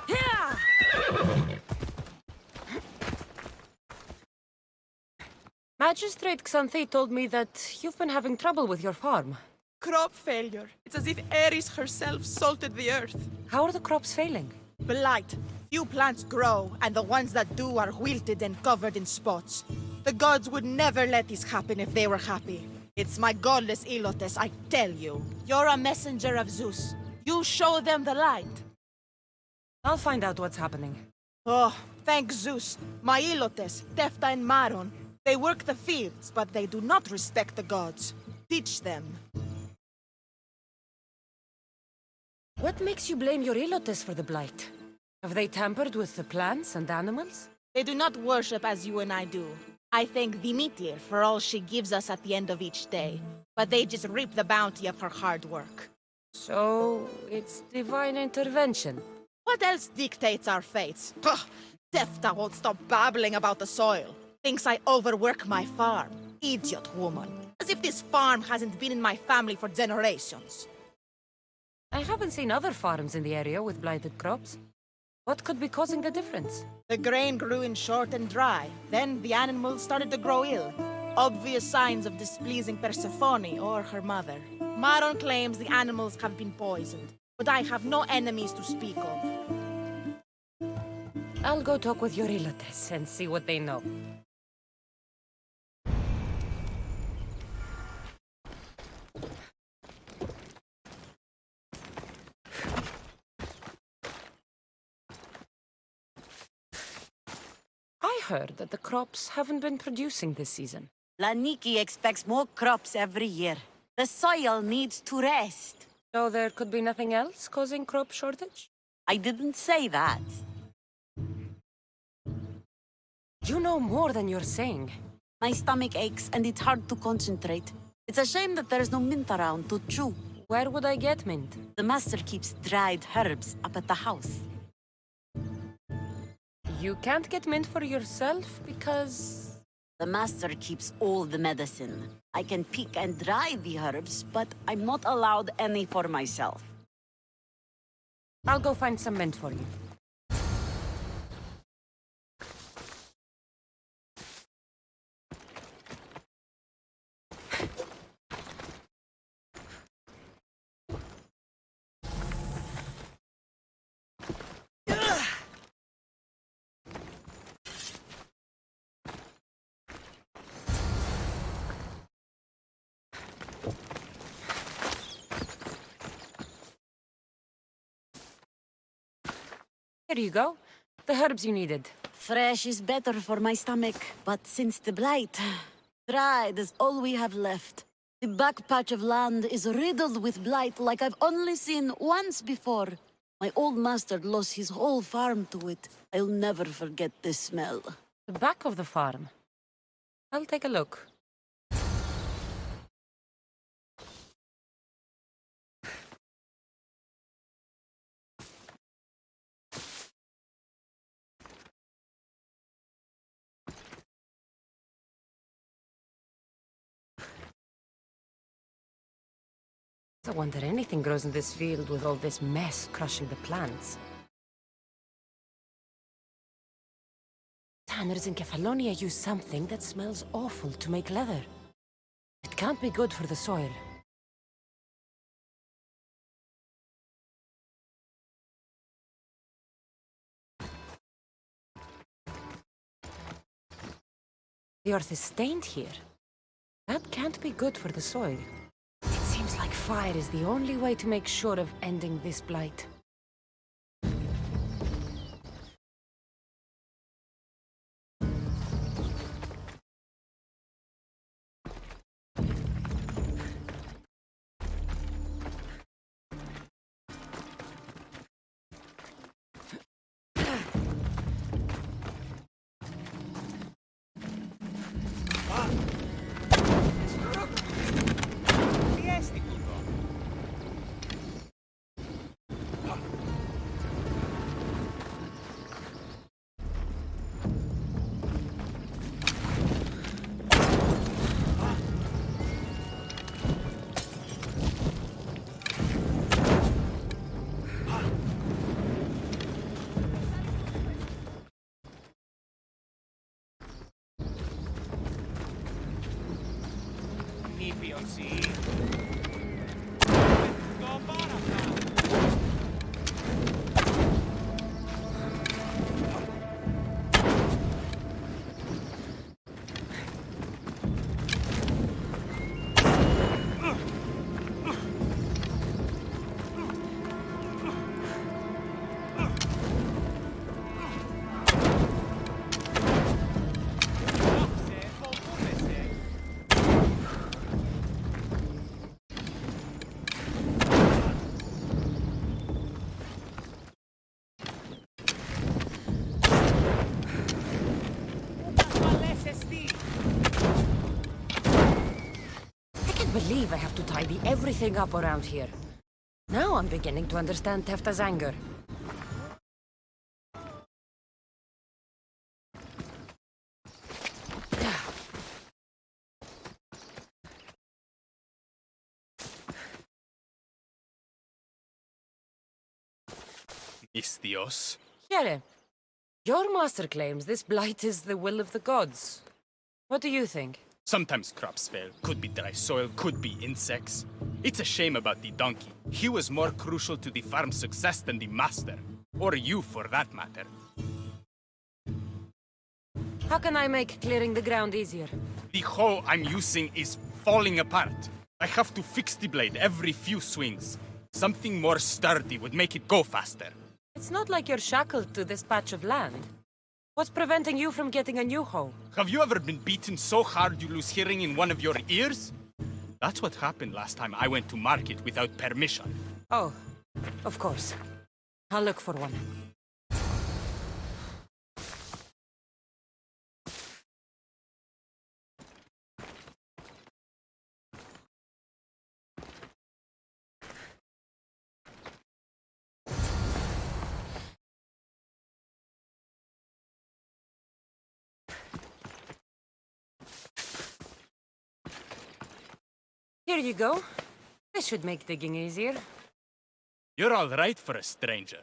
Yeah! Magistrate Xanthi told me that you've been having trouble with your farm. Crop failure. It's as if Ares herself salted the earth. How are the crops failing? Blight. Few plants grow, and the ones that do are wilted and covered in spots. The gods would never let this happen if they were happy. It's my godless Ilotes, I tell you. You're a messenger of Zeus. You show them the light. I'll find out what's happening. Oh, thank Zeus. My Ilotes, Tefta and Maron, they work the fields, but they do not respect the gods. Teach them. What makes you blame your Ilotes for the blight? Have they tampered with the plants and animals? They do not worship as you and I do. I thank Demeter for all she gives us at the end of each day, but they just reap the bounty of her hard work. So, it's divine intervention. What else dictates our fates? Ugh, Tefta won't stop babbling about the soil. Thinks I overwork my farm. Idiot woman. As if this farm hasn't been in my family for generations. I haven't seen other farms in the area with blighted crops. What could be causing the difference? The grain grew in short and dry. Then the animals started to grow ill. Obvious signs of displeasing Persephone or her mother. Maron claims the animals have been poisoned, but I have no enemies to speak of. I'll go talk with your Ilotes and see what they know. I heard that the crops haven't been producing this season. Laniki expects more crops every year. The soil needs to rest. So there could be nothing else causing crop shortage? I didn't say that. You know more than you're saying. My stomach aches and it's hard to concentrate. It's a shame that there's no mint around to chew. Where would I get mint? The master keeps dried herbs up at the house. You can't get mint for yourself because... The master keeps all the medicine. I can pick and dry the herbs, but I'm not allowed any for myself. I'll go find some mint for you. Here you go. The herbs you needed. Fresh is better for my stomach, but since the blight, dried is all we have left. The back patch of land is riddled with blight like I've only seen once before. My old master lost his whole farm to it. I'll never forget this smell. The back of the farm. I'll take a look. I wonder anything grows in this field with all this mess crushing the plants. Tanners in Kefalonia use something that smells awful to make leather. It can't be good for the soil. The earth is stained here. That can't be good for the soil. It seems like fire is the only way to make sure of ending this blight. see? Believe I have to tidy everything up around here. Now I'm beginning to understand Tefta's anger. Istios. Here, your master claims this blight is the will of the gods. What do you think? Sometimes crops fail. Could be dry soil, could be insects. It's a shame about the donkey. He was more crucial to the farm's success than the master. Or you, for that matter. How can I make clearing the ground easier? The hoe I'm using is falling apart. I have to fix the blade every few swings. Something more sturdy would make it go faster. It's not like you're shackled to this patch of land. What's preventing you from getting a new hoe? Have you ever been beaten so hard you lose hearing in one of your ears? That's what happened last time I went to market without permission. Oh, of course. I'll look for one. Here you go. This should make digging easier. You're all right for a stranger.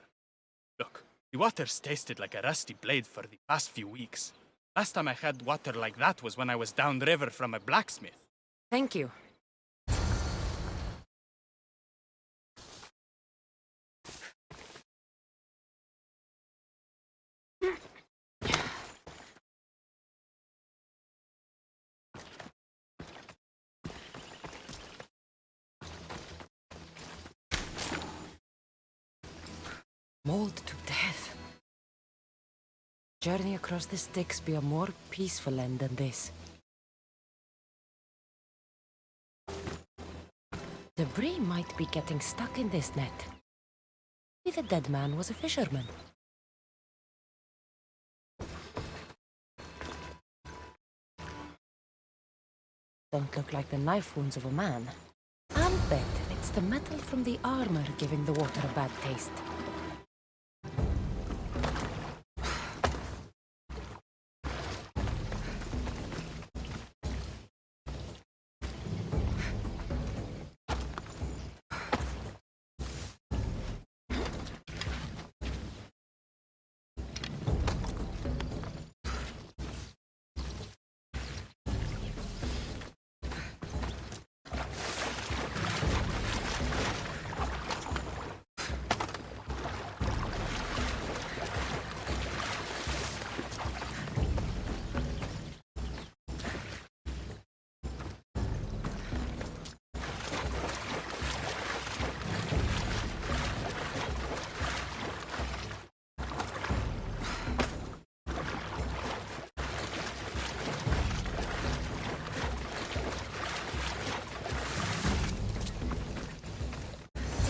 Look, the water's tasted like a rusty blade for the past few weeks. Last time I had water like that was when I was downriver from a blacksmith. Thank you. Mauled to death. Journey across the Styx be a more peaceful end than this. Debris might be getting stuck in this net. Maybe the dead man was a fisherman. Don't look like the knife wounds of a man. I'll bet it's the metal from the armor giving the water a bad taste.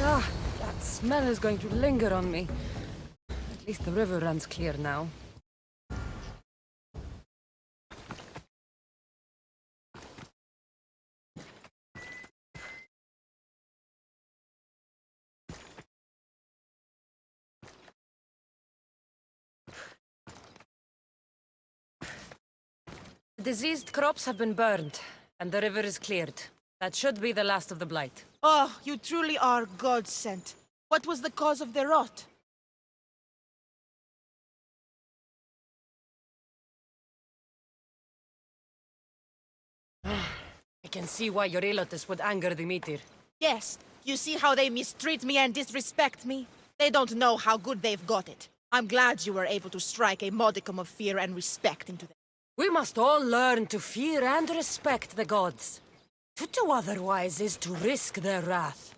Ah, that smell is going to linger on me. At least the river runs clear now. The diseased crops have been burned, and the river is cleared. That should be the last of the blight. Oh, you truly are God-sent. What was the cause of the rot? I I can see why your Ilotus would anger the meteor. Yes, you see how they mistreat me and disrespect me? They don't know how good they've got it. I'm glad you were able to strike a modicum of fear and respect into them. We must all learn to fear and respect the gods. To do otherwise is to risk their wrath.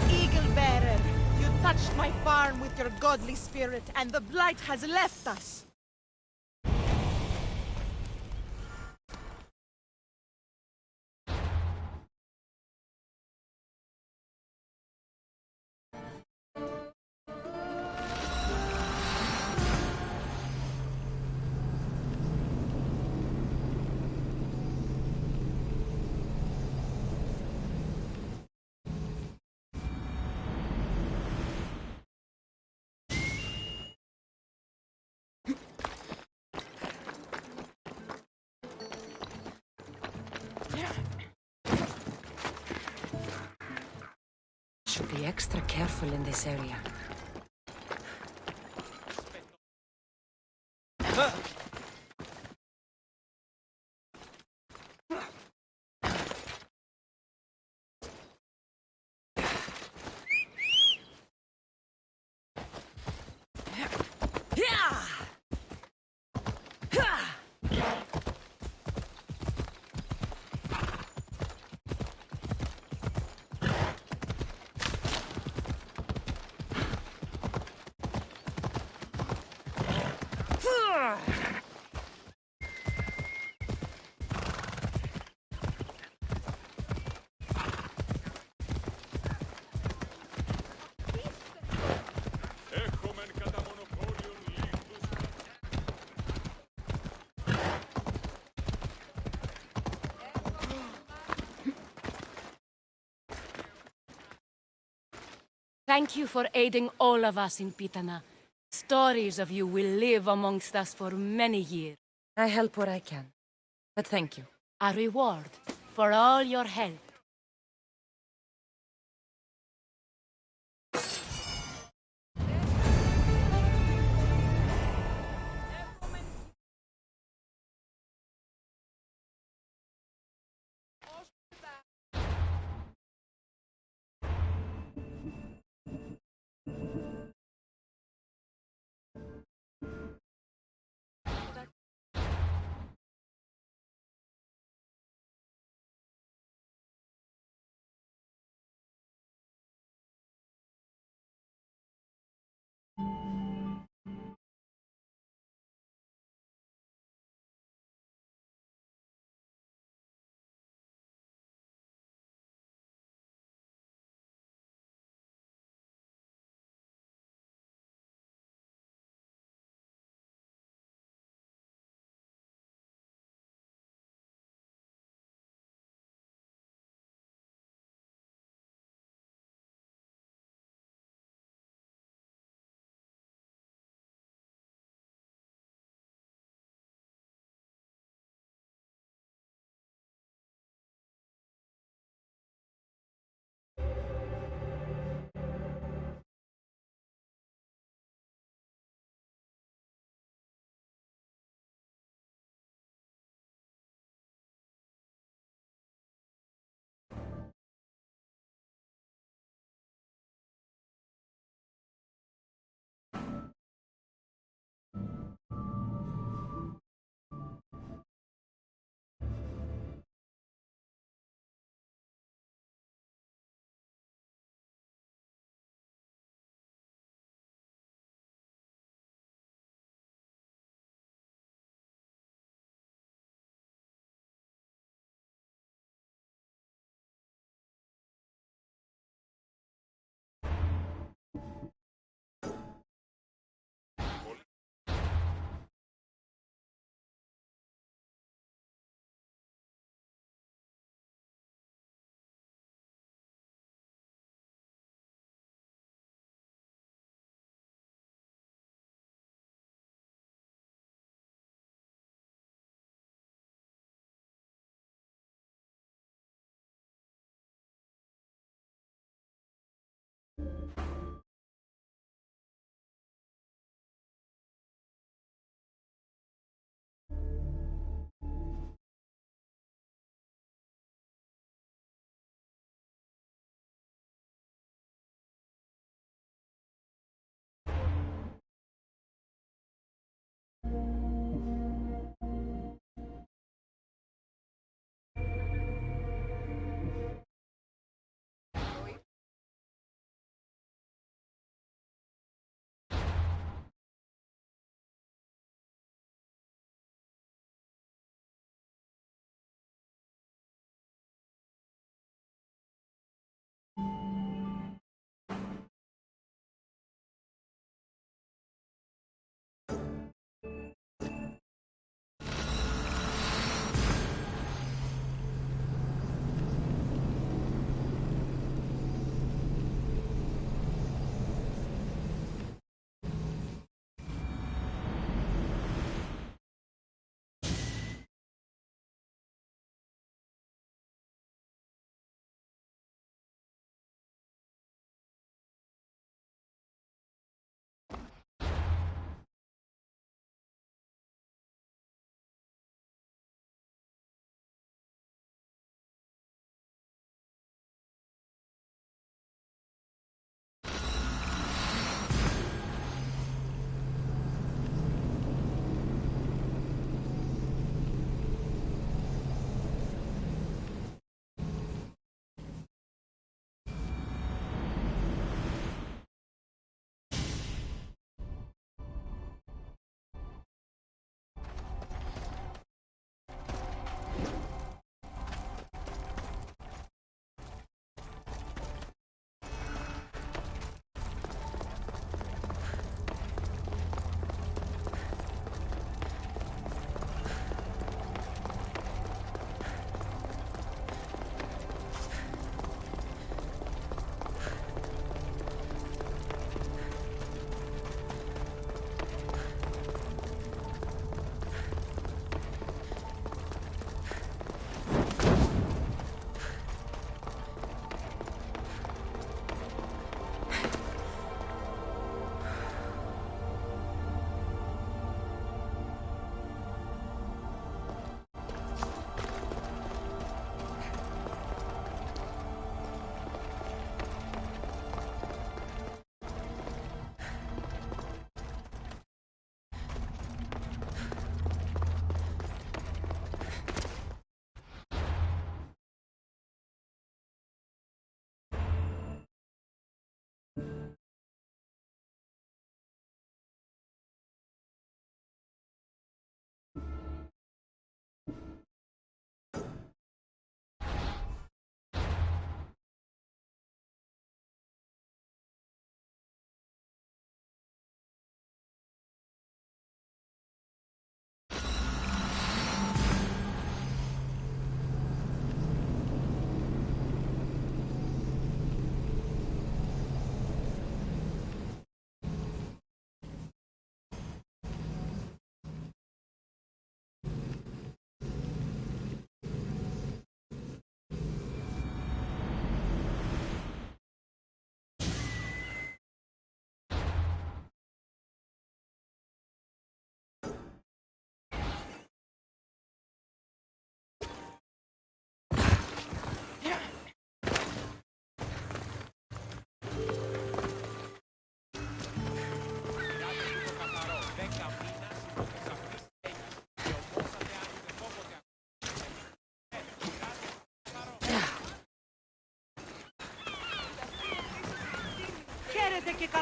Eagle Bearer, you touched my farm with your godly spirit, and the blight has left us. Should be extra careful in this area. Thank you for aiding all of us in Pitana. Stories of you will live amongst us for many years. I help where I can, but thank you. A reward for all your help.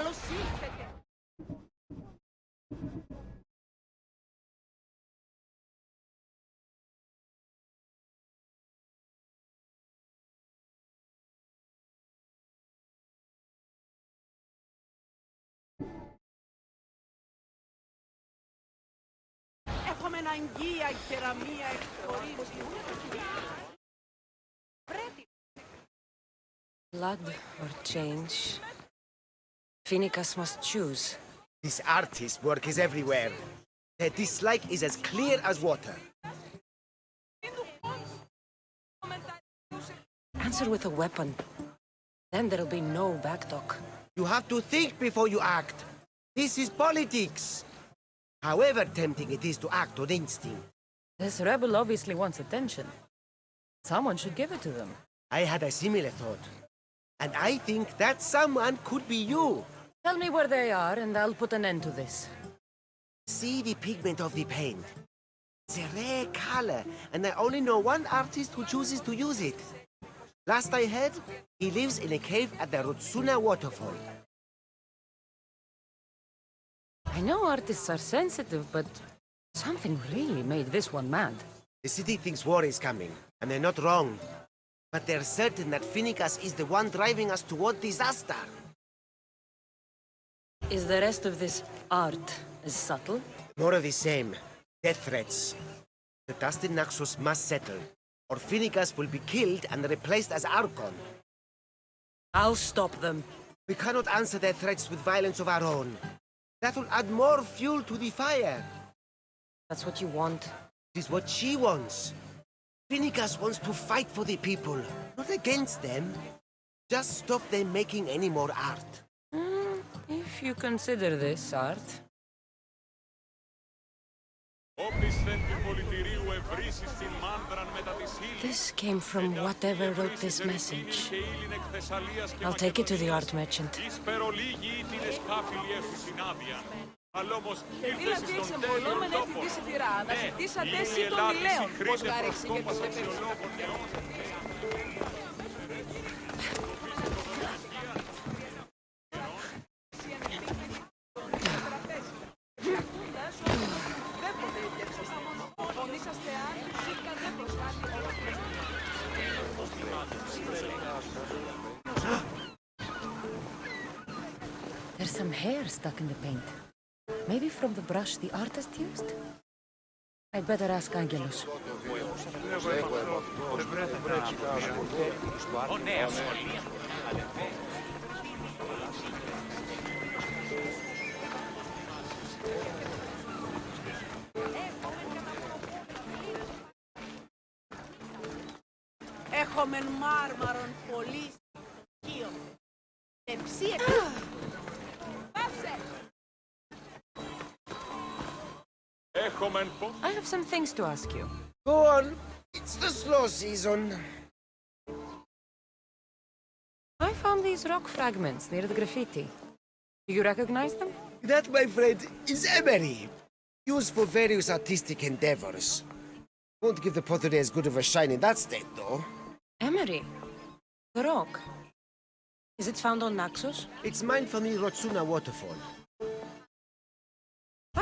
καλοσύνη, παιδιά. Έχουμε αναγκαία κεραμία εκχωρήσει. Blood or change? Phoenicus must choose. This artist's work is everywhere. The dislike is as clear as water. Answer with a weapon. Then there'll be no backtalk. You have to think before you act. This is politics. However tempting it is to act on instinct. This rebel obviously wants attention. Someone should give it to them. I had a similar thought. And I think that someone could be you. Tell me where they are and I'll put an end to this. See the pigment of the paint. It's a rare color, and I only know one artist who chooses to use it. Last I heard, he lives in a cave at the Rotsuna waterfall. I know artists are sensitive, but something really made this one mad. The city thinks war is coming, and they're not wrong. But they're certain that Phoenicus is the one driving us toward disaster. Is the rest of this art as subtle? More of the same. Death threats. The dust in Naxos must settle, or Phoenicus will be killed and replaced as Archon. I'll stop them. We cannot answer their threats with violence of our own. That will add more fuel to the fire. That's what you want? It is what she wants. Phoenicus wants to fight for the people, not against them. Just stop them making any more art. If you consider this art. This came from whatever wrote this message. I'll take it to the art merchant. Αλλά όμως ήρθε εις τον τέλειον τόπο. Ναι, η Ελλάδης η χρήση προσκόμας αξιολόγων νεών. There's some hair stuck in the paint. Maybe from the brush the artist used? I'd better ask Angelos. Έχουμε μάρμαρον πολύ σκύο. Εψίε. Πάψε. I have some things to ask you. Go on. It's the slow season. I found these rock fragments near the graffiti. Do you recognize them? That, my friend, is emery. Used for various artistic endeavors. Won't give the pottery as good of a shine in that state, though. Emery? The rock? Is it found on Naxos? It's mined from the Rotsuna waterfall.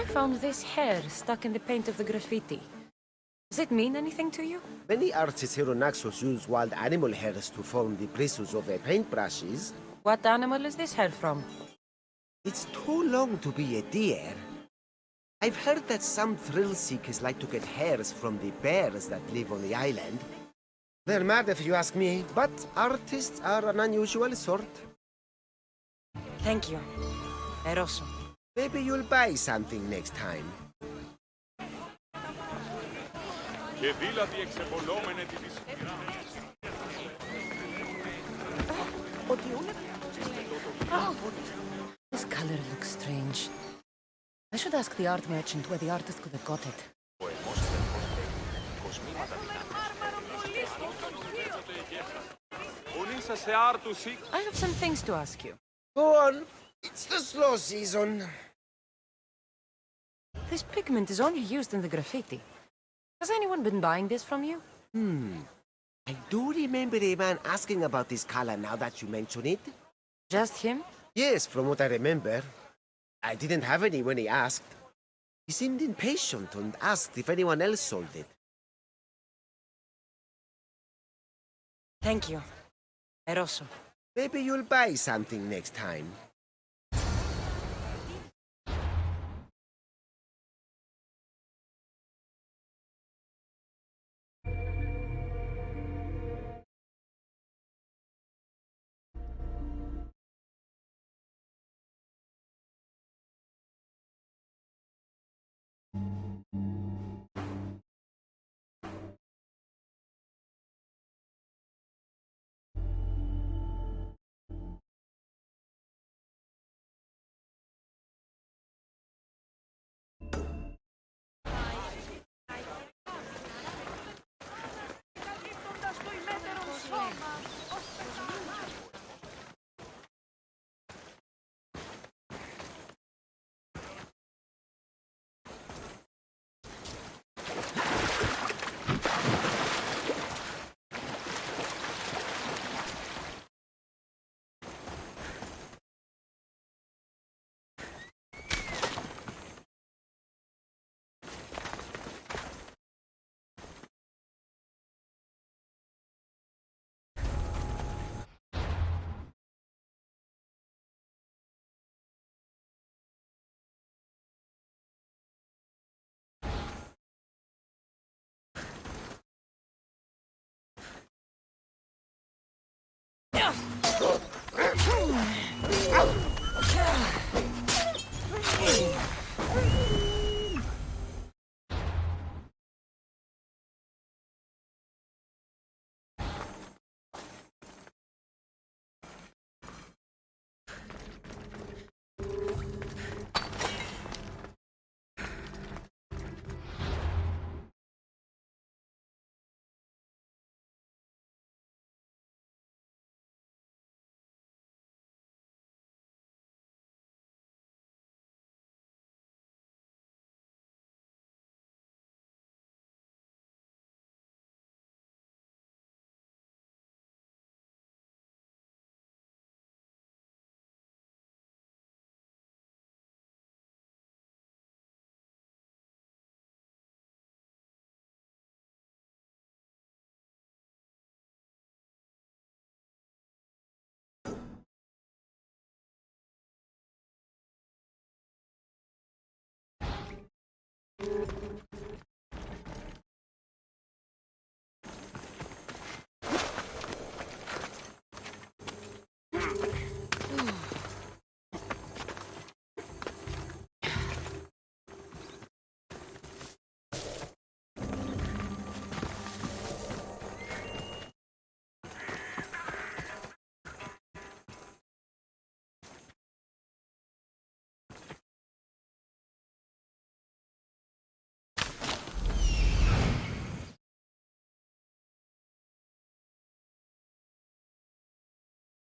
I found this hair stuck in the paint of the graffiti. Does it mean anything to you? Many artists here on Naxos use wild animal hairs to form the bristles of their paintbrushes. What animal is this hair from? It's too long to be a deer. I've heard that some thrill seekers like to get hairs from the bears that live on the island. They're mad if you ask me, but artists are an unusual sort. Thank you. Eroso. Maybe you'll buy something next time. Και δηλαδή εξεβολόμενε τη This color looks strange. I should ask the art merchant where the artist could have got it. I have some things to ask you. Go on. It's the slow season. This pigment is only used in the graffiti. Has anyone been buying this from you? I do remember a man asking about this color now that you mention it. Just him? Yes, from what I remember. I didn't have any when he asked. He seemed impatient and asked if anyone else sold it. Thank you. Eroso. Maybe you'll buy something next time.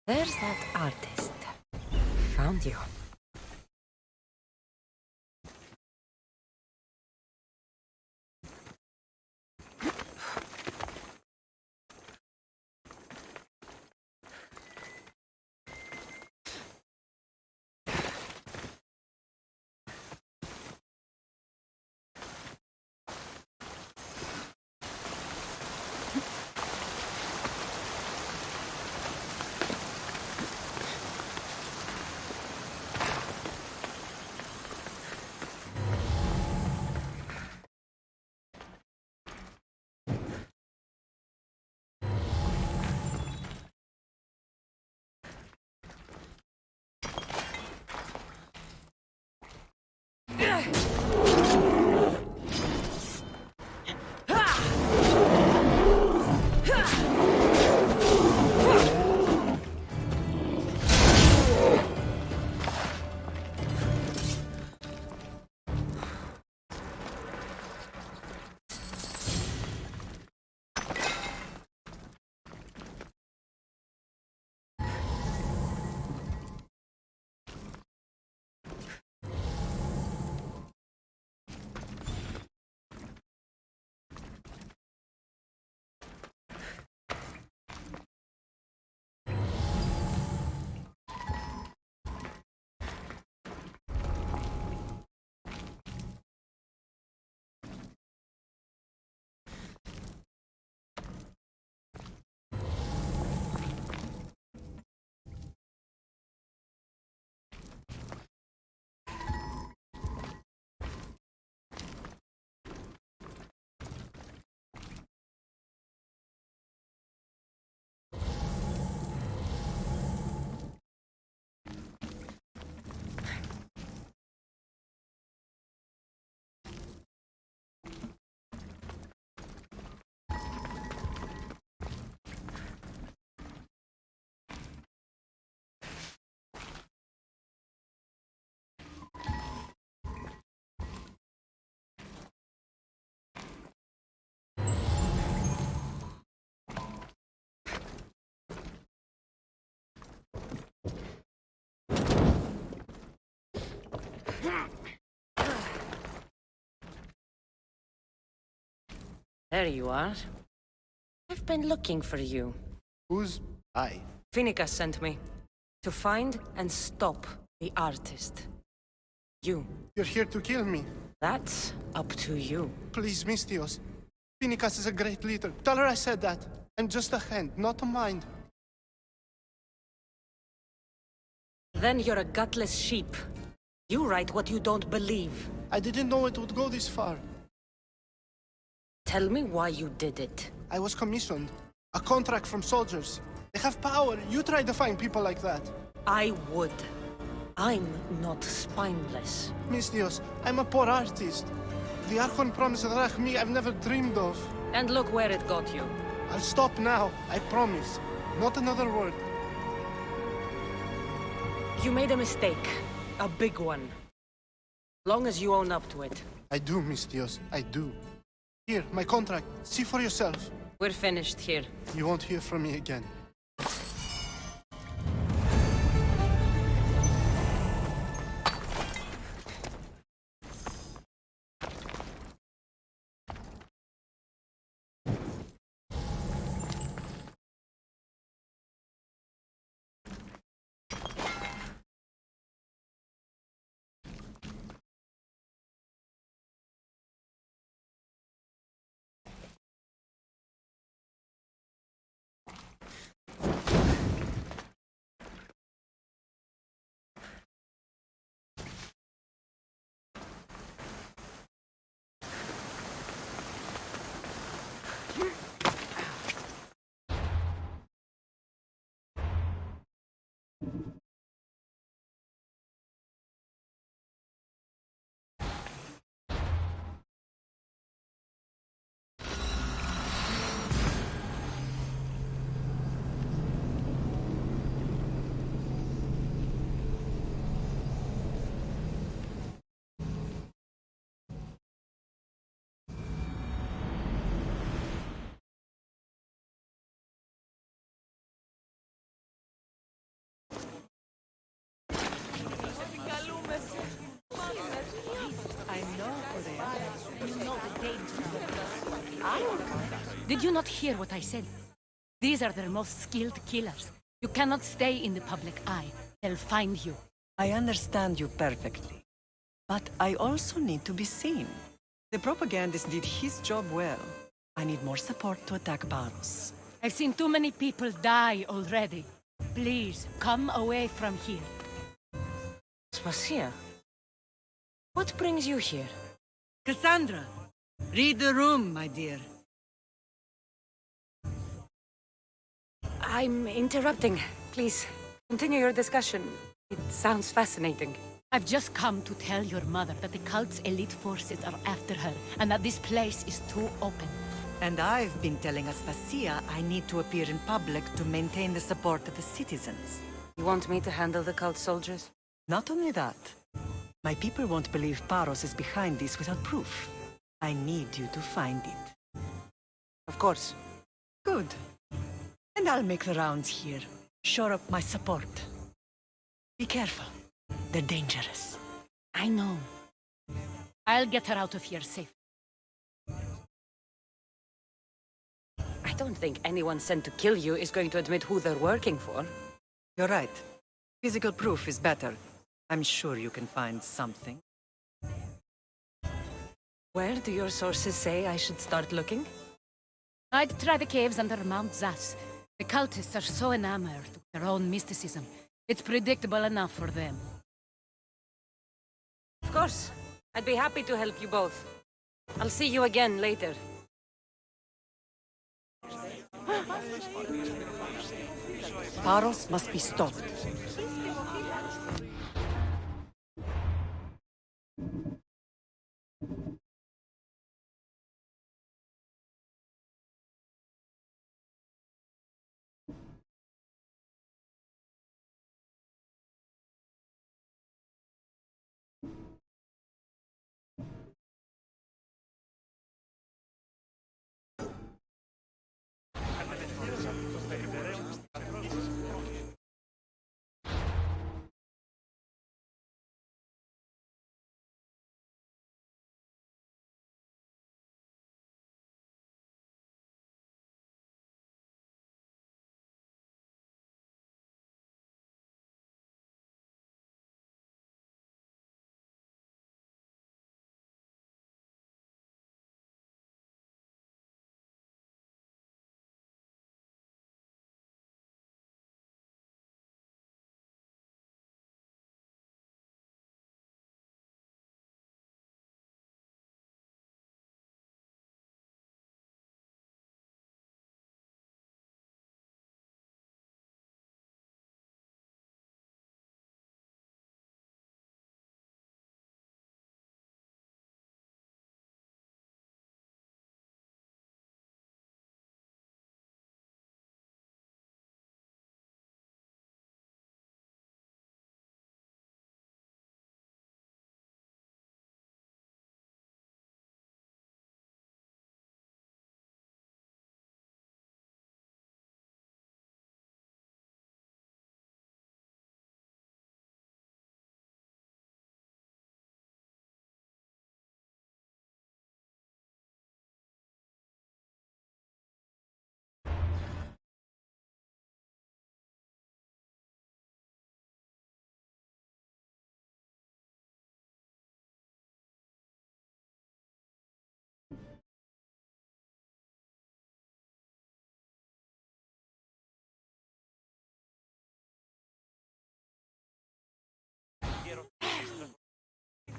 There's that artist. Found you. There you are. I've been looking for you. Who's I? Finica sent me. To find and stop the artist. You. You're here to kill me. That's up to you. Please, Mistios. Finicas is a great leader. Tell her I said that. I'm just a hand, not a mind. Then you're a gutless sheep. You write what you don't believe. I didn't know it would go this far. Tell me why you did it. I was commissioned. A contract from soldiers. They have power. You try to find people like that. I would. I'm not spineless. Mistios, I'm a poor artist. The Archon promised Rachmi I've never dreamed of. And look where it got you. I'll stop now, I promise. Not another word. You made a mistake. A big one. Long as you own up to it. I do, Mistios, I do. Here, my contract. See for yourself. We're finished here. You won't hear from me again. Did you not hear what I said? These are their most skilled killers. You cannot stay in the public eye. They'll find you. I understand you perfectly. But I also need to be seen. The propagandist did his job well. I need more support to attack Baros. I've seen too many people die already. Please, come away from here. Swasia, what brings you here? Cassandra, read the room, my dear. I'm interrupting. Please, continue your discussion. It sounds fascinating. I've just come to tell your mother that the cult's elite forces are after her, and that this place is too open. And I've been telling Aspasia I need to appear in public to maintain the support of the citizens. You want me to handle the cult soldiers? Not only that. My people won't believe Paros is behind this without proof. I need you to find it. Of course. Good. And I'll make the rounds here. Shore up my support. Be careful. They're dangerous. I know. I'll get her out of here safe. I don't think anyone sent to kill you is going to admit who they're working for. You're right. Physical proof is better. I'm sure you can find something. Where do your sources say I should start looking? I'd try the caves under Mount Zas. The cultists are so enamored with their own mysticism. It's predictable enough for them. Of course. I'd be happy to help you both. I'll see you again later. Paros must be stopped.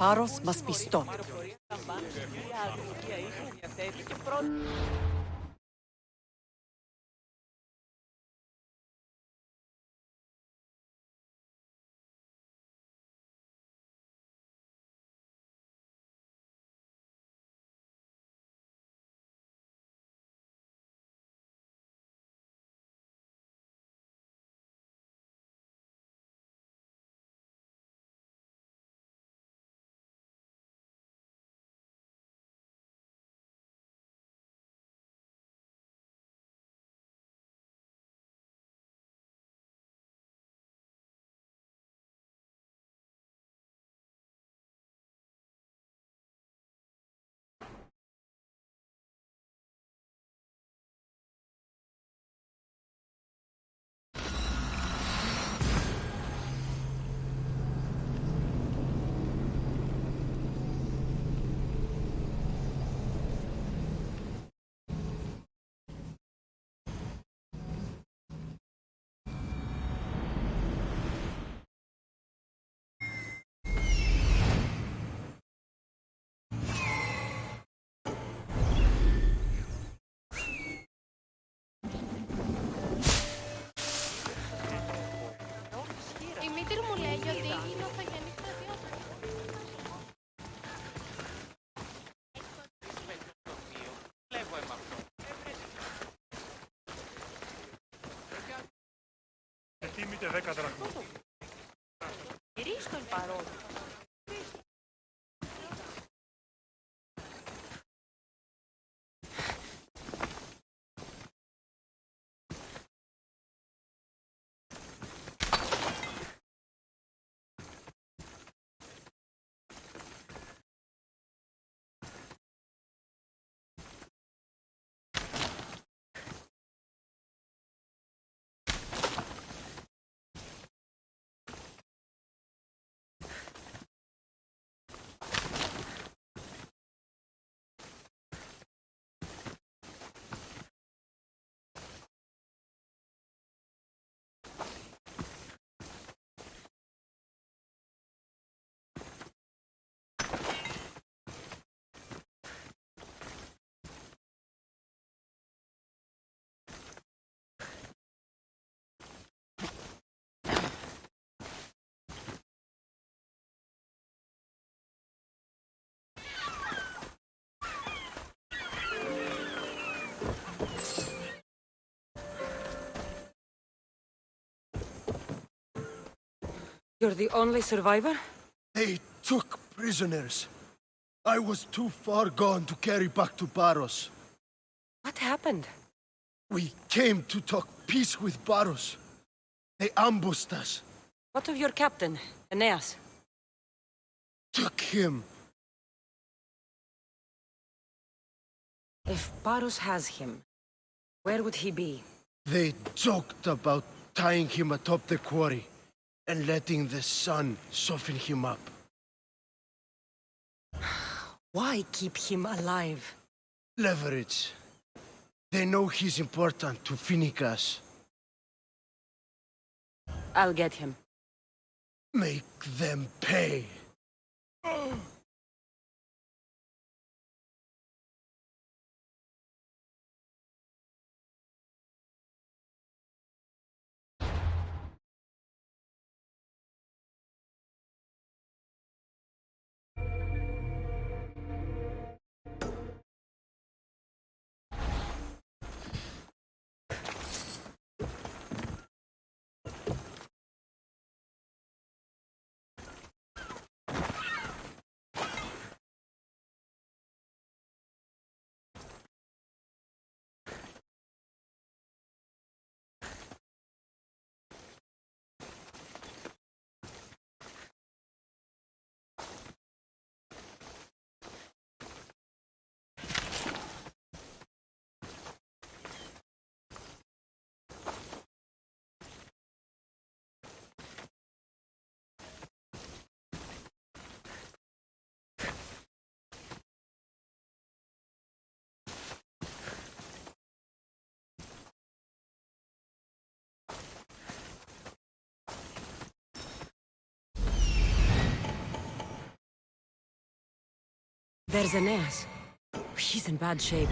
Paros must be stopped. Η μήτρη μου λέει ότι εκείνο θα γεννήσει τα δύο. Ετοίμητε 10 δραχμούς. Γυρίστο παρόν. You're the only survivor? They took prisoners. I was too far gone to carry back to Paros. What happened? We came to talk peace with Paros. They ambushed us. What of your captain, Aeneas? Took him. If Paros has him, where would he be? They joked about tying him atop the quarry and letting the sun soften him up. Why keep him alive? Leverage. They know he's important to Phoenicus. I'll get him. Make them pay. There's Aeneas. He's in bad shape.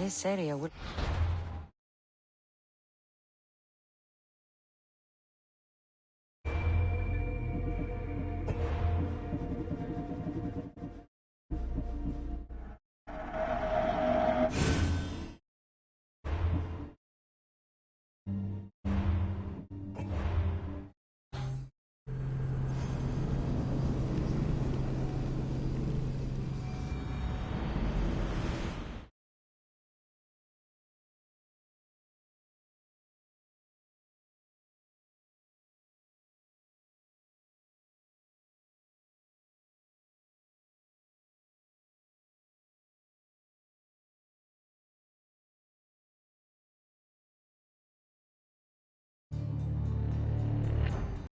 This area would...